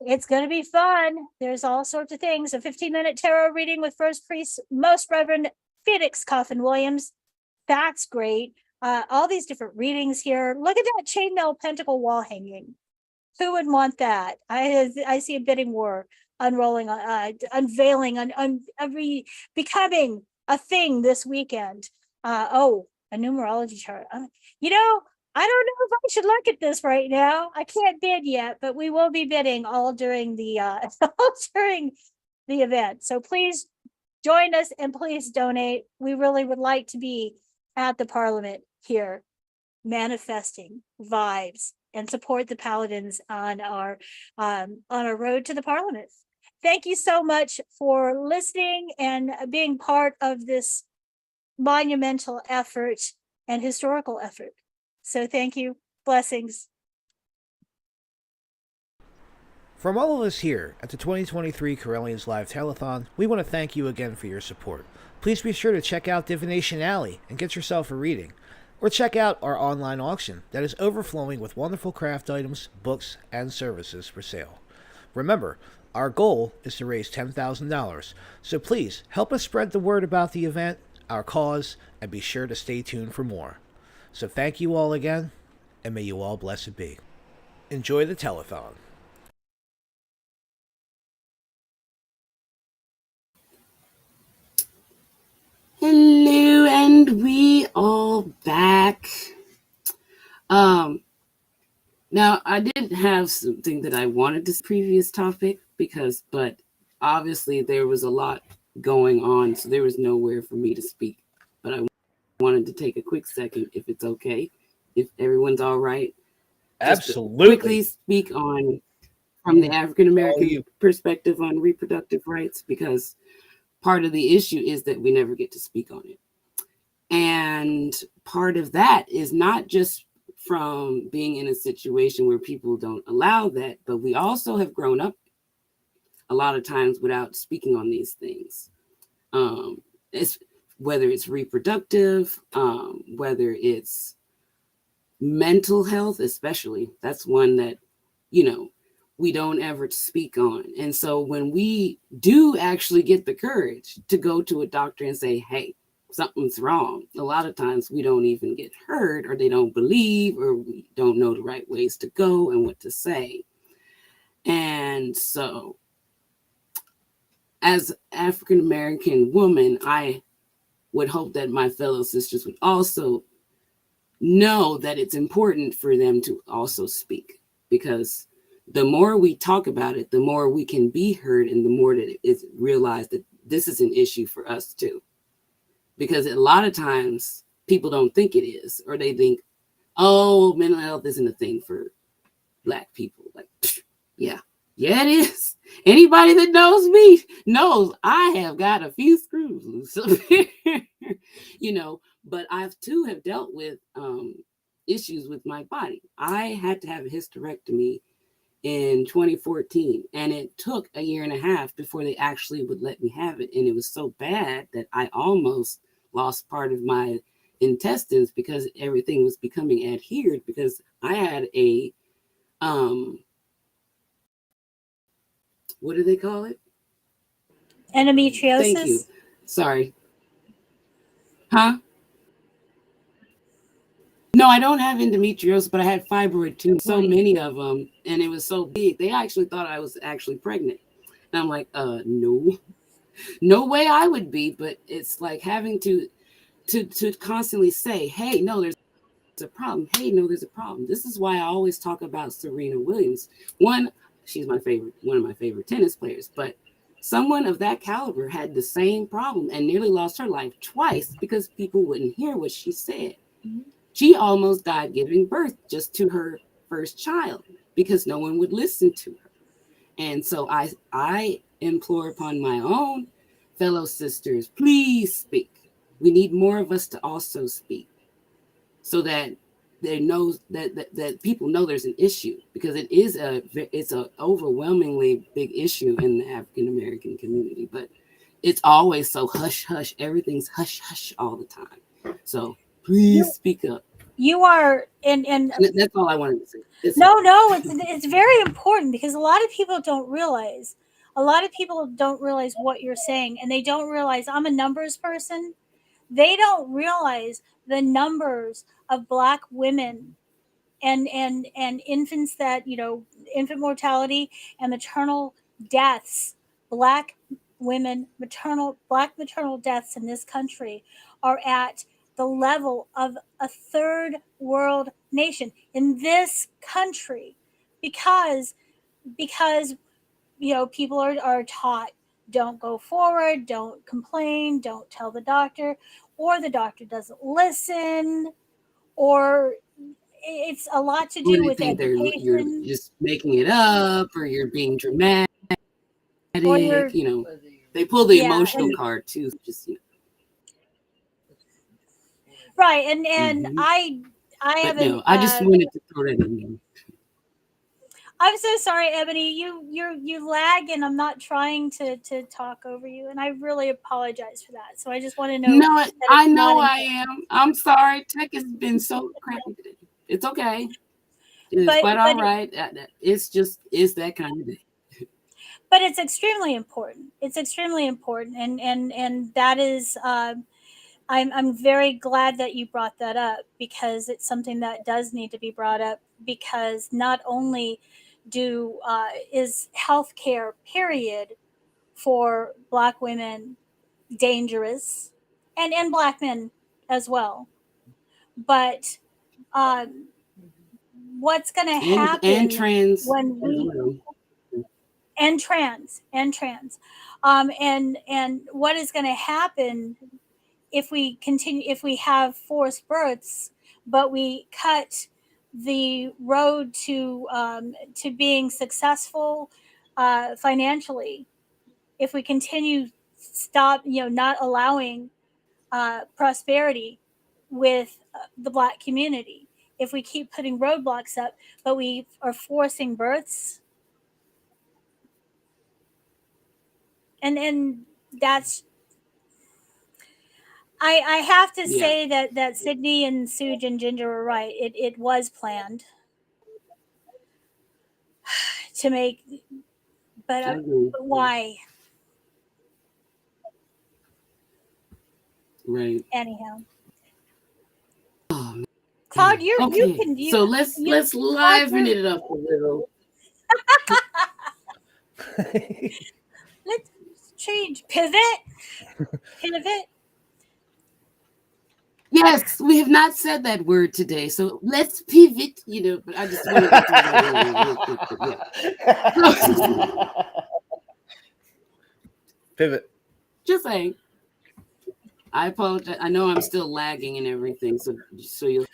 It's going to be fun. There's all sorts of things. A 15-minute tarot reading with First Priest, Most Reverend Felix Coffin Williams. That's great. All these different readings here. Look at that chainmail pentacle wall hanging. Who would want that? I see a bidding war unrolling, unveiling, becoming a thing this weekend. A numerology chart. You know, I don't know if I should look at this right now. I can't bid yet, but we will be bidding all during the event. So please join us and please donate. We really would like to be at the Parliament here, manifesting vibes and support the Paladins on our road to the Parliament. Thank you so much for listening and being part of this monumental effort and historical effort. So thank you. Blessings. From all of us here at the 2023 Correllians Live Telethon, we want to thank you again for your support. Please be sure to check out Divination Alley and get yourself a reading. Or check out our online auction that is overflowing with wonderful craft items, books, and services for sale. Remember, our goal is to raise $10,000, so please help us spread the word about the event, our cause, and be sure to stay tuned for more. So thank you all again, and may you all blessed be. Enjoy the telethon. Hello, and we all back. Now I didn't have something that I wanted this previous topic but obviously there was a lot going on, so there was nowhere for me to speak. But I wanted to take a quick second, if it's okay, if everyone's all right. Absolutely. Quickly speak on from the African American perspective on reproductive rights, because part of the issue is that we never get to speak on it. And part of that is not just from being in a situation where people don't allow that, but we also have grown up a lot of times without speaking on these things. It's whether it's reproductive, whether it's mental health, especially, that's one that, we don't ever speak on. And so when we do actually get the courage to go to a doctor and say, hey, something's wrong, a lot of times we don't even get heard, or they don't believe, or we don't know the right ways to go and what to say. And so as African American woman, I would hope that my fellow sisters would also know that it's important for them to also speak, because the more we talk about it, the more we can be heard, and the more that it's realized that this is an issue for us too. Because a lot of times people don't think it is, or they think, oh, mental health isn't a thing for Black people. Like, yeah, it is. Anybody that knows me knows I have got a few screws loose up here, but I've too have dealt with issues with my body. I had to have a hysterectomy in 2014, and it took a year and a half before they actually would let me have it. And it was so bad that I almost lost part of my intestines because everything was becoming adhered, because I had a what do they call it? Endometriosis. Thank you. Sorry. Huh? No, I don't have endometriosis, but I had fibroid too. So many of them, and it was so big. They actually thought I was actually pregnant. And I'm like, no way I would be. But it's like having to constantly say, hey, no, there's a problem. Hey, no, there's a problem. This is why I always talk about Serena Williams. One, she's one of my favorite tennis players, but someone of that caliber had the same problem and nearly lost her life twice because people wouldn't hear what she said. Mm-hmm. She almost died giving birth just to her first child because no one would listen to her. And so I implore upon my own fellow sisters, please speak. We need more of us to also speak so that they know that people know there's an issue, because it's a overwhelmingly big issue in the African American community, but it's always so hush hush. Everything's hush hush all the time. So please speak up. You are, and that's all I wanted to say. It's very important, because a lot of people don't realize. A lot of people don't realize what you're saying, and they don't realize I'm a numbers person. They don't realize the numbers of Black women and infants that, infant mortality and maternal deaths. Black maternal deaths in this country are at the level of a third world nation in this country, because people are taught, don't go forward, don't complain, don't tell the doctor, or the doctor doesn't listen, or it's a lot to do with education. You're just making it up, or you're being dramatic. They pull the emotional card too. Just right, and I haven't. I just wanted to throw that in there. I'm so sorry, Ebony. You lag, and I'm not trying to talk over you, and I really apologize for that. So I just want to know. No, I know I am. I'm sorry. Tech has been so crappy today. It's okay. It's quite all right. It's that kind of day. But it's extremely important. It's extremely important, and that is. I'm very glad that you brought that up, because it's something that does need to be brought up, because not only is healthcare period for Black women dangerous, and Black men as well, but what's going to happen and trans when we and trans and what is going to happen if we have forced births, but we cut the road to being successful financially, if we continue not allowing prosperity with the Black community, if we keep putting roadblocks up, but we are forcing births, and that's. I have to say that Sydney and Suge and Ginger were right. It was planned to make, but why? Right. Anyhow. Oh, Claude, you okay. can. So let's liven it up a little. Let's change. Pivot. Yes, we have not said that word today, so let's pivot. But I just wanted to do that real quick. Pivot. Just saying. I apologize. I know I'm still lagging and everything, so you'll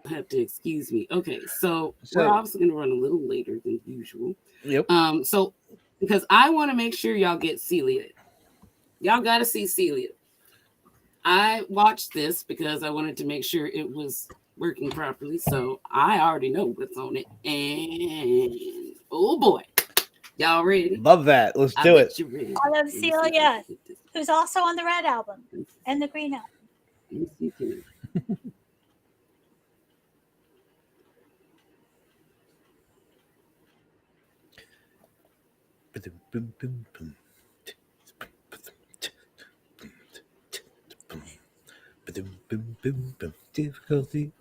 have to excuse me. Okay, so we're obviously going to run a little later than usual. Yep. So because I want to make sure y'all get Celia. Y'all got to see Celia. I watched this because I wanted to make sure it was working properly, so I already know what's on it. And oh boy, y'all ready? Love that. Let's do it. You're ready. I love Celia, who's also on the Red album and the Green album. Let me see here. Boom, boom, boom. Boom, boom, boom. Difficulty.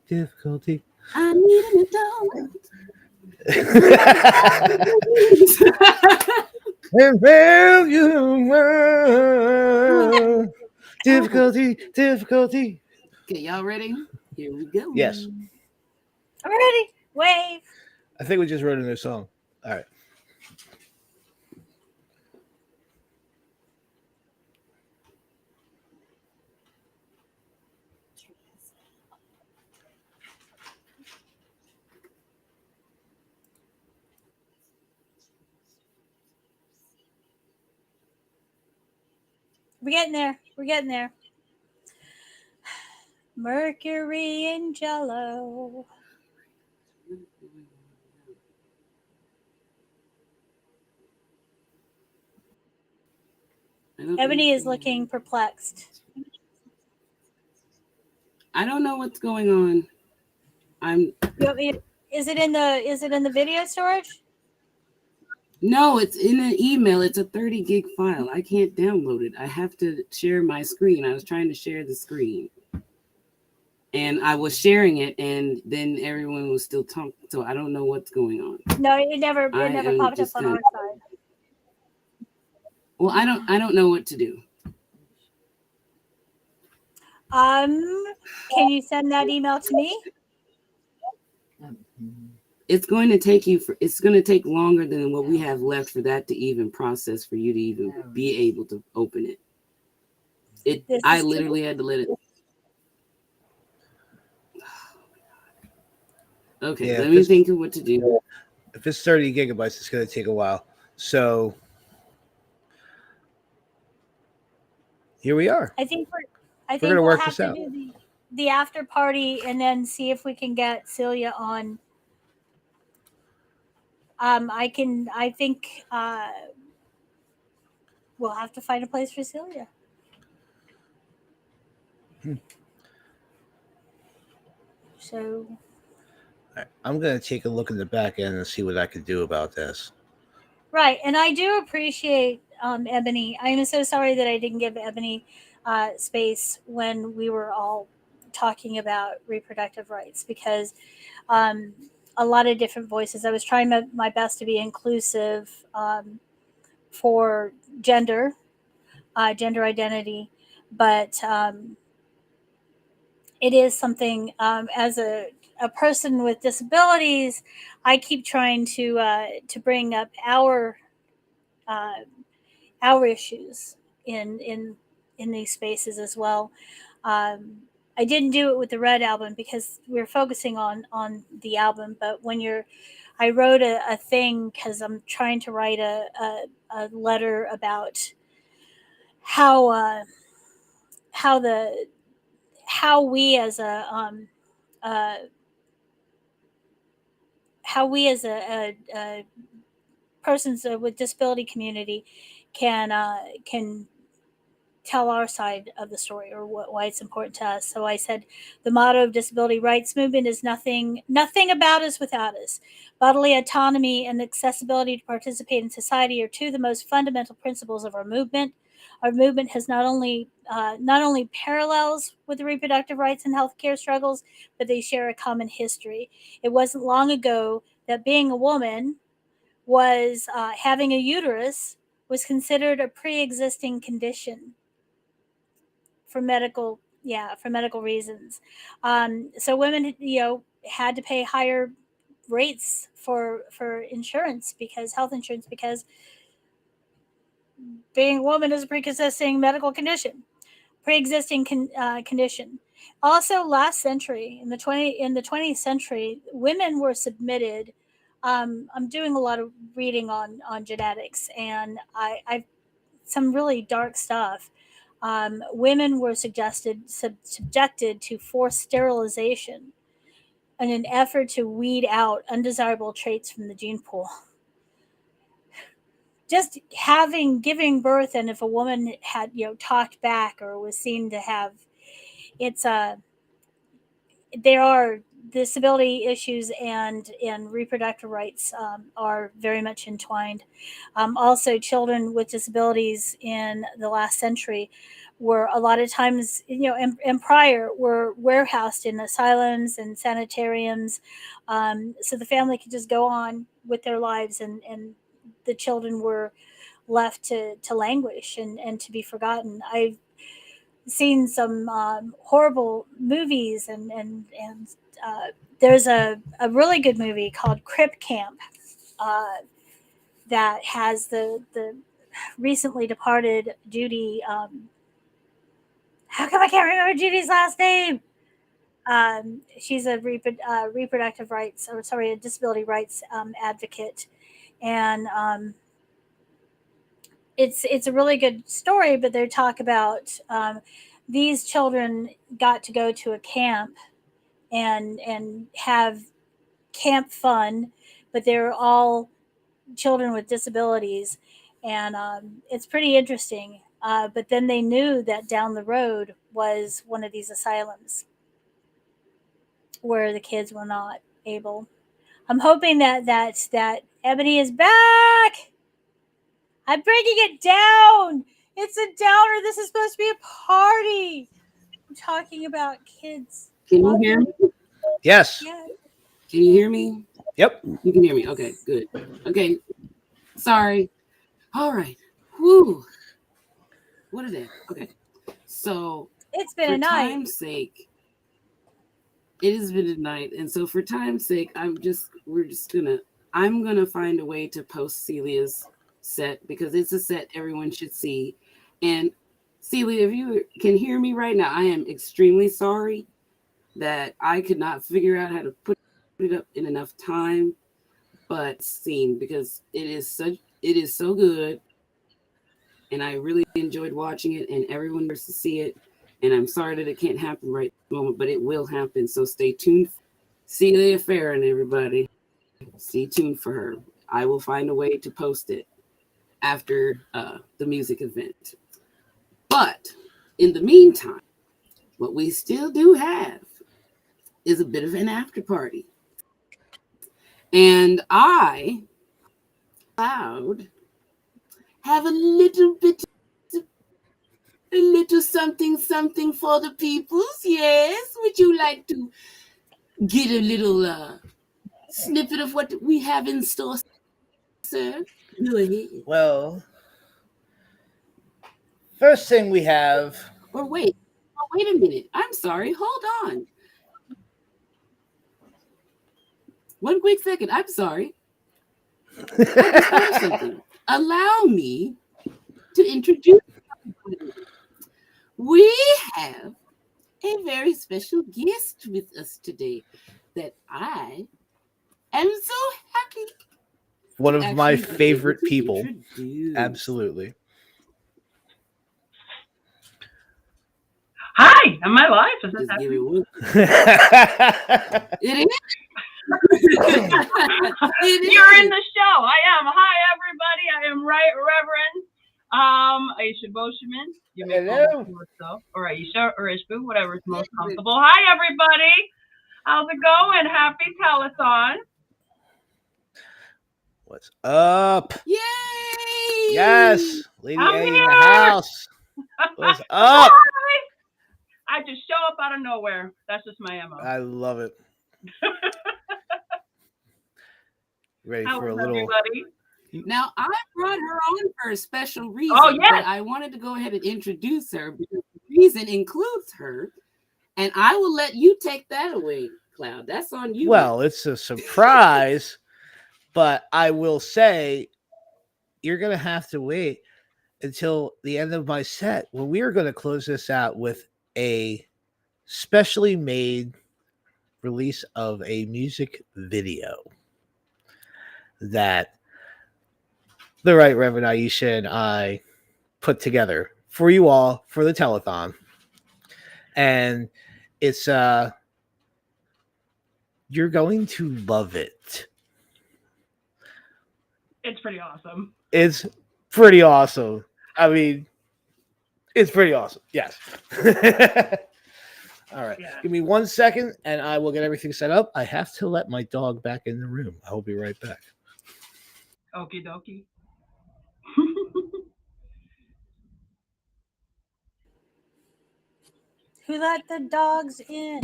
Difficulty. I need an adult. And where you were. Difficulty. Okay, y'all ready? Here we go. Yes. I'm ready. Wave. I think we just wrote a new song. All right. We're getting there. Mercury and Jello. Ebony is looking perplexed. I don't know what's going on. Is it in the video storage? No, it's in an email. It's a 30 gig file. I can't download it. I have to share my screen. I was trying to share the screen. And I was sharing it, and then everyone was still talking. So I don't know what's going on. No, it never popped up on our side. Well, I don't know what to do. Can you send that email to me? It's going to take longer than what we have left for that to even process, for you to even be able to open it. I literally had to let it. Okay, Yeah, let me think of what to do. If it's 30 gigabytes, it's going to take a while. So here we are. I think we're going to we'll work have this to out. do the after party and then see if we can get Celia on. I think we'll have to find a place for Celia. So I'm going to take a look in the back end and see what I can do about this. right, and I do appreciate Ebony. I am so sorry that I didn't give Ebony space when we were all talking about reproductive rights, because a lot of different voices. I was trying my best to be inclusive for gender identity, but it is something, as a person with disabilities, I keep trying to bring up our issues in these spaces as well. I didn't do it with the Red album because we're focusing on the album, but I wrote a thing because I'm trying to write a letter about how we as a persons with disability community can tell our side of the story, or why it's important to us. So I said, the motto of disability rights movement is nothing about us without us. Bodily autonomy and accessibility to participate in society are two of the most fundamental principles of our movement. Our movement has not only parallels with the reproductive rights and healthcare struggles, but they share a common history. It wasn't long ago that being a woman was having a uterus was considered a pre-existing condition for medical reasons. So women, had to pay higher rates for insurance, because health insurance, because being a woman is a pre-existing medical condition, condition. Also, last century, in the 20th century, women were submitted. I'm doing a lot of reading on genetics, and I've some really dark stuff. women were subjected to forced sterilization in an effort to weed out undesirable traits from the gene pool. Just giving birth, and if a woman had talked back or was seen to have, there are disability issues and reproductive rights are very much entwined. Also, children with disabilities in the last century were a lot of times, and prior, were warehoused in asylums and sanitariums, so the family could just go on with their lives, and the children were left to languish and to be forgotten. I've seen some horrible movies, and there's a really good movie called Crip Camp that has the recently departed Judy. How come I can't remember Judy's last name? She's a reproductive rights, a disability rights advocate, and it's a really good story. But they talk about these children got to go to a camp and have camp fun, but they're all children with disabilities, and it's pretty interesting. But then they knew that down the road was one of these asylums where the kids were not able. I'm hoping that Eboni is back. I'm breaking it down. It's a downer. This is supposed to be a party. I'm talking about kids. Can you hear me? Yes. Yeah. Can you hear me? Yep. You can hear me. Okay, good. Okay. Sorry. All right. Whew. What is it? Okay. So it's been for a night. Time's sake, it has been a night. And so for time's sake, I'm gonna find a way to post Celia's set because it's a set everyone should see. And Celia, if you can hear me right now, I am extremely sorry that I could not figure out how to put it up in enough time, but seen because it is so good, and I really enjoyed watching it, and everyone wants to see it. And I'm sorry that it can't happen right at the moment, but it will happen. So stay tuned. Celia Farran, everybody, stay tuned for her. I will find a way to post it after the music event. But in the meantime, what we still do have is a bit of an after party. And I have a little something for the peoples. Yes. Would you like to get a little snippet of what we have in store, sir? Go ahead. Well, first thing we have. Or wait a minute. I'm sorry. Hold on. One quick second. I'm sorry. I just thought of something. Allow me to introduce you. We have a very special guest with us today that I am so happy. One of my favorite people. Absolutely. Hi, am I live? Is this happening? It is. You're in the show. I am. Hi, everybody. I am Right Reverend Aisha Boschman. You may call me yourself, or Aisha, or Ishbu, whatever is most comfortable. Hi, everybody. How's it going? Happy Telethon. What's up? Yay! Yes, Lady I'm A here. in the house. What's up? I just show up out of nowhere. That's just my MO. I love it. Ready How for a is little? everybody? Now, I brought her on for a special reason, but I wanted to go ahead and introduce her because the reason includes her, and I will let you take that away, Cloud. That's on you. Well, it's a surprise, but I will say you're going to have to wait until the end of my set when we are going to close this out with a specially made release of a music video that the Right Reverend Aisha and I put together for you all for the telethon. And it's you're going to love it. It's pretty awesome. It's pretty awesome. I mean, it's pretty awesome. Yes. All right. Yeah. Give me 1 second and I will get everything set up. I have to let my dog back in the room. I'll be right back. Okie dokie. Who let the dogs in?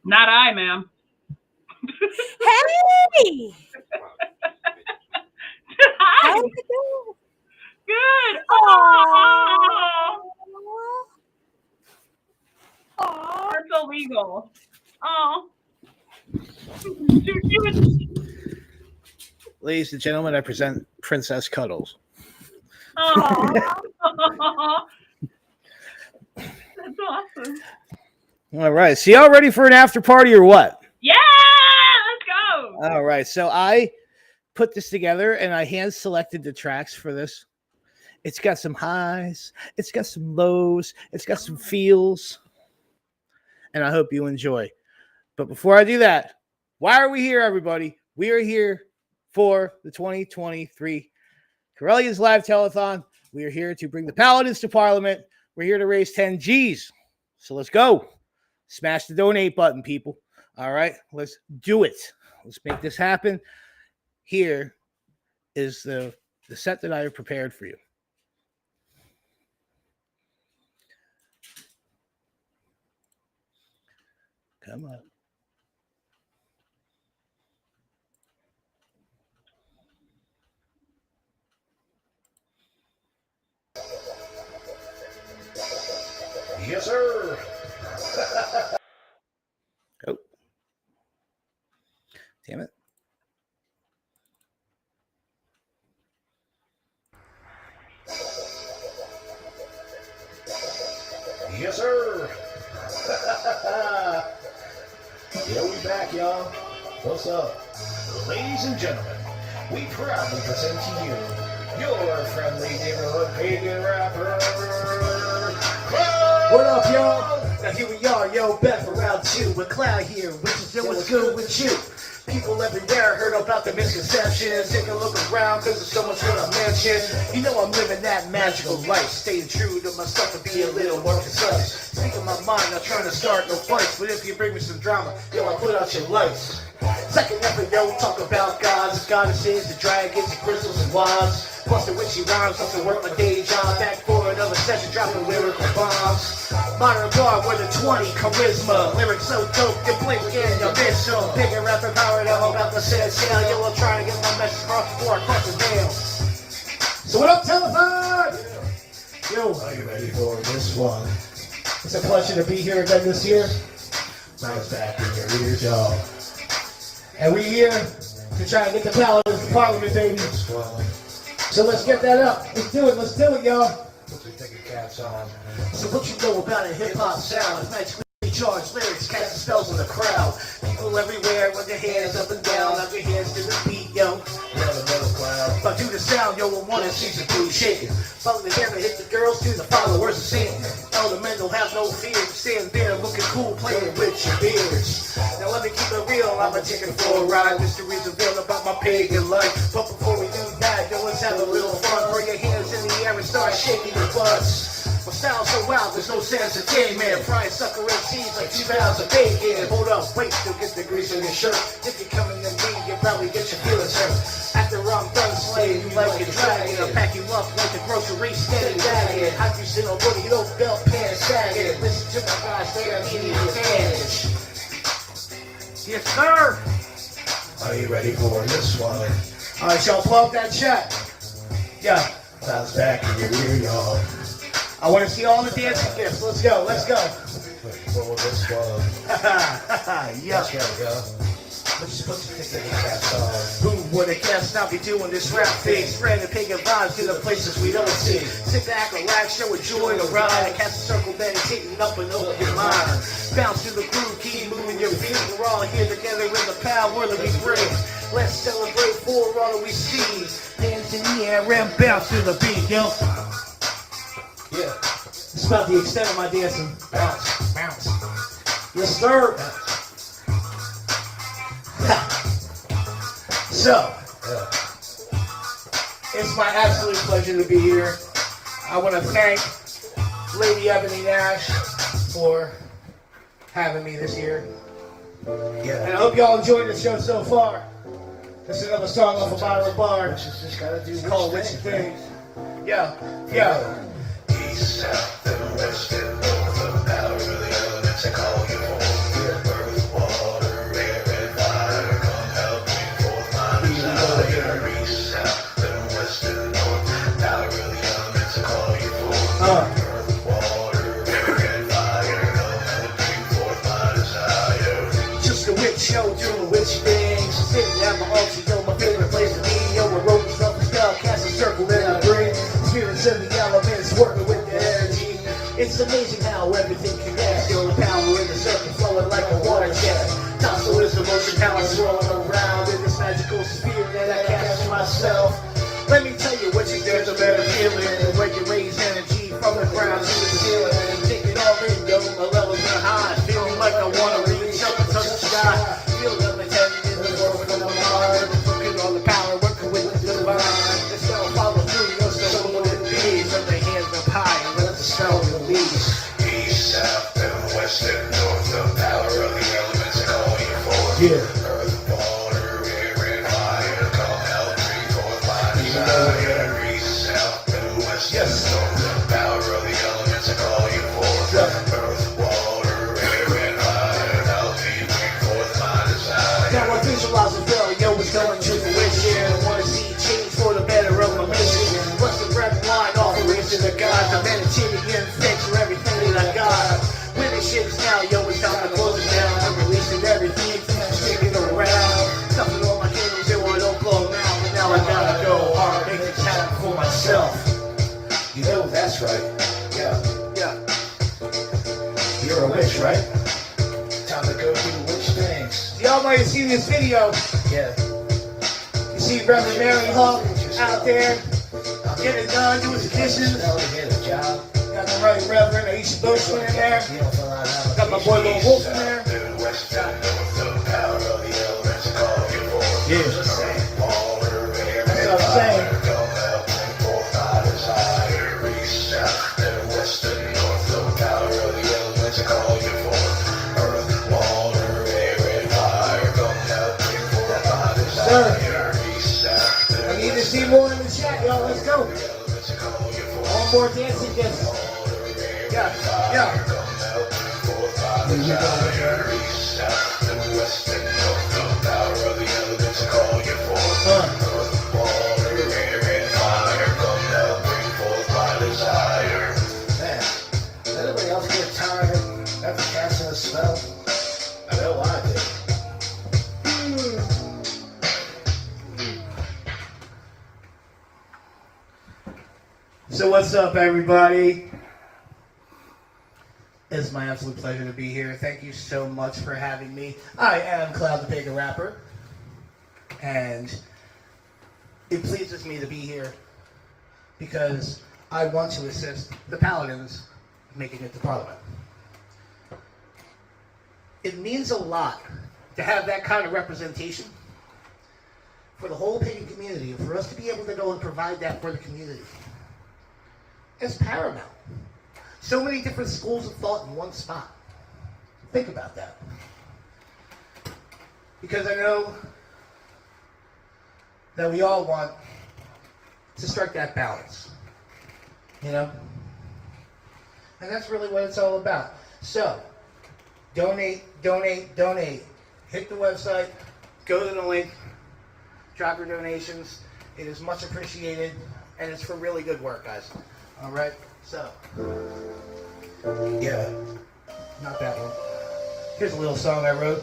Not I, ma'am. Hey! Hi. How's it going? Good. Oh. Aww. That's illegal. Oh. Too cute. Ladies and gentlemen, I present Princess Cuddles. Oh. That's awesome. All right. So y'all ready for an after party or what? Yeah, let's go. All right. So I put this together and I hand selected the tracks for this. It's got some highs, it's got some lows, it's got some feels, and I hope you enjoy. But before I do that, why are we here, everybody? We are here for the 2023 Correllians Live Telethon. We are here to bring the Paladins to Parliament. We're here to raise 10 G's. So let's go. Smash the donate button, people. All right, let's do it. Let's make this happen. Here is the set that I have prepared for you. Come on. Yes, sir. Oh. Damn it. Yes, sir. Yeah, we back, y'all. What's up? Ladies and gentlemen, we proudly present to you your friendly neighborhood pagan rapper. What up, y'all? Now here we are, yo, back for round 2 with Cloud here, which is yo, what's good with you? People everywhere heard about the misconceptions. Take a look around, cause there's so much good I mention. You know I'm living that magical life, staying true to myself to be a little more concise. Speaking my mind, not trying to start no fights, but if you bring me some drama, yo, I put out your lights. Second effort, yo, talk about gods, goddesses, the dragons, the crystals and wands. Plus the witchy rhymes, up to work my day job. Back for another session, dropping lyrical bombs. Modern guard with a 20 charisma. Lyrics so dope, you blink and you miss them. Bigger rapper power to hold out the set sail. Yo, I'm trying to get my message across before I cross the veil. So what up, Telethon? Yo, Are you ready for this one? it's a pleasure to be here again this year. Bounce back in your ears, y'all. And we here to try and get the Paladins to Parliament, baby. So let's get that up. Let's do it, y'all. Put your thinking caps on. So what you know about a hip-hop sound? It's magically charged lyrics, casting spells on the crowd. People everywhere with their hands up and down, up your hands to the beat, yo. We're the middle cloud. If I do the sound, yo, I want to see some food shaking. Follow the camera, hit the girls to the followers of Satan. Elemental, have no fear, stand there looking cool, playing with your beards. Now let me keep it real, I'm a ticket for a ride. Mysteries revealed about my pagan life. But before we do that, yo, let's have a little fun. Throw your hands in the air and start shaking your butts. My style's so wild, there's no sense of man. Frying sucker MCs like 2 pounds of bacon. Hold up, wait, still get the grease on your shirt. If you're coming to me, you probably get your feelings hurt. After I'm done slaying, you like a dragon. I'll pack you up like a grocery steady bagging. How you sit on booty, no belt pants sagging. Listen to my guys, they are needing advantage. Yes, sir. Are you ready for this one? All right, y'all, plug that chat. Yeah. Bounce back in your ear, y'all. I want to see all the dancing gifts. Let's go, let's go. For this one. Yeah. Let's go, y'all. Let's put your thinking caps on. Who would have guessed I'll be doing this rap thing? Spreading pagan vibes to the places we don't see. Sit back, relax, show a joy to ride. And cast a circle, meditating up and open your mind. Bounce to the groove, keep moving your feet. We're all here together in the power that we bring. Let's celebrate for all that we see. Hands in the air and bounce to the beat, yo. Yeah. It's about the extent of my dancing. Bounce, bounce. Yes, sir. So, it's my absolute pleasure to be here. I want to thank Lady Eboni Nash for having me this year. Yeah. And I hope y'all enjoyed the show so far. This is another song off of Bottle of Bar. It's called Witchy Things. Yeah, yeah. East, south, and west, and north of power, the elements I call you for. Earth, water, air, and fire, come help me forth my desire. East, south, and west, and north, power, the elements I call you for. Earth, water, air, and fire, come help me forth my desire. Just a witch, yo, doing witchy things. Sitting at my altar, yo, my favorite place to be. Yo, I wrote myself a spell, cast a circle, then I bring spirits of the elements, working with the energy. It's amazing how everything connects. Yo, the power in the circle flowing like a water jet. Tonsil is the motion, how I swirling around in this magical sphere that I cast for myself. Let me tell you what you do, there's a better feeling when you raise energy from the ground to the ceiling and take it all in, yo. My levels are high, feeling like I want to reach up and touch the sky. Feel like my head in the world when I'm hard, looking on the power, working with the divine. The spell follow through, yo, so what it be from the hands up high and let the spell release. East, south, and west, and north, the power of the elements I call you for. Yeah. Earth, water, air, and fire, come help me forth my desire. East, south, and west, and north, the power of the elements I call you for. Earth, water, air, and fire, help me bring forth my desire. Now I visualize a bell, yo, it's going to fruition. I want to see change for the better of my mission. Bless the breath wine, offerings to the gods. I'm meditating in thanks for everything that I got. When this shit is now, yo, it's time to close it down. I'm releasing everything, sticking around. Stuffing all my candles, yo, I don't blow now. But now I gotta go hard, make things happen for myself. You know that's right. Yeah, yeah. You're a witch, right? Time to go do witch things. Y'all might have seen this video. Yeah. You see Reverend Mary Hawk out there getting it done, doing his dishes. Got the right Reverend Aisha Bushman in there. Got my boy Lil Wolf in there. Yeah. That's what I'm saying. Sir, I need to see more in the chat, y'all. Let's go. One more dancing guest. Yeah, yeah. Here we go. Man, does anybody else get tired after casting a spell? I know I did. So what's up, everybody? It's my absolute pleasure to be here. Thank you so much for having me. I am Cloud the Pagan Rapper, and it pleases me to be here because I want to assist the Paladins making it to Parliament. It means a lot to have that kind of representation for the whole pagan community, and for us to be able to go and provide that for the community. It's paramount. So many different schools of thought in one spot. Think about that. Because I know that we all want to strike that balance, you know? And that's really what it's all about. So, donate, donate, donate. Hit the website, go to the link, drop your donations. It is much appreciated, and it's for really good work, guys. All right, so, yeah, not that one. Here's a little song I wrote,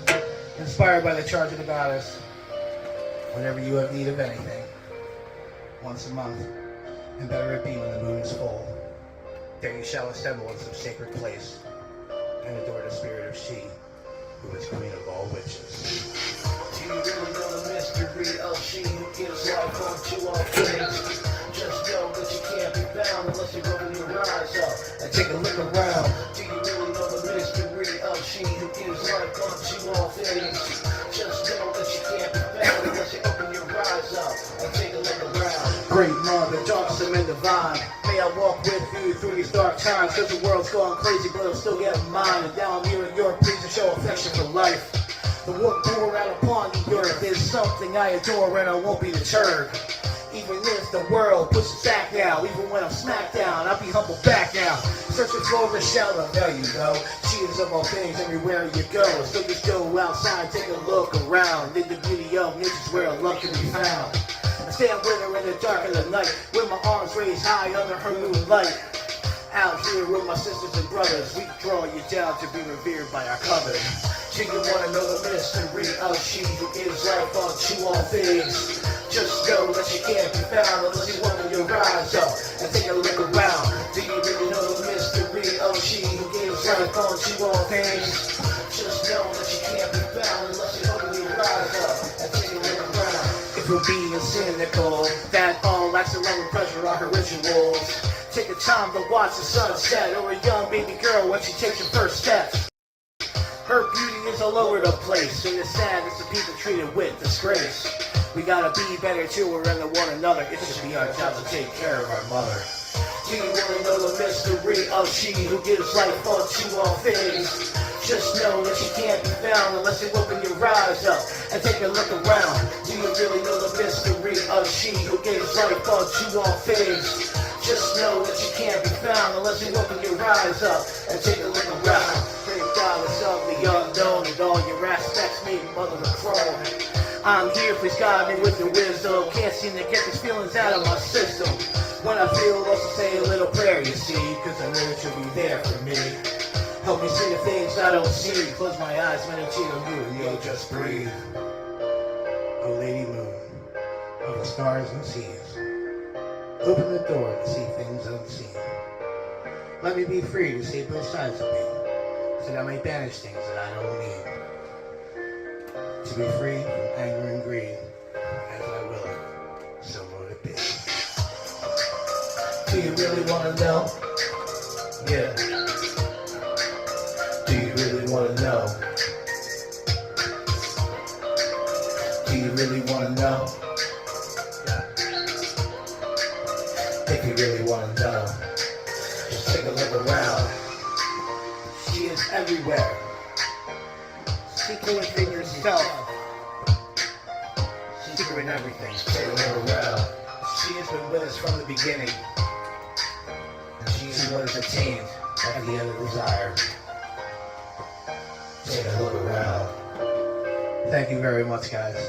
inspired by the Charge of the Goddess. Whenever you have need of anything, once a month, and better it be when the moon is full, there you shall assemble in some sacred place, and adore the spirit of she, who is queen of all witches. Do you really know the mystery of she who gives life unto all things? Just know that you can't be bound unless you open your eyes up. to all things. Just know that you can't be found unless you open your eyes up and take a look around. Great mother, darksome and divine, may I walk with you through these dark times, cause the world's going crazy, but it'll still get mine. And now I'm here in your please to show affection for life. The work poured out upon the earth is something I adore, and I won't be deterred. Even if the world pushes back now, even when I'm smacked down, I'll be humble back now. Searching for a shelter, there you go. She is of all things everywhere you go. So just go outside, take a look around. In the beauty of nature's where love can be found. I stand with her in the dark of the night, with my arms raised high under her moonlight. Out here with my sisters and brothers, we draw you down to be revered by our covers. Do you wanna know the mystery of she who gives life unto all things? Just know that you can't be found unless you open your eyes up and take a look around. Do you really know the mystery of she who gives life unto all things? Just know that you can't be found unless you open your eyes up and take a look around. If you're being cynical, that all lacks the love and pleasure are her rituals. Take the time to watch the sunset, or a young baby girl when she takes her first steps. Her beauty is all over the place, and it's sad that the people treated with disgrace. We gotta be better to her and to one another. It should be our job to take care of our mother. Do you wanna know the mystery of she who gives life unto all things? Just know that she can't be found unless you open your eyes up and take a look around. Do you really know the mystery of she who gives life unto all things? Just know that you can't be found unless you open your eyes up and take a look around. Great goddess of the unknown and all your aspects made mother of crone. I'm here, please guide me with your wisdom. Can't seem to get these feelings out of my system. When I feel lost, I say a little prayer, you see, cause I know that you'll be there for me. Help me see the things I don't see. Close my eyes, meditate on you, and you'll just breathe. Oh, Lady Moon, of the stars and seas, open the door to see things unseen. Let me be free to see both sides of me, so that I may banish things that I don't need. To be free from anger and greed, as I will it, so will it be. Do you really want to know? Yeah. Do you really want to know? Do you really want to know? If you really want to know, just take a look around. She is everywhere. Seek her within yourself. Seek her in everything. Take a look around. She has been with us from the beginning. And she is what is attained at the end of desire. Take a look around. Thank you very much, guys.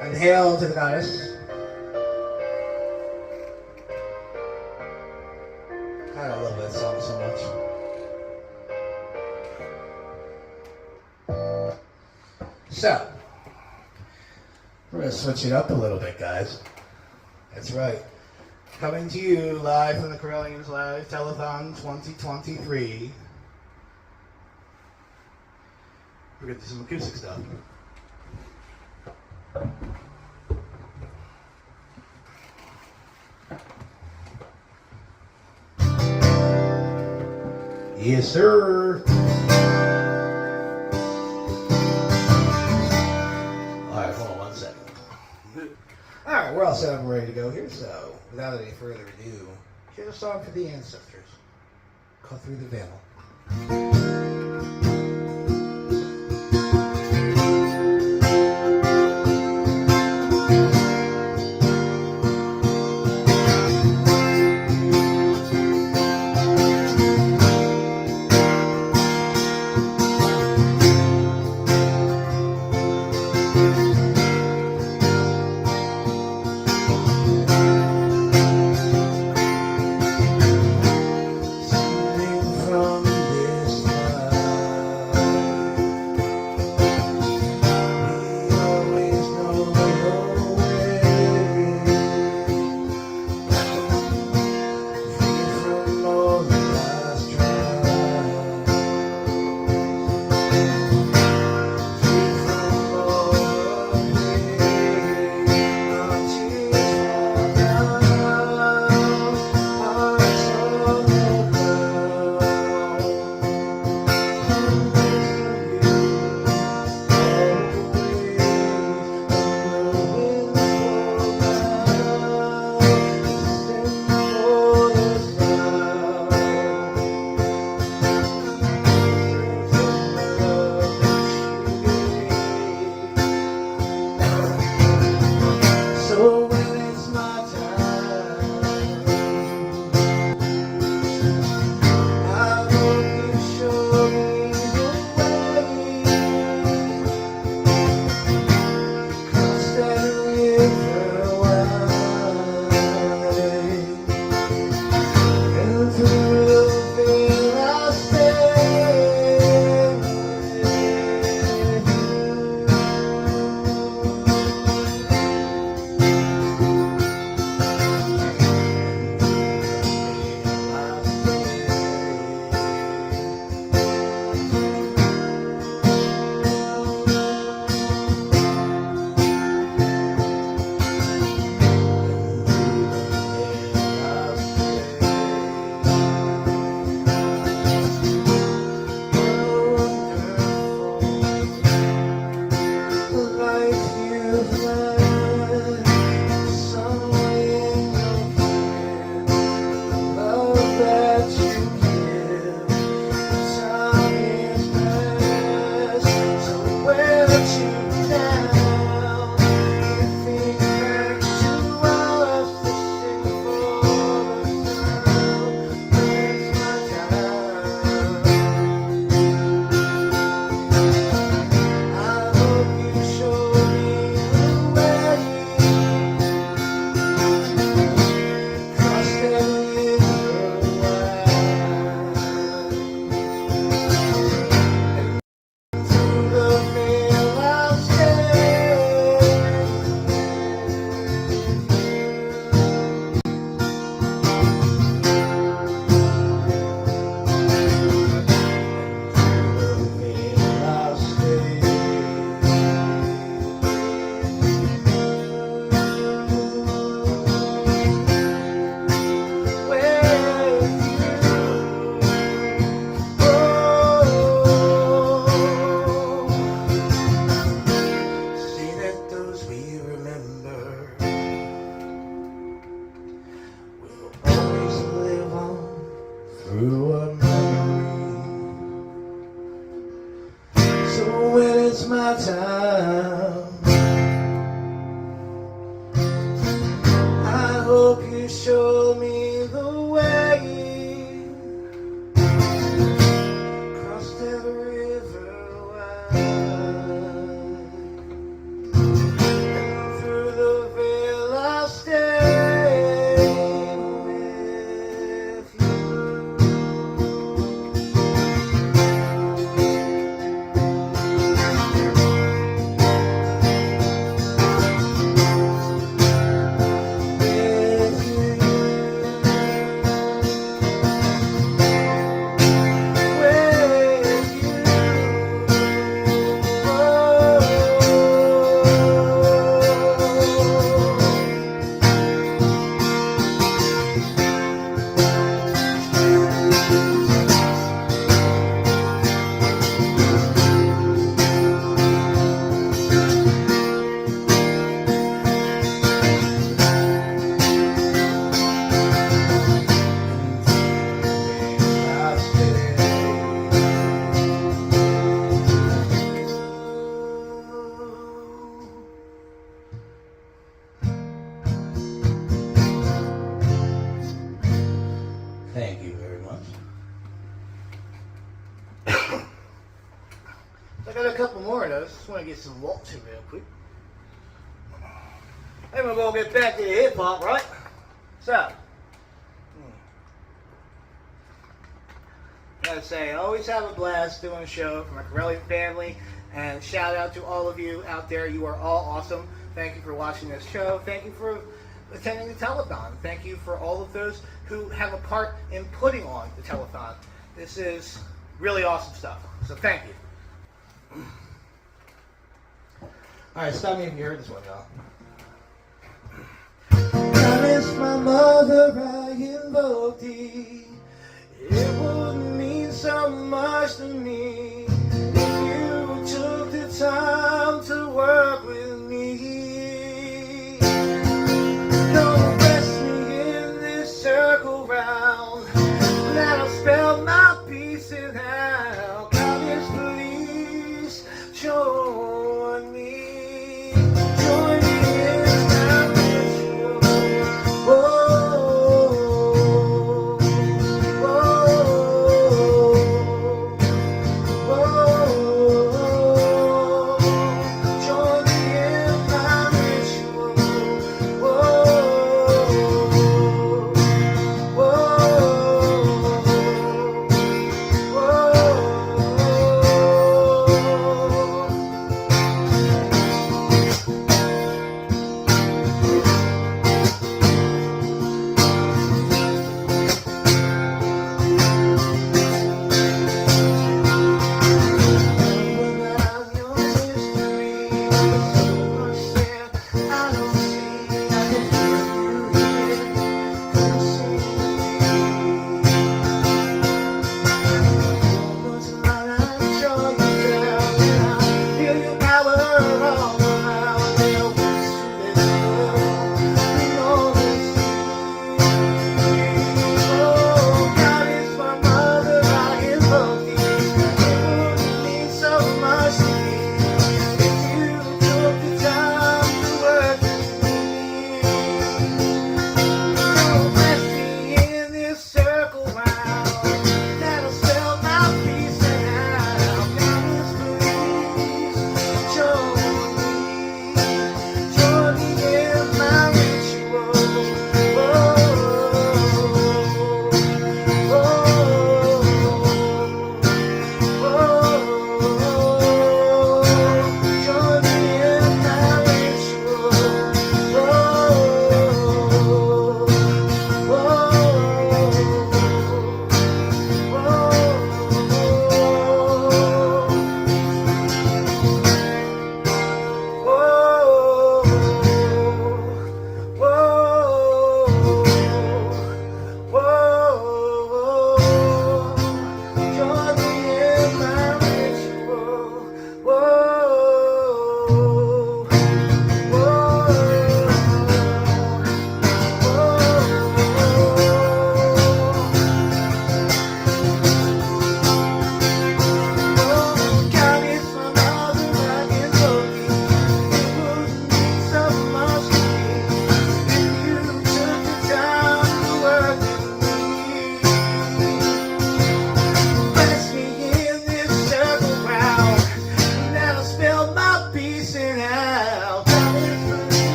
And hail to the goddess. I love that song so much. So, we're going to switch it up a little bit, guys. That's right. Coming to you live from the Correllians Live Telethon 2023. We're going to do some acoustic stuff. Yes, sir. All right, hold on 1 second. All right, we're all set up and ready to go here. So, without any further ado, here's a song for the ancestors called Through the Veil. From this my time. I hope you show me the way. Cross that river wide, and through the veil I'll stay with you. Thank you very much. I got a couple more of those. Just want to get some waltzing real quick. Then we're going to get back to the hip hop, right? So, I gotta say, I always have a blast doing a show for my Correllian family, and shout out to all of you out there. You are all awesome. Thank you for watching this show. Thank you for attending the telethon. Thank you for all of those who have a part in putting on the telethon. This is really awesome stuff. So thank you. All right, stop me if you heard this one, y'all. I miss my mother, I invoked thee. It would mean so much to me if you took the time to work with me. Don't rest me in this circle round. Now spell my pieces out. Goddess, please join me. Join me in my ritual. Whoa, whoa.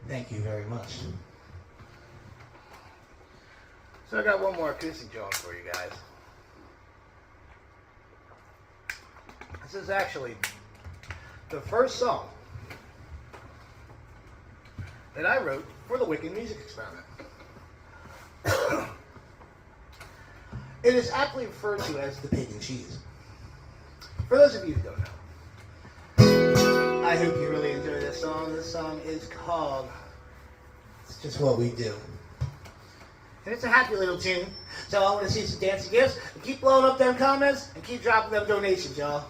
Thank you very much. So I got one more acoustic joint for you guys. This is actually the first song that I wrote for the Wicked Music Experiment. It is aptly referred to as the Pagan Cheese. For those of you who don't know, I hope you really enjoy this song. This song is called It's Just What We Do. And it's a happy little tune. So I want to see some dancing gifts. And keep blowing up them comments and keep dropping them donations, y'all.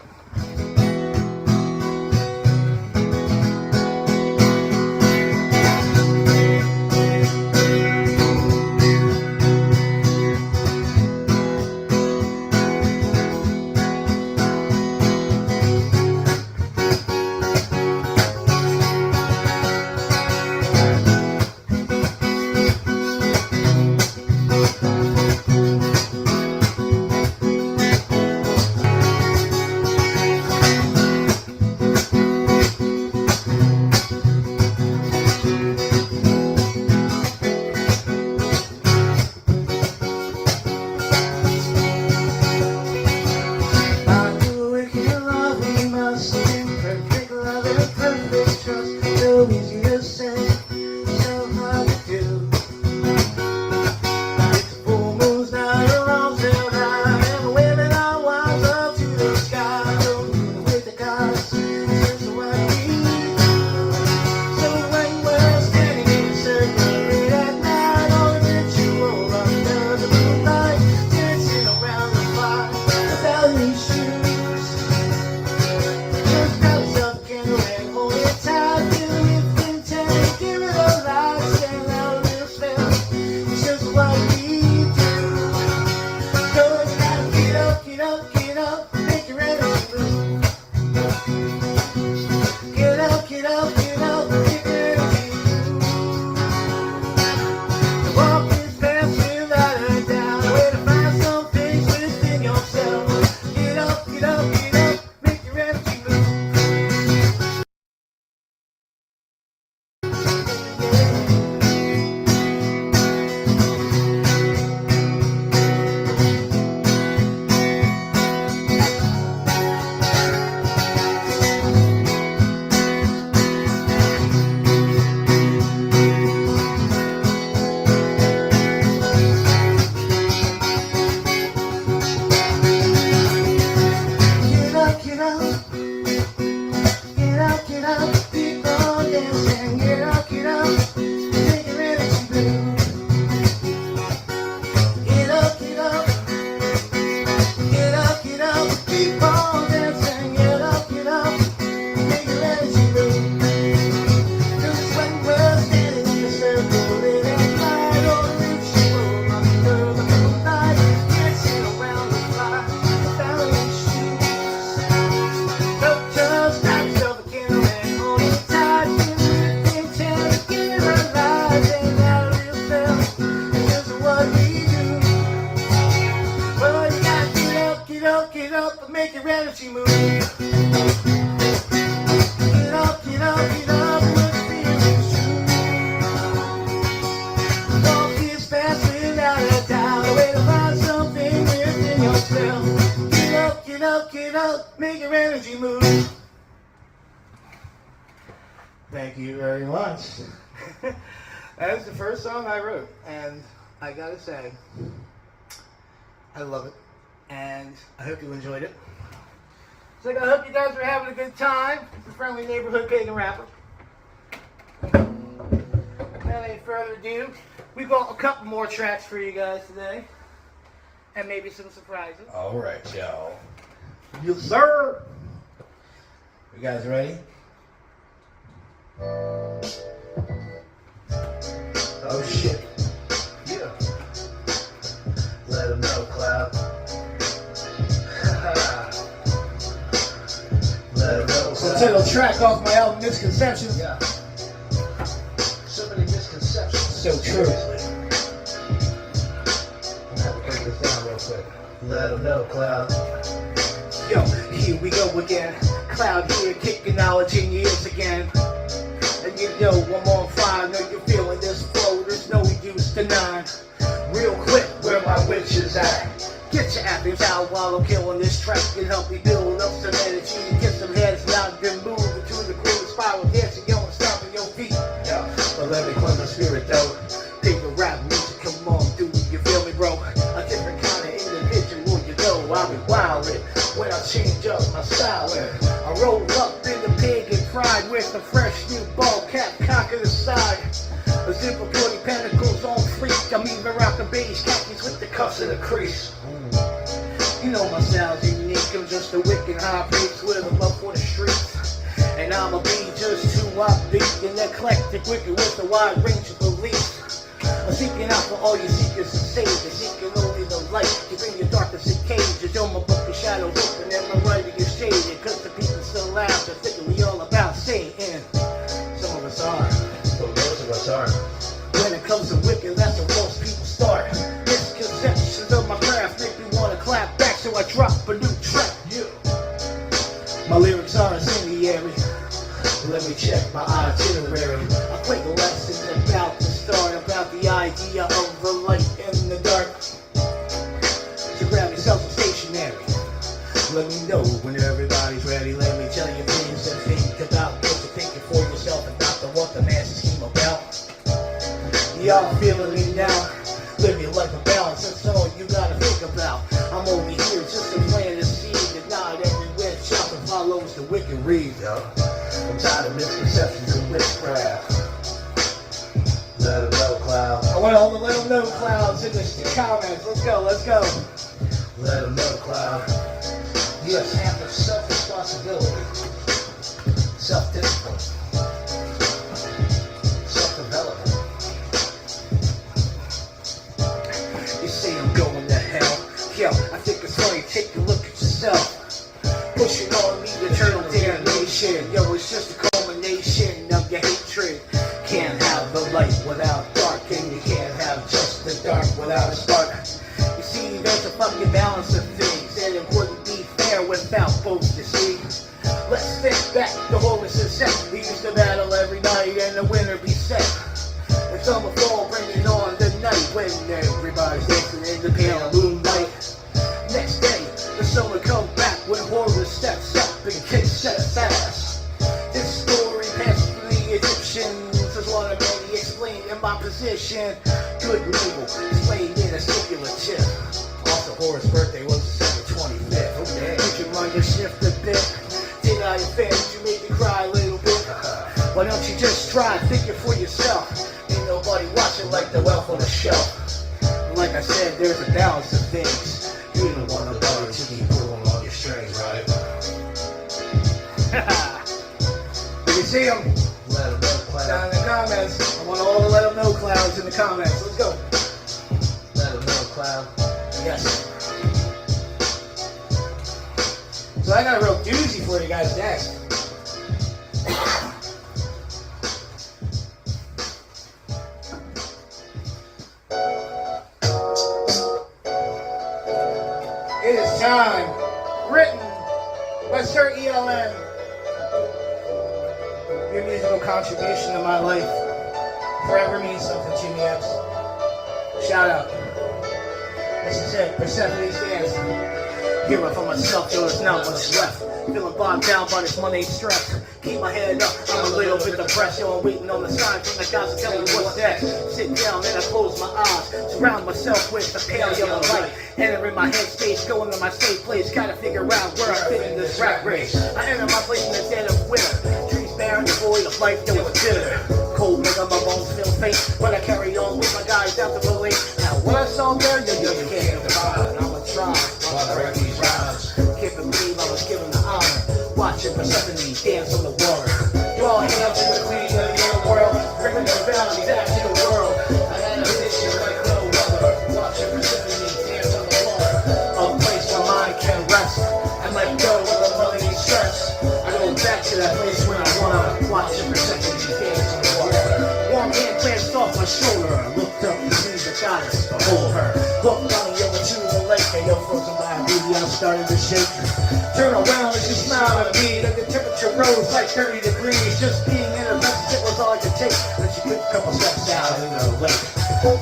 Thank you very much. That was the first song I wrote, and I gotta say, I love it, and I hope you enjoyed it. So I hope you guys are having a good time. It's a friendly neighborhood pagan rapper. Without any further ado, we've got a couple more tracks for you guys today, and maybe some surprises. All right, y'all. Yes, sir. You guys ready? Oh shit. Yeah. Let them know, Cloud. Let them know. So title track off my album Misconceptions. Yeah. So many misconceptions. So true. I'm gonna break this down real quick. Let them know, Cloud. Yo, here we go again. Cloud here, kicking knowledge in your ears again. And you know I'm on fire, witches at? Get your apples out while I'm killing this track and help me build up some energy. Get some heads loud, then move into the groove spiral, dancing, yo, and stomping your feet. Yeah, but let me cleanse my spirit though. Dig the rap music, come on, dude, you feel me, bro? A different kind of individual, you know. I'll be wildin' when I change up my style. I roll up in the Pagan pride with a fresh new ball cap cock to the side. A zipper 40 pentacles on fleek. I'm even rockin' beige khakis with the cuffs in the crease. You know my style's unique. I'm just a wicked high priest with a love for the streets. And I'ma be just too upbeat and eclectic, wicked with a wide range of beliefs. I'm seeking out for all you seekers and saviors, seeking only the light to bring your darkness in cages. Yo, my book of shadows open and my writing is shaded, cause the people still laugh, they're thinking we all about Satan. Some of us are, but most of us aren't. When it comes to wicked, that's where most people start. Misconceptions of my craft make me wanna clap back, so I drop a new track. Yeah. My lyrics are incendiary. Let me check my itinerary. I play the lessons about the start, about the idea of the light and the dark. So grab yourself some stationery. Let me know when everybody's ready. Let me tell you things to think about. What you're thinking for yourself and not the what the masses scheme about. Y'all feeling me now? Live your life in balance, that's all you gotta think about. I'm only here just to plant a seed and not everywhere. Chopping follows the wicked reed, yo. I'm tired of misconceptions and witchcraft. Let them know, Cloud. I want all the let them know clouds in the comments. Let's go, let's go. Let them know, Cloud. You have to have self-responsibility, self-discipline, self-development. You say I'm going to hell. Yo, I think it's funny, take a look at yourself. Pushing on me eternal damnation. Yo, it's just a culmination of your hatred. Can't have the light without dark, and you can't have just the dark without a spark. You see, there's a fucking balance of things, and it wouldn't be fair without both, you see. Let's think back, the Horus is set. We used to battle every night, and the winter be set. The summer fall, bringing on the night when everybody's dancing in the pale moonlight. Next day, the sun will come back when Horus steps up and kicks us ass. This story passed through the Egyptians as one of many explained in my position. Good and evil, explained in a stipulative. Also, Horus' birthday was December 25th. Okay, you can mind your shift a bit. Did I offend you? Made me cry a little bit. Why don't you just try thinking for yourself? Ain't nobody watching like the wealth on the shelf. Like I said, there's a balance of things. You don't want nobody to be pulling on your strings, right? You see them? Let them know clouds. Down in the comments. I want all the let them know clouds in the comments. Let's go. Let them know cloud. Yes. So I got a real doozy for you guys next. It is time. Written by Sir ELN. Your musical contribution to my life forever means something to me, Epps. Shout out. This is it. Persephone's dance. Hero for myself, yo, there's not much left. Feeling bogged down by this money stress. Keep my head up, I'm a little bit depressed. Yo, I'm waiting on the sign from the gods to tell me what's next. Sit down and I close my eyes. Surround myself with the pale yellow light. Entering my headspace, going to my safe place. Gotta figure out where I fit in this rat race. I enter my place in the dead of winter. Trees barren, devoid of life, yo, it's bitter. Cold nigga, my bones feel faint. But I carry on with my guys out to relate. Now, what I saw there, yo, you can't divide. I'ma try. While I write these rhymes, can't believe I was given the honor. Watching Persephone dance on the water. You all hail to the queen of the world, bringing the bounty back to the world. I had a vision like no other. Watching Persephone dance on the water, a place where mind can rest and let go of the money stress. I go back to that place where I wanna. Watching Persephone dance on the water. One hand glanced off my shoulder, I looked up to see the goddess, behold her. Looked down over to the lake, and yo, frozen by a beauty, I started to shake. Turn around and she smiled at me, and the temperature rose like 30 degrees. Just being in her presence, it was all I could take. take. Then she took a couple steps out in the lake.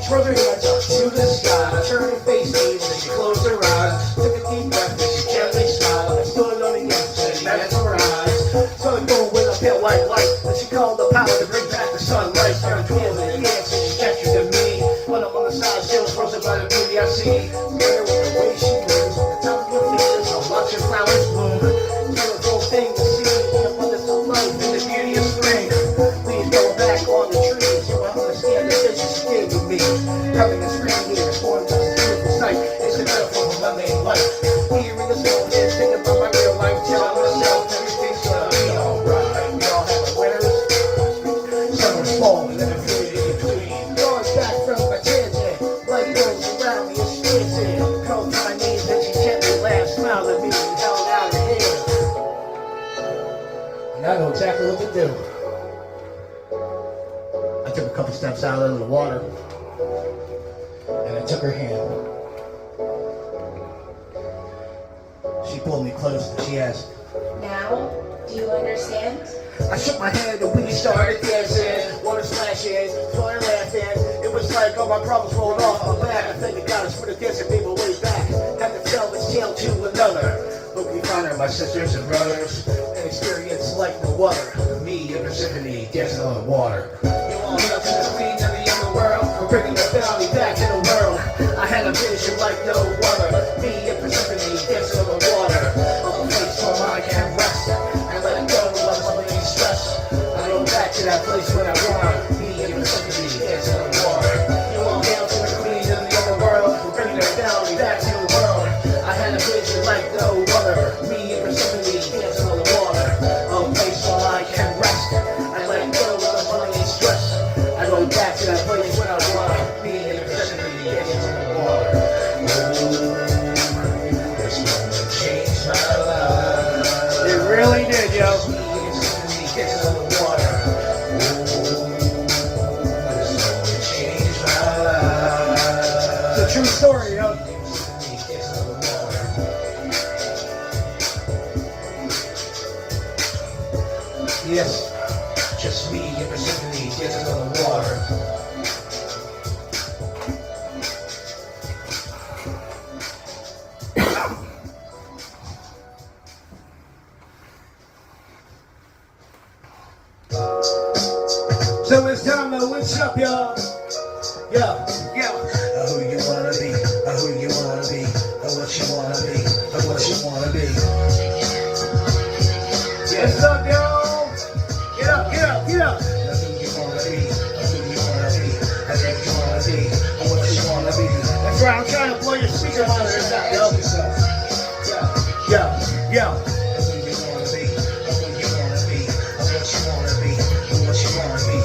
Twirled her hands up to the sky, turned her face east, then she closed her eyes. Took a deep breath, then she gently smiled. I stood on the edge, and she mesmerized. So the moon went up pale white light, then she called the power to bring back the sunlight. Turned toward the dance, and she gestured to me. When I'm on the side, still frozen by the beauty I see. There with the way she moves, the top of your fingers, I'm watching flowers bloom. Beautiful thing to see, the abundance of life and the beauty of spring. Please go back on the trees, so I understand the vision she gave to me. Having a screen here is more than just a beautiful sight. It's a metaphor for my main life. Here in this moment, thinking about my real life, telling myself everything's gonna be alright. We all have our winners, summer's fall, and then a period in between. Going back from my tangent, light goes around me, it's slanted. Curled to my knees, then she gently laughed, smiled at me, and held out her hand. And I know exactly what to do. I took a couple steps out into the water, and I took her hand. She pulled me close and she asked, Now, do you understand? I shook my head and we started dancing. Water splashing, started laughing. It was like all my problems rolled off my back. I thank the goddess for the dancing made my way back. Had to tell this tale to another. Hope we find her, my sisters and brothers. An experience like no other. Me and her symphony dancing on the water. You all hail to the queen of the underworld. For bringing the family back to the world. I had a vision like no other. Me and Persephone dancing on the water. On a place where I can rest. And let it go of my main stress. I go back to that place when I want. Me and Persephone dancing on the water. You all hail to the queen of the underworld. For bringing the family back to the world. I had a vision like no other. Me and Persephone dancing on the water. On a place where I can rest. And let it go of my main stress. I go back to that place when I want. Me and Persephone dancing on the water. This moment changed my life. It really did, yo. Me and Persephone dancing on the water. This moment changed my life. It's a true story, yo. Yes, just me and Persephone dancing on the water. So it's time to what's up, y'all? Yeah. Who you wanna be? Who you wanna be? What you wanna be? What you wanna be? Yes, up, y'all. Get up. Who you wanna be? Who you wanna be? What you wanna be? What you wanna be? That's right. I'm trying to blow your speaker monitors out, yo. Yeah. Who you wanna be? Who you wanna be? What you wanna be? What you wanna be?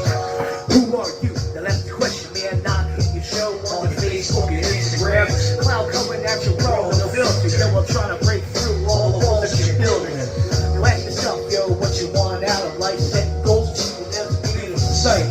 Who are you? Now that's the question, man. Not who you show on Facebook and Instagram. Cloud coming at your road, no filter. Yo, I'm trying to break through all the walls that you're building. You ask yourself, yo, what you want out of life? Set goals, achieving them, beautiful sight.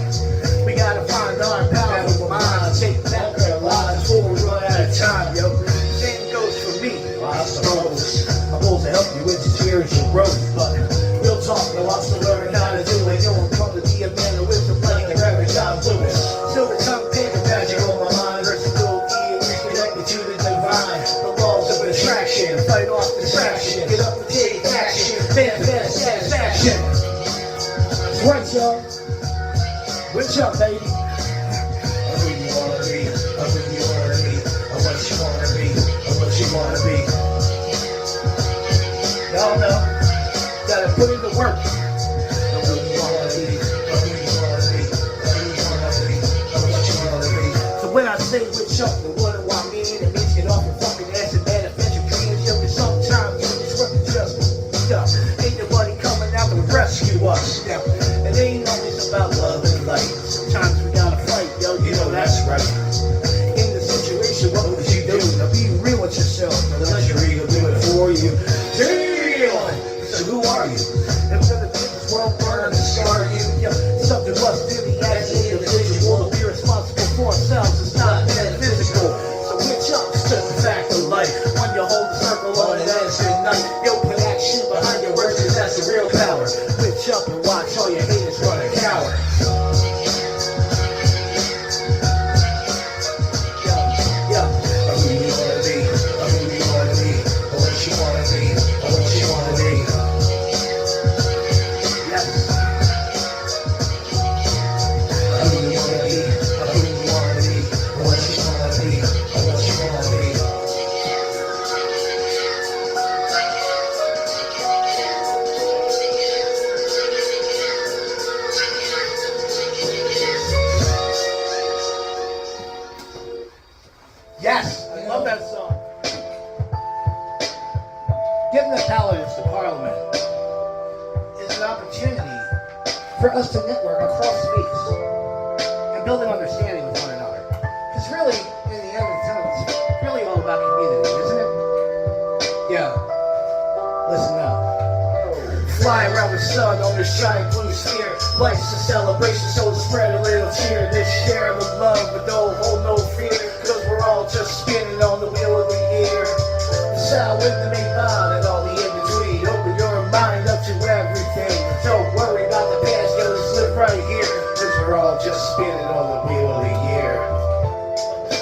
We gotta find our power of mind. Take back our lives before we run out of time, yo. Same goes for me. I suppose my goals to help you with spiritual growth, but real talk, no, I'm still learning how to do it. Yo, I'm come to be a man of wisdom, like the Reverend John Lewis. Silver tongue, paper magic on my mind. Versatility, connected to the divine. The laws of attraction, fight off distraction. Get up and take action, manifest satisfaction. That's right, y'all. What's up, baby? Who you wanna be? Who you wanna be? What you wanna be? What you wanna be? Y'all know, gotta put in the work. Who you wanna be? Who you wanna be? Who you wanna be? What you wanna be? So when I say what's up, then what do I mean? It means get off your fucking ass and manifest your dreams. Yo, cause sometimes you just work just stuff. Ain't nobody coming out to rescue us. Now, it ain't always about love and light. Sometimes we gotta fight, yo, you know that's right. In the situation, what would you do? Now be real with yourself, and let your ego do it for you. So who are you? If the business world burn and scar you, yo, something must really as an individual to be responsible for ourselves. It's not metaphysical. So which up to the fact of life. When you hold the circle on it as your night, yo, put action behind your words, cause that's the real power. Switch up and watch all your haters run and cower. across space and building understanding with one another. Because really, in the end of the tunnel, it's really all about community, isn't it? Yeah. Listen up. Flying around the sun on this giant blue sphere. Life's a celebration, so spread a little cheer. This share of love, but don't hold no fear. Cause we're all just spinning on the wheel of the year. The sound with the main line and all the in-between. Open your mind up to everything. Don't worry about the past, yo, just live right here. Cause we're all just spinning on the wheel of the year.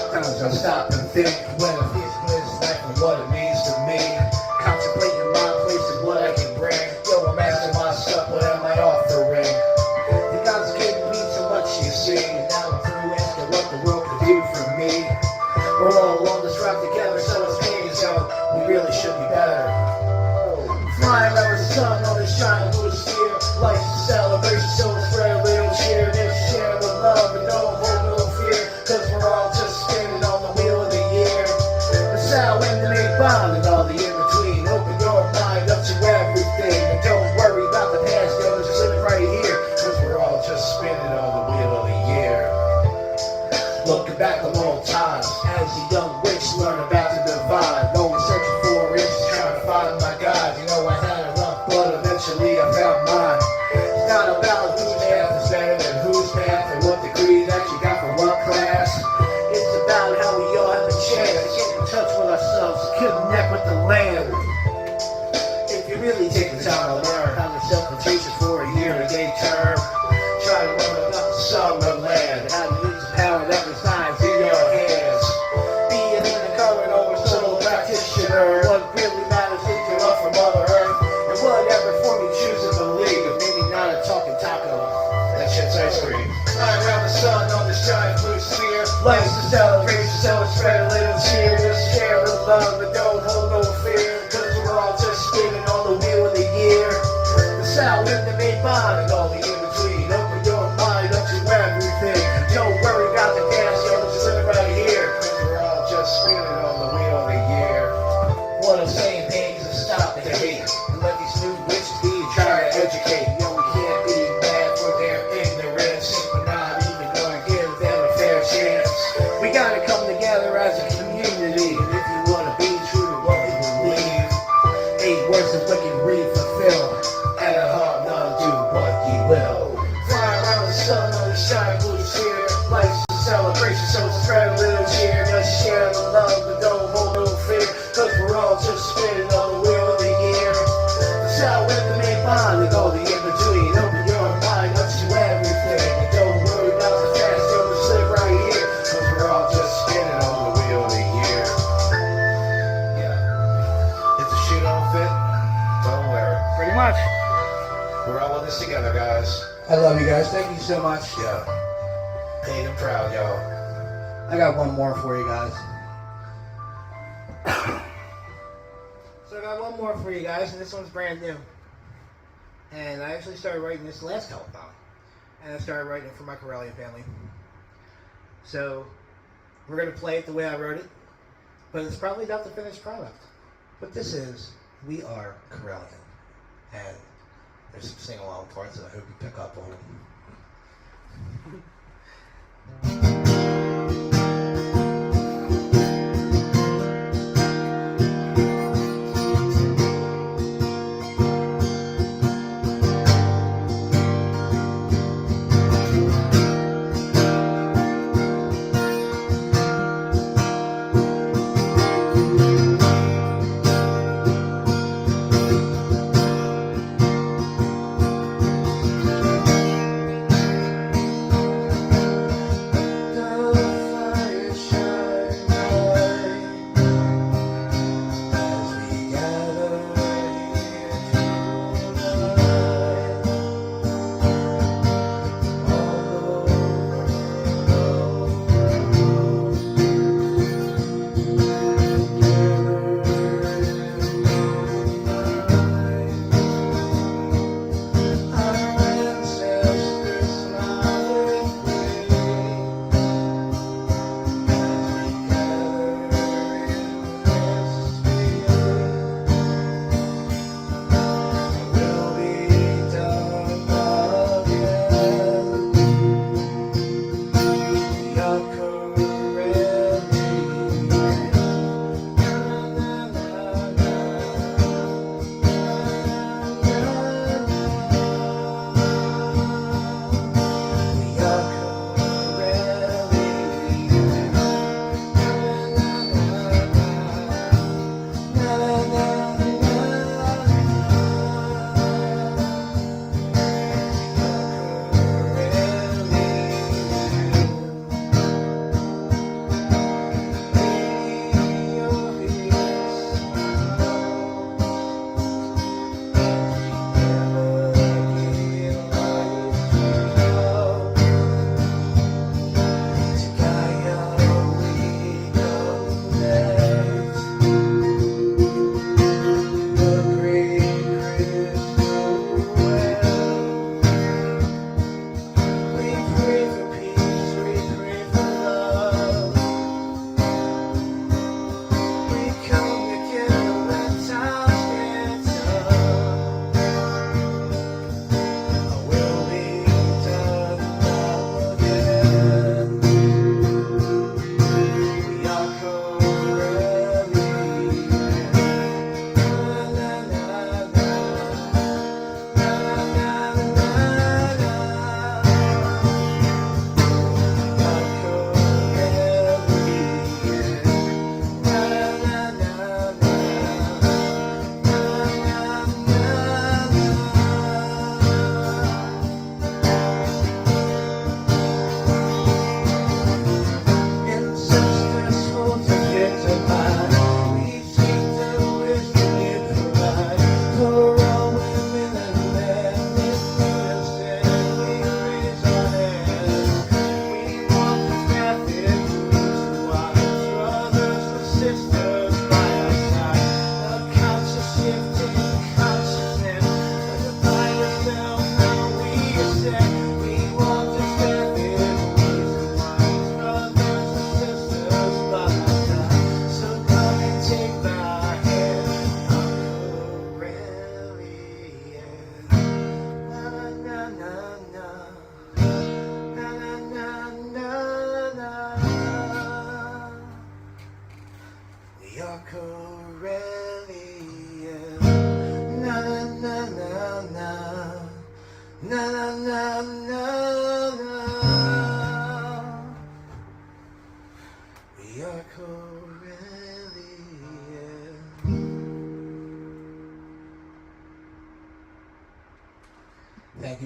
Times I stop and think when I feel this life and what it means to me. Contemplating my place and what I can bring. Yo, I'm asking myself, what am I offering? The God's given me so much, you see. And now I'm through asking what the world could do for me. We're all on this rock together, so it's pain, so we really should be better. Flying around the sun on this giant blue sphere. Life's a celebration, so let's spread a little cheer. Let's share the love and don't hold no fear. Cause we're all just spinning on the wheel of the year. The sound and the main bond and all the in-between. Open your mind up to everything. And don't worry about the past, yo, just live right here. Cause we're all just spinning on the wheel of the year. Looking back on old times, as a young witch, learn about the divine. Always searching for answers, trying to find my God. You know I had a rough, but eventually I found mine. It's not about whose path is better than whose path, or what degree that you got from what class. It's about how we all have a chance to get in touch with ourselves, to connect with the land. If you really take the time to learn how to self-rotation for a year-to-day term, try to learn about the summer land, how to use the power that resides in your hands. Be an current or a solo practitioner. What really matters is your love for Mother Earth, and whatever form you choose to believe. If maybe not a talking taco, that shit's ice cream. Flying around the sun on this giant blue sphere. Life's a celebration, so let's spread a little cheer. Just share the love and don't hold no fear. Cause we're all just spinning on the wheel of the year. The sound and the main bond and all the in-between. Open your mind up to everything. Don't worry about the past, yo, just live right here. Cause we're all just spinning on the wheel of the year. What I'm saying, pain is stop the hate. And let these new witches be and try to educate. Yo, we can't be mad for their ignorance. We're not even gonna give them a fair chance. We gotta come together as a community. And if you wanna be true to what we believe, 8 words of what you read fulfill. At a heart, none do what you will. Flying around the sun on the giant blue sphere. Life's a celebration, so spread a little cheer. Just share the love and don't hold no fear. Cause we're all just spinning on the wheel of the year. The sound with the main bond and all the in-between. Open your mind up to everything. And don't worry about the past, yo, just live right here. Cause we're all just spinning on the wheel of the year. Yeah. If the shoe don't fit, don't wear it. Pretty much. We're all in this together, guys. I love you guys. Thank you so much. Yeah. Paid and proud, yo. I got one more for you guys. So I got one more for you guys, and this one's brand new. And I actually started writing this last telethon. And I started writing it for my Correllian family. So we're going to play it the way I wrote it. But it's probably not the finished product. But this is We Are Correllian. And there's some sing-along parts that I hope you pick up on.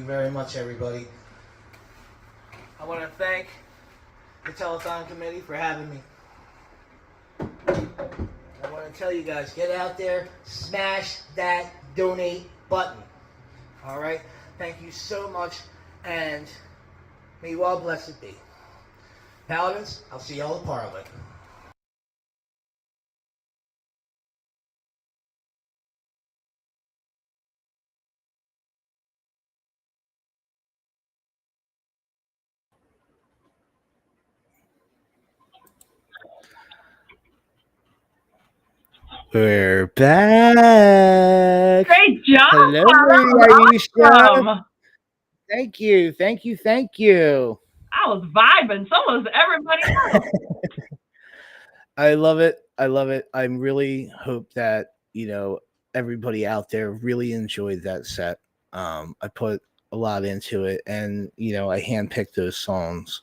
you very much, everybody. I want to thank the Telethon committee for having me. I want to tell you guys, get out there, smash that donate button. All right? Thank you so much, and may you all blessed be. Paladins, I'll see y'all at Parliament. We're back. Great job. Hello, That was Aisha. awesome. Thank you. Thank you. I was vibing. So was everybody else. I love it. I really hope that, everybody out there really enjoyed that set. I put a lot into it, and, I handpicked those songs,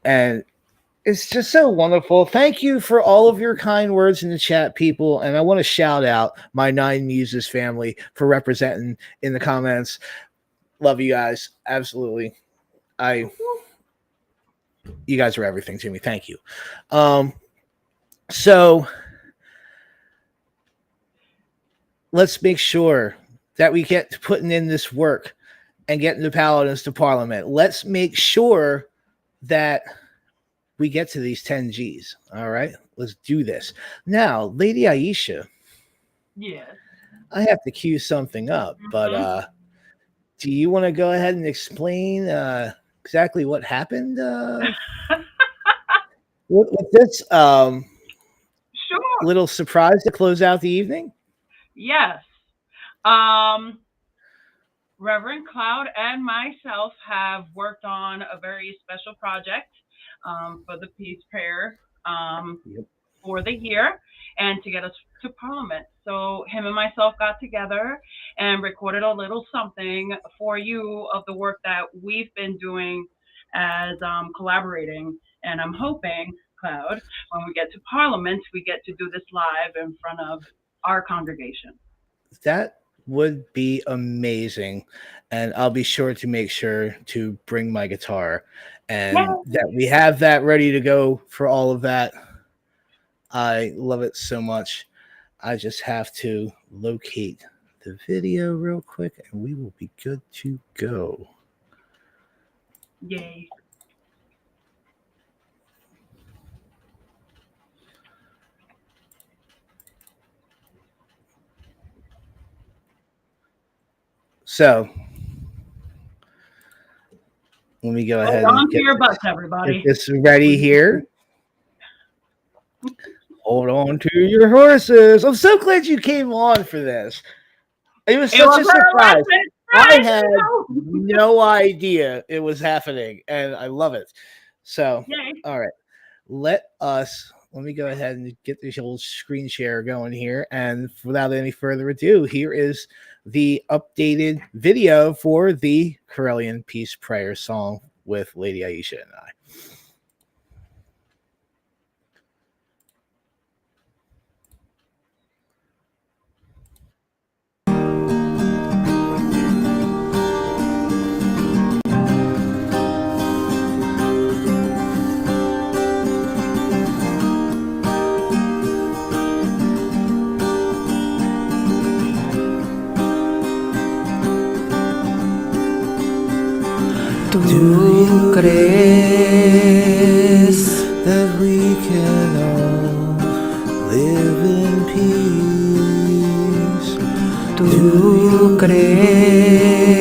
and it's just so wonderful. Thank you for all of your kind words in the chat, people. And I want to shout out my Nine Muses family for representing in the comments. Love you guys. Absolutely. You guys are everything to me. Thank you. So let's make sure that we get to putting in this work and getting the Paladins to Parliament. Let's make sure that we get to these 10 Gs. All right, let's do this. Now, Lady Aisha. Yes. I have to cue something up, but do you want to go ahead and explain exactly what happened with this little surprise to close out the evening? Yes. Reverend Cloud and myself have worked on a very special project for the peace prayer for the year and to get us to Parliament. So him and myself got together and recorded a little something for you of the work that we've been doing as collaborating. And I'm hoping, Cloud, when we get to Parliament, we get to do this live in front of our congregation. That would be amazing. And I'll be sure to bring my guitar and that we have that ready to go for all of that. I love it so much. I just have to locate the video real quick and we will be good to go. Yay. So let me go ahead Hold on and to your butts, everybody. get this ready here. Hold on to your horses. I'm so glad you came on for this. It was such a surprise. I had no idea it was happening, and I love it. So, all right. Let me go ahead and get this old screen share going here. And without any further ado, here is the updated video for the Correllian Peace Prayer song with Lady Aisha and I. ¿Tú crees that we can all live in peace? ¿Tú crees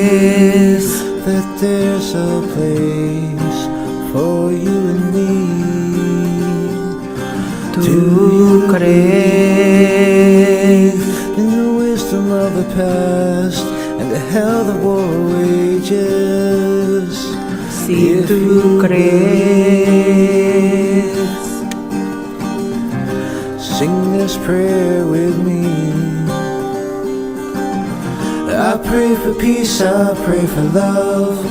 that there's a place for you and me? ¿Tú crees in the wisdom of the past and the hell the war wages? Si tú crees, sing this prayer with me. I pray for peace, I pray for love,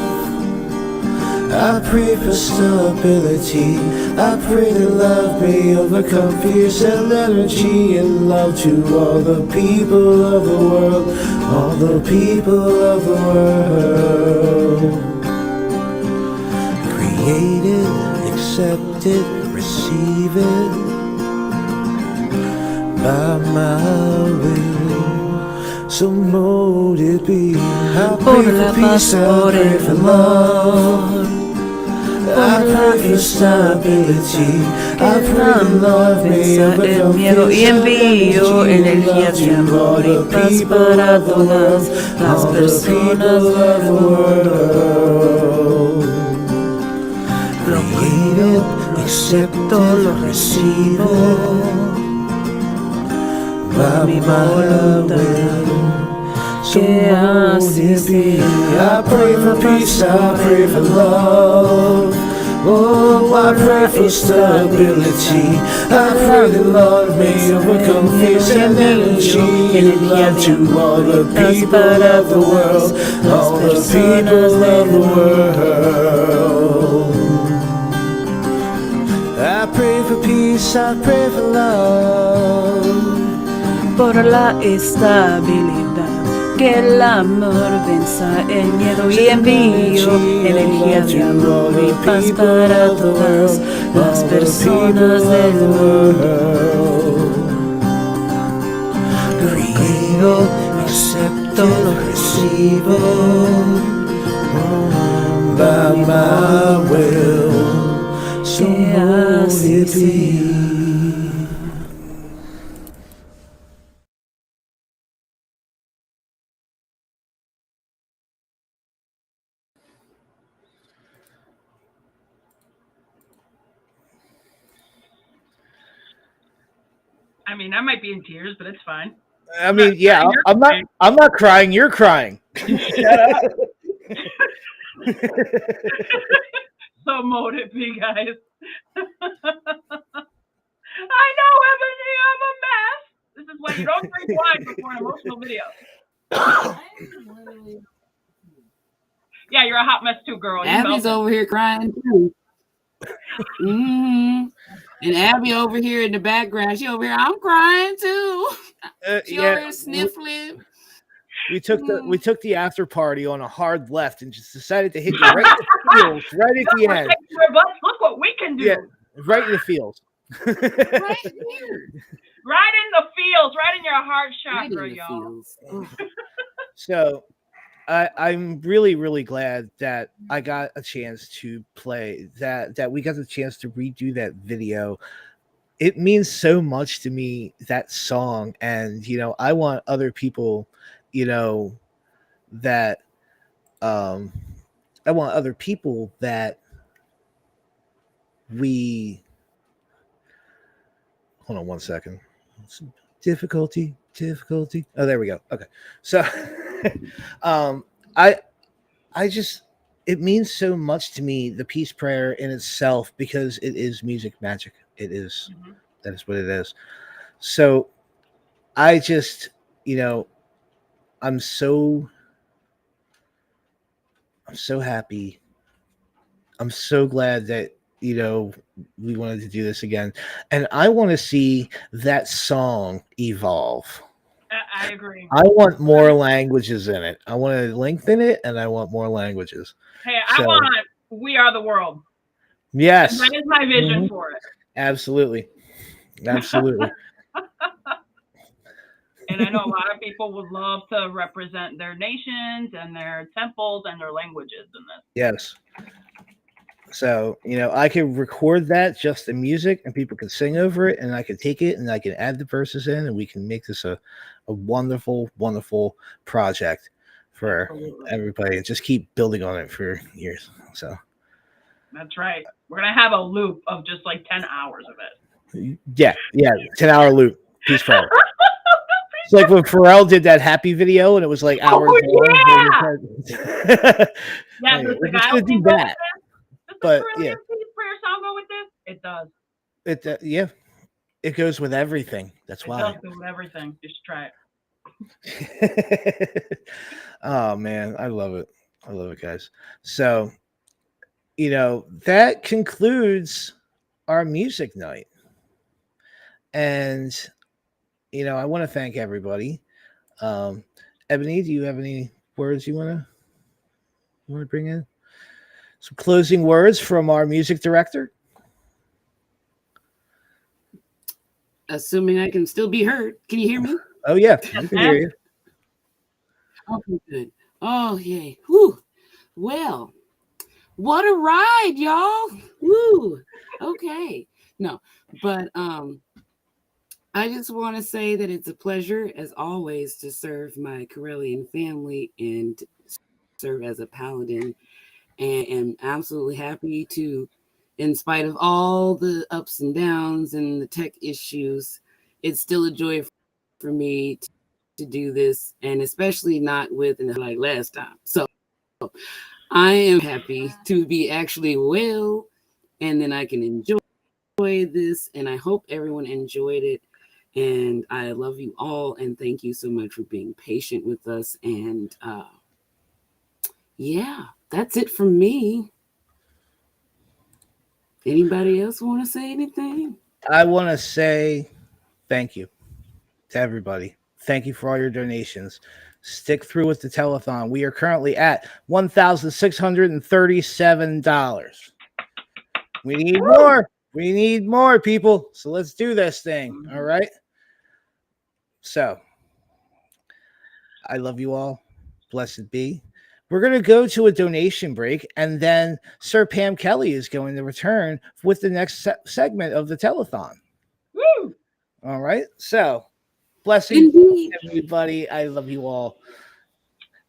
I pray for stability. I pray that love may overcome fears and energy and love to all the people of the world, all the people of the world. Create it, accept it, receive it by my will. So mold it be. I pray for peace, I pray for love. I pray for stability. I pray that love may overcome miedo y envío energía de amor y paz para todas las personas del world. Create it, accept it, recibe by my will. So mold it be. I pray for peace, I pray for love. Oh, I pray for stability. I pray that love may overcome fears and energy and love to all the people of the world, all the people of the world. I pray for peace, I pray for love. Por la estabilidad, que el amor venza el miedo y envío energía de amor y paz para todas las personas del mundo. Creo, acepto, lo recibo by my will. So mold it be. I mean, I might be in tears, but it's fine. I mean, yeah, I'm not crying. You're crying. Shut up. So mold it be, guys. I know, Ebony, I'm a mess. This is why you don't drink wine before an emotional video. Yeah, you're a hot mess too, girl. Abby's over here crying too. And Abby over here in the background, she over here, I'm crying too. She over here sniffling. We took the after party on a hard left and just decided to hit you right in the feels, right at the end. Look what we can do. Yeah, right in the feels. Right here. Right in the fields, right in your heart chakra, y'all. So I'm really, really glad that I got a chance to play that we got the chance to redo that video. It means so much to me, that song. And, I want other people, that I want other people that we hold on one second. Difficulty. Oh, there we go. Okay. So I just, it means so much to me, the peace prayer in itself, because it is music magic. It is. That is what it is. So I just, I'm so happy. I'm so glad that, we wanted to do this again. And I want to see that song evolve. I agree. I want more languages in it. I want to lengthen it, and I want more languages. Hey, I want We Are the World. Yes. And that is my vision for it. Absolutely. Absolutely. And I know a lot of people would love to represent their nations and their temples and their languages in this. Yes. So, I can record that just in music and people can sing over it, and I can take it and I can add the verses in, and we can make this a wonderful, wonderful project for everybody, and just keep building on it for years. So that's right. We're going to have a loop of just like 10 hours of it. Yeah. 10-hour loop. Peace prayer. It's like when Pharrell did that happy video and it was like hours long. Yeah. Anyway, we're just going to do that. But yeah. Peace prayer song go with this? It does. Yeah. It goes with everything. That's why. It does go with everything. You should try it. Oh man, I love it. I love it, guys. So that concludes our music night. And, I want to thank everybody. Ebony, do you have any words you want to bring in? Some closing words from our music director. Assuming I can still be heard. Can you hear me? Oh, yeah. We can hear you. Okay, good. Oh, yay. Whew. Well, what a ride, y'all. Woo. Okay. No, but I just want to say that it's a pleasure, as always, to serve my Correllian family and serve as a paladin. And am absolutely happy to, in spite of all the ups and downs and the tech issues, it's still a joy for me to do this, and especially not with like last time. So I am happy to be actually well, and then I can enjoy this, and I hope everyone enjoyed it. And I love you all, and thank you so much for being patient with us. And yeah, that's it from me. Anybody else want to say anything? I want to say thank you to everybody. Thank you for all your donations. Stick through with the telethon. We are currently at $1,637. We need more. We need more, people. So let's do this thing. All right. So I love you all. Blessed be. We're going to go to a donation break, and then Sir Pam Kelly is going to return with the next segment of the telethon. Woo! All right. So, blessings, everybody. I love you all.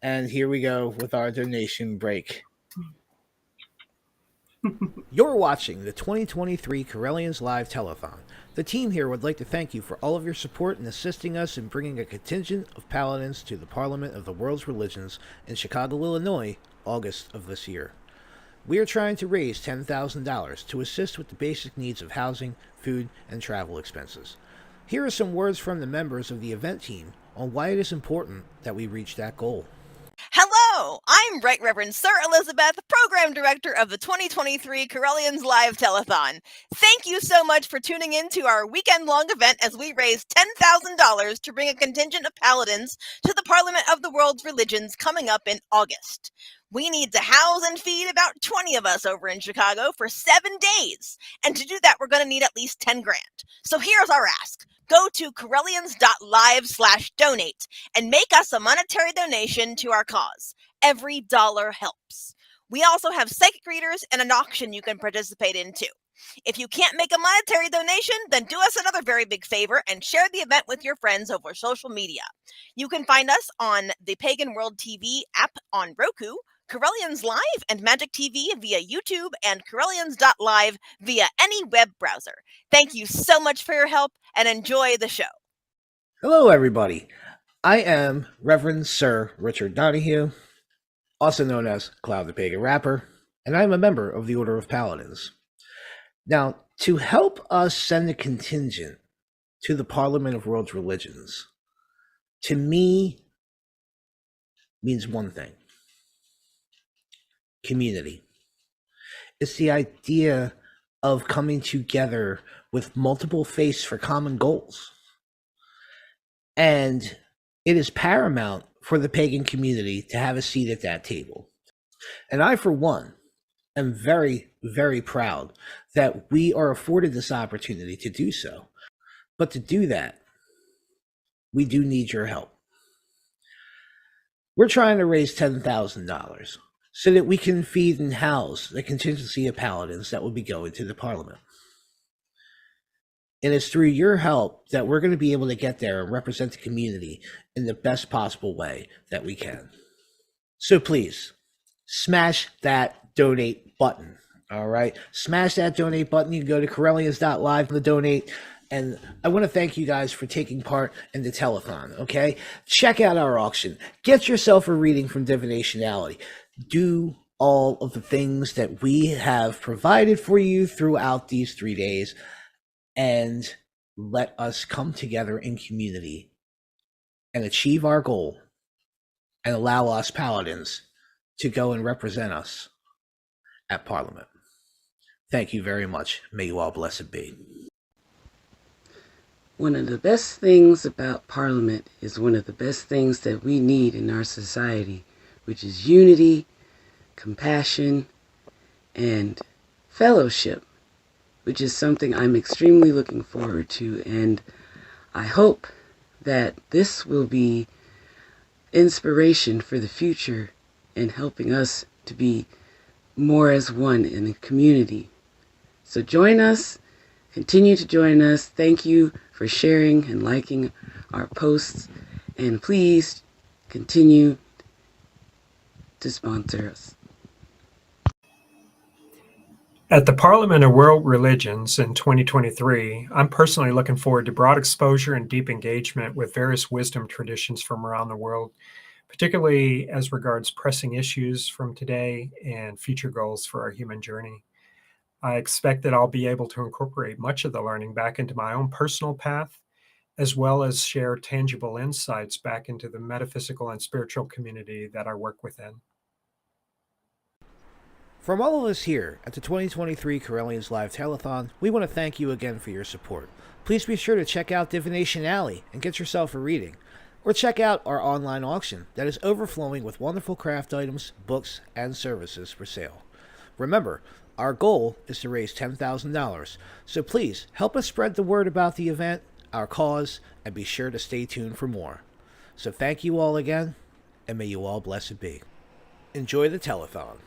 And here we go with our donation break. You're watching the 2023 Correllians Live Telethon. The team here would like to thank you for all of your support in assisting us in bringing a contingent of paladins to the Parliament of the World's Religions in Chicago, Illinois, August of this year. We are trying to raise $10,000 to assist with the basic needs of housing, food, and travel expenses. Here are some words from the members of the event team on why it is important that we reach that goal. Hello, I'm Right Reverend Sir Elizabeth, Program Director of the 2023 Correllians Live Telethon. Thank you so much for tuning in to our weekend-long event as we raise $10,000 to bring a contingent of paladins to the Parliament of the World's Religions coming up in August. We need to house and feed about 20 of us over in Chicago for 7 days. And to do that, we're going to need at least 10 grand. So here's our ask. Go to Correllians.live/donate and make us a monetary donation to our cause. Every dollar helps. We also have psychic readers and an auction you can participate in too. If you can't make a monetary donation, then do us another very big favor and share the event with your friends over social media. You can find us on the Pagan World TV app on Roku, Correllians Live and Magic TV via YouTube, and Correllians.live via any web browser. Thank you so much for your help and enjoy the show. Hello, everybody. I am Reverend Sir Richard Donahue, also known as Cloud the Pagan Rapper, and I am a member of the Order of Paladins. Now, to help us send a contingent to the Parliament of World's Religions, to me, means one thing. Community. It's the idea of coming together with multiple faiths for common goals. And it is paramount for the pagan community to have a seat at that table. And I, for one, am very, very proud that we are afforded this opportunity to do so. But to do that, we do need your help. We're trying to raise $10,000 so that we can feed and house the contingency of paladins that will be going to the Parliament. And it's through your help that we're going to be able to get there and represent the community in the best possible way that we can. So please, smash that donate button, all right? Smash that donate button. You can go to Correllians.live to donate. And I want to thank you guys for taking part in the telethon, okay? Check out our auction. Get yourself a reading from Divinationality. Do all of the things that we have provided for you throughout these 3 days, and let us come together in community and achieve our goal and allow us paladins to go and represent us at Parliament. Thank you very much. May you all blessed be. One of the best things about Parliament is one of the best things that we need in our society, which is unity, compassion, and fellowship, which is something I'm extremely looking forward to. And I hope that this will be inspiration for the future and helping us to be more as one in a community. So join us, continue to join us. Thank you for sharing and liking our posts, and please continue to sponsor us. At the Parliament of World Religions in 2023, I'm personally looking forward to broad exposure and deep engagement with various wisdom traditions from around the world, particularly as regards pressing issues from today and future goals for our human journey. I expect that I'll be able to incorporate much of the learning back into my own personal path, as well as share tangible insights back into the metaphysical and spiritual community that I work within. From all of us here at the 2023 Correllians Live Telethon, we want to thank you again for your support. Please be sure to check out Divination Alley and get yourself a reading, or check out our online auction that is overflowing with wonderful craft items, books, and services for sale. Remember, our goal is to raise $10,000, so please help us spread the word about the event, our cause, and be sure to stay tuned for more. So thank you all again, and may you all blessed be. Enjoy the telethon.